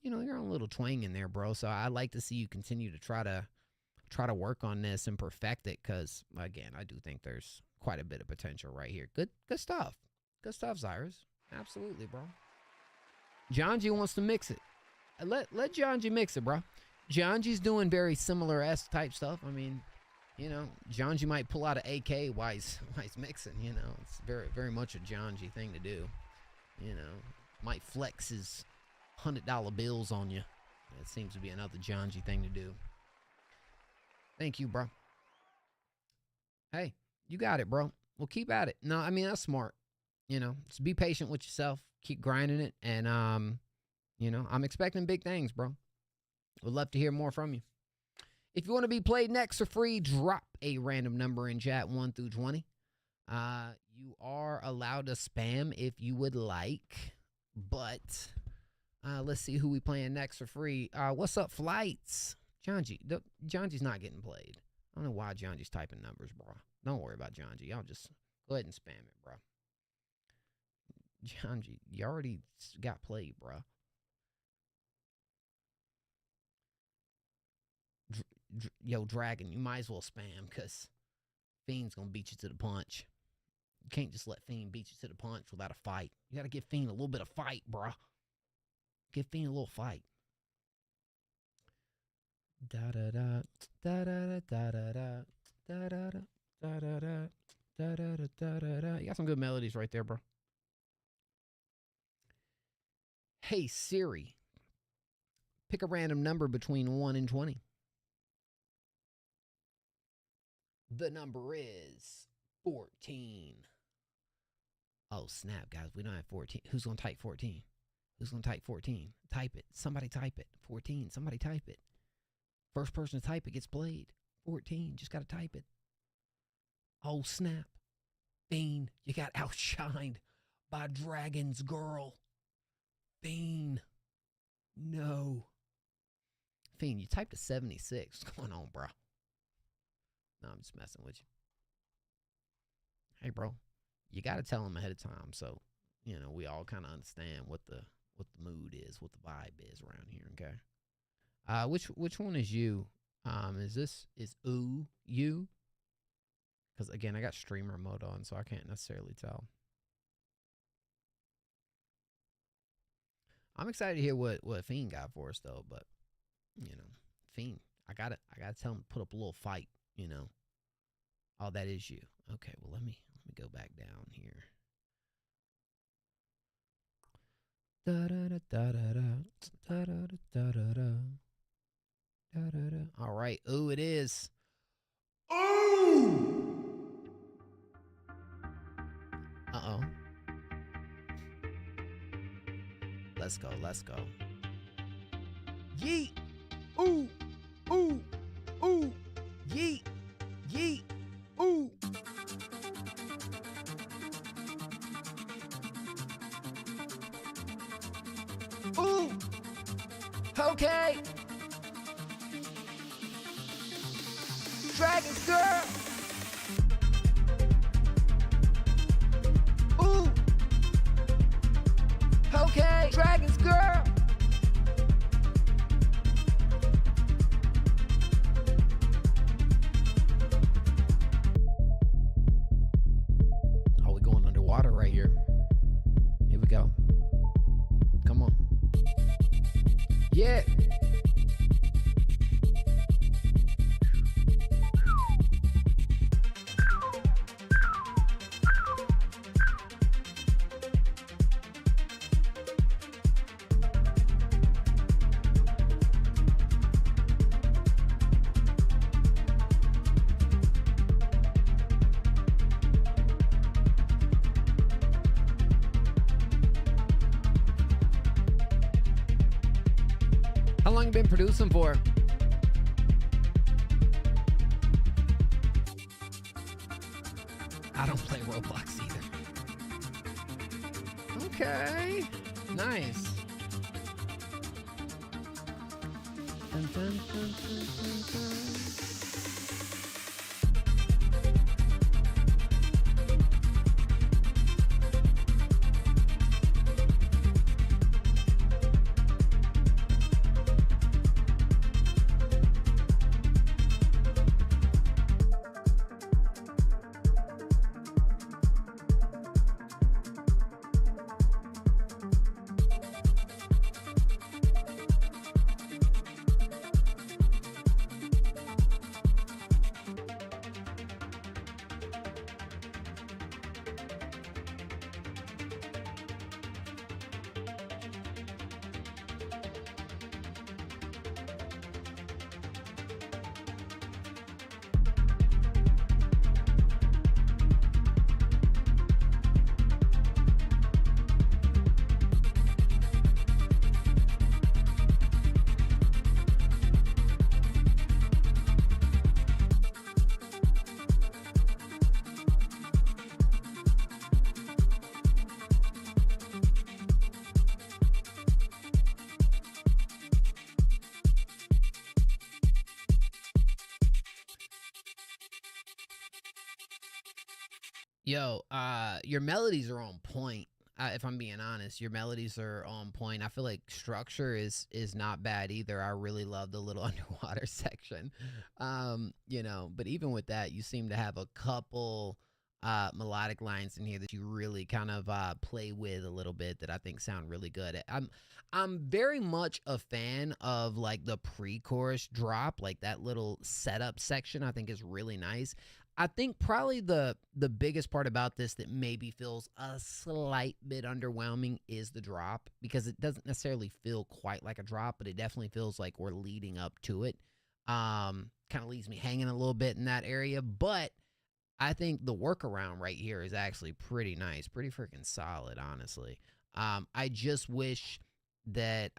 your own little twang in there, bro. So I like to see you continue to try to work on this and perfect it, because again, I do think there's quite a bit of potential right here. Good stuff. Good stuff, Cyrus. Absolutely, bro. John G wants to mix it. Let John G mix it, bro. John G's doing very similar-esque type stuff. I mean, John G might pull out an AK while he's mixing, It's very, very much a John G thing to do. Might flex his $100 bills on you. That seems to be another John G thing to do. Thank you, bro. Hey, you got it, bro. Well, keep at it. No, I mean, that's smart. Just be patient with yourself. Keep grinding it. And, I'm expecting big things, bro. Would love to hear more from you. If you want to be played next for free, drop a random number in chat 1 through 20. You are allowed to spam if you would like. But let's see who we playing next for free. What's up, Flights? John G. John G's not getting played. I don't know why John G's typing numbers, bro. Don't worry about John G. Y'all just go ahead and spam it, bro. John G, you already got played, bro. Yo, Dragon, you might as well spam, because Fiend's going to beat you to the punch. You can't just let Fiend beat you to the punch without a fight. You got to give Fiend a little bit of fight, bro. Give Fiend a little fight. Da-da-da, da-da-da, da-da-da, da-da-da, da-da-da, da-da-da, da-da-da. You got some good melodies right there, bro. Hey, Siri, pick a random number between 1 and 20. The number is 14. Oh, snap, guys. We don't have 14. Who's going to type 14? Who's going to type 14? Type it. Somebody type it. 14. Somebody type it. First person to type it gets played. 14. Just got to type it. Oh, snap. Fiend, you got outshined by Dragon's Girl. Fiend. No. Fiend, you typed a 76. What's going on, bro? No, I'm just messing with you. Hey, bro. You got to tell them ahead of time, so, we all kind of understand what the mood is, what the vibe is around here, okay? Which one is you? Is ooh you? Because, again, I got streamer mode on, so I can't necessarily tell. I'm excited to hear what Fiend got for us, though, but, Fiend, I gotta tell him to put up a little fight, Oh, that is you. Okay, well, let me go back down here. All right. Ooh, it is. Ooh! Uh-oh. Let's go. yeet, ooh, ooh, ooh, yeet, yeet, ooh. Ooh, okay. Dragons girl. Ooh, okay. Dragons girl. Oh, we're going underwater right here. Here we go. Come on. Yeah. How long you been producing for? I don't play Roblox either. Okay. Nice. Dun, dun, dun, dun, dun, dun. Yo, your melodies are on point. If I'm being honest, your melodies are on point. I feel like structure is not bad either. I really love the little underwater section. You know, but even with that, you seem to have a couple melodic lines in here that you really kind of play with a little bit that I think sound really good. I'm very much a fan of like the pre-chorus drop, like that little setup section. I think is really nice. I think probably the biggest part about this that maybe feels a slight bit underwhelming is the drop, because it doesn't necessarily feel quite like a drop, but it definitely feels like we're leading up to it. Kind of leaves me hanging a little bit in that area, but I think the workaround right here is actually pretty nice, pretty freaking solid, honestly. I just wish that,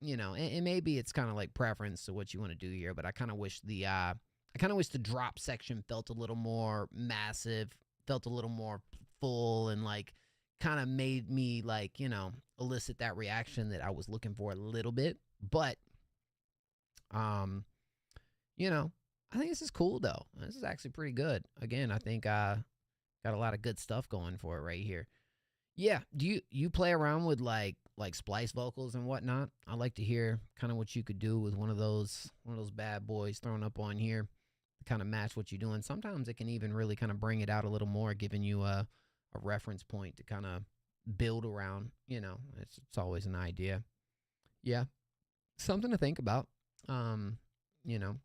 you know, and maybe it's kind of like preference to what you want to do here, but I kind of wish the drop section felt a little more massive, felt a little more full, and like kind of made me like, you know, elicit that reaction that I was looking for a little bit. But, you know, I think this is cool though. This is actually pretty good. Again, I think got a lot of good stuff going for it right here. Yeah, do you play around with like splice vocals and whatnot? I like to hear kind of what you could do with one of those bad boys thrown up on here to kind of match what you're doing. Sometimes it can even really kind of bring it out a little more, giving you a reference point to kind of build around. You know, it's always an idea. Yeah, something to think about. You know,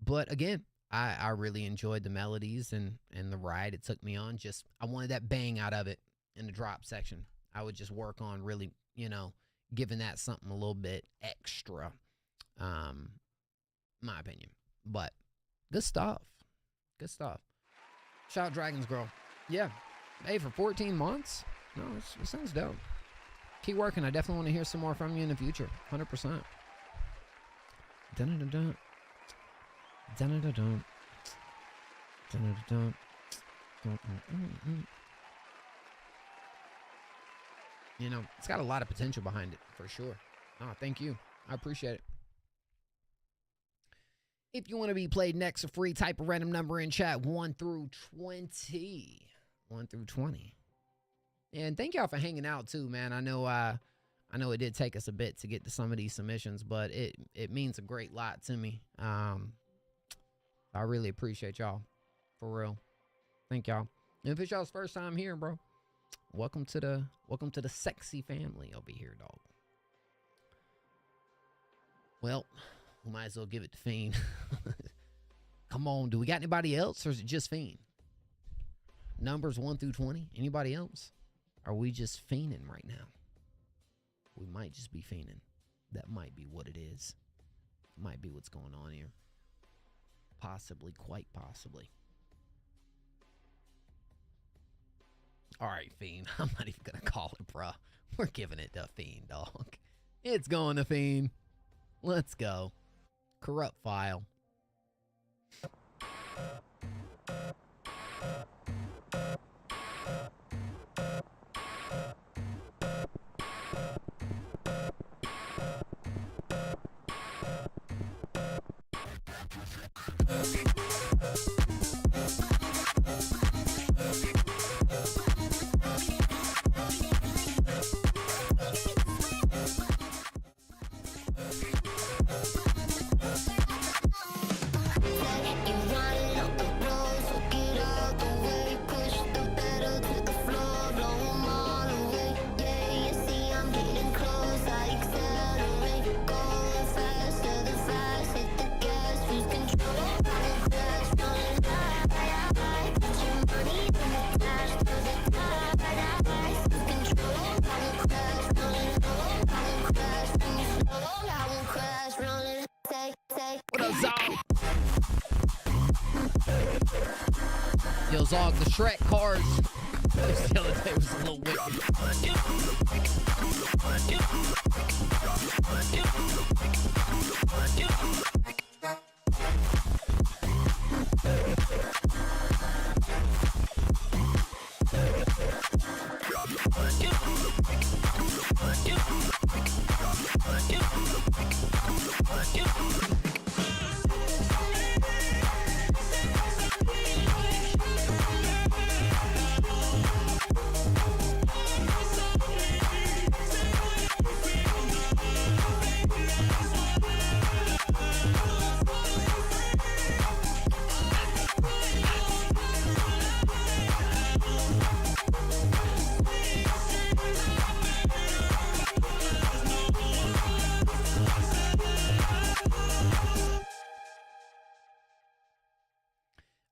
but again, I really enjoyed the melodies and the ride it took me on. Just, I wanted that bang out of it in the drop section. I would just work on really, you know, giving that something a little bit extra, my opinion. But good stuff. Good stuff. Shout out Dragons Girl. Yeah. Hey, for 14 months? No, it sounds dope. Keep working. I definitely want to hear some more from you in the future. 100%. Dun-dun-dun-dun. Dun-dun-dun-dun. Dun-dun-dun-dun. Dun-dun-dun-dun. You know, it's got a lot of potential behind it, for sure. Oh, thank you. I appreciate it. If you want to be played next, a free type of random number in chat, 1 through 20. 1 through 20. And thank y'all for hanging out too, man. I know it did take us a bit to get to some of these submissions, but it means a great lot to me. I really appreciate y'all, for real. Thank y'all. And if it's y'all's first time here, bro, welcome to the sexy family over here, dog. Well, we might as well give it to Fiend. Come on, do we got anybody else, or is it just Fiend? Numbers 1 through 20. Anybody else? Are we just fiending right now? We might just be fiending. That might be what it is. Might be what's going on here. Possibly, quite possibly. All right, Fiend. I'm not even gonna call it, bruh. We're giving it to Fiend, dog. It's going to Fiend. Let's go. Corrupt file. Yo, Zog, the Shrek cars the other day was a little wicked.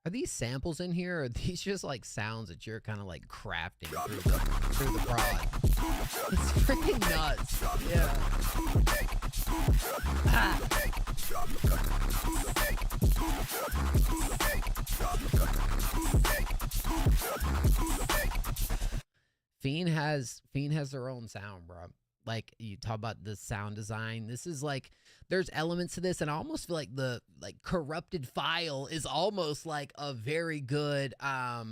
Are these samples in here, or are these just like sounds that you're kind of like crafting through the prod? It's freaking nuts. Yeah. Ah. Fiend has their own sound, bro. Like, you talk about the sound design. This is like, there's elements to this, and I almost feel like the corrupted file is almost like a very good, I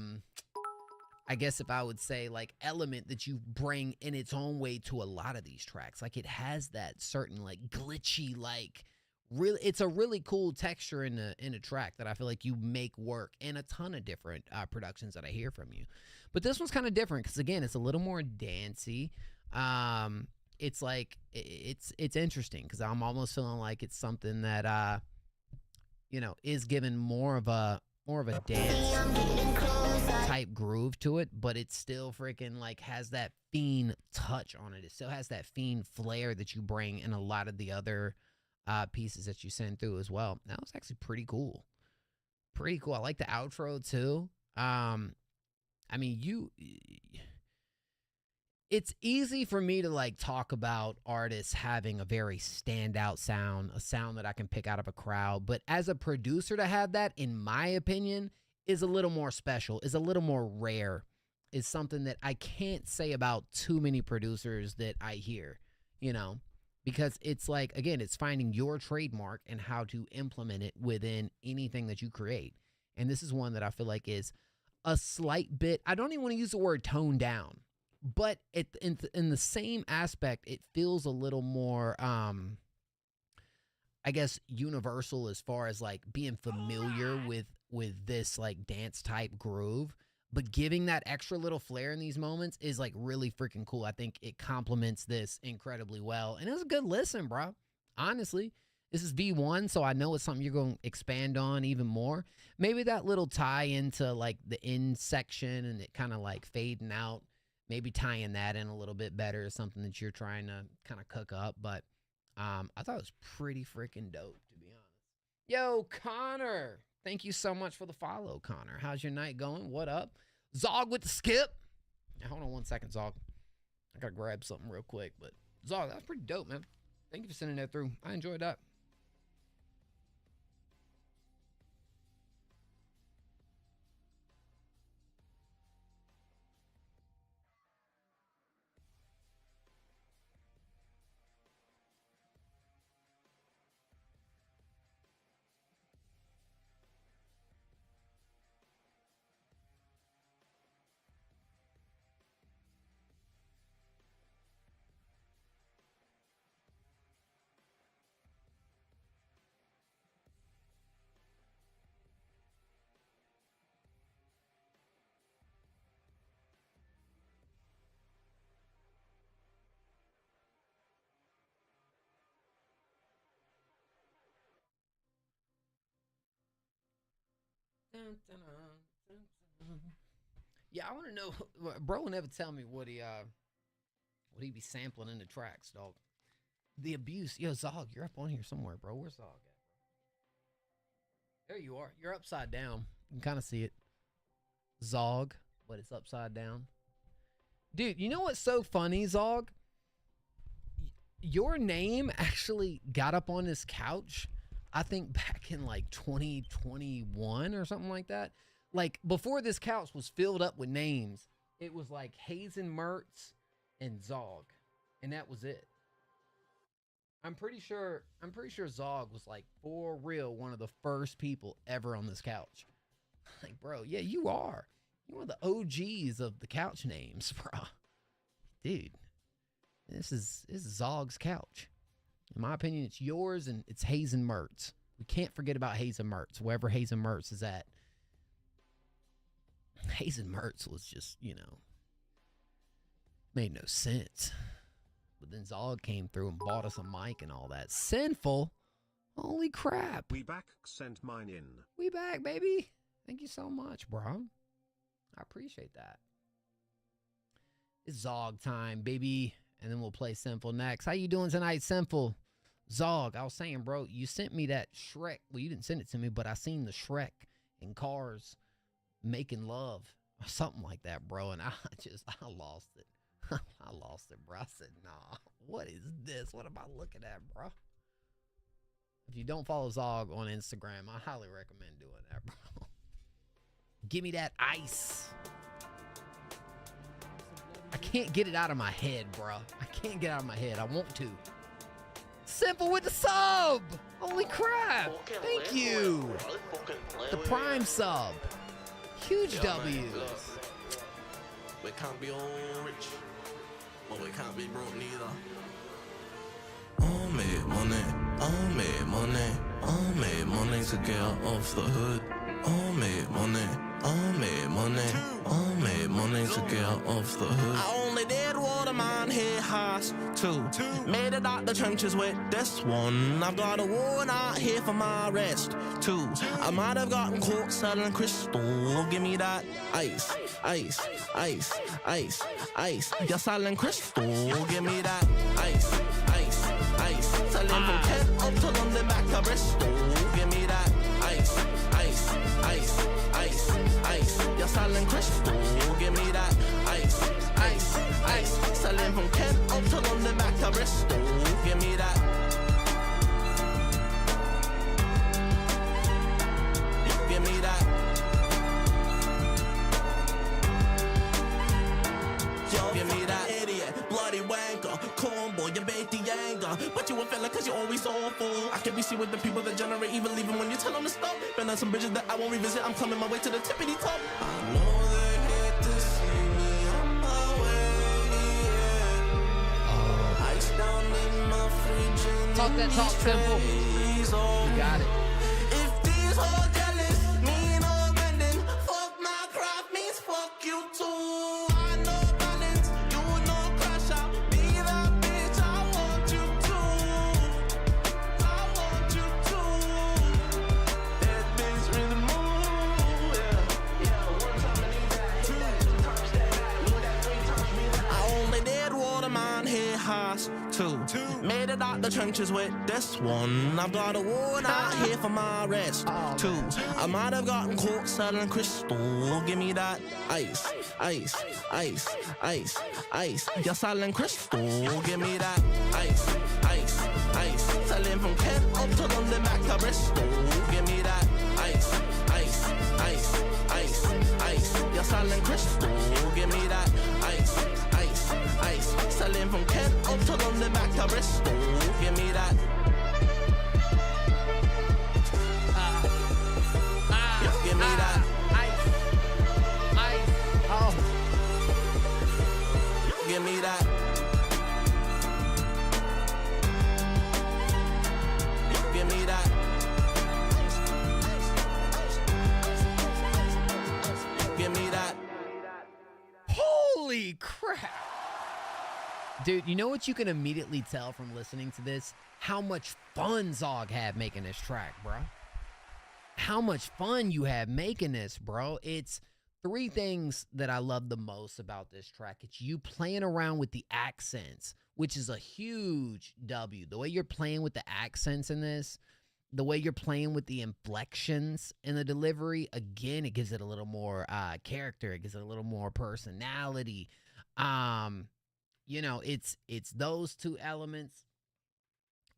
guess if I would say, like, element that you bring in its own way to a lot of these tracks. Like, it has that certain, like, glitchy, like, really, it's a really cool texture in a track that I feel like you make work in a ton of different productions that I hear from you. But this one's kind of different because, again, it's a little more dancey. It's like, it's interesting because I'm almost feeling like it's something that you know, is given more of a dance type groove to it, but it still freaking like has that Fiend touch on it. It still has that Fiend flair that you bring in a lot of the other pieces that you send through as well. That was actually pretty cool. Pretty cool. I like the outro too. I mean, it's easy for me to like talk about artists having a very standout sound, a sound that I can pick out of a crowd. But as a producer to have that, in my opinion, is a little more special, is a little more rare. is something that I can't say about too many producers that I hear, you know, because it's like, again, it's finding your trademark and how to implement it within anything that you create. And this is one that I feel like is a slight bit, I don't even want to use the word tone down, but in the same aspect, it feels a little more, I guess, universal as far as like being familiar with this like dance type groove, but giving that extra little flair in these moments is like really freaking cool. I think it complements this incredibly well, and it was a good listen, bro. Honestly, this is V1, so I know it's something you're going to expand on even more. Maybe that little tie into like the end section and it kind of like fading out, maybe tying that in a little bit better is something that you're trying to kind of cook up, but I thought it was pretty freaking dope, to be honest. Yo, Connor. Thank you so much for the follow, Connor. How's your night going? What up? Zog with the skip. Now, hold on 1 second, Zog. I got to grab something real quick. But, Zog, that's pretty dope, man. Thank you for sending that through. I enjoyed that. Yeah, I want to know. Bro will never tell me what he be sampling in the tracks, dog. The abuse. Yo, Zog, you're up on here somewhere, bro. Where's Zog at, bro? There you are. You're upside down. You can kind of see it. Zog, but it's upside down. Dude, you know what's so funny, Zog? Your name actually got up on this couch, I think back in like 2021 or something like that. Like before this couch was filled up with names, it was like Hazen Mertz and Zog, and that was it. I'm pretty sure Zog was like for real one of the first people ever on this couch. Like, bro, yeah, you are. You're one of the OGs of the couch names, bro. Dude, this is Zog's couch. In my opinion, it's yours and it's Hazen Mertz. We can't forget about Hazen Mertz, wherever Hazen Mertz is at. Hazen Mertz was just, you know, made no sense. But then Zog came through and bought us a mic and all that. Sinful? Holy crap. We back, sent mine in. We back, baby. Thank you so much, bro. I appreciate that. It's Zog time, baby. And then we'll play Sinful next. How you doing tonight, Sinful? Zog, I was saying, bro, you sent me that Shrek. Well, you didn't send it to me, but I seen the Shrek in cars making love or something like that, bro. And I lost it. I lost it, bro. I said, nah, what is this? What am I looking at, bro? If you don't follow Zog on Instagram, I highly recommend doing that, bro. Give me that ice. I can't get it out of my head, bro. I can't get it out of my head. I want to. Simple with the sub. Holy crap. Thank you. The Prime sub. Huge W's. We can't be all rich, but we can't be broke neither. I made money, I made money, I made money to get out of the hood. I made money, I made money, I made money to get out of the hood. I only did what a man here has to. Made it out the trenches with this one. I've got a warrant out here for my arrest too. I might have gotten caught selling crystal. Give me that ice, ice, ice, ice, ice. You're selling crystal. Give me that ice, ice, ice. Selling from Kent up to London back to Bristol. Give me that ice, ice, ice, ice, ice. You're selling crystal. Give me that ice, ice, ice. Selling from Kent up to London back to Bristol. Give me that. Give me that. with the people that generate evil, even when you tell them to stop. Been on some bridges that I won't revisit. I'm climbing my way to the tippity top. I know they hate to see me on my way. Yeah. Ice down in my fridge. Talk that talk simple. You got it. If these hoes jealous, me no bending. Fuck my craft means fuck you too. I know balance, you know crash out. Be that bitch, I want you to. I want you to. That bitch really move, yeah. One time I need that, two times that, need that, 3 times me that. I only did waterman here house. Two. Made it out the trenches with this one. I've got a warrant out here for my arrest. Two. I might have gotten caught selling crystal. Give me that ice, ice, ice, ice, ice. You're selling crystal. Give me that ice, ice, ice. Selling from Kent up to London back to Bristol. Give me that ice, ice, ice, ice, ice. You're selling crystal. Give me that ice, ice, ice. Selling from Kent up to London back to Bristol. Give me that. Give me that. Ice. Oh. Give me that. Give me that. Give me that. Holy crap. Dude, you know what you can immediately tell from listening to this? How much fun Zog had making this track, bro. How much fun you had making this, bro. It's 3 things that I love the most about this track. It's you playing around with the accents, which is a huge W. The way you're playing with the accents in this, the way you're playing with the inflections in the delivery, again, it gives it a little more character. It gives it a little more personality. You know, it's those 2 elements.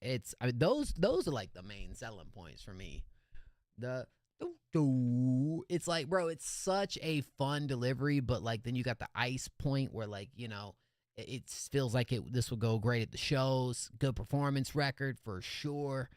I mean, those are like the main selling points for me. It's like, bro, it's such a fun delivery, but like then you got the ice point where like, you know, it feels like this will go great at the shows. Good performance record for sure.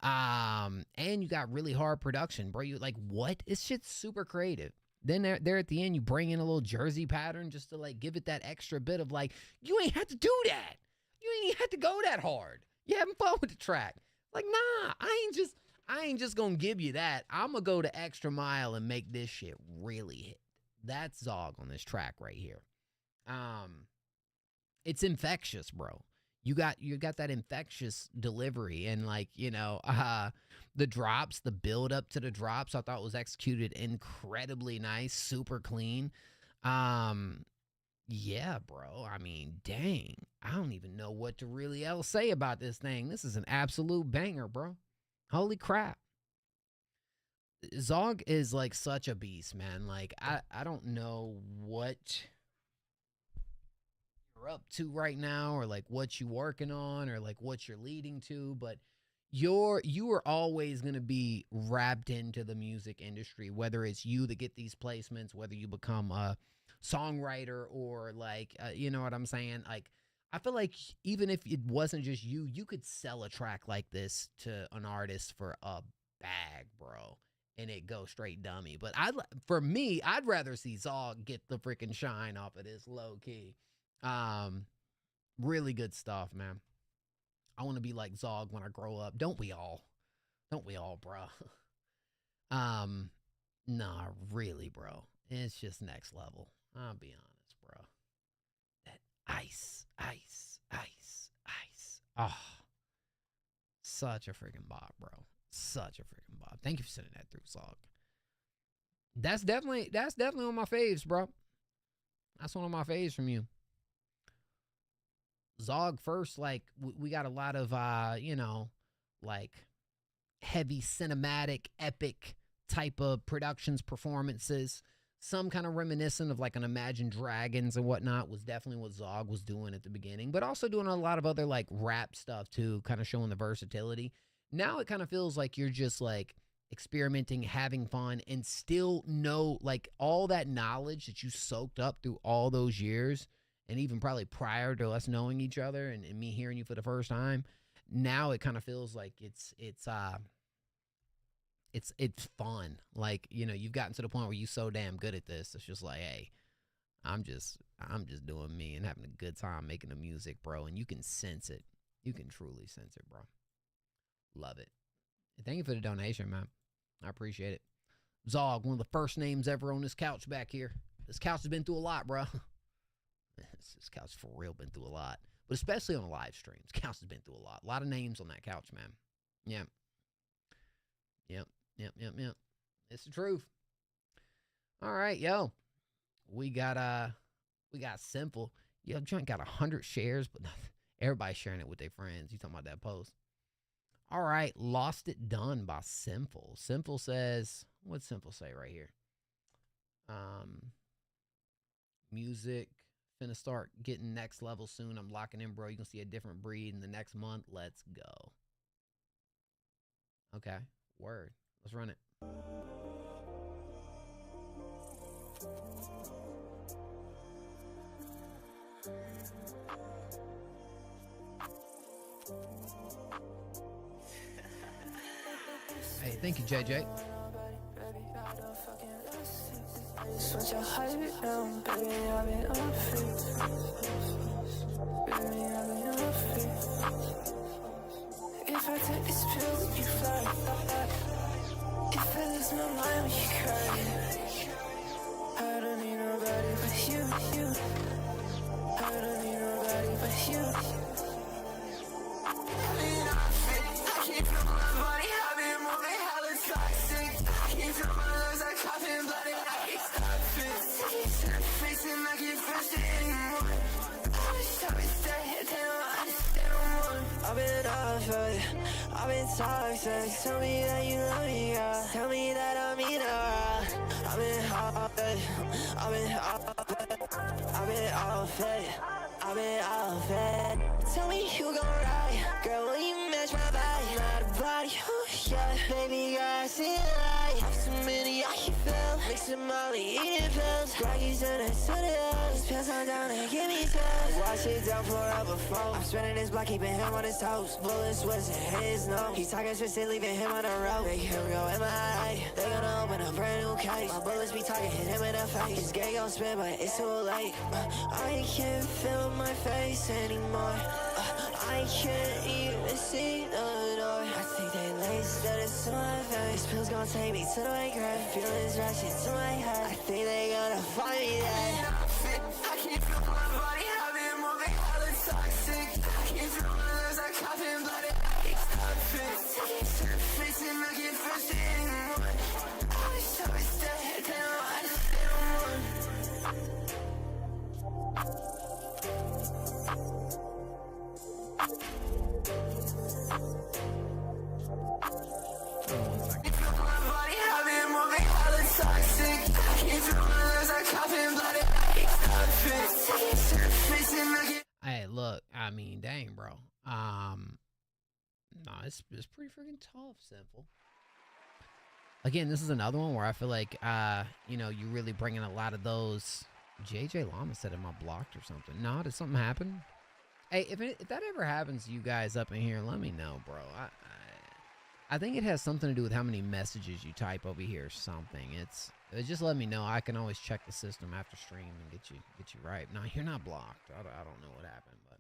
And you got really hard production, bro. You like, what? This shit's super creative. Then there at the end, you bring in a little Jersey pattern just to like give it that extra bit of like, you ain't have to do that. You ain't even have to go that hard. You having fun with the track. Like, nah, I ain't just gonna give you that. I'm gonna go the extra mile and make this shit really hit. That's Zog on this track right here. It's infectious, bro. You got that infectious delivery, and like, you know, the drops, the build up to the drops, I thought was executed incredibly nice, super clean. Yeah, bro. I mean, dang. I don't even know what to really else say about this thing. This is an absolute banger, bro. Holy crap. Zog is like such a beast, man. Like, I don't know what you're up to right now, or like what you working on, or like what you're leading to, but you are always going to be wrapped into the music industry, whether it's you that get these placements, whether you become a songwriter, or like, you know what I'm saying? Like, I feel like even if it wasn't just you, you could sell a track like this to an artist for a bag, bro, and it go straight dummy. But for me, I'd rather see Zog get the freaking shine off of this low key. Really good stuff, man. I want to be like Zog when I grow up. Don't we all? Don't we all, bro? Nah, really, bro. It's just next level. I'll be honest, bro. That ice. Oh, such a freaking bop, bro. Such a freaking bop. Thank you for sending that through, Zog. That's definitely one of my faves, bro. That's one of my faves from you. Zog first, like, we got a lot of, you know, like heavy cinematic, epic type of productions, performances. Some kind of reminiscent of like an Imagine Dragons and whatnot was definitely what Zog was doing at the beginning, but also doing a lot of other like rap stuff too, kind of showing the versatility. Now it kind of feels like you're just like experimenting, having fun, and still know like all that knowledge that you soaked up through all those years, and even probably prior to us knowing each other and me hearing you for the first time. now it kind of feels like it's fun. Like, you know, you've gotten to the point where you're so damn good at this. It's just like, hey, I'm just doing me and having a good time making the music, bro. And you can sense it. You can truly sense it, bro. Love it. And thank you for the donation, man. I appreciate it. Zog, one of the first names ever on this couch back here. This couch has been through a lot, bro. This couch for real been through a lot. But especially on live streams. Couch has been through a lot. A lot of names on that couch, man. Yeah. Yep. It's the truth. All right, yo. We got Simple. Yo, joint got 100 shares, but everybody's sharing it with their friends. You talking about that post? All right, Lost It Done by Simple. Simple says, what's Simple say right here? Music finna start getting next level soon. I'm locking in, bro. You can see a different breed in the next month. Let's go. Okay, word. Let's run it. Hey, thank you, JJ. Switch your height down, baby, I've been on feet. Baby, I've been on feet. If I take this pill, you fly. If I lose my mind, we cry. I don't need nobody but you. I don't need nobody but you. I've been on feet. I can't feel my body. I've been moving hella toxic. I can't feel my lungs. I cough and blood and I can't stop it. Facing I can't finish it anymore. I wish I was dead. They don't understand no more. I've been off it. I've been toxic. Tell me that you love me, girl. Tell me that I mean it. I've been off it. I've been off it. I've been off it. I've been off it. Tell me you gon' ride. Girl, will you match my body? Not a body, oh yeah. Baby girl, I see the light. Have too many, I can feel. Mixing Molly, eating pills. Rockies in the studios. Pills on down and give me toes. Wash it down, pour up a flow. I'm spinning his block, keeping him on his toes. Bullets whizzing his nose. He's talking twisted, leaving him on the road. Make him go MIA. They gonna open a brand new case. My bullets be talking, hit him in the face. His gang gon' spin, but it's too late. I can't feel my face anymore. I can't even see the door. I think they laced that it's to my face. Pills gon' take me to the white grave. Feelings rushing to my head. I think they gonna find me there. I can't feel my body. I've been moving hella toxic. I can't feel my lungs. I cough and blood and I can't stop it. Facing I can't finish it anymore. I wish I was dead. They don't understand no more. Hey, look, I mean, dang, bro. No, it's pretty freaking tough, Simple. Again, this is another one where I feel like, you know, you really bring in a lot of those. JJ Llama said, am I blocked or something? No, did something happen? Hey, if that ever happens to you guys up in here, let me know, bro. I think it has something to do with how many messages you type over here or something. It's just let me know. I can always check the system after stream and get you right. No, you're not blocked. I don't know what happened, but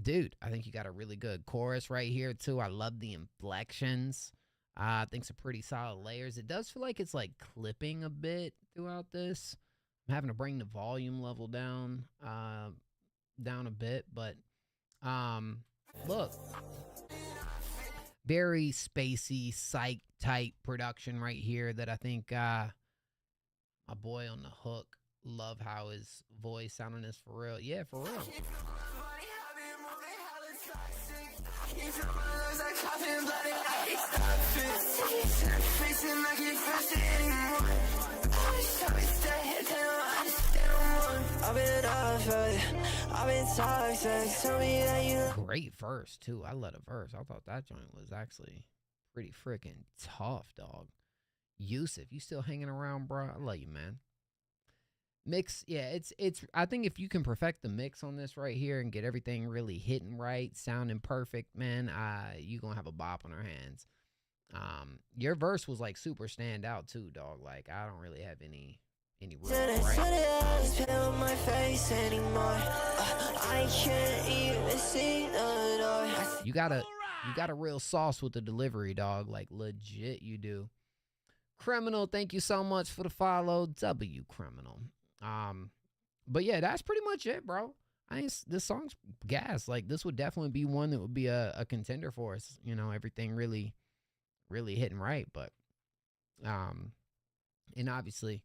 dude, I think you got a really good chorus right here too. I love the inflections. I think some pretty solid layers. It does feel like it's like clipping a bit throughout this. I'm having to bring the volume level down a bit, but look, very spacey, psych type production right here that I think my boy on the hook, love how his voice sounding is for real. Yeah, for real. Great verse too. I love a verse. I thought that joint was actually pretty freaking tough, dog. Yusuf, you still hanging around, bro? I love you, man. Mix, yeah, it's I think if you can perfect the mix on this right here and get everything really hitting right, sounding perfect, man, you gonna have a bop on our hands. Your verse was like super stand out too, dog. Like I don't really have any real my face anymore. I can't even see the door. You got a real sauce with the delivery, dog. Like legit you do. Criminal, thank you so much for the follow. W Criminal. But yeah, that's pretty much it, bro. This song's gas. Like this would definitely be one that would be a contender for us. You know, everything really hitting right. But and obviously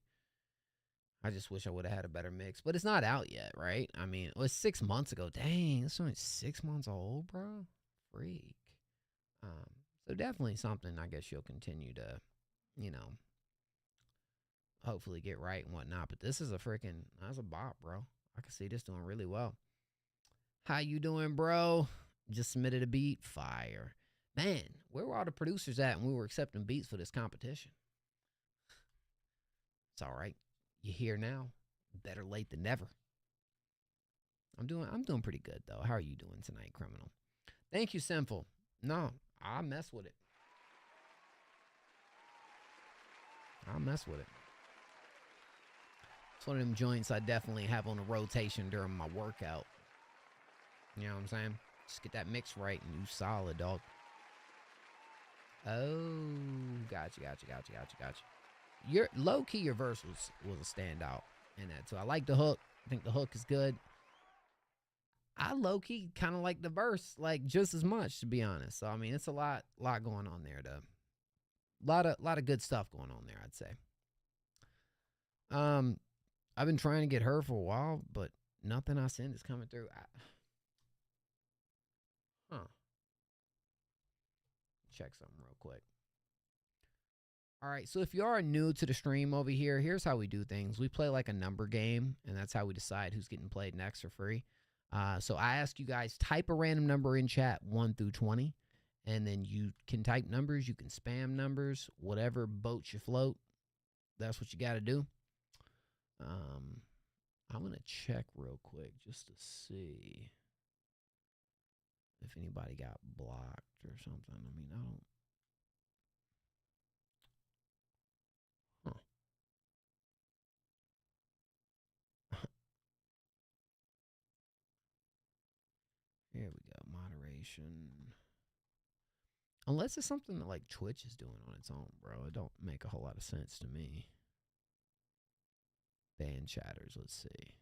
I just wish I would have had a better mix. But it's not out yet, right? I mean, it was 6 months ago. Dang, this one's 6 months old, bro. Freak. So definitely something I guess you'll continue to, you know, hopefully get right and whatnot. But this is that's a bop, bro. I can see this doing really well. How you doing, bro? Just submitted a beat. Fire. Man, where were all the producers at when we were accepting beats for this competition? It's all right. You're here now. Better late than never. I'm doing pretty good though. How are you doing tonight, Criminal? Thank you, Sinful. No, I mess with it. I'll mess with it. It's one of them joints I definitely have on a rotation during my workout. You know what I'm saying? Just get that mix right and you solid, dog. Oh, gotcha. Your low-key, your verse was a standout in that too. I like the hook. I think the hook is good. I low-key kind of like the verse like just as much, to be honest. So I mean, it's a lot going on there though. Lot of good stuff going on there, I'd say. I've been trying to get her for a while, but nothing I send is coming through. Check something real quick. All right, so if you are new to the stream over here, here's how we do things. We play like a number game, and that's how we decide who's getting played next for free. So I ask you guys, type a random number in chat, 1 through 20, and then you can type numbers, you can spam numbers, whatever boat you float. That's what you got to do. I'm going to check real quick just to see if anybody got blocked or something. I mean, I don't. Here we go. Moderation. Unless it's something that like Twitch is doing on its own, bro. It don't make a whole lot of sense to me. Ban chatters. Let's see.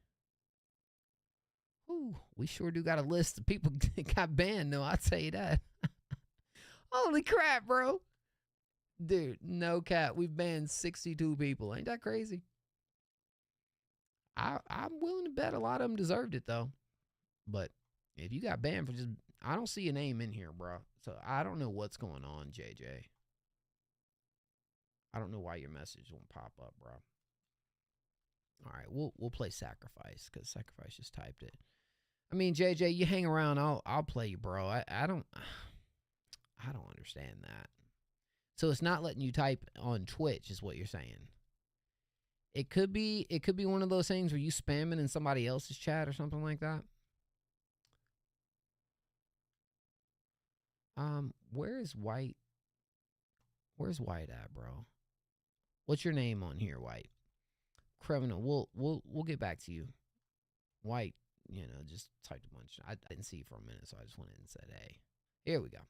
Ooh, we sure do got a list of people got banned, though. I'll tell you that. Holy crap, bro. Dude, no cap. We've banned 62 people. Ain't that crazy? I'm willing to bet a lot of them deserved it, though. But if you got banned for just... I don't see a name in here, bro. So I don't know what's going on, JJ. I don't know why your message won't pop up, bro. All right, we'll play Sacrifice, because Sacrifice just typed it. I mean, JJ, you hang around, I'll play you, bro. I don't understand that. So it's not letting you type on Twitch, is what you're saying. It could be one of those things where you spamming in somebody else's chat or something like that. Where's White? Where's White at, bro? What's your name on here, White? Criminal. We'll get back to you. White, you know, just typed a bunch. I didn't see you for a minute, so I just went in and said, hey. Here we go.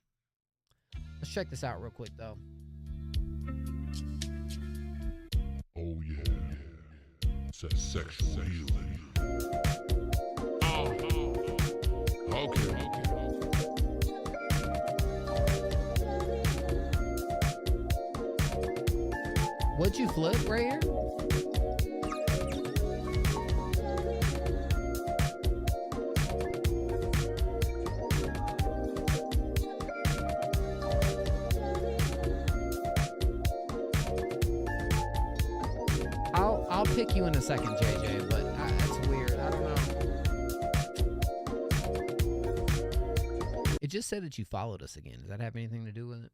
Let's check this out real quick, though. Oh, yeah. It's that sexual healing. Okay. What'd you flip right here? I'll pick you in a second, JJ, but that's weird. I don't know. It just said that you followed us again. Does that have anything to do with it?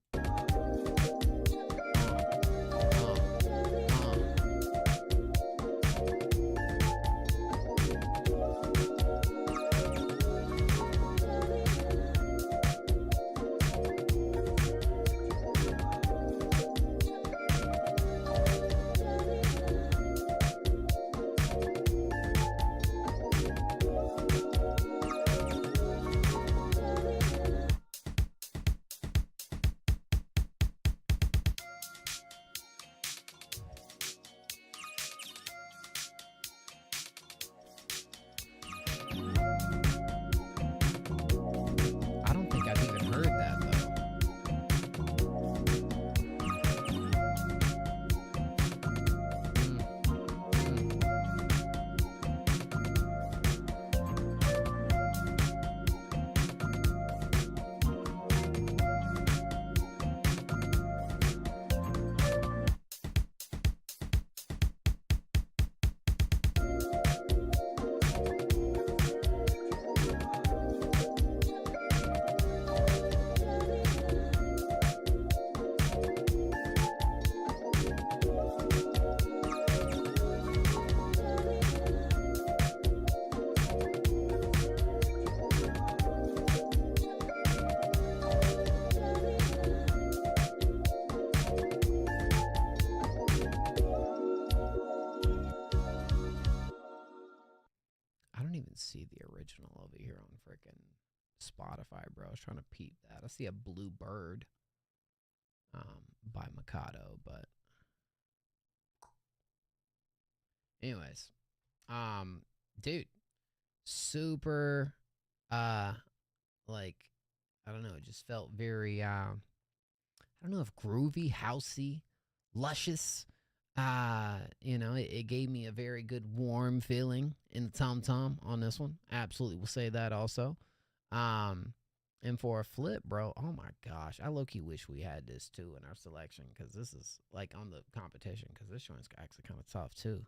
original over here on frickin' Spotify, bro. I was trying to peep that. I see a blue bird by Mikado, but anyways, dude, super like, I don't know, it just felt very I don't know if groovy, housey, luscious. You know, it gave me a very good warm feeling in the tom-tom on this one. Absolutely will say that also. And for a flip, bro, oh my gosh, I low-key wish we had this too in our selection, because this is like on the competition, because this joint's actually kind of tough too.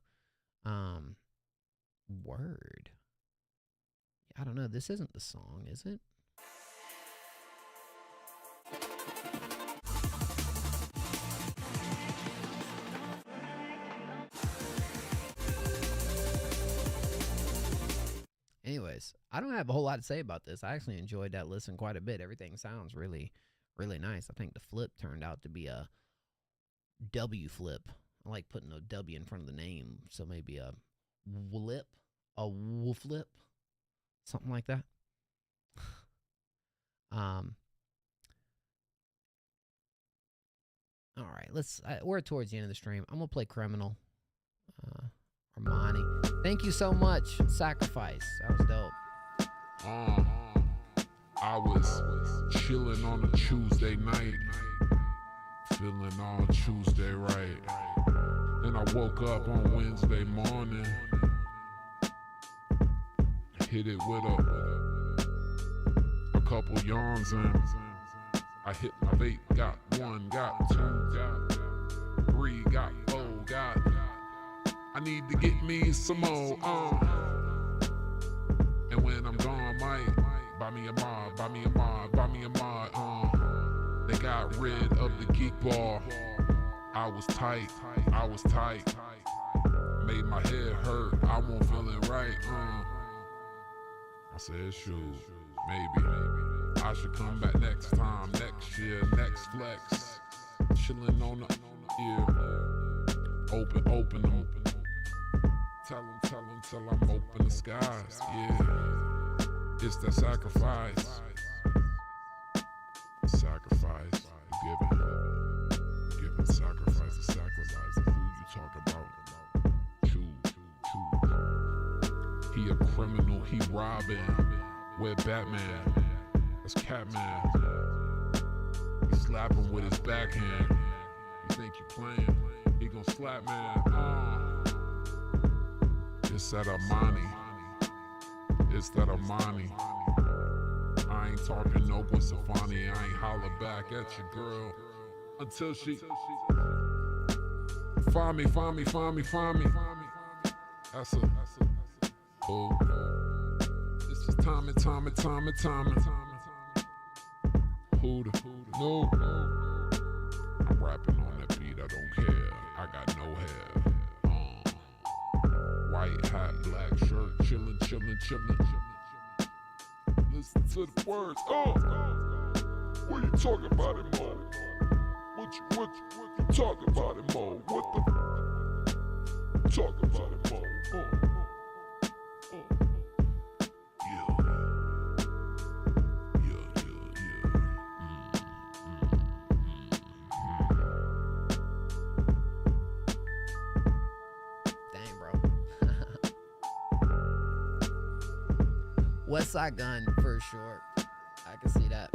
Word. I don't know, this isn't the song, is it? Anyways, I don't have a whole lot to say about this. I actually enjoyed that listen quite a bit. Everything sounds really, really nice. I think the flip turned out to be a W flip. I like putting a W in front of the name, so maybe a flip, flip, something like that. All right, we're towards the end of the stream. I'm gonna play Criminal. Armani. Thank you so much. Sacrifice. That was dope. I was chilling on a Tuesday night, feeling all Tuesday right. Then I woke up on Wednesday morning, hit it with a couple yawns, and I hit my vape. Got 1, got 2, got 3, got 4, got. I need to get me some more, and when I'm gone, might buy me a mod, buy me a mod, buy me a mod, They got rid of the geek bar. I was tight, made my head hurt, I won't feeling right, I said, shoot, maybe I should come back next time, next year, next flex, chilling on the open them. Tell them till I'm open the skies, yeah. It's that sacrifice. Sacrifice, you giving sacrifice to sacrifice. Who you talk about? Choose. He a criminal, he robbing. Where Batman? That's Catman. He slapping with his backhand. You think you playing? He gon' slap, man. It's that Armani. It's that Armani. I ain't talking no Gwen-Stefani. I ain't holler back at your girl until she find me. That's a oh. It's just timing. Who the no? I'm rapping on that beat. I don't care. I got no hair. White hat, black shirt, chillin'. Listen to the words. What you talking about it, Mo? What you talking about it, Mo? What the talking about it, Mo? West Side Gun for sure. I can see that.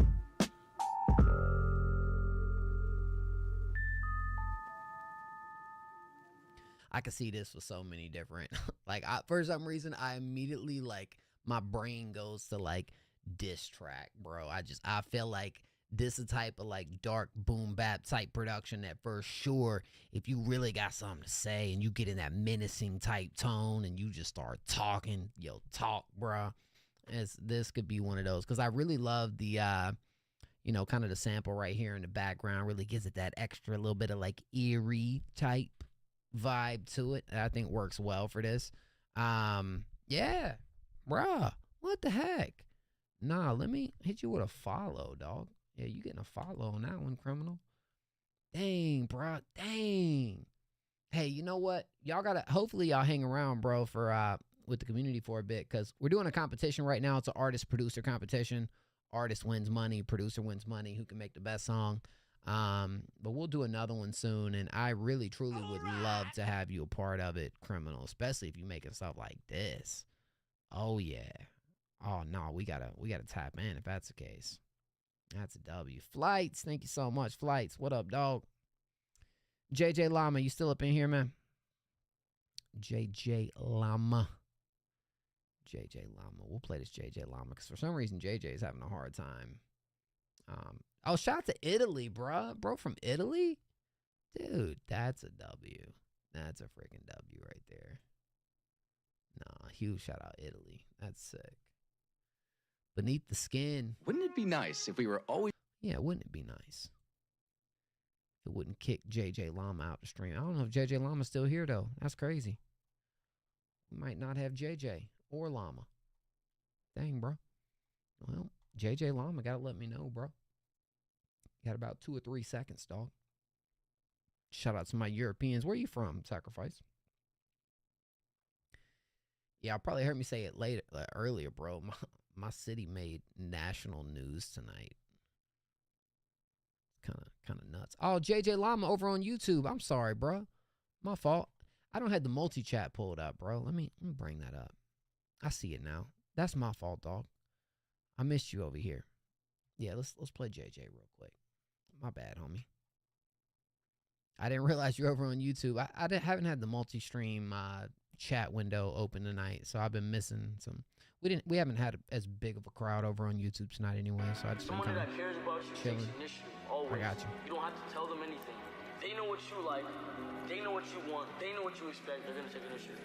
I can see this with so many different like for some reason I immediately like my brain goes to like diss track, bro. I feel like this is a type of like dark boom bap type production that for sure if you really got something to say and you get in that menacing type tone and you just start talking, talk, bro. This could be one of those, because I really love the kind of the sample right here in the background really gives it that extra little bit of like eerie type vibe to it that I think works well for this. Yeah, bruh, what the heck? Nah, let me hit you with a follow, dog. Yeah, you getting a follow on that one, Criminal. Dang, bruh, dang. Hey, you know what? Y'all gotta, hopefully y'all hang around, bro, for with the community for a bit, because we're doing a competition right now. It's an artist-producer competition. Artist wins money, producer wins money, who can make the best song. But we'll do another one soon, and I really, truly would love to have you a part of it, Criminal, especially if you're making stuff like this. Oh, yeah. Oh, no, we gotta tap in if that's the case. That's a W. Flights, thank you so much. Flights, what up, dog? JJ Llama, you still up in here, man? JJ Llama. JJ Llama. We'll play this JJ Llama because for some reason JJ is having a hard time. Oh, shout out to Italy, bruh. Bro from Italy? Dude, that's a W. That's a freaking W right there. Nah, huge shout out Italy. That's sick. Beneath the Skin. Wouldn't it be nice if we were always... Yeah, wouldn't it be nice? It wouldn't kick JJ Llama out the stream. I don't know if JJ Llama's still here, though. That's crazy. We might not have JJ or Llama. Dang, bro. Well, JJ Llama got to let me know, bro. Got about 2 or 3 seconds, dog. Shout out to my Europeans. Where you from, Sacrifice? Yeah, I probably heard me say it later, earlier, bro. My city made national news tonight. Kind of nuts. Oh, JJ Llama over on YouTube. I'm sorry, bro. My fault. I don't have the multi-chat pulled up, bro. Let me bring that up. I see it now. That's my fault, dog. I missed you over here. Yeah, let's play JJ real quick. My bad, homie. I didn't realize you're over on YouTube. I haven't had the multi-stream chat window open tonight, so I've been missing some. We haven't had as big of a crowd over on YouTube tonight anyway, so I just been kind of chilling. I got you. You don't have to tell them anything. They know what you like. They know what you want. They know what you expect. They're gonna take initiative,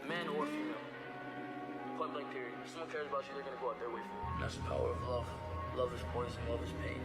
man or female. Point blank period. If someone cares about you, they're gonna go out their way for you. That's the power of love. Love is poison. Love is pain.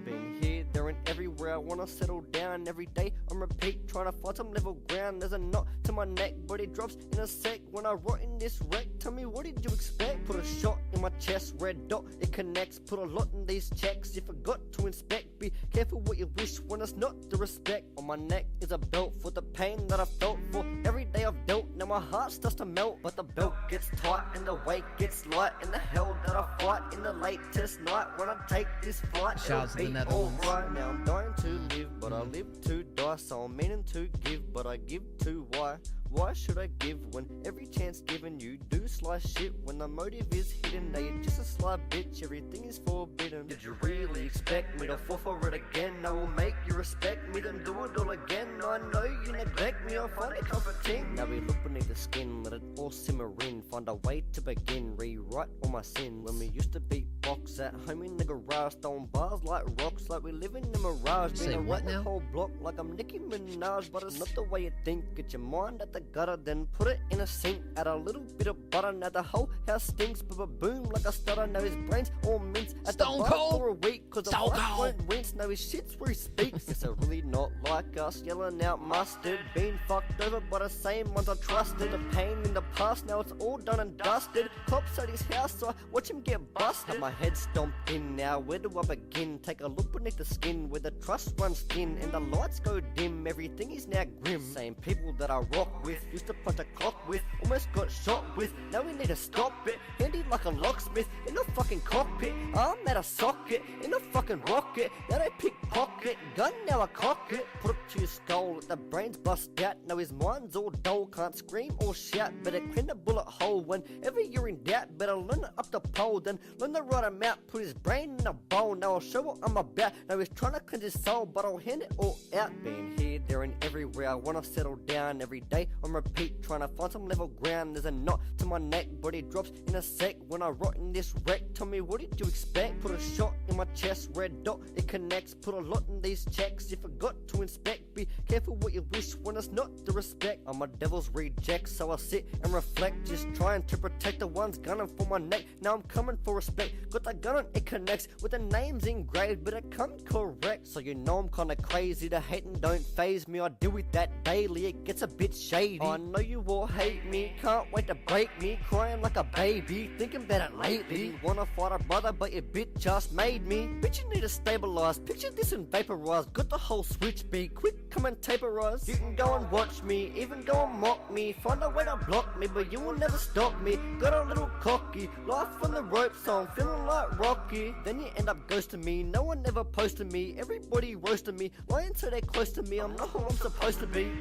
Been here, there, and everywhere. I wanna settle down every day on repeat, trying to find some level ground. There's a knot to my neck, but it drops in a sec. When I rot in this wreck, tell me what did you expect? Put a shot in my chest, red dot, it connects. Put a lot in these checks, you forgot to inspect. Be careful what you wish when it's not the respect. On my neck is a belt for the pain that I felt for every day I've dealt. Now my heart starts to melt, but the belt gets tight and the weight gets light. And the hell that I fight in the latest night. When I take this flight, Shouts it'll be alright. Now I'm dying to live, but I live to die. So I'm meaning to give, but I give to why? Why should I give when every chance given you do sly shit? When the motive is hidden, now you're just a sly bitch. Everything is forbidden. Did you really expect me to fall for it again? I will make you respect me, then do it all again. I know you neglect me, I'll find it comforting. Now we look beneath the skin, let it all simmer in. Find a way to begin, rewrite all my sins. When we used to beat box at home in the garage, throwing bars like rocks, like we live in a mirage. Say what now? The whole block like I'm Nicki Minaj, but it's not the way you think. Get your mind at the gutter, then put it in a sink. Add a little bit of butter, now the whole house stinks. Boom like a stutter, now his brains all mince. At Stone the Cold for a week, cause the mic won't rinse. Now his shit's where he speaks. It's a really not like us, yelling out mustard. Being fucked over by the same ones I trusted. The pain in the past, now it's all done and dusted. Cops at his house, so I watch him get busted. Have my head stomped in now, where do I begin? Take a look beneath the skin, where the trust runs thin and the lights go dim. Everything is now grim. Same people that I rock with, used to punch a clock with, almost got shot with. Now we need to stop it, handy like a locksmith in a fucking cockpit. I'm at a socket in a fucking rocket. Now they pickpocket, gun now I cock it. Put it to your skull, let the brains bust out. Now his mind's all dull, can't scream or shout. Better clean the bullet hole whenever you're in doubt. Better learn it up the pole, then learn the right amount. Put his brain in a bowl, now I'll show what I'm about. Now he's trying to cleanse his soul, but I'll hand it all out. Being here, there, and everywhere. I wanna settle down every day on repeat, trying to find some level ground. There's a knot to my neck, but it drops in a sec. When I rot in this wreck, tell me what did you expect? Put a shot in my chest, red dot, it connects. Put a lot in these checks, you forgot to inspect. Be careful what you wish when it's not the respect. I'm a devil's reject, so I sit and reflect, just trying to protect the ones gunning for my neck. Now I'm coming for respect, got the gun on, it connects with the names engraved, but it come correct. So you know I'm kinda crazy, the hating don't phase me. I deal with that daily, it gets a bit shady. I know you all hate me, can't wait to break me. Crying like a baby, thinking about it lately. Wanna fight a brother, but your bitch just made me. Bitch, you need to stabilize, picture this and vaporize. Got the whole switch beat, quick come and taperize. You can go and watch me, even go and mock me. Find a way to block me, but you will never stop me. Got a little cocky, life on the ropes, so I'm feeling like Rocky. Then you end up ghosting me, no one ever posted me. Everybody roasted me, lying so they're close to me. I'm not who I'm supposed to be.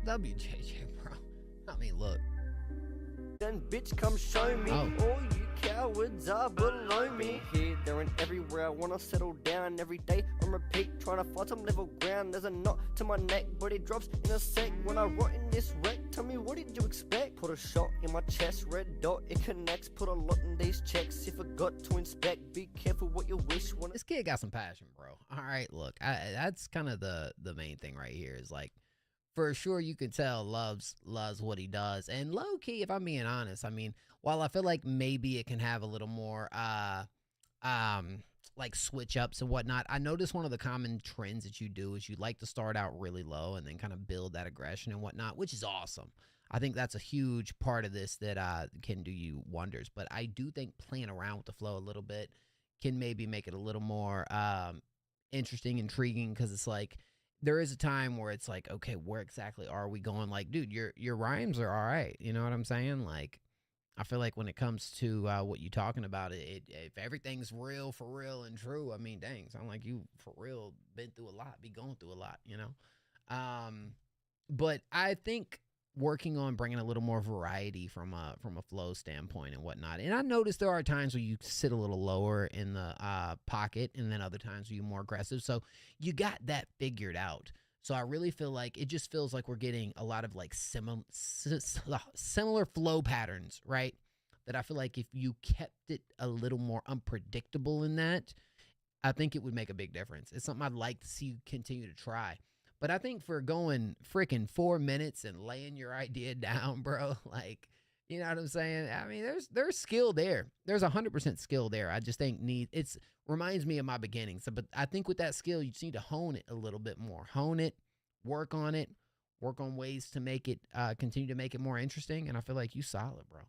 WJJ, bro. I mean, look. Then bitch come show me. All you cowards are below me. Here, there and everywhere. I wanna settle down every day on repeat, trying to find some level ground. There's a knot to my neck, but it drops in a sec. When I rot in this wreck, tell me what did you expect? Put a shot in my chest, red dot, it connects. Put a lot in these checks. If I forgot to inspect, be careful what you wish. This kid got some passion, bro. All right, look, that's kind of the main thing right here. Is like, for sure, you can tell loves what he does. And low key, if I'm being honest, I mean, while I feel like maybe it can have a little more like switch ups and whatnot, I notice one of the common trends that you do is you like to start out really low and then kind of build that aggression and whatnot, which is awesome. I think that's a huge part of this that can do you wonders. But I do think playing around with the flow a little bit can maybe make it a little more interesting, intriguing, because it's like, there is a time where it's like, okay, where exactly are we going? Like, dude, your rhymes are all right. You know what I'm saying? Like, I feel like when it comes to what you're talking about, if everything's real, for real, and true, I mean, dang, sound like you, for real, been through a lot, be going through a lot, you know? But I think working on bringing a little more variety from a flow standpoint and whatnot. And I noticed there are times where you sit a little lower in the pocket, and then other times where you're more aggressive. So you got that figured out. So I really feel like it just feels like we're getting a lot of like similar flow patterns, right? That I feel like if you kept it a little more unpredictable in that, I think it would make a big difference. It's something I'd like to see you continue to try. But I think for going freaking 4 minutes and laying your idea down, bro, like, you know what I'm saying? I mean, there's skill there. There's 100% skill there. I just think reminds me of my beginnings. So, but I think with that skill, you just need to hone it a little bit more. Hone it, work on ways to make it, continue to make it more interesting. And I feel like you solid, bro.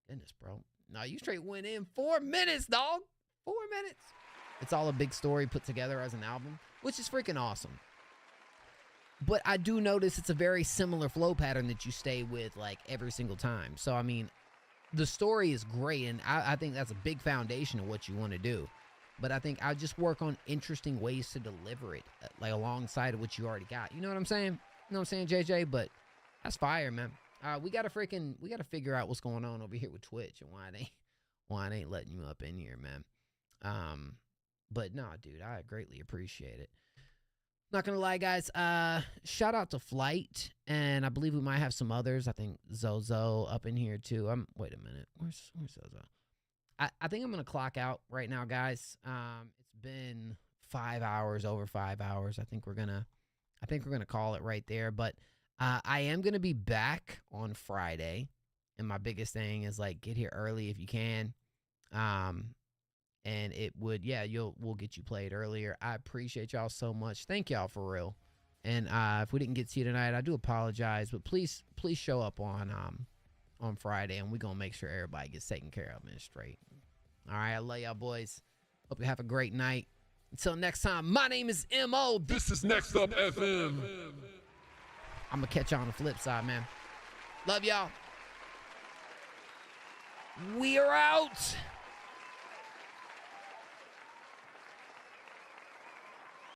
Goodness, bro. No, you straight went in 4 minutes, dog. 4 minutes. It's all a big story put together as an album, which is freaking awesome. But I do notice it's a very similar flow pattern that you stay with like every single time. So, I mean, the story is great, and I think that's a big foundation of what you want to do. But I think I just work on interesting ways to deliver it, like alongside of what you already got. You know what I'm saying? You know what I'm saying, JJ? But that's fire, man. We gotta figure out what's going on over here with Twitch and why it ain't letting you up in here, man. But nah, dude, I greatly appreciate it. Not gonna lie, guys. Shout out to Flight, and I believe we might have some others. I think Zozo up in here too. Wait a minute. Where's Zozo? I think I'm gonna clock out right now, guys. It's been 5 hours, over 5 hours. I think we're gonna call it right there. But I am gonna be back on Friday, and my biggest thing is like get here early if you can. And it would, we'll get you played earlier. I appreciate y'all so much. Thank y'all for real. And if we didn't get to you tonight, I do apologize. But please show up on Friday, and we're gonna make sure everybody gets taken care of and straight. All right, I love y'all boys. Hope you have a great night. Until next time, my name is M.O. This is Next Up FM. I'm gonna catch y'all on the flip side, man. Love y'all. We are out.